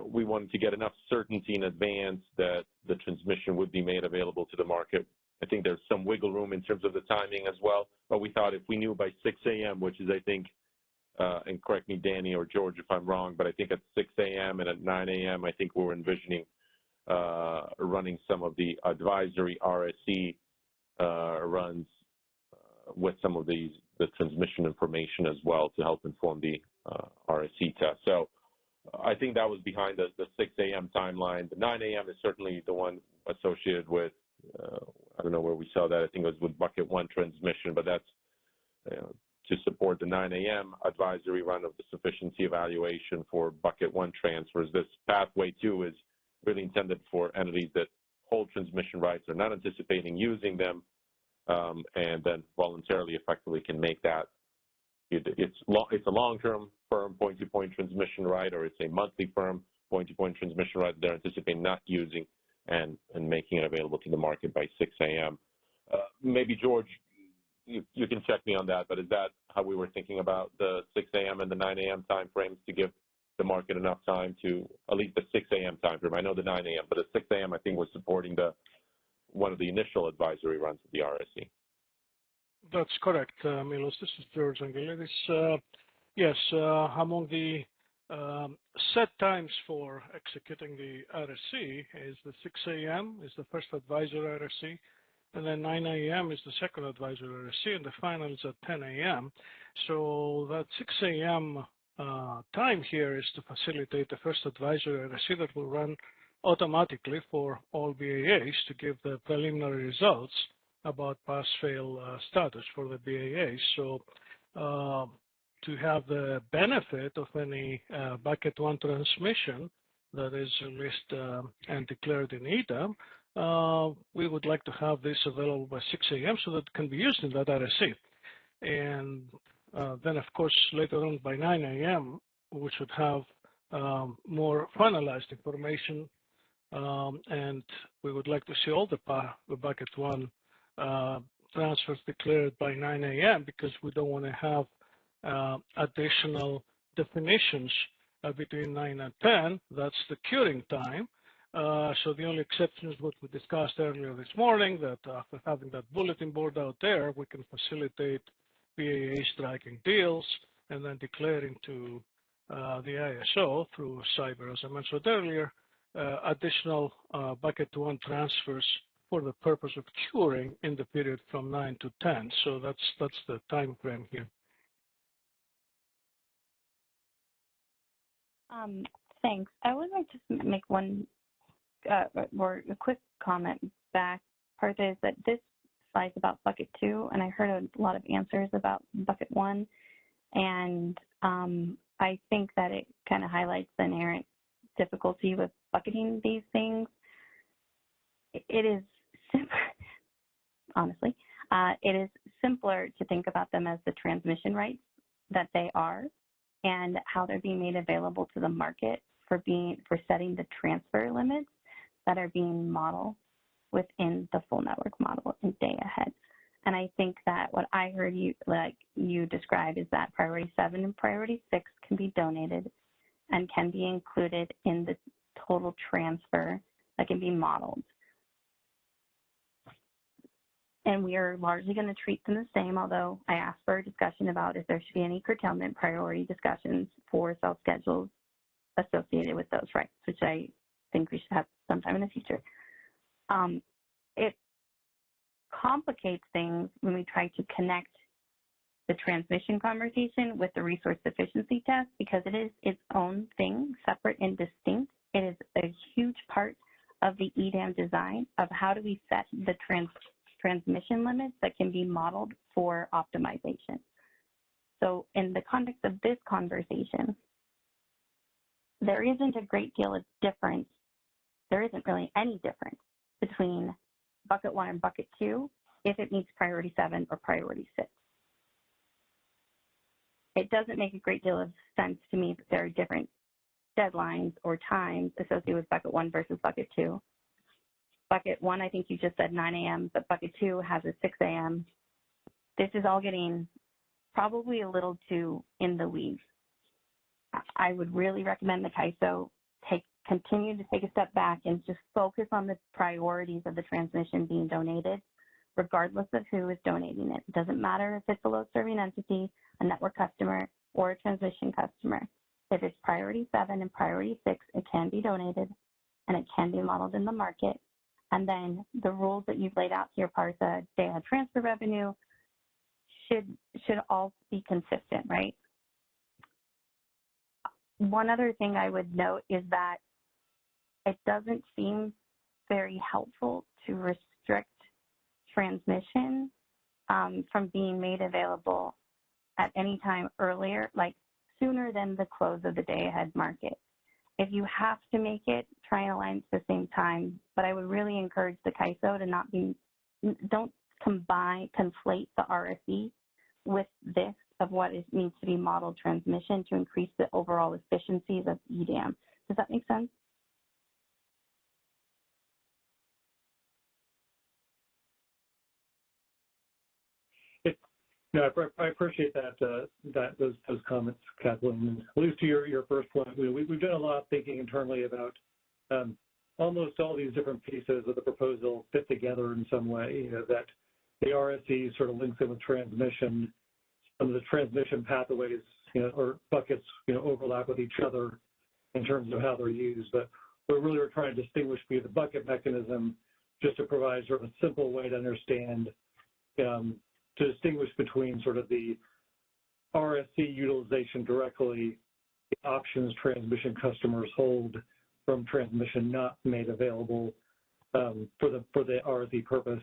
we wanted to get enough certainty in advance that the transmission would be made available to the market. I think there's some wiggle room in terms of the timing as well. But we thought if we knew by 6 a.m., which is I think, and correct me, Danny or George, if I'm wrong, but I think at 6 a.m. and at 9 a.m., I think we're envisioning running some of the advisory RSE runs with some of the transmission information as well to help inform the RSE test. So I think that was behind the 6 a.m. timeline. The 9 a.m. is certainly the one associated with, I don't know where we saw that. I think it was with bucket 1 transmission, but that's to support the 9 a.m. advisory run of the sufficiency evaluation for bucket 1 transfers. This pathway 2 is really intended for entities that hold transmission rights, are not anticipating using them, and then voluntarily, effectively can make that. It's a long-term firm point-to-point transmission right, or it's a monthly firm point-to-point transmission right that they're anticipating not using and making it available to the market by 6 a.m. Maybe, George, you can check me on that, but is that how we were thinking about the 6 a.m. and the 9 a.m. time frames to give the market enough time to, at least the 6 a.m. time frame? I know the 9 a.m., but the 6 a.m. I think was supporting one of the initial advisory runs of the RSE. That's correct, Milos. This is George Angelidis. Yes, among the set times for executing the RSE is the 6 a.m. is the first advisory RSE, and then 9 a.m. is the second advisory RSE, and the final is at 10 a.m. So that 6 a.m. Time here is to facilitate the first advisory RSE that will run automatically for all BAAs to give the preliminary results about pass-fail status for the BAAs. So to have the benefit of any bucket 1 transmission that is released and declared in EDAM, we would like to have this available by 6 a.m. so that it can be used in that RSE. And then, of course, later on by 9 a.m., we should have more finalized information, and we would like to see all the bucket 1 transfers declared by 9 a.m. because we don't want to have additional definitions between 9 and 10. That's the curing time. So the only exception is what we discussed earlier this morning, that after having that bulletin board out there, we can facilitate BAA striking deals and then declaring to the ISO through cyber, as I mentioned earlier, additional bucket 1 transfers for the purpose of curing in the period from 9 to 10. So that's the time frame here. Thanks. I would like to make one or a quick comment back. Part is that this slide's about bucket 2, and I heard a lot of answers about bucket 1, and I think that it kind of highlights the inherent difficulty with bucketing these things. It is honestly, it is simpler to think about them as the transmission rights that they are, and how they're being made available to the market for setting the transfer limits that are being modeled within the full network model in day ahead. And I think that what I heard you describe is that priority 7 and priority 6 can be donated and can be included in the total transfer that can be modeled. And we are largely going to treat them the same, although I asked for a discussion about if there should be any curtailment priority discussions for self-schedules associated with those rights, which I think we should have sometime in the future. It complicates things when we try to connect the transmission conversation with the resource sufficiency test because it is its own thing, separate and distinct. It is a huge part of the EDAM design of how do we set the transmission limits that can be modeled for optimization. So in the context of this conversation, there isn't a great deal of difference. There isn't really any difference between bucket 1 and bucket 2 if it meets priority 7 or priority 6. It doesn't make a great deal of sense to me that there are different deadlines or times associated with bucket 1 versus bucket 2. Bucket 1, I think you just said 9 a.m., but bucket 2 has a 6 a.m. This is all getting probably a little too in the weeds. I would really recommend the CAISO continue to take a step back and just focus on the priorities of the transmission being donated, regardless of who is donating it. It doesn't matter if it's a load serving entity, a network customer, or a transmission customer. If it's priority 7 and priority 6, it can be donated and it can be modeled in the market. And then the rules that you've laid out here, Partha, day-ahead transfer revenue, should all be consistent, right? One other thing I would note is that it doesn't seem very helpful to restrict transmission from being made available at any time earlier, like sooner than the close of the day-ahead market. If you have to make it, try and align at the same time. But I would really encourage the CAISO to don't conflate the RSE with this of what needs to be modeled transmission to increase the overall efficiencies of EDAM. Does that make sense? No, I appreciate those comments, Kathleen. At least to your first point, we've done a lot of thinking internally about almost all these different pieces of the proposal fit together in some way. That the RSE sort of links in with transmission. Some of the transmission pathways, or buckets, overlap with each other in terms of how they're used. But we really are trying to distinguish between the bucket mechanism, just to provide sort of a simple way to understand. To distinguish between sort of the RSE utilization directly, the options transmission customers hold from transmission not made available for the RSE purpose,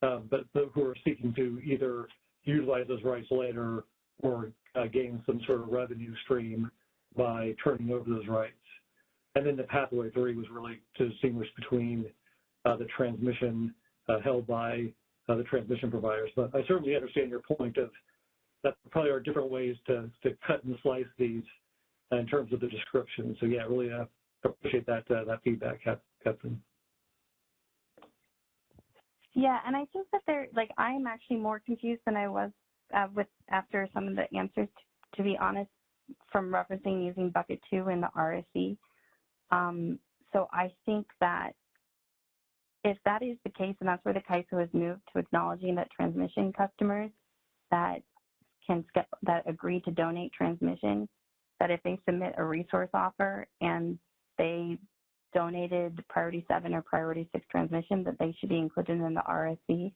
but who are seeking to either utilize those rights later or gain some sort of revenue stream by turning over those rights. And then the pathway 3 was really to distinguish between the transmission held by the transmission providers. But I certainly understand your point of that probably are different ways to cut and slice these in terms of the description. So yeah, really appreciate that feedback, Captain. Yeah, and I think that I'm actually more confused than I was after some of the answers, to be honest, from referencing using bucket 2 in the RSE. So I think that if that is the case, and that's where the CAISO has moved to acknowledging that transmission customers that agree to donate transmission, that if they submit a resource offer and they donated priority 7 or priority 6 transmission, that they should be included in the RSE.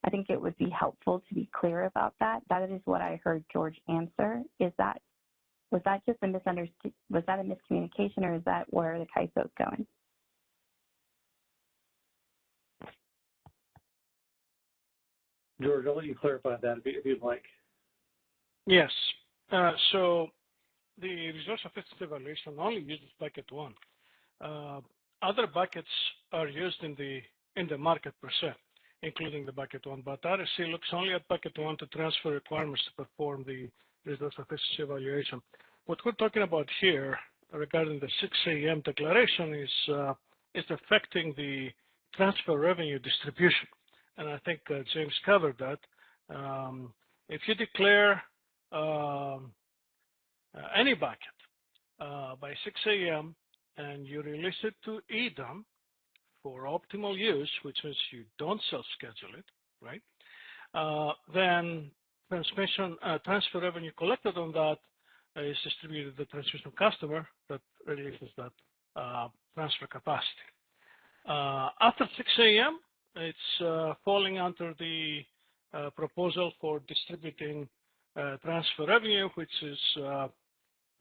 I think it would be helpful to be clear about that. That is what I heard George answer. Was that just a misunderstanding? Was that a miscommunication, or is that where the CAISO is going? George, I'll let you clarify that if you'd like. Yes. So the resource efficiency evaluation only uses bucket 1. Other buckets are used in the market per se, including the bucket 1. But RSE looks only at bucket 1 to transfer requirements to perform the resource efficiency evaluation. What we're talking about here regarding the 6 a.m. declaration is affecting the transfer revenue distribution. And I think James covered that. If you declare any bucket by 6 a.m. and you release it to EDAM for optimal use, which means you don't self-schedule it, right? Then transfer revenue collected on that is distributed to the transmission customer that releases that transfer capacity. After 6 a.m., it's falling under the proposal for distributing transfer revenue, which is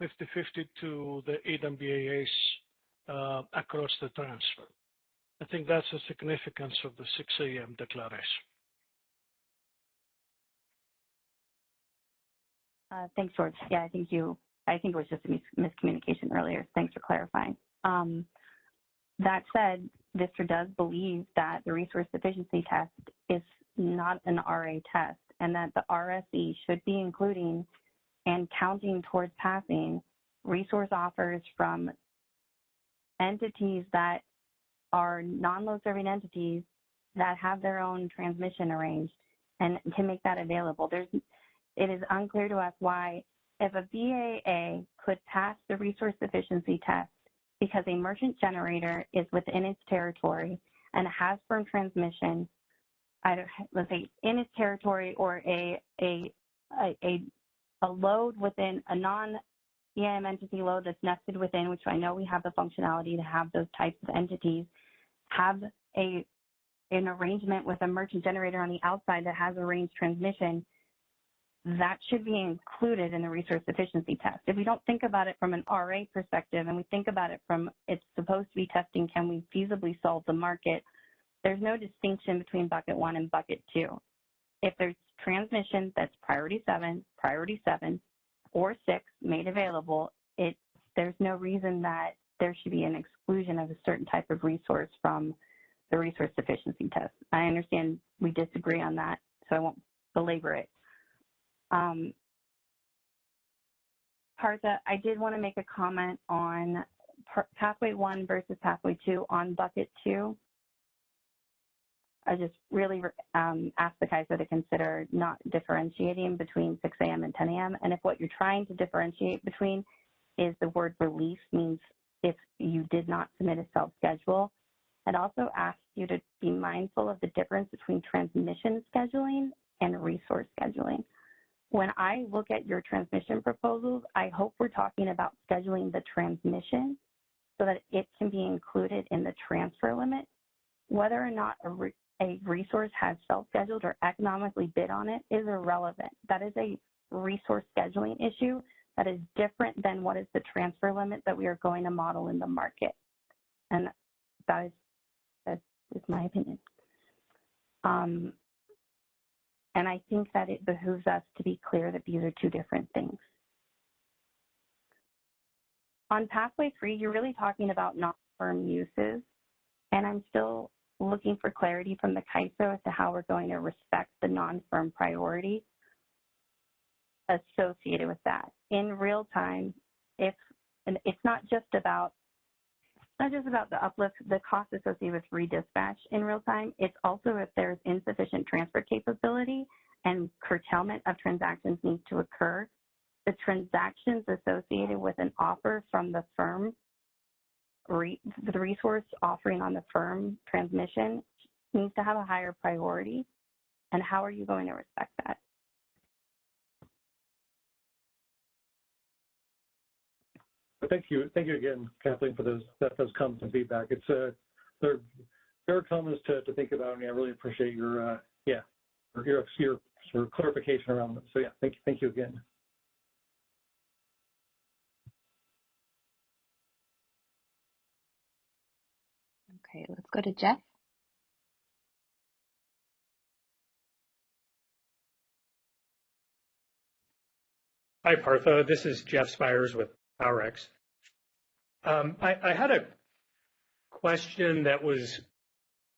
50-50 to the EDAM BAAs across the transfer. I think that's the significance of the 6 a.m. declaration. Thanks, George. Yeah, I think it was just a miscommunication earlier. Thanks for clarifying. That said, Vistra does believe that the resource sufficiency test is not an RA test, and that the RSE should be including and counting towards passing resource offers from entities that are non-load serving entities that have their own transmission arranged and can make that available. It is unclear to us why, if a BAA could pass the resource sufficiency test because a merchant generator is within its territory and has firm transmission, either, let's say, in its territory or a load within a non-EM entity load that's nested within, which I know we have the functionality to have those types of entities, have an arrangement with a merchant generator on the outside that has arranged transmission, that should be included in the resource sufficiency test. If we don't think about it from an RA perspective and we think about it from it's supposed to be testing, can we feasibly solve the market, there's no distinction between bucket 1 and bucket 2. If there's transmission that's priority 7, or 6 made available, there's no reason that there should be an exclusion of a certain type of resource from the resource sufficiency test. I understand we disagree on that, so I won't belabor it. Partha, I did want to make a comment on pathway 1 versus pathway 2 on bucket 2. I just really asked the CAISO to consider not differentiating between 6 a.m. and 10 a.m. And if what you're trying to differentiate between is the word release means if you did not submit a self-schedule, I'd also ask you to be mindful of the difference between transmission scheduling and resource scheduling. When I look at your transmission proposals, I hope we're talking about scheduling the transmission so that it can be included in the transfer limit. Whether or not a resource has self-scheduled or economically bid on it is irrelevant. That is a resource scheduling issue that is different than what is the transfer limit that we are going to model in the market. And that is my opinion. And I think that it behooves us to be clear that these are two different things. On pathway 3, you're really talking about non-firm uses, and I'm still looking for clarity from the CAISO as to how we're going to respect the non-firm priority associated with that. In real time, and it's not just about the uplift, the cost associated with redispatch in real time. It's also if there's insufficient transfer capability and curtailment of transactions need to occur, the transactions associated with an offer from the firm, the resource offering on the firm transmission needs to have a higher priority. And how are you going to respect that? Thank you again, Kathleen, for those comments and feedback. It's they're comments to think about, and I really appreciate your sort of clarification around them. So yeah, thank you again. Okay, let's go to Jeff. Hi, Partha. This is Jeff Spires with PowerX. I had a question that was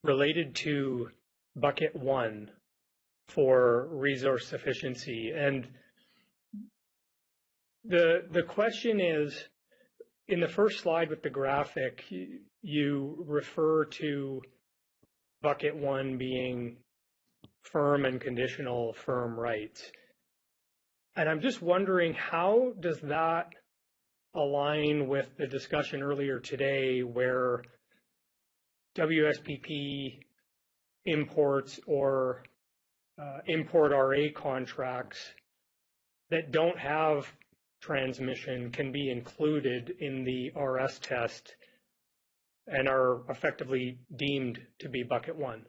related to bucket 1 for resource sufficiency. And the question is, in the first slide with the graphic, you refer to bucket 1 being firm and conditional firm rights. And I'm just wondering, how does that align with the discussion earlier today where WSPP imports or import RA contracts that don't have transmission can be included in the RS test and are effectively deemed to be bucket one.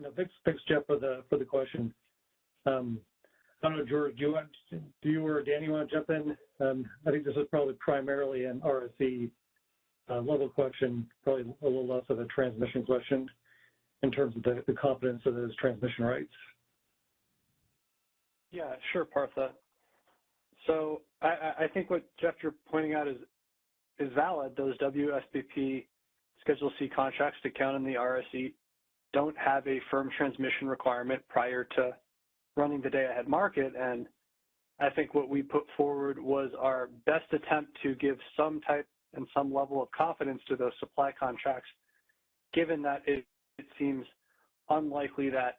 No, thanks, Jeff, for the question. I don't know, George, do you or Danny want to jump in? I think this is probably primarily an RSE level question, probably a little less of a transmission question in terms of the confidence of those transmission rights. Yeah, sure, Partha. So I think what Jeff, you're pointing out is valid. Those WSBP Schedule C contracts to count in the RSE don't have a firm transmission requirement prior to running the day-ahead market. And I think what we put forward was our best attempt to give some type and some level of confidence to those supply contracts, given that it seems unlikely that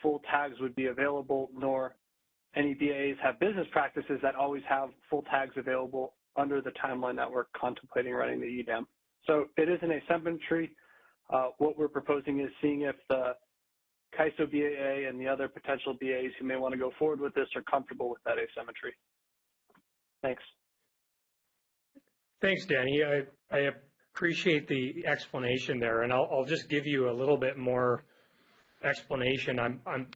full tags would be available, nor any BAs have business practices that always have full tags available under the timeline that we're contemplating running the EDAM. So it is an asymmetry. What we're proposing is seeing if the CAISO BAA and the other potential BAs who may want to go forward with this are comfortable with that asymmetry. Thanks. Thanks, Danny. I appreciate the explanation there, and I'll just give you a little bit more explanation.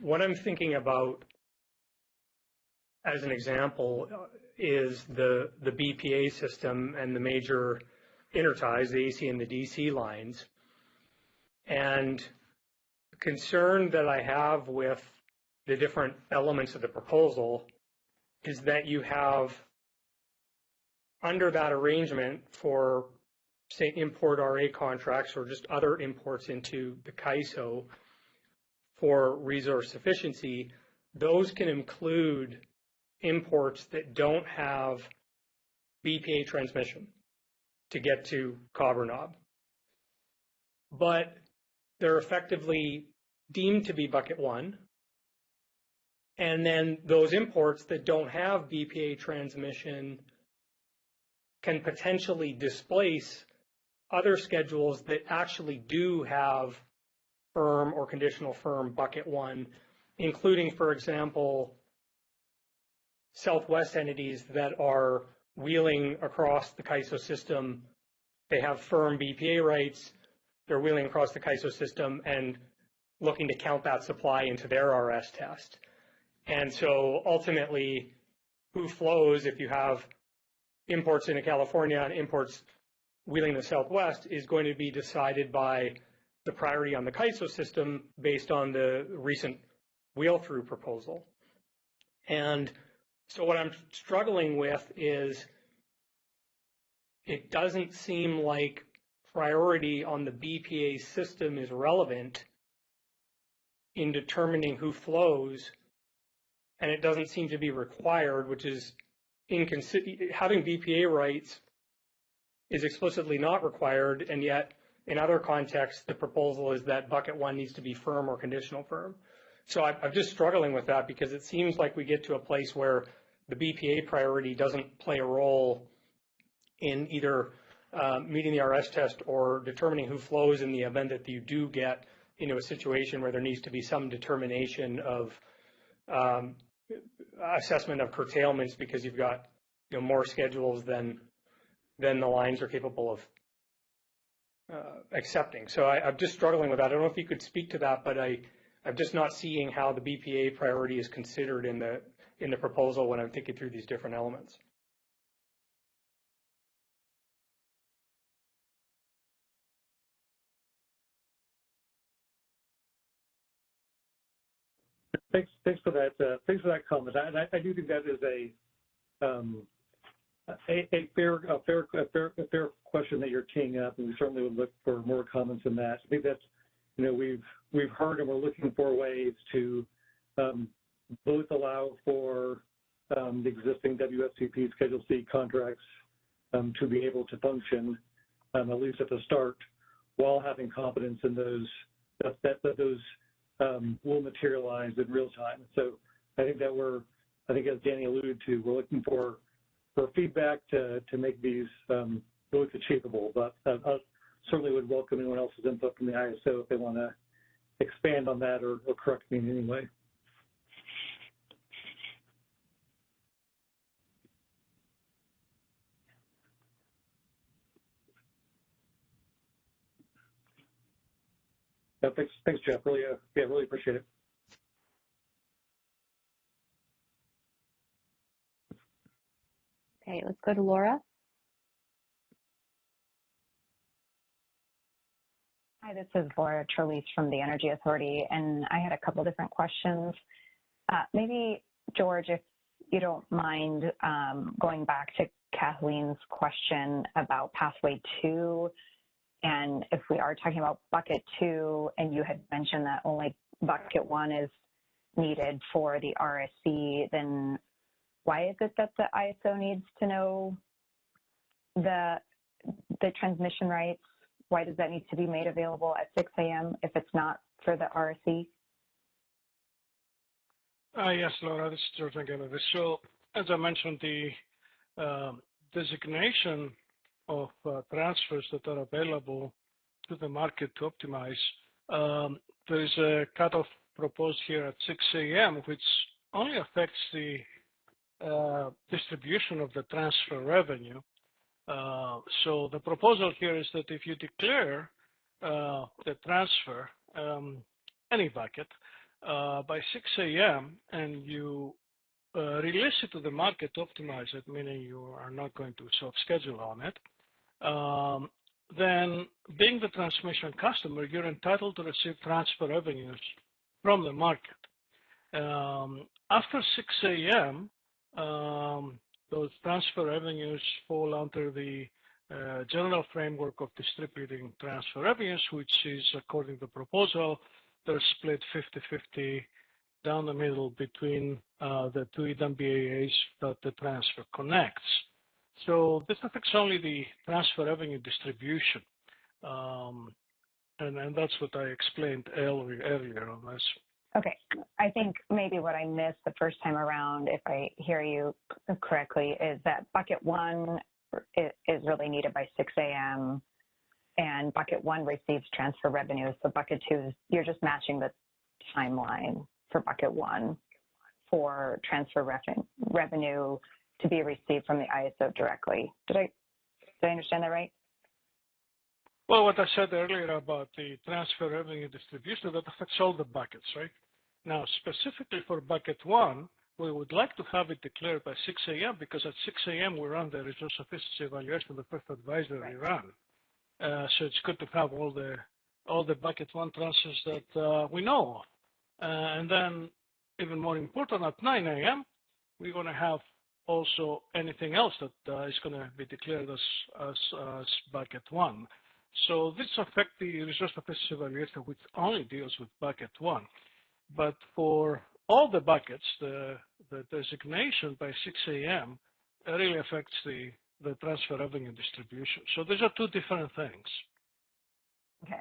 What I'm thinking about as an example is the BPA system and the major interties, the AC and the DC lines. And the concern that I have with the different elements of the proposal is that you have, under that arrangement for, say, import RA contracts or just other imports into the CAISO for resource sufficiency, those can include imports that don't have BPA transmission to get to Cobb or Knob. But they're effectively deemed to be bucket one. And then those imports that don't have BPA transmission can potentially displace other schedules that actually do have firm or conditional firm bucket one, including, for example, Southwest entities that are wheeling across the CAISO system. They have firm BPA rights. They're wheeling across the CAISO system and looking to count that supply into their RS test. And so ultimately, who flows if you have imports into California and imports wheeling the Southwest is going to be decided by the priority on the CAISO system based on the recent wheel-through proposal. And so what I'm struggling with is it doesn't seem like priority on the BPA system is relevant in determining who flows, and it doesn't seem to be required, which is having BPA rights is explicitly not required, and yet in other contexts, the proposal is that bucket one needs to be firm or conditional firm. So I'm just struggling with that because it seems like we get to a place where the BPA priority doesn't play a role in either meeting the RS test or determining who flows in the event that you do get into a situation where there needs to be some determination of assessment of curtailments because you've got more schedules than the lines are capable of accepting. So I'm just struggling with that. I don't know if you could speak to that, but I'm just not seeing how the BPA priority is considered in the proposal when I'm thinking through these different elements. Thanks for that. Thanks for that comment. I do think that is a fair question that you're teeing up, and we certainly would look for more comments on that. I think that's we've heard and we're looking for ways to both allow for the existing WSCP Schedule C contracts to be able to function at least at the start, while having confidence in those that those will materialize in real time. So I think as Danny alluded to, we're looking for feedback to make these both achievable. But certainly would welcome anyone else's input from the ISO if they want to expand on that or correct me in any way. Yeah, thanks, Jeff. Really appreciate it. Okay, let's go to Laura. Hi, this is Laura Trelease from the Energy Authority, and I had a couple different questions. Maybe, George, if you don't mind going back to Kathleen's question about Pathway 2, and if we are talking about Bucket 2, and you had mentioned that only Bucket 1 is needed for the RSC, then why is it that the ISO needs to know the transmission rights? Why does that need to be made available at 6 a.m. if it's not for the RSC? Yes, Laura, this is George again. So, as I mentioned, the designation of transfers that are available to the market to optimize, there is a cutoff proposed here at 6 a.m., which only affects the distribution of the transfer revenue. So the proposal here is that if you declare the transfer, any bucket, by 6 a.m. and you release it to the market to optimize it, meaning you are not going to self-schedule on it, then being the transmission customer, you're entitled to receive transfer revenues from the market. After 6 a.m., those transfer revenues fall under the general framework of distributing transfer revenues, which is, according to the proposal, they're split 50-50 down the middle between the two EDAM BAAs that the transfer connects. So this affects only the transfer revenue distribution. And that's what I explained earlier on this. Okay, I think maybe what I missed the first time around, if I hear you correctly, is that Bucket 1 is really needed by 6 a.m. and Bucket 1 receives transfer revenue. So Bucket 2, you're just matching the timeline for Bucket 1 for transfer revenue to be received from the ISO directly. Did I understand that right? Well, what I said earlier about the transfer revenue distribution, that affects all the buckets, right? Now, specifically for Bucket 1, we would like to have it declared by 6 a.m. because at 6 a.m. we run the resource sufficiency evaluation, the first advisory run. So it's good to have all the Bucket 1 transfers that we know of. And then, even more important, at 9 a.m., we're going to have also anything else that is going to be declared as Bucket 1. So this affects the resource sufficiency evaluation, which only deals with Bucket 1. But for all the buckets, the designation by 6 a.m. really affects the transfer revenue distribution. So these are two different things. Okay.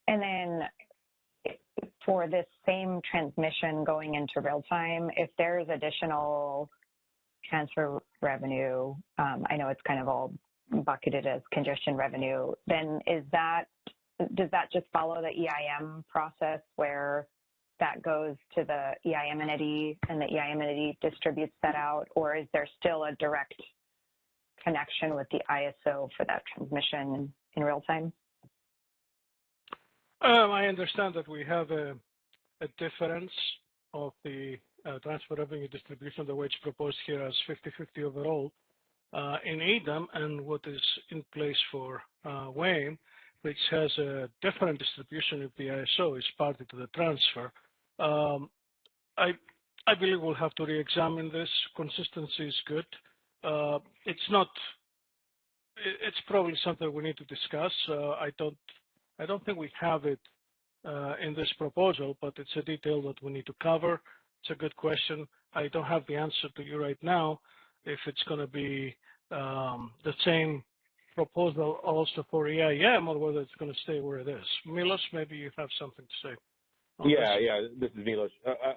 And then for this same transmission going into real time, if there's additional transfer revenue, I know it's kind of all bucketed as congestion revenue, then does that just follow the EIM process where that goes to the EIM entity and the EIM entity distributes that out, or is there still a direct connection with the ISO for that transmission in real time? I understand that we have a difference of the transfer revenue distribution, the way it's proposed here as 50-50 overall in EDAM, and what is in place for WAME, which has a different distribution if the ISO is party to the transfer. I believe we'll have to re-examine this. Consistency is good. It's probably something we need to discuss. I don't think we have it in this proposal, but it's a detail that we need to cover. It's a good question. I don't have the answer to you right now if it's going to be the same proposal also for EIM or whether it's going to stay where it is. Milos, maybe you have something to say. Yeah. This is Milos.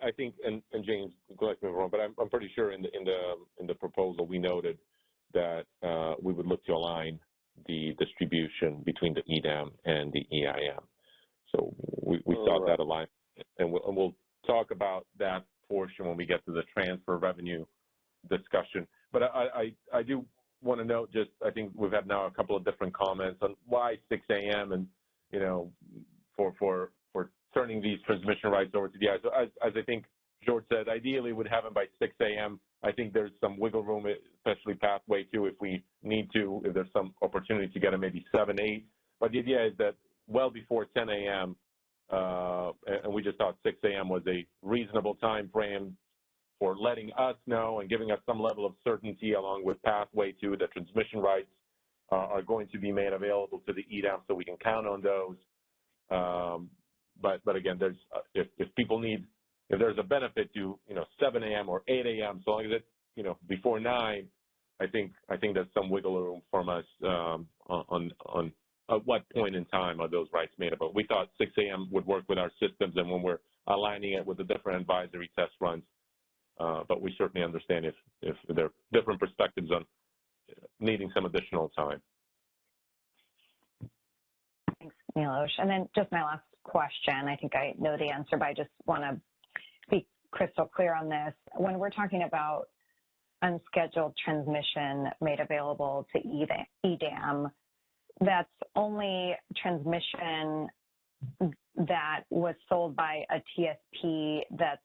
I think, and James, correct me if I'm wrong, but I'm pretty sure in the proposal we noted that we would look to align the distribution between the EDAM and the EIM. So we sought that alignment, and we'll talk about that portion when we get to the transfer revenue discussion. But I do want to note, just I think we've had now a couple of different comments on why 6 a.m. and, you know, for turning these transmission rights over to the ISO. As I think George said, ideally would have them by 6 a.m. I think there's some wiggle room, especially pathway 2, if we need to, if there's some opportunity to get them maybe 7, 8. But the idea is that well before 10 a.m., and we just thought 6 a.m. was a reasonable time frame for letting us know and giving us some level of certainty, along with pathway 2, the transmission rights are going to be made available to the EDAM, so we can count on those. But again, there's if people need, if there's a benefit to 7 a.m. or 8 a.m., so long as it's before 9, I think there's some wiggle room from us on at what point in time are those rights made available. We thought 6 a.m. would work with our systems, and when we're aligning it with the different advisory test runs. But we certainly understand if there are different perspectives on needing some additional time. Thanks, Milos. And then just my last question, I think I know the answer, but I just want to be crystal clear on this. When we're talking about unscheduled transmission made available to EDAM, that's only transmission that was sold by a TSP that's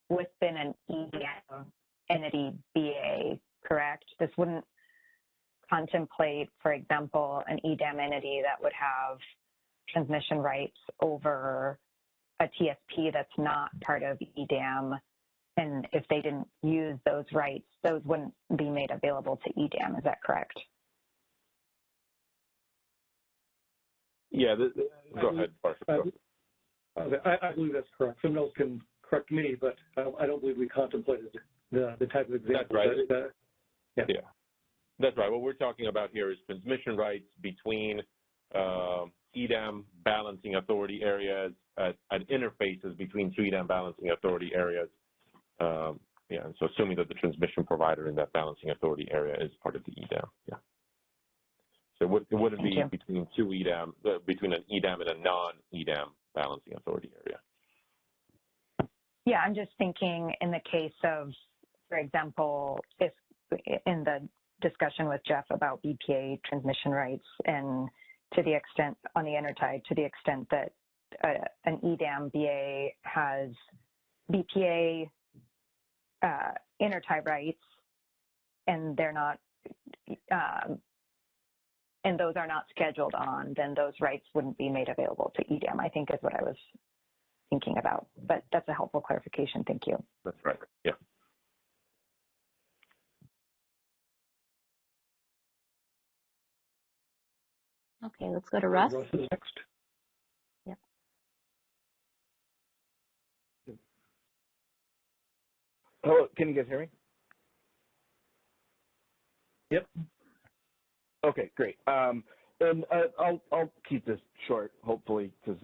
within an EDAM entity BA, correct? This wouldn't contemplate, for example, an EDAM entity that would have transmission rights over a TSP that's not part of EDAM, and if they didn't use those rights, those wouldn't be made available to EDAM. Is that correct? Yeah, go ahead, Parsons. I believe that's correct. Someone else can correct me, but I don't believe we contemplated the type of example. That's right. Yeah, that's right. What we're talking about here is transmission rights between EDAM balancing authority areas at interfaces between 2 EDAM balancing authority areas. Yeah, and so assuming that the transmission provider in that balancing authority area is part of the EDAM. Yeah. So it wouldn't be between 2 EDAM, between an EDAM and a non-EDAM balancing authority area. Yeah, I'm just thinking in the case of, for example, if in the discussion with Jeff about BPA transmission rights, and to the extent on the intertie, to the extent that an EDAM BA has BPA intertie rights, and they're not, and those are not scheduled on, then those rights wouldn't be made available to EDAM, I think is what I was thinking about. But that's a helpful clarification. Thank you. That's right. Yeah. Okay, let's go to Russ. Russ is next. Yep. Hello, can you guys hear me? Yep. Okay, great. And I'll keep this short, hopefully, because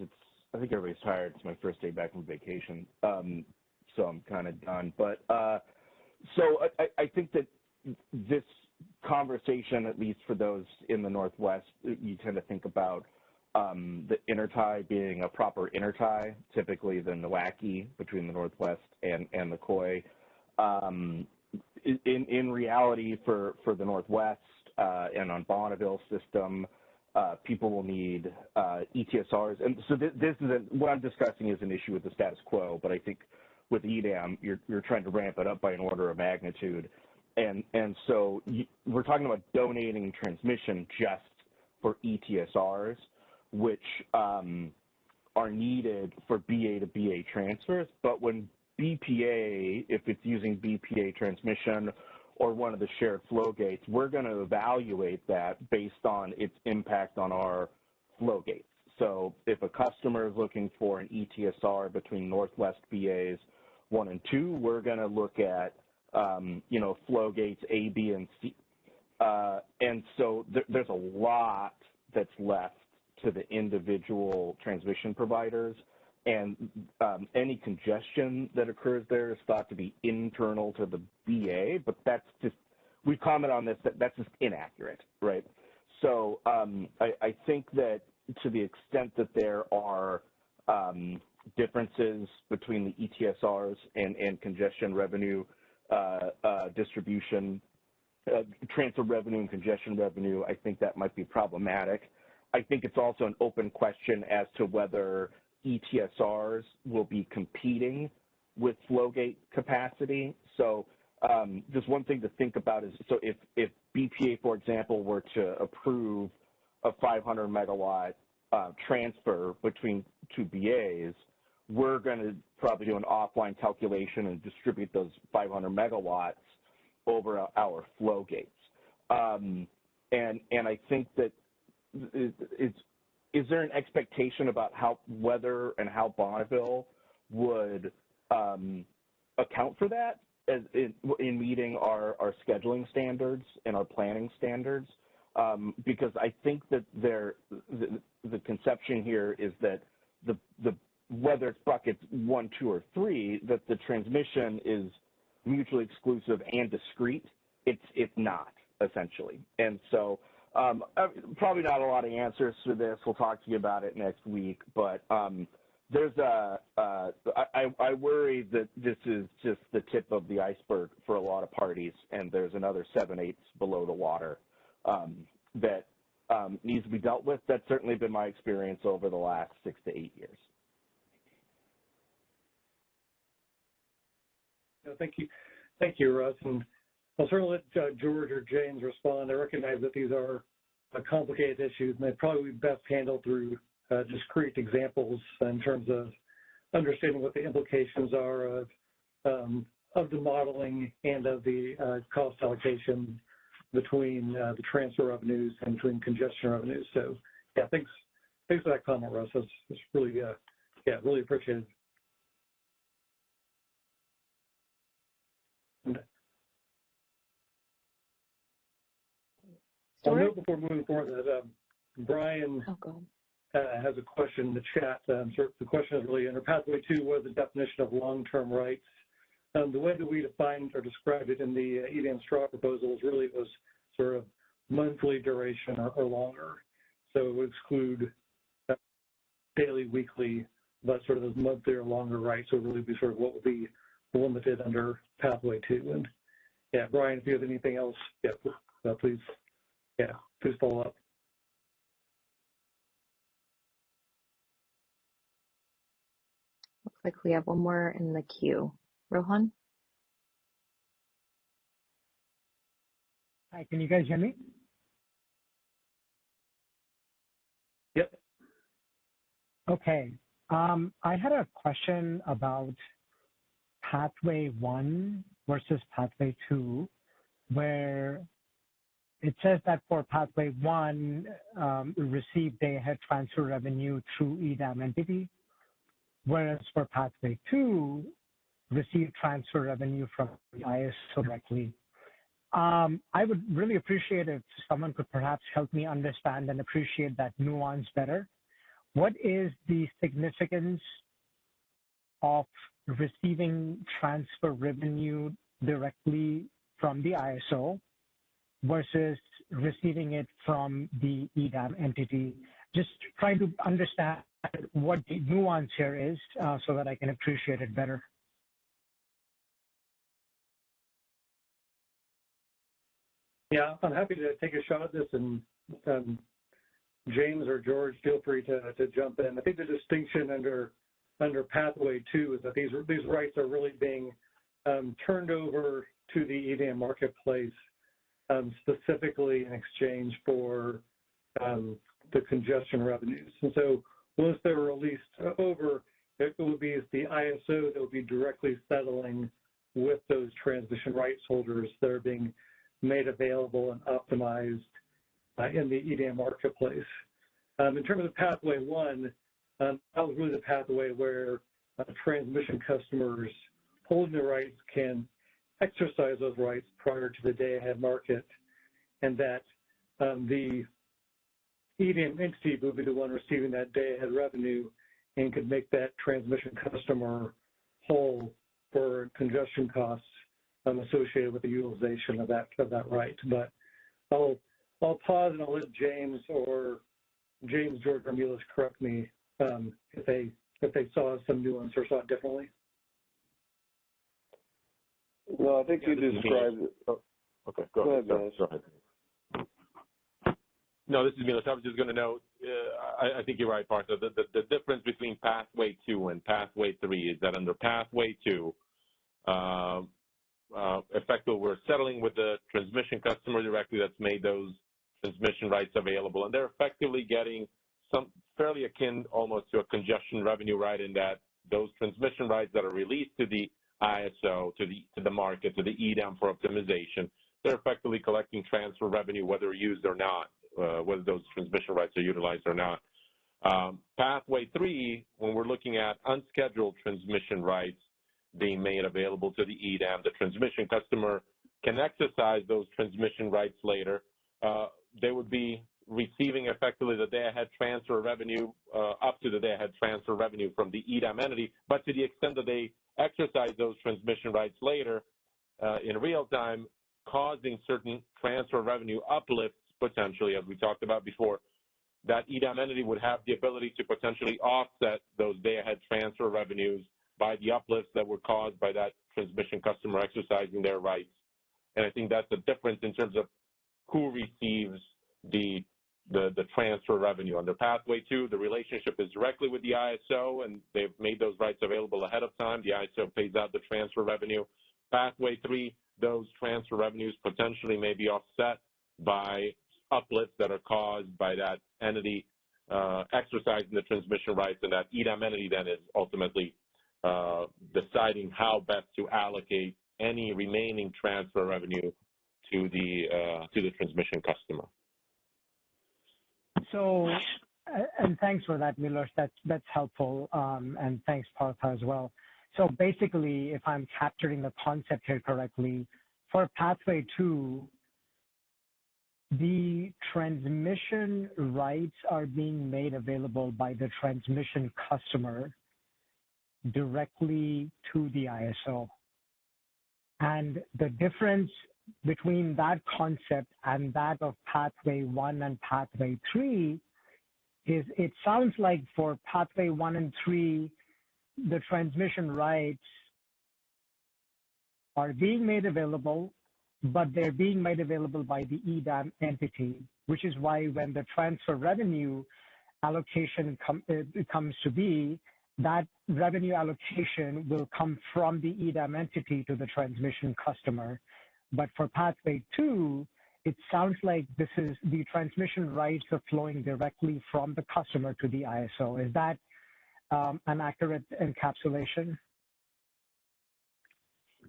I think everybody's tired. It's my first day back from vacation, so I'm kind of done. But so I think that this conversation, at least for those in the Northwest, you tend to think about the intertie being a proper intertie, typically the Nowacki between the Northwest and the Coy. In reality, for the Northwest and on Bonneville system, people will need ETSRs. And so this is what I'm discussing is an issue with the status quo, but I think with EDAM, you're trying to ramp it up by an order of magnitude. And so we're talking about donating transmission just for ETSRs, which are needed for BA to BA transfers. But when BPA, if it's using BPA transmission or one of the shared flow gates, we're going to evaluate that based on its impact on our flow gates. So if a customer is looking for an ETSR between Northwest BAs 1 and 2, we're going to look at flow gates A, B, and C. And so there's a lot that's left to the individual transmission providers, and any congestion that occurs there is thought to be internal to the BA, but that's just, we comment on this, that's just inaccurate, right? So I think that to the extent that there are differences between the ETSRs and congestion revenue distribution, transfer revenue and congestion revenue, I think that might be problematic. I think it's also an open question as to whether ETSRs will be competing with flowgate capacity. So just one thing to think about is, so if BPA, for example, were to approve a 500 megawatt transfer between two BAs, we're going to probably do an offline calculation and distribute those 500 megawatts over our flow gates. And I think that is there an expectation about whether and how Bonneville would account for that as in meeting our scheduling standards and our planning standards? Because I think that the conception here is that the whether it's buckets 1, 2, or 3, that the transmission is mutually exclusive and discrete. It's not, essentially. And so probably not a lot of answers to this. We'll talk to you about it next week. But there's I worry that this is just the tip of the iceberg for a lot of parties, and there's another 7/8 below the water that needs to be dealt with. That's certainly been my experience over the last 6 to 8 years. Thank you, Russ. And I'll certainly let George or James respond. I recognize that these are complicated issues, and they probably be best handled through discrete examples in terms of understanding what the implications are of the modeling and of the cost allocation between the transfer revenues and between congestion revenues. So, yeah, thanks for that comment, Russ. It's really, really appreciated. I'll note before moving forward that Brian has a question in the chat. The question is really under Pathway 2, what is the definition of long-term rights? The way that we defined or described it in the EDAM straw proposal was sort of monthly duration or longer. So it would exclude daily, weekly, but sort of those monthly or longer rights would really be sort of what would be limited under Pathway 2. And yeah, Brian, if you have anything else, please follow up. Looks like we have one more in the queue. Rohan? Hi, can you guys hear me? Yep. Okay. I had a question about Pathway 1 versus Pathway 2, where it says that for Pathway 1, receive day-ahead transfer revenue through EDAM entity, whereas for Pathway 2, receive transfer revenue from the ISO directly. I would really appreciate if someone could perhaps help me understand and appreciate that nuance better. What is the significance of receiving transfer revenue directly from the ISO versus receiving it from the EDAM entity? Just trying to understand what the nuance here is so that I can appreciate it better. Yeah, I'm happy to take a shot at this, and James or George, feel free to jump in. I think the distinction under Pathway 2 is that these rights are really being turned over to the EDAM marketplace specifically in exchange for the congestion revenues. And so once they're released over, it will be the ISO that will be directly settling with those transmission rights holders that are being made available and optimized in the EDAM marketplace. In terms of Pathway 1, that was really the pathway where transmission customers holding the rights can exercise those rights prior to the day-ahead market, and that the EDAM entity would be the one receiving that day-ahead revenue and could make that transmission customer whole for congestion costs associated with the utilization of that right. But I'll I'll pause and I'll let James, George, or Milos correct me if they saw some nuance or saw it differently. No, I think you described it. Oh, okay, go ahead. Go ahead. No, this is Milos. I was just going to note, I think you're right, Partha. The difference between Pathway 2 and Pathway 3 is that under Pathway 2, effectively we're settling with the transmission customer directly that's made those transmission rights available, and they're effectively getting some fairly akin almost to a congestion revenue right in that those transmission rights that are released to the ISO, to the market, to the EDAM for optimization, they're effectively collecting transfer revenue whether used or not, whether those transmission rights are utilized or not. Pathway 3, when we're looking at unscheduled transmission rights being made available to the EDAM, the transmission customer can exercise those transmission rights later. They would be receiving effectively the day-ahead transfer revenue, up to the day-ahead transfer revenue from the EDAM entity, but to the extent that they exercise those transmission rights later in real time, causing certain transfer revenue uplifts potentially, as we talked about before, that EDAM entity would have the ability to potentially offset those day-ahead transfer revenues by the uplifts that were caused by that transmission customer exercising their rights. And I think that's the difference in terms of who receives the transfer revenue. Under Pathway 2, the relationship is directly with the ISO, and they've made those rights available ahead of time. The ISO pays out the transfer revenue. Pathway 3, those transfer revenues potentially may be offset by uplifts that are caused by that entity exercising the transmission rights, and that EDAM entity then is ultimately deciding how best to allocate any remaining transfer revenue to the transmission customer. So, and thanks for that, Milos. That's helpful, and thanks, Partha, as well. So basically, if I'm capturing the concept here correctly, for Pathway 2, the transmission rights are being made available by the transmission customer directly to the ISO. And the difference between that concept and that of Pathway 1 and Pathway 3 is it sounds like for Pathway 1 and 3, the transmission rights are being made available, but they're being made available by the EDAM entity, which is why when the transfer revenue allocation comes to be, that revenue allocation will come from the EDAM entity to the transmission customer. But for Pathway 2, it sounds like this is the transmission rights are flowing directly from the customer to the ISO. Is that an accurate encapsulation?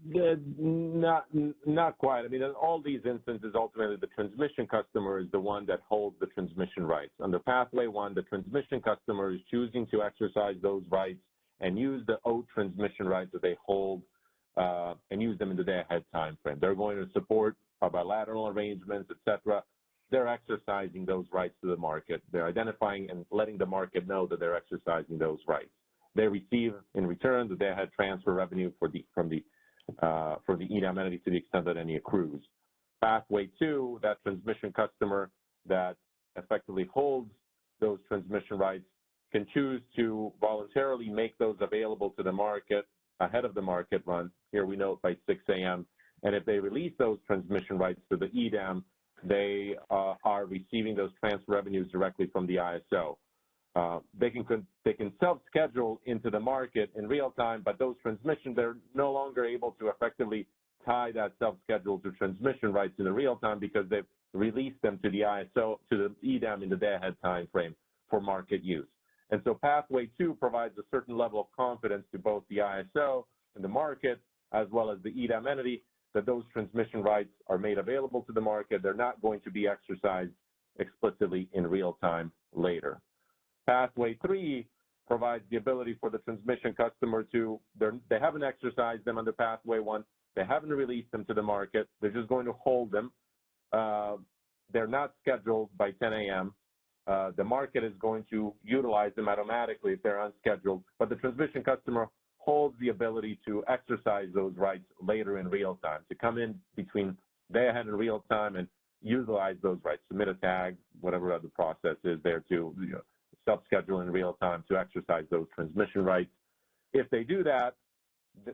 Not quite. I mean, in all these instances, ultimately, the transmission customer is the one that holds the transmission rights. Under Pathway 1, the transmission customer is choosing to exercise those rights and use the owed transmission rights that they hold and use them in the day-ahead time frame. They're going to support bilateral arrangements, etc. They're exercising those rights to the market. They're identifying and letting the market know that they're exercising those rights. They receive in return the day-ahead transfer revenue from the EDAM entity to the extent that any accrues. Pathway 2, that transmission customer that effectively holds those transmission rights can choose to voluntarily make those available to the market ahead of the market run. Here we note by 6 a.m. And if they release those transmission rights to the EDAM, they are receiving those transfer revenues directly from the ISO. They can self-schedule into the market in real time, but those transmissions, they're no longer able to effectively tie that self-schedule to transmission rights in the real time because they've released them to the ISO, to the EDAM in the day-ahead time frame for market use. And so Pathway 2 provides a certain level of confidence to both the ISO and the market, as well as the EDAM entity, that those transmission rights are made available to the market. They're not going to be exercised explicitly in real time later. Pathway 3 provides the ability for the transmission customer to, they haven't exercised them under Pathway 1. They haven't released them to the market. They're just going to hold them. They're not scheduled by 10 a.m. The market is going to utilize them automatically if they're unscheduled, but the transmission customer holds the ability to exercise those rights later in real time, to come in between day ahead in real time and utilize those rights, submit a tag, whatever other process is there to self-schedule in real time to exercise those transmission rights. If they do that,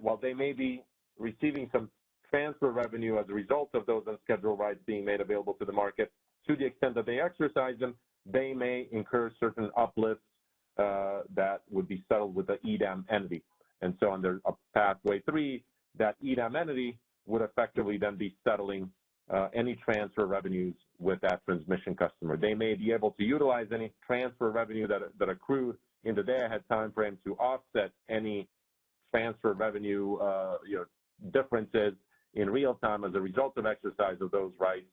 while they may be receiving some transfer revenue as a result of those unscheduled rights being made available to the market, to the extent that they exercise them, they may incur certain uplifts that would be settled with the EDAM entity. And so under Pathway 3, that EDAM entity would effectively then be settling any transfer revenues with that transmission customer. They may be able to utilize any transfer revenue that accrued in the day-ahead time frame to offset any transfer revenue differences in real time as a result of exercise of those rights.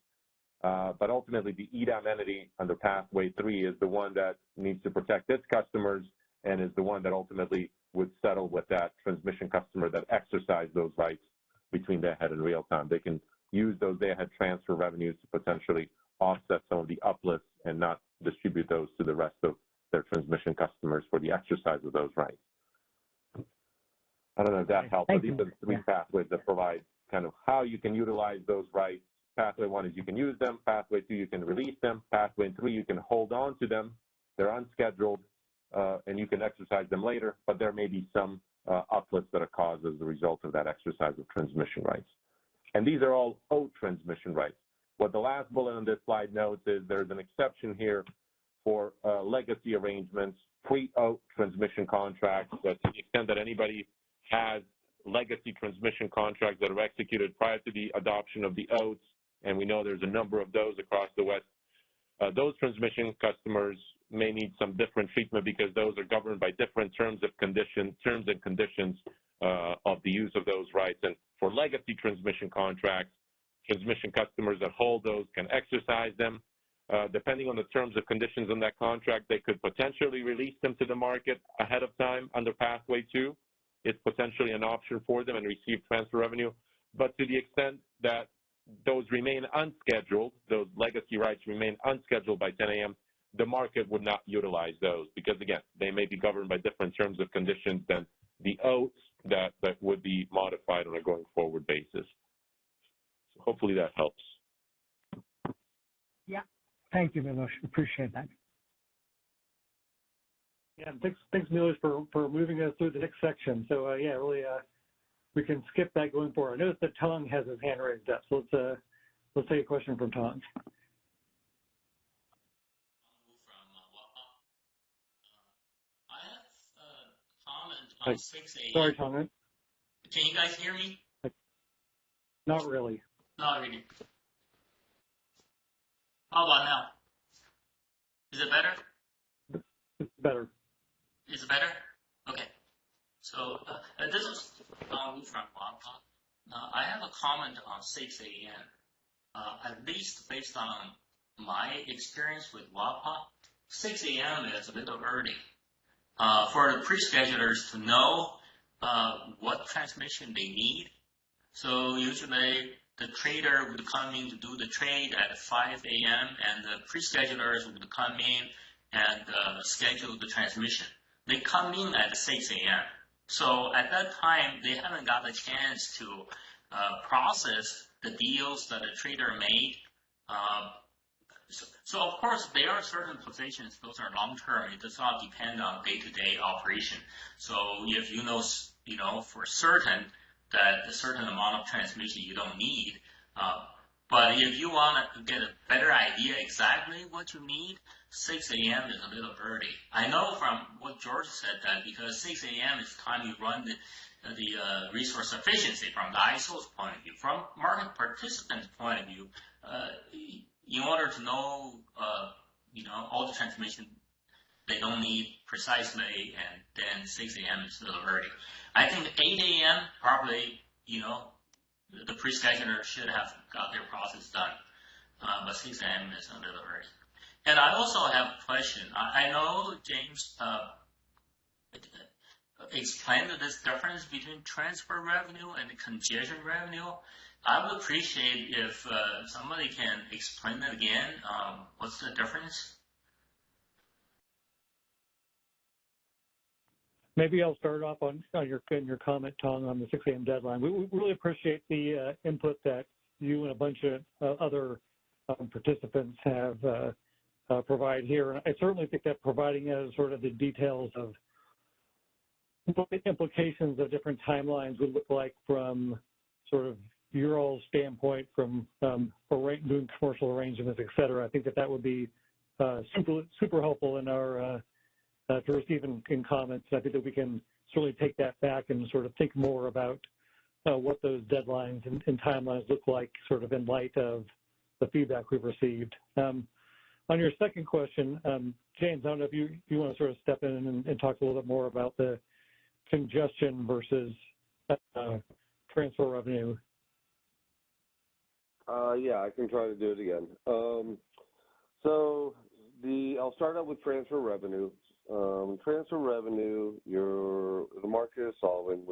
But ultimately, the EDAM entity under Pathway 3 is the one that needs to protect its customers and is the one that ultimately would settle with that transmission customer that exercised those rights between day-ahead and real time. They can use those day-ahead transfer revenues to potentially offset some of the uplifts and not distribute those to the rest of their transmission customers for the exercise of those rights. I don't know if that helps, but these are the three pathways that provide kind of how you can utilize those rights. Pathway 1 is you can use them. Pathway 2, you can release them. Pathway 3, you can hold on to them. They're unscheduled, and you can exercise them later, but there may be some uplifts that are caused as a result of that exercise of transmission rights. And these are all owed transmission rights. What the last bullet on this slide notes is there's an exception here for legacy arrangements, pre-owed transmission contracts, that to the extent that anybody has legacy transmission contracts that are executed prior to the adoption of the OATs, and we know there's a number of those across the West, those transmission customers may need some different treatment because those are governed by different terms and conditions of the use of those rights. And for legacy transmission contracts, transmission customers that hold those can exercise them. Depending on the terms and conditions on that contract, they could potentially release them to the market ahead of time under Pathway 2. It's potentially an option for them and receive transfer revenue. But to the extent that those remain unscheduled, those legacy rights remain unscheduled by 10 a.m., the market would not utilize those because, again, they may be governed by different terms and conditions than the OATs that would be modified on a going forward basis. So hopefully that helps. Yeah. Thank you, Milos. Appreciate that. Yeah, thanks, Milos, for moving us through the next section. So, yeah, really, we can skip that going forward. I noticed that Tong has his hand raised up, so let's take a question from Tong. On 6 a.m. Sorry, Tong. Can you guys hear me? Not really. Not really. How about now? Is it better? It's better. Is it better? Okay. So this is Don from WAPA. I have a comment on 6 a.m. At least based on my experience with WAPA, 6 a.m. is a little early. For the pre-schedulers to know what transmission they need. So usually the trader would come in to do the trade at 5 a.m. and the pre-schedulers would come in and schedule the transmission. They come in at 6 a.m. So at that time, they haven't got a chance to process the deals that the trader made. So of course, there are certain positions, those are long-term. It does not depend on day-to-day operation. So if you know for certain that a certain amount of transmission you don't need, but if you want to get a better idea exactly what you need, 6 a.m. is a little early. I know from what George said that because 6 a.m. is the time you run the resource efficiency from the ISO's point of view. From market participants' point of view, in order to know, all the transmission they don't need precisely, and then 6 a.m. is a little early. I think 8 a.m. probably, the pre-scheduler should have got their process done, but 6 a.m. is a little early. And I also have a question. I know James explained this difference between transfer revenue and congestion revenue. I would appreciate if somebody can explain it again. What's the difference? Maybe I'll start off on your comment, Tong, on the 6 a.m. deadline. We really appreciate the input that you and a bunch of other participants have provide here. And I certainly think that providing us sort of the details of what the implications of different timelines would look like from sort of your all standpoint, from doing commercial arrangements, et cetera. I think that would be super helpful in our to receive in comments. I think that we can certainly take that back and sort of think more about what those deadlines and timelines look like, sort of in light of the feedback we've received. On your second question, James, I don't know if you want to sort of step in and talk a little bit more about the congestion versus transfer revenue. Yeah, I can try to do it again. So I'll start out with transfer revenue. Transfer revenue, the market is solvent.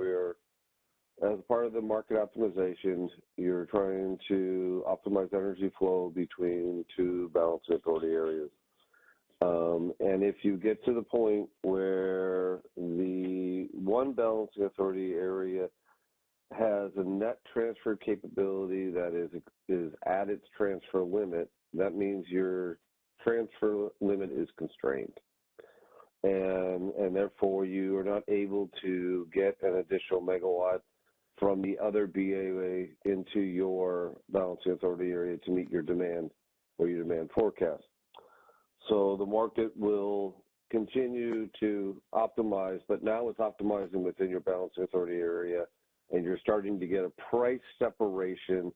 As part of the market optimization, you're trying to optimize energy flow between two balancing authority areas. And if you get to the point where the one balancing authority area has a net transfer capability that is at its transfer limit, that means your transfer limit is constrained. And therefore, you are not able to get an additional megawatt from the other BAA into your balancing authority area to meet your demand or your demand forecast. So the market will continue to optimize, but now it's optimizing within your balancing authority area, and you're starting to get a price separation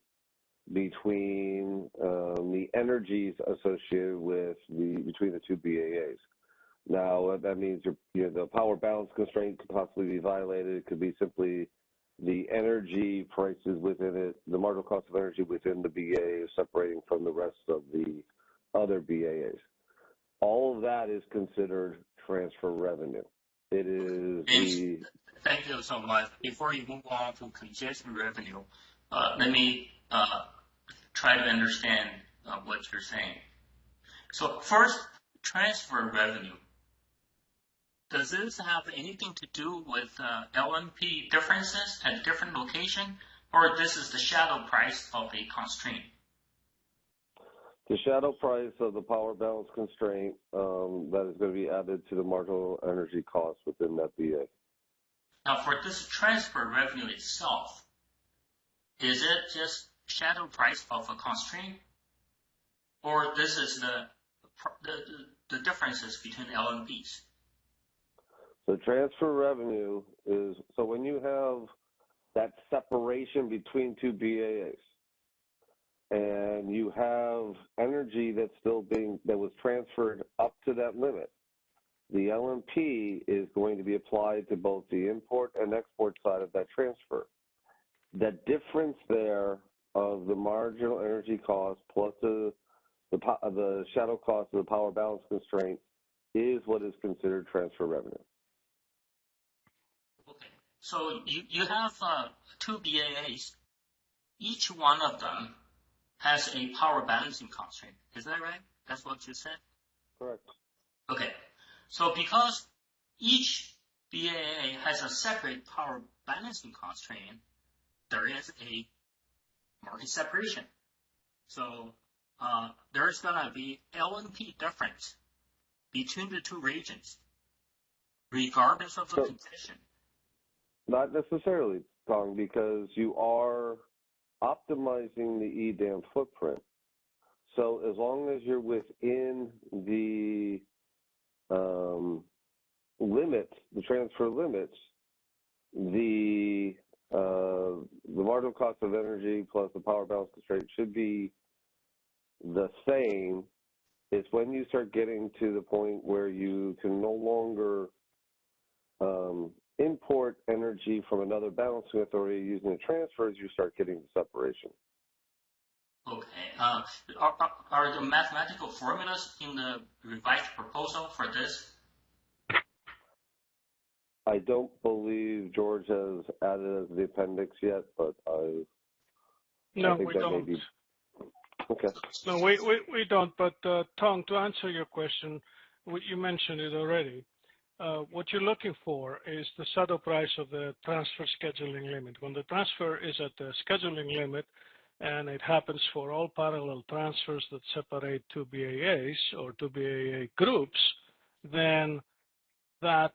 between the energies associated with between the two BAAs. Now, that means the power balance constraint could possibly be violated. It could be simply the energy prices within it, the marginal cost of energy within the BAA is separating from the rest of the other BAAs. All of that is considered transfer revenue. It is Thank you so much. Before you move on to congestion revenue, let me try to understand what you're saying. So first, transfer revenue. Does this have anything to do with LNP differences at a different location, or this is the shadow price of a constraint? The shadow price of the power balance constraint that is going to be added to the marginal energy cost within that BA. Now, for this transfer revenue itself, is it just shadow price of a constraint, or this is the differences between LNPs? So transfer revenue is, so when you have that separation between two BAAs and you have energy that's that was transferred up to that limit, the LNP is going to be applied to both the import and export side of that transfer. The difference there of the marginal energy cost plus the shadow cost of the power balance constraint is what is considered transfer revenue. So you have two BAAs. Each one of them has a power balancing constraint. Is that right? That's what you said? Correct. Okay. So because each BAA has a separate power balancing constraint, there is a market separation. So there's going to be LNP difference between the two regions, regardless of the condition. Not necessarily, Tong, because you are optimizing the EDAM footprint. So as long as you're within the limits, the transfer limits, the marginal cost of energy plus the power balance constraint should be the same. It's when you start getting to the point where you can no longer import energy from another balancing authority using the transfers, you start getting the separation. Okay. Are the mathematical formulas in the revised proposal for this? I don't believe George has added as the appendix yet, but No, I think we that don't. may be. Okay. No, we don't. But Tong, to answer your question, you mentioned it already. What you're looking for is the shadow price of the transfer scheduling limit. When the transfer is at the scheduling limit, and it happens for all parallel transfers that separate two BAAs or two BAA groups, then that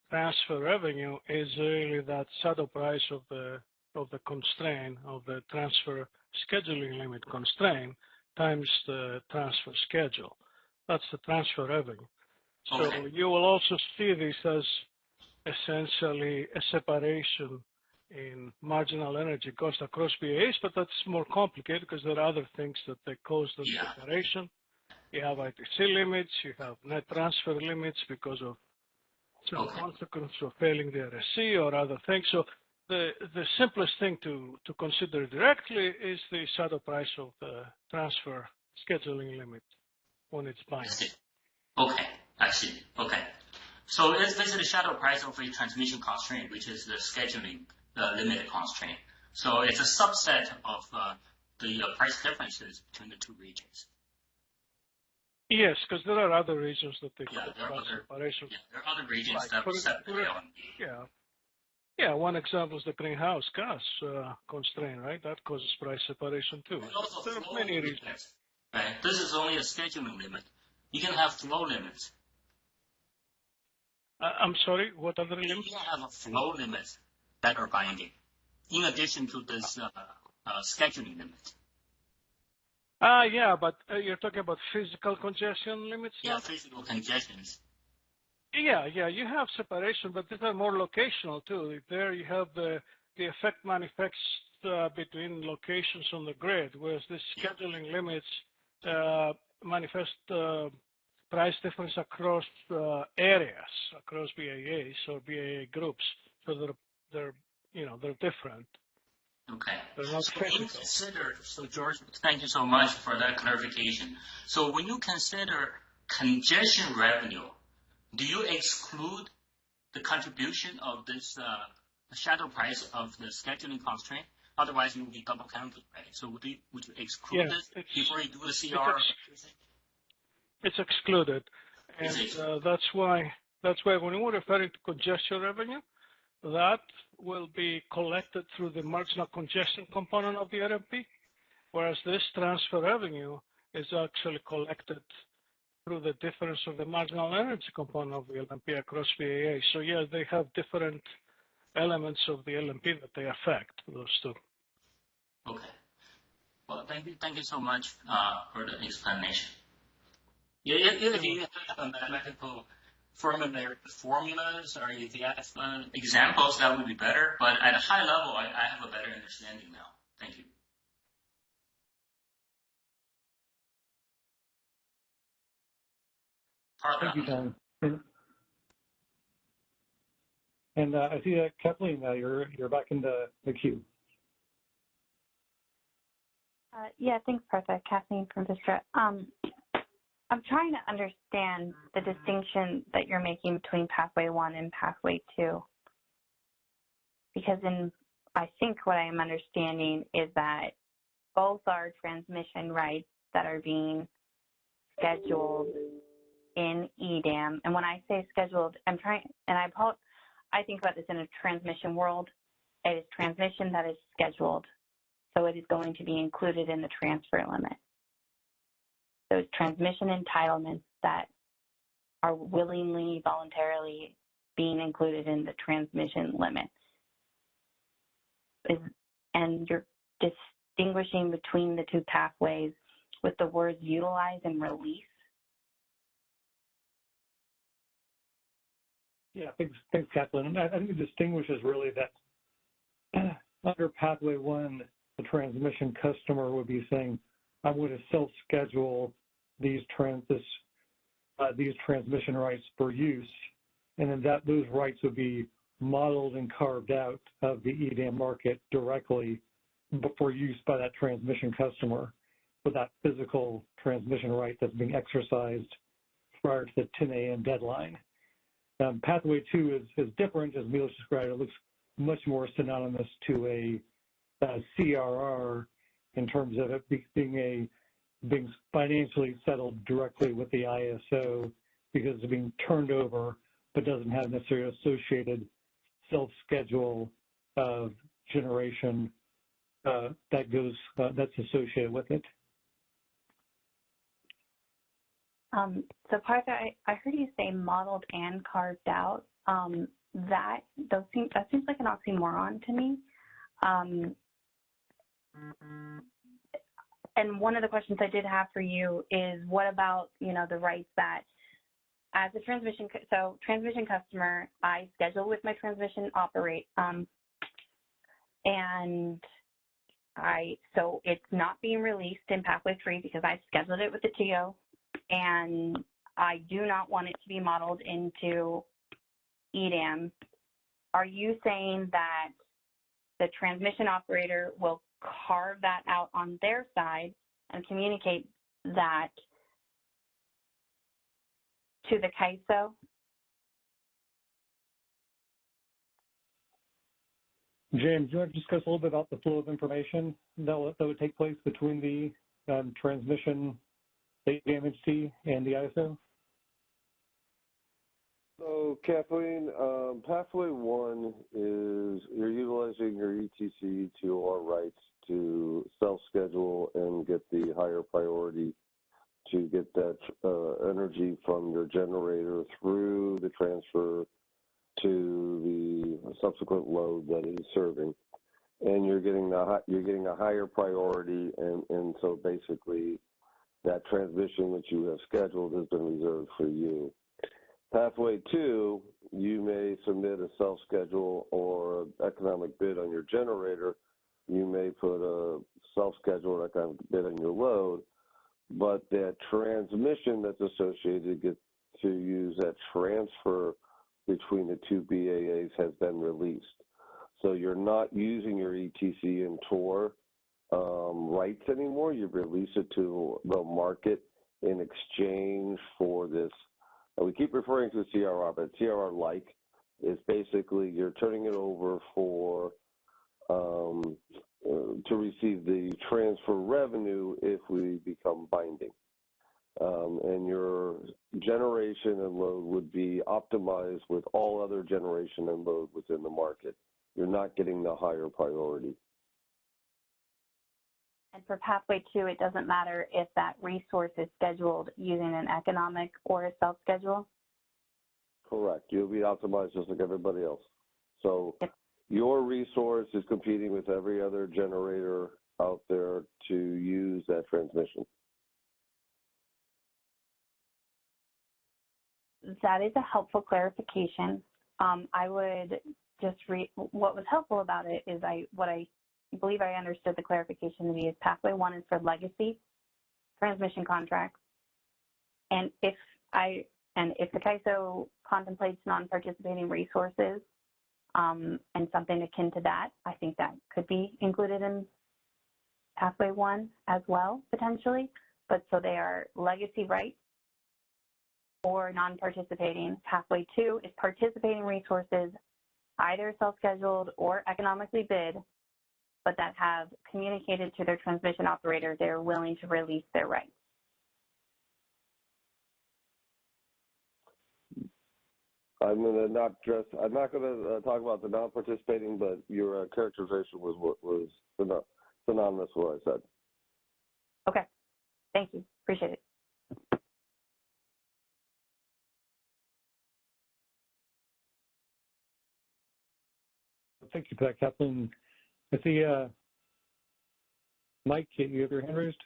transfer revenue is really that shadow price of the constraint, of the transfer scheduling limit constraint times the transfer schedule. That's the transfer revenue. So you will also see this as essentially a separation in marginal energy cost across BAs, but that's more complicated because there are other things that they cause the separation. You have ITC limits, you have net transfer limits because of some consequence of failing the RSC or other things. So the simplest thing to consider directly is the shadow price of the transfer scheduling limit when it's binding. Okay, I see. Okay. So it's basically the shadow price of a transmission constraint, which is the scheduling limit constraint. So it's a subset of the price differences between the two regions. Yes, because there are other regions that they there are separation. Yeah, there are other regions that set the LME. Yeah, one example is the greenhouse gas constraint, right? That causes price separation too. Also there are many reasons. Right. This is only a scheduling limit. You can have flow limits. I'm sorry, what other limits? You can have a flow limits that are binding, in addition to this scheduling limit. Yeah, but you're talking about physical congestion limits? Yeah, physical congestions. Yeah, you have separation, but these are more locational too. There you have the effect manifests between locations on the grid, whereas the scheduling limits manifest price difference across areas, across BAAs or BAA groups. So they're different. Okay. They're not physical. So George, thank you so much for that clarification. So when you consider congestion revenue, do you exclude the contribution of this shadow price of the scheduling constraint? Otherwise, you will be double counted, right? So would you exclude it before you do the CR? It's excluded, and that's why when we're referring to congestion revenue, that will be collected through the marginal congestion component of the RMP, whereas this transfer revenue is actually collected through the difference of the marginal energy component of the LMP across BAA. So yes, they have different elements of the LMP that they affect, those two. Okay. Well, thank you so much for the explanation. Yeah, if you have a mathematical formulas or if you have examples, that would be better. But at a high level, I have a better understanding now. Thank you. Thank you, John. And I see that Kathleen, you're back in the queue. Yeah, thanks, Partha. Kathleen from Vistra. I'm trying to understand the distinction that you're making between Pathway 1 and Pathway 2. Because I think what I'm understanding is that both are transmission rights that are being scheduled in EDAM. And when I say scheduled, I think about this in a transmission world. It is transmission that is scheduled. So it is going to be included in the transfer limit. Those transmission entitlements that are willingly, voluntarily being included in the transmission limit. And you're distinguishing between the two pathways with the words utilize and release. Yeah, thanks, Kathleen. And I think the distinguish is really that under Pathway 1, the transmission customer would be saying, I'm going to self-schedule these transmission rights for use, and then those rights would be modeled and carved out of the EDAM market directly for use by that transmission customer for that physical transmission right that's being exercised prior to the 10 a.m. deadline. Pathway 2 is different, as Milos described. It looks much more synonymous to a CRR in terms of it being financially settled directly with the ISO because it's being turned over, but doesn't have necessarily associated self-schedule of generation that's associated with it. So Parth, I heard you say modeled and carved out. That seems like an oxymoron to me. And one of the questions I did have for you is, what about, the rights that as a transmission customer, I schedule with my transmission and so it's not being released in Pathway 3 because I scheduled it with the TO, and I do not want it to be modeled into EDAM. Are you saying that the transmission operator will carve that out on their side and communicate that to the CAISO? James, do you want to discuss a little bit about the flow of information that would take place between the transmission EDAM entity and the ISO? So, Kathleen, Pathway 1 is you're utilizing your ETC TOR rights to self-schedule and get the higher priority to get that energy from your generator through the transfer to the subsequent load that it is serving, and you're getting a higher priority, and so basically that transmission that you have scheduled has been reserved for you. Pathway 2, you may submit a self-schedule or economic bid on your generator. You may put a self-schedule or economic bid on your load, but that transmission that's associated to use that transfer between the two BAAs has been released. So you're not using your ETC and TOR rights anymore. You've released it to the market in exchange for this. We keep referring to CRR, but CRR-like is basically you're turning it over for to receive the transfer revenue if we become binding. And your generation and load would be optimized with all other generation and load within the market. You're not getting the higher priority. And for Pathway 2, it doesn't matter if that resource is scheduled using an economic or a self-schedule? Correct. You'll be optimized just like everybody else. So your resource is competing with every other generator out there to use that transmission. That is a helpful clarification. I would just read what was helpful about it is what I believe I understood the clarification to be is Pathway 1 is for legacy transmission contracts, and if the CAISO contemplates non-participating resources and something akin to that, I think that could be included in Pathway 1 as well potentially. But so they are legacy rights or non-participating. Pathway 2 is participating resources, either self-scheduled or economically bid, but that have communicated to their transmission operator they're willing to release their rights. I'm not going to talk about the non-participating, but your characterization was what was synonymous with what I said. Okay. Thank you. Appreciate it. Thank you for that, Kathleen. I see, Mike, you have your hand raised?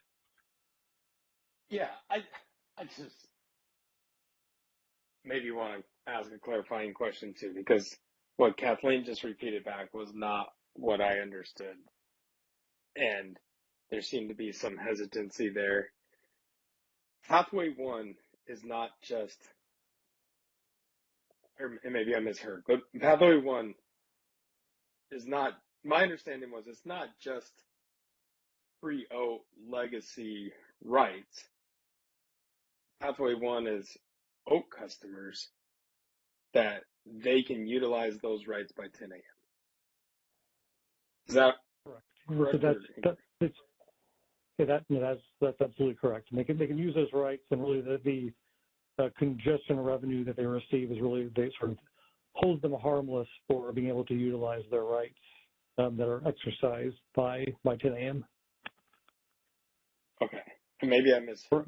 Yeah, I just maybe want to ask a clarifying question too, because what Kathleen just repeated back was not what I understood. And there seemed to be some hesitancy there. Pathway 1 is not just, or maybe I misheard, but Pathway 1 is not, my understanding was it's not just pre-O legacy rights. Pathway 1 is Oak customers that they can utilize those rights by 10 a.m. Is that correct? So that's absolutely correct. They can use those rights, and really the congestion revenue that they receive is really, they sort of holds them harmless for being able to utilize their rights that are exercised by 10 a.m. Okay. And maybe I missed for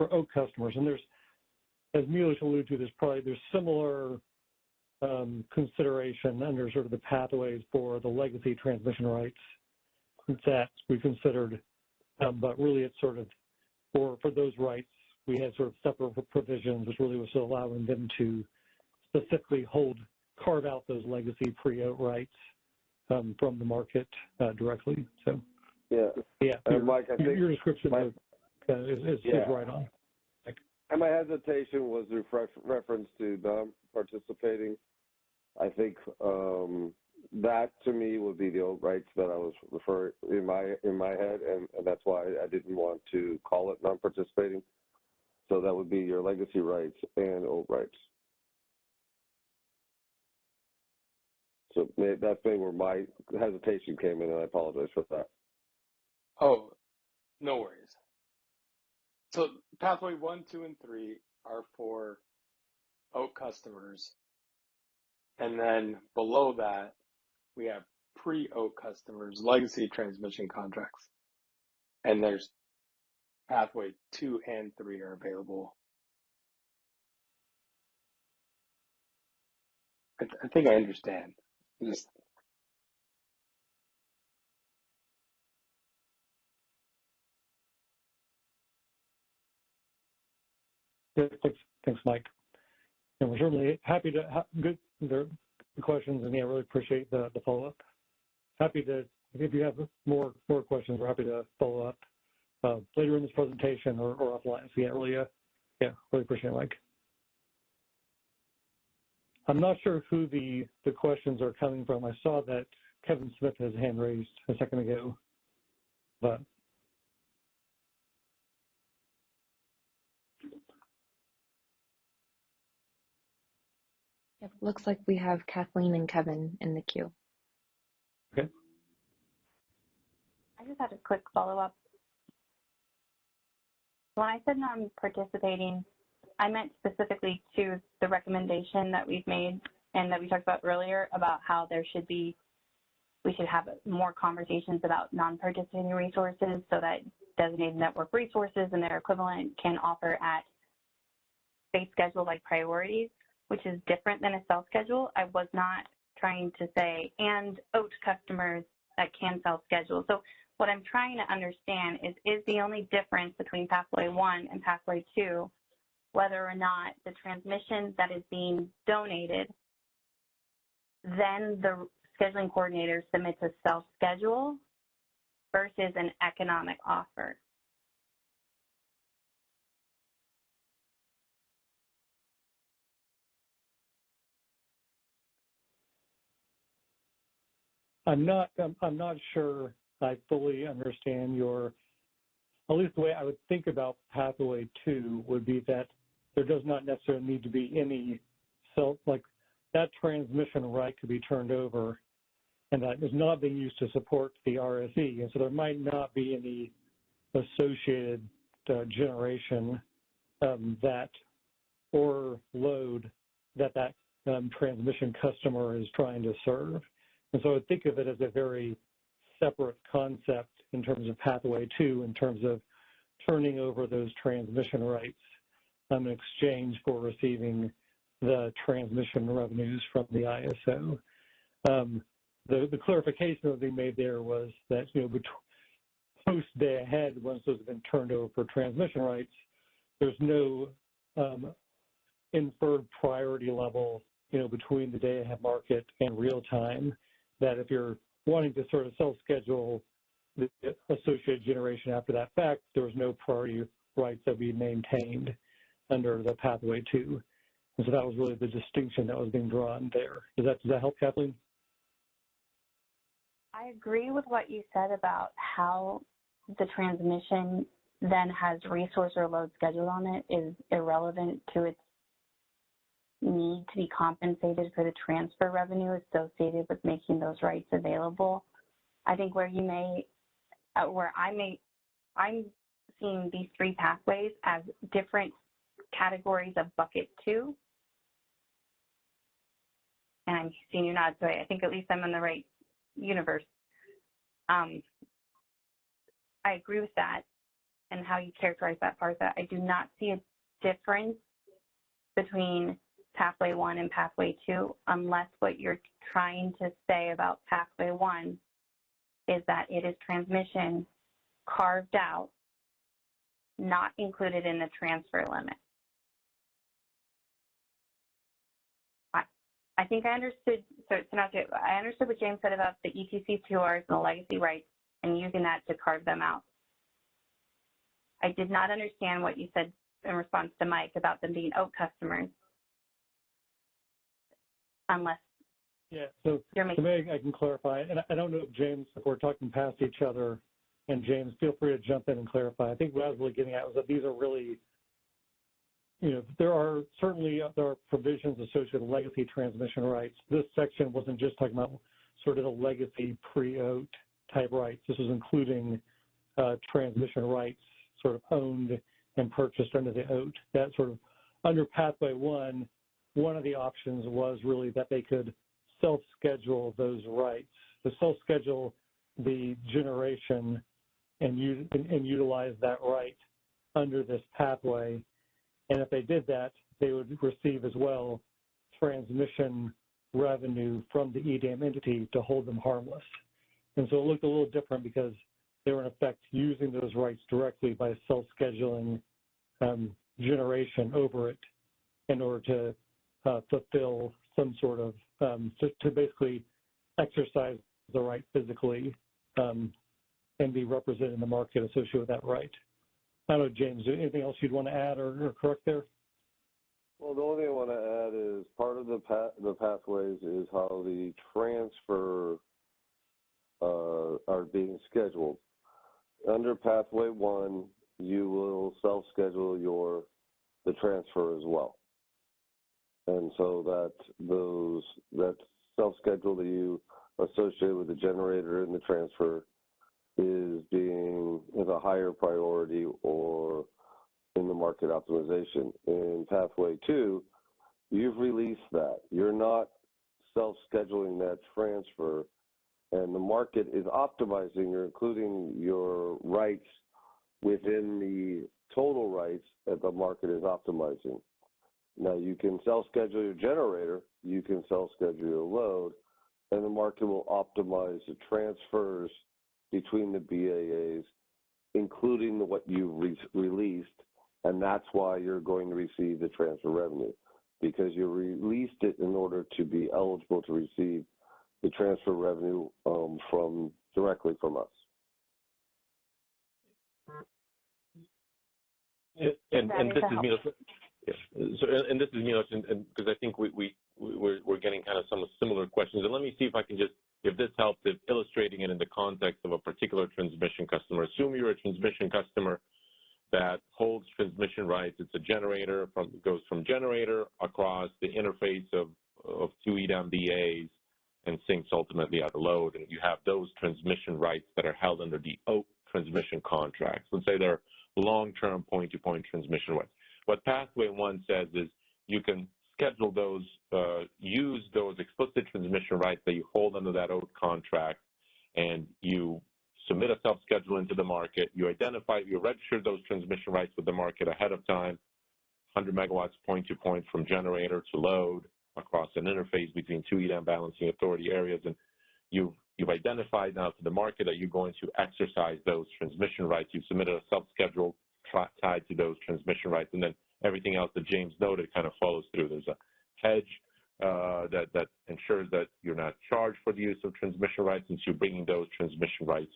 Oak customers. And there's, as Milos alluded to, there's similar consideration under sort of the pathways for the legacy transmission rights that we considered, but really it's sort of for those rights we had sort of separate provisions, which really was allowing them to specifically carve out those legacy pre-oat rights from the market directly. So yeah, Mike, I think your description is right on. And my hesitation was reference to non-participating. I think that to me would be the old rights that I was referring in my head, and that's why I didn't want to call it non-participating. So that would be your legacy rights and old rights. So that's maybe where my hesitation came in, and I apologize for that. Oh, no worries. So pathway 1, 2, and 3 are for Oak customers. And then below that, we have pre-Oak customers, legacy transmission contracts. And there's pathway 2 and 3 are available. I think I understand. Just Thanks, Mike. And we're certainly happy to have good questions, and really appreciate the follow-up. Happy to, if you have more questions, we're happy to follow up later in this presentation or offline. So really appreciate it, Mike. I'm not sure who the questions are coming from. I saw that Kevin Smith has his hand raised a second ago, but. It looks like we have Kathleen and Kevin in the queue. Okay. I just had a quick follow-up. When I said non-participating, I meant specifically to the recommendation that we've made and that we talked about earlier about how we should have more conversations about non-participating resources so that designated network resources and their equivalent can offer at base schedule like priorities, which is different than a self-schedule. I was not trying to say, and OAT customers that can self-schedule. So what I'm trying to understand is the only difference between pathway 1 and pathway 2 whether or not the transmission that is being donated, then the scheduling coordinator submits a self-schedule versus an economic offer. I'm not sure I fully understand at least the way I would think about pathway 2 would be that there does not necessarily need to be any that transmission right could be turned over and that is not being used to support the RSE. And so there might not be any associated generation or load that transmission customer is trying to serve. And so I would think of it as a very separate concept in terms of pathway 2, in terms of turning over those transmission rights in exchange for receiving the transmission revenues from the ISO. The clarification that they made there was that, post day ahead, once those have been turned over for transmission rights, there's no inferred priority level, between the day ahead market and real time, that if you're wanting to sort of self-schedule the associated generation after that fact, there was no priority rights that be maintained under the pathway 2. And so that was really the distinction that was being drawn there. Does that help, Kathleen? I agree with what you said about how the transmission then has resource or load scheduled on it is irrelevant to its need to be compensated for the transfer revenue associated with making those rights available. I think I'm seeing these three pathways as different categories of bucket 2. And I'm seeing you nod, so I think at least I'm on the right universe. I agree with that and how you characterize that, Partha. I do not see a difference between Pathway 1 and Pathway 2 unless what you're trying to say about Pathway 1 is that it is transmission carved out, not included in the transfer limit. I think I understood, I understood what James said about the ETC 2Rs and the legacy rights and using that to carve them out. I did not understand what you said in response to Mike about them being OAK customers, unless so you're maybe I can clarify, and I don't know if James, if we're talking past each other, and James, feel free to jump in and clarify. I think what I was really getting at was that these are really, there are provisions associated with legacy transmission rights. This section wasn't just talking about sort of the legacy pre-OAT type rights. This was including transmission rights sort of owned and purchased under the OAT. That sort of, under Pathway 1, one of the options was really that they could self-schedule those rights, to self-schedule the generation and utilize that right under this pathway. And if they did that, they would receive as well transmission revenue from the EDAM entity to hold them harmless. And so it looked a little different because they were in effect using those rights directly by self-scheduling generation over it in order to fulfill some sort of, to basically exercise the right physically and be represented in the market associated with that right. I don't know, James, anything else you'd want to add or correct there? Well, the only thing I want to add is part of the pathways is how the transfer are being scheduled. Under Pathway 1, you will self-schedule the transfer as well. And so that self-schedule that you associate with the generator and the transfer is a higher priority or in the market optimization. In Pathway 2, you've released that. You're not self-scheduling that transfer, and the market is optimizing. You're including your rights within the total rights that the market is optimizing. Now, you can self-schedule your generator, you can self-schedule your load, and the market will optimize the transfers between the BAAs, including what you released, and that's why you're going to receive the transfer revenue, because you released it in order to be eligible to receive the transfer revenue directly from us. And this is Milos. Yes. So, and this is Milos, because I think we're getting kind of some similar questions. And let me see if I can just, if this helps, if illustrating it in the context of a particular transmission customer. Assume you're a transmission customer that holds transmission rights. It's a generator, goes from generator across the interface of two EDAM BAs and sinks ultimately at a load. And you have those transmission rights that are held under the OAT transmission contracts. Let's say they're long-term point-to-point transmission rights. What Pathway 1 says is you can schedule those, use those explicit transmission rights that you hold under that OAT contract, and you submit a self-schedule into the market. You identify, you register those transmission rights with the market ahead of time, 100 megawatts point-to-point from generator to load across an interface between two EDAM balancing authority areas, and you've identified now to the market that you're going to exercise those transmission rights. You've submitted a self-schedule tied to those transmission rights, and then everything else that James noted kind of follows through. There's a hedge that ensures that you're not charged for the use of transmission rights, since you're bringing those transmission rights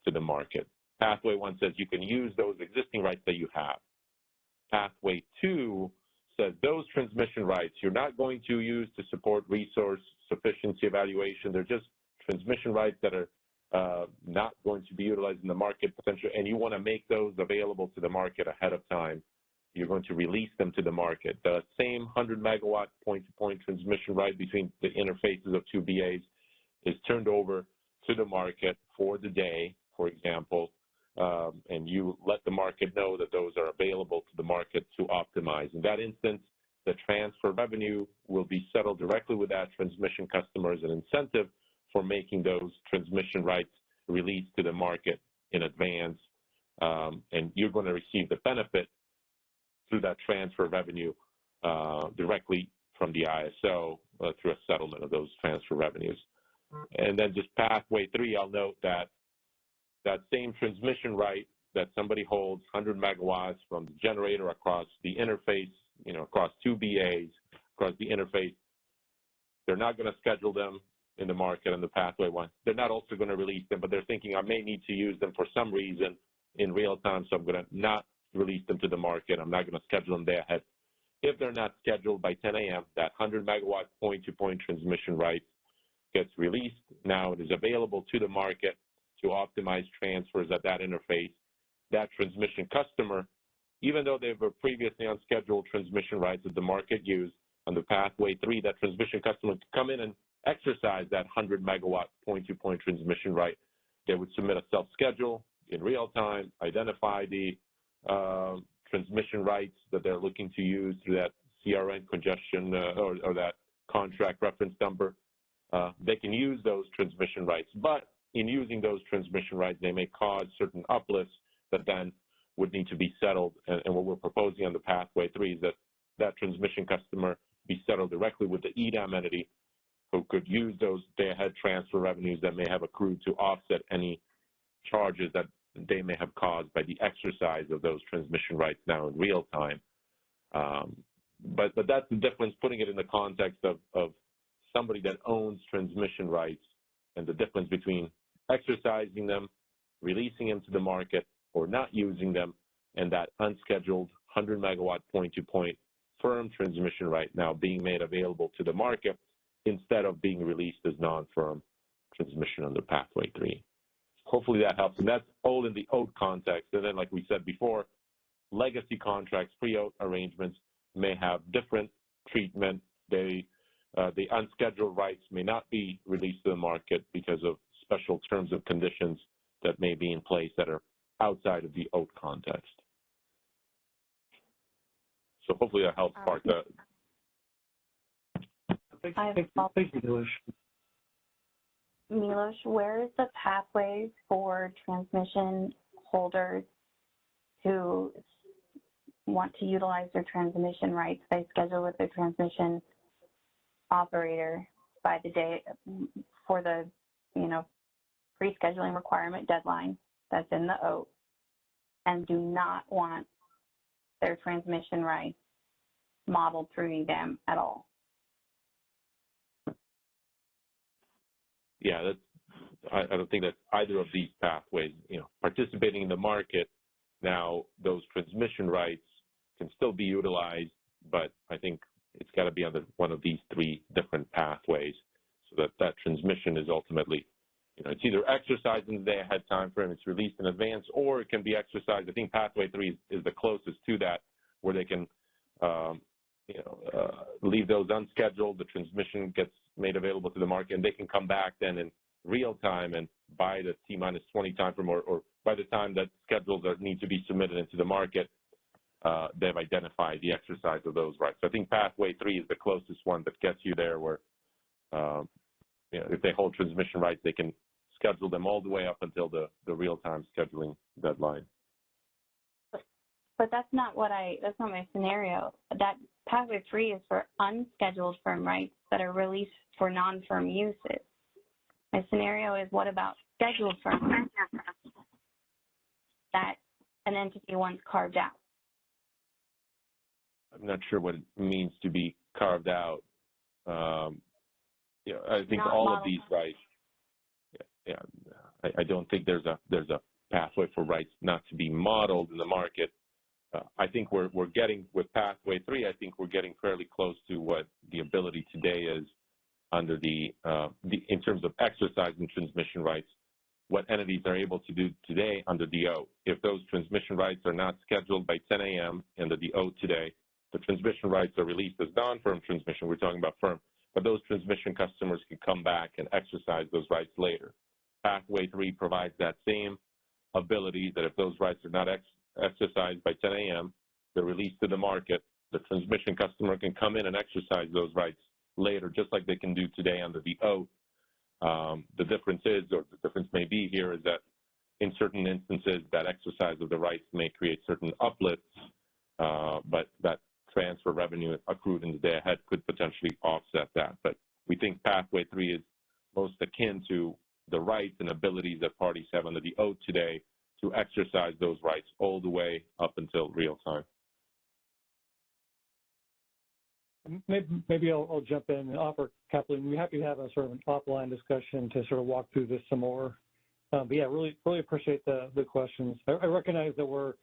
to the market. Pathway 1 says you can use those existing rights that you have. Pathway 2 says those transmission rights you're not going to use to support resource sufficiency evaluation. They're just transmission rights that are not going to be utilized in the market potentially, and you want to make those available to the market ahead of time. You're going to release them to the market. The same 100 megawatt point-to-point transmission right between the interfaces of two BAs is turned over to the market for the day, for example, and you let the market know that those are available to the market to optimize. In that instance, the transfer revenue will be settled directly with that transmission customer as an incentive for making those transmission rights released to the market in advance, and you're going to receive the benefit through that transfer revenue directly from the ISO through a settlement of those transfer revenues. And then just pathway 3, I'll note that that same transmission right that somebody holds 100 megawatts from the generator across the interface, across 2 BAs, across the interface, they're not going to schedule them in the market on the pathway 1. They're not also going to release them, but they're thinking I may need to use them for some reason in real time, so I'm going to not release them to the market. I'm not going to schedule them day ahead. If they're not scheduled by 10 a.m., that 100 megawatt point-to-point transmission right gets released. Now it is available to the market to optimize transfers at that interface. That transmission customer, even though they were previously unscheduled transmission rights that the market used on the pathway 3, that transmission customer could come in and exercise that 100 megawatt point-to-point transmission right. They would submit a self-schedule in real time, identify the transmission rights that they're looking to use through that CRN congestion or that contract reference number. They can use those transmission rights, but in using those transmission rights, they may cause certain uplifts that then would need to be settled. And what we're proposing on the pathway 3 is that that transmission customer be settled directly with the EDAM entity who could use those day-ahead transfer revenues that may have accrued to offset any charges that they may have caused by the exercise of those transmission rights now in real time. But that's the difference, putting it in the context of somebody that owns transmission rights and the difference between exercising them, releasing them to the market, or not using them, and that unscheduled 100 megawatt point-to-point firm transmission right now being made available to the market instead of being released as non-firm transmission under pathway 3. Hopefully that helps. And that's all in the OAT context. And then, like we said before, legacy contracts, pre-OAT arrangements may have different treatment. The unscheduled rights may not be released to the market because of special terms and conditions that may be in place that are outside of the OAT context. So hopefully that helps part that. Thank you, Milos. Milos, where is the pathways for transmission holders who want to utilize their transmission rights? They schedule with their transmission operator by the day for the, pre-scheduling requirement deadline that's in the OAT and do not want their transmission rights modeled through EDAM at all. Yeah, I don't think that either of these pathways, participating in the market, now those transmission rights can still be utilized, but I think it's got to be under one of these 3 different pathways so that transmission is ultimately, it's either exercised in the day ahead time frame, it's released in advance, or it can be exercised. I think pathway 3 is the closest to that, where they can, leave those unscheduled, the transmission gets made available to the market, and they can come back then in real time and by the T-20 time frame or by the time that schedules need to be submitted into the market, they've identified the exercise of those rights. So I think pathway 3 is the closest one that gets you there where, if they hold transmission rights, they can schedule them all the way up until the real-time scheduling deadline. But that's not my scenario. That pathway 3 is for unscheduled firm rights that are released for non-firm uses. My scenario is, what about scheduled firm rights that an entity wants carved out? I'm not sure what it means to be carved out. I think not all of these rights. I don't think there's a pathway for rights not to be modeled in the market. I think we're getting with pathway 3. I think we're getting fairly close to what the ability today is under the in terms of exercising transmission rights. What entities are able to do today under the OAT. If those transmission rights are not scheduled by 10 a.m. under the OAT today, the transmission rights are released as non-firm transmission. We're talking about firm, but those transmission customers can come back and exercise those rights later. Pathway 3 provides that same ability that if those rights are not exercised by 10 a.m., they're released to the market. The transmission customer can come in and exercise those rights later, just like they can do today under the OAT. The difference is, or the difference may be here, is that in certain instances, that exercise of the rights may create certain uplifts, but that transfer revenue accrued in the day ahead could potentially offset that. But we think Pathway 3 is most akin to the rights and abilities that parties have under the oath today to exercise those rights all the way up until real time. Maybe I'll jump in and offer, Kathleen, we're happy to have a sort of an offline discussion to sort of walk through this some more. But yeah, really appreciate the questions. I recognize that we're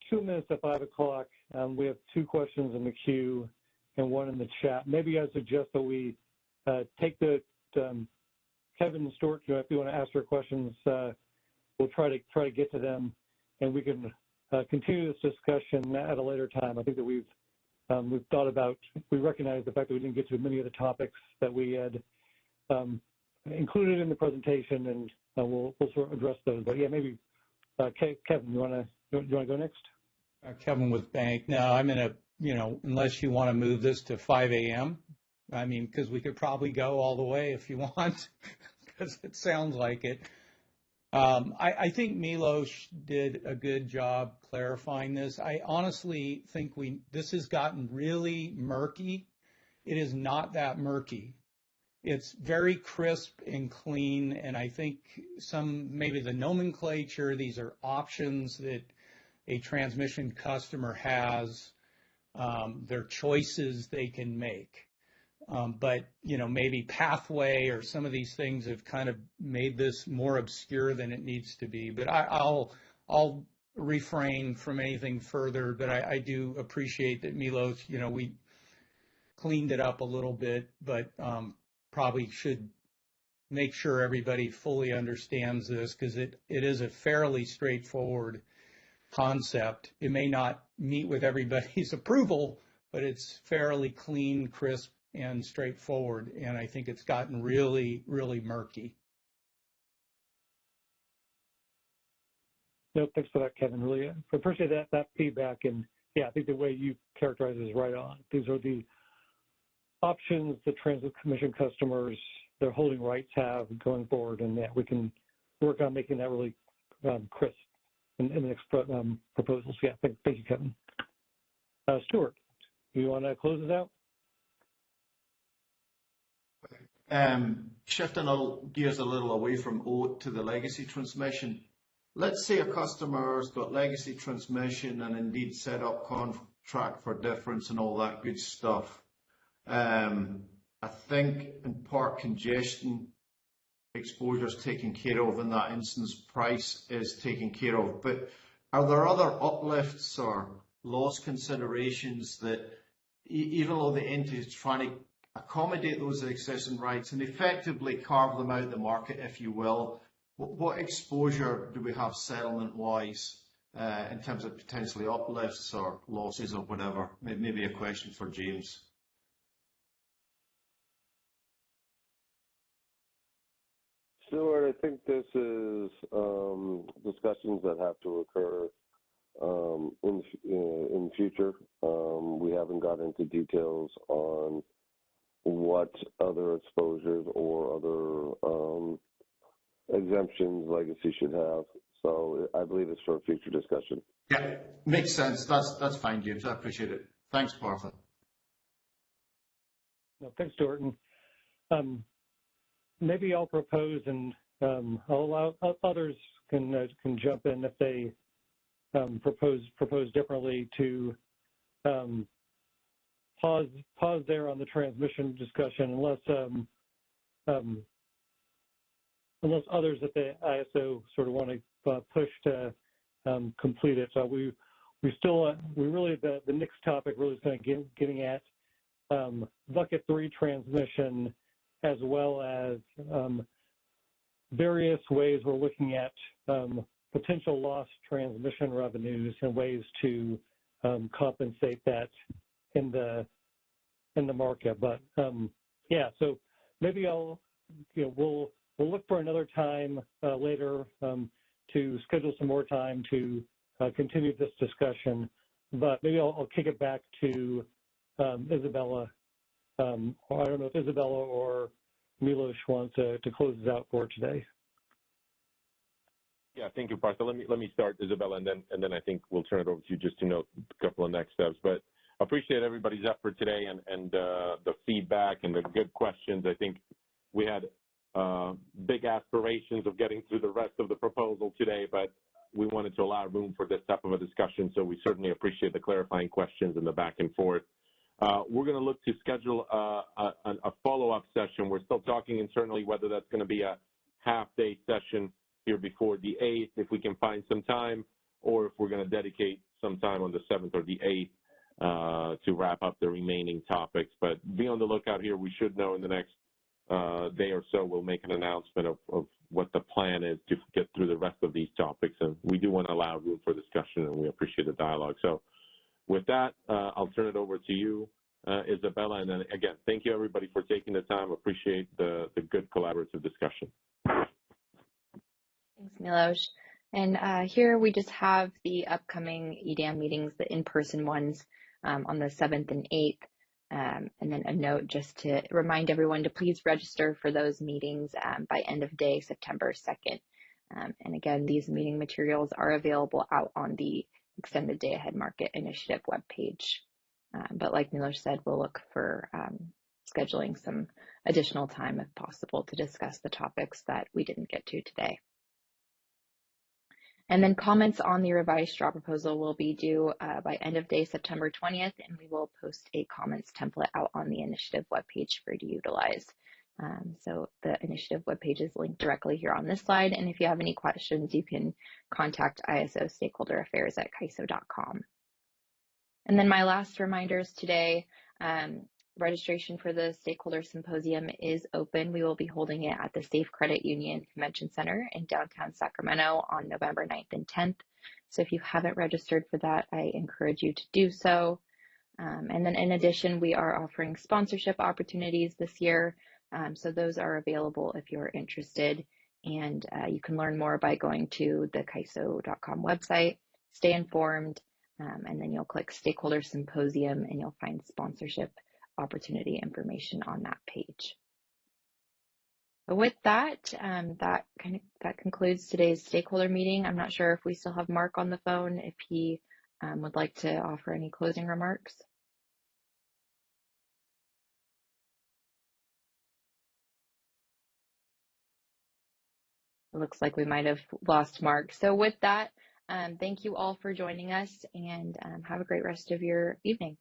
2 minutes to 5 o'clock. We have 2 questions in the queue and 1 in the chat. Maybe I suggest that we take the Kevin and Stuart, if you want to ask your questions, we'll try to get to them, and we can continue this discussion at a later time. I think that we've thought about, we recognize the fact that we didn't get to many of the topics that we had included in the presentation, and we'll sort of address those. But yeah, maybe Kevin, you want to go next? Kevin with Bank. No, I'm in a, unless you want to move this to 5 a.m., I mean, because we could probably go all the way if you want, because it sounds like it. I think Milos did a good job clarifying this. I honestly think this has gotten really murky. It is not that murky. It's very crisp and clean, and I think maybe the nomenclature, these are options that a transmission customer has, they're choices they can make. But, maybe Pathway or some of these things have kind of made this more obscure than it needs to be. But I'll refrain from anything further, but I do appreciate that Milos, we cleaned it up a little bit, but probably should make sure everybody fully understands this, because it is a fairly straightforward concept. It may not meet with everybody's approval, but it's fairly clean, crisp, and straightforward, and I think it's gotten really, really murky. No, thanks for that, Kevin. Really appreciate that feedback, and yeah, I think the way you characterize it is right on. These are the options the Transit Commission customers, their holding rights have going forward, and that we can work on making that really crisp in the next proposals. Yeah, thank you, Kevin. Stuart, you want to close this out? Shifting gears a little away from OAT to the legacy transmission. Let's say a customer's got legacy transmission and indeed set up contract for difference and all that good stuff. I think in part congestion exposure is taken care of in that instance, price is taken care of. But are there other uplifts or loss considerations that, even though the entity is trying to accommodate those existing rights and effectively carve them out of the market, if you will, what exposure do we have settlement-wise in terms of potentially uplifts or losses or whatever? Maybe a question for James. Stuart, I think this is discussions that have to occur in future. We haven't got into details on what other exposures or other exemptions legacy should have. So I believe it's for a future discussion. Yeah, makes sense. That's fine, James. I appreciate it. Thanks, Partha. No, thanks, Stuart. And, maybe I'll propose, and I'll allow others can jump in if they propose differently, to pause there on the transmission discussion, unless others at the ISO sort of want to push to complete it. So we really, the next topic really is kind of getting at bucket 3 transmission, as well as various ways we're looking at potential lost transmission revenues and ways to compensate that in the market. But yeah, so maybe we'll look for another time later to schedule some more time to continue this discussion. But maybe I'll kick it back to Isabella. Or I don't know if Isabella or Milos want to close this out for today. Yeah, thank you, Partha. Let me start, Isabella, and then I think we'll turn it over to you just to note a couple of next steps. But appreciate everybody's effort today and the feedback and the good questions. I think we had big aspirations of getting through the rest of the proposal today, but we wanted to allow room for this type of a discussion, so we certainly appreciate the clarifying questions and the back and forth. We're going to look to schedule a follow-up session. We're still talking internally whether that's going to be a half-day session here before the 8th, if we can find some time, or if we're going to dedicate some time on the 7th or the 8th to wrap up the remaining topics. But be on the lookout here. We should know in the next day or so. We'll make an announcement of what the plan is to get through the rest of these topics. And we do want to allow room for discussion, and we appreciate the dialogue. So with that, I'll turn it over to you, Isabella. And then again, thank you everybody for taking the time. Appreciate the good collaborative discussion. Thanks, Milos. And here we just have the upcoming EDAM meetings, the in-person ones on the 7th and 8th. And then a note just to remind everyone to please register for those meetings by end of day, September 2nd. And again, these meeting materials are available out on the Extended Day Ahead Market Initiative webpage. But like Milos said, we'll look for scheduling some additional time if possible to discuss the topics that we didn't get to today. And then comments on the revised straw proposal will be due by end of day September 20th, and we will post a comments template out on the initiative webpage for you to utilize. So the initiative webpage is linked directly here on this slide, and if you have any questions, you can contact ISO Stakeholder Affairs at CAISO.com. And then my last reminders today, registration for the Stakeholder Symposium is open. We will be holding it at the Safe Credit Union Convention Center in downtown Sacramento on November 9th and 10th. So if you haven't registered for that, I encourage you to do so. And then in addition, we are offering sponsorship opportunities this year. So those are available if you're interested. And you can learn more by going to the CAISO.com website, stay informed, and then you'll click Stakeholder Symposium and you'll find sponsorship opportunity information on that page. But with that, that concludes today's stakeholder meeting. I'm not sure if we still have Mark on the phone, if he would like to offer any closing remarks. It looks like we might have lost Mark. So with that, thank you all for joining us, and have a great rest of your evening.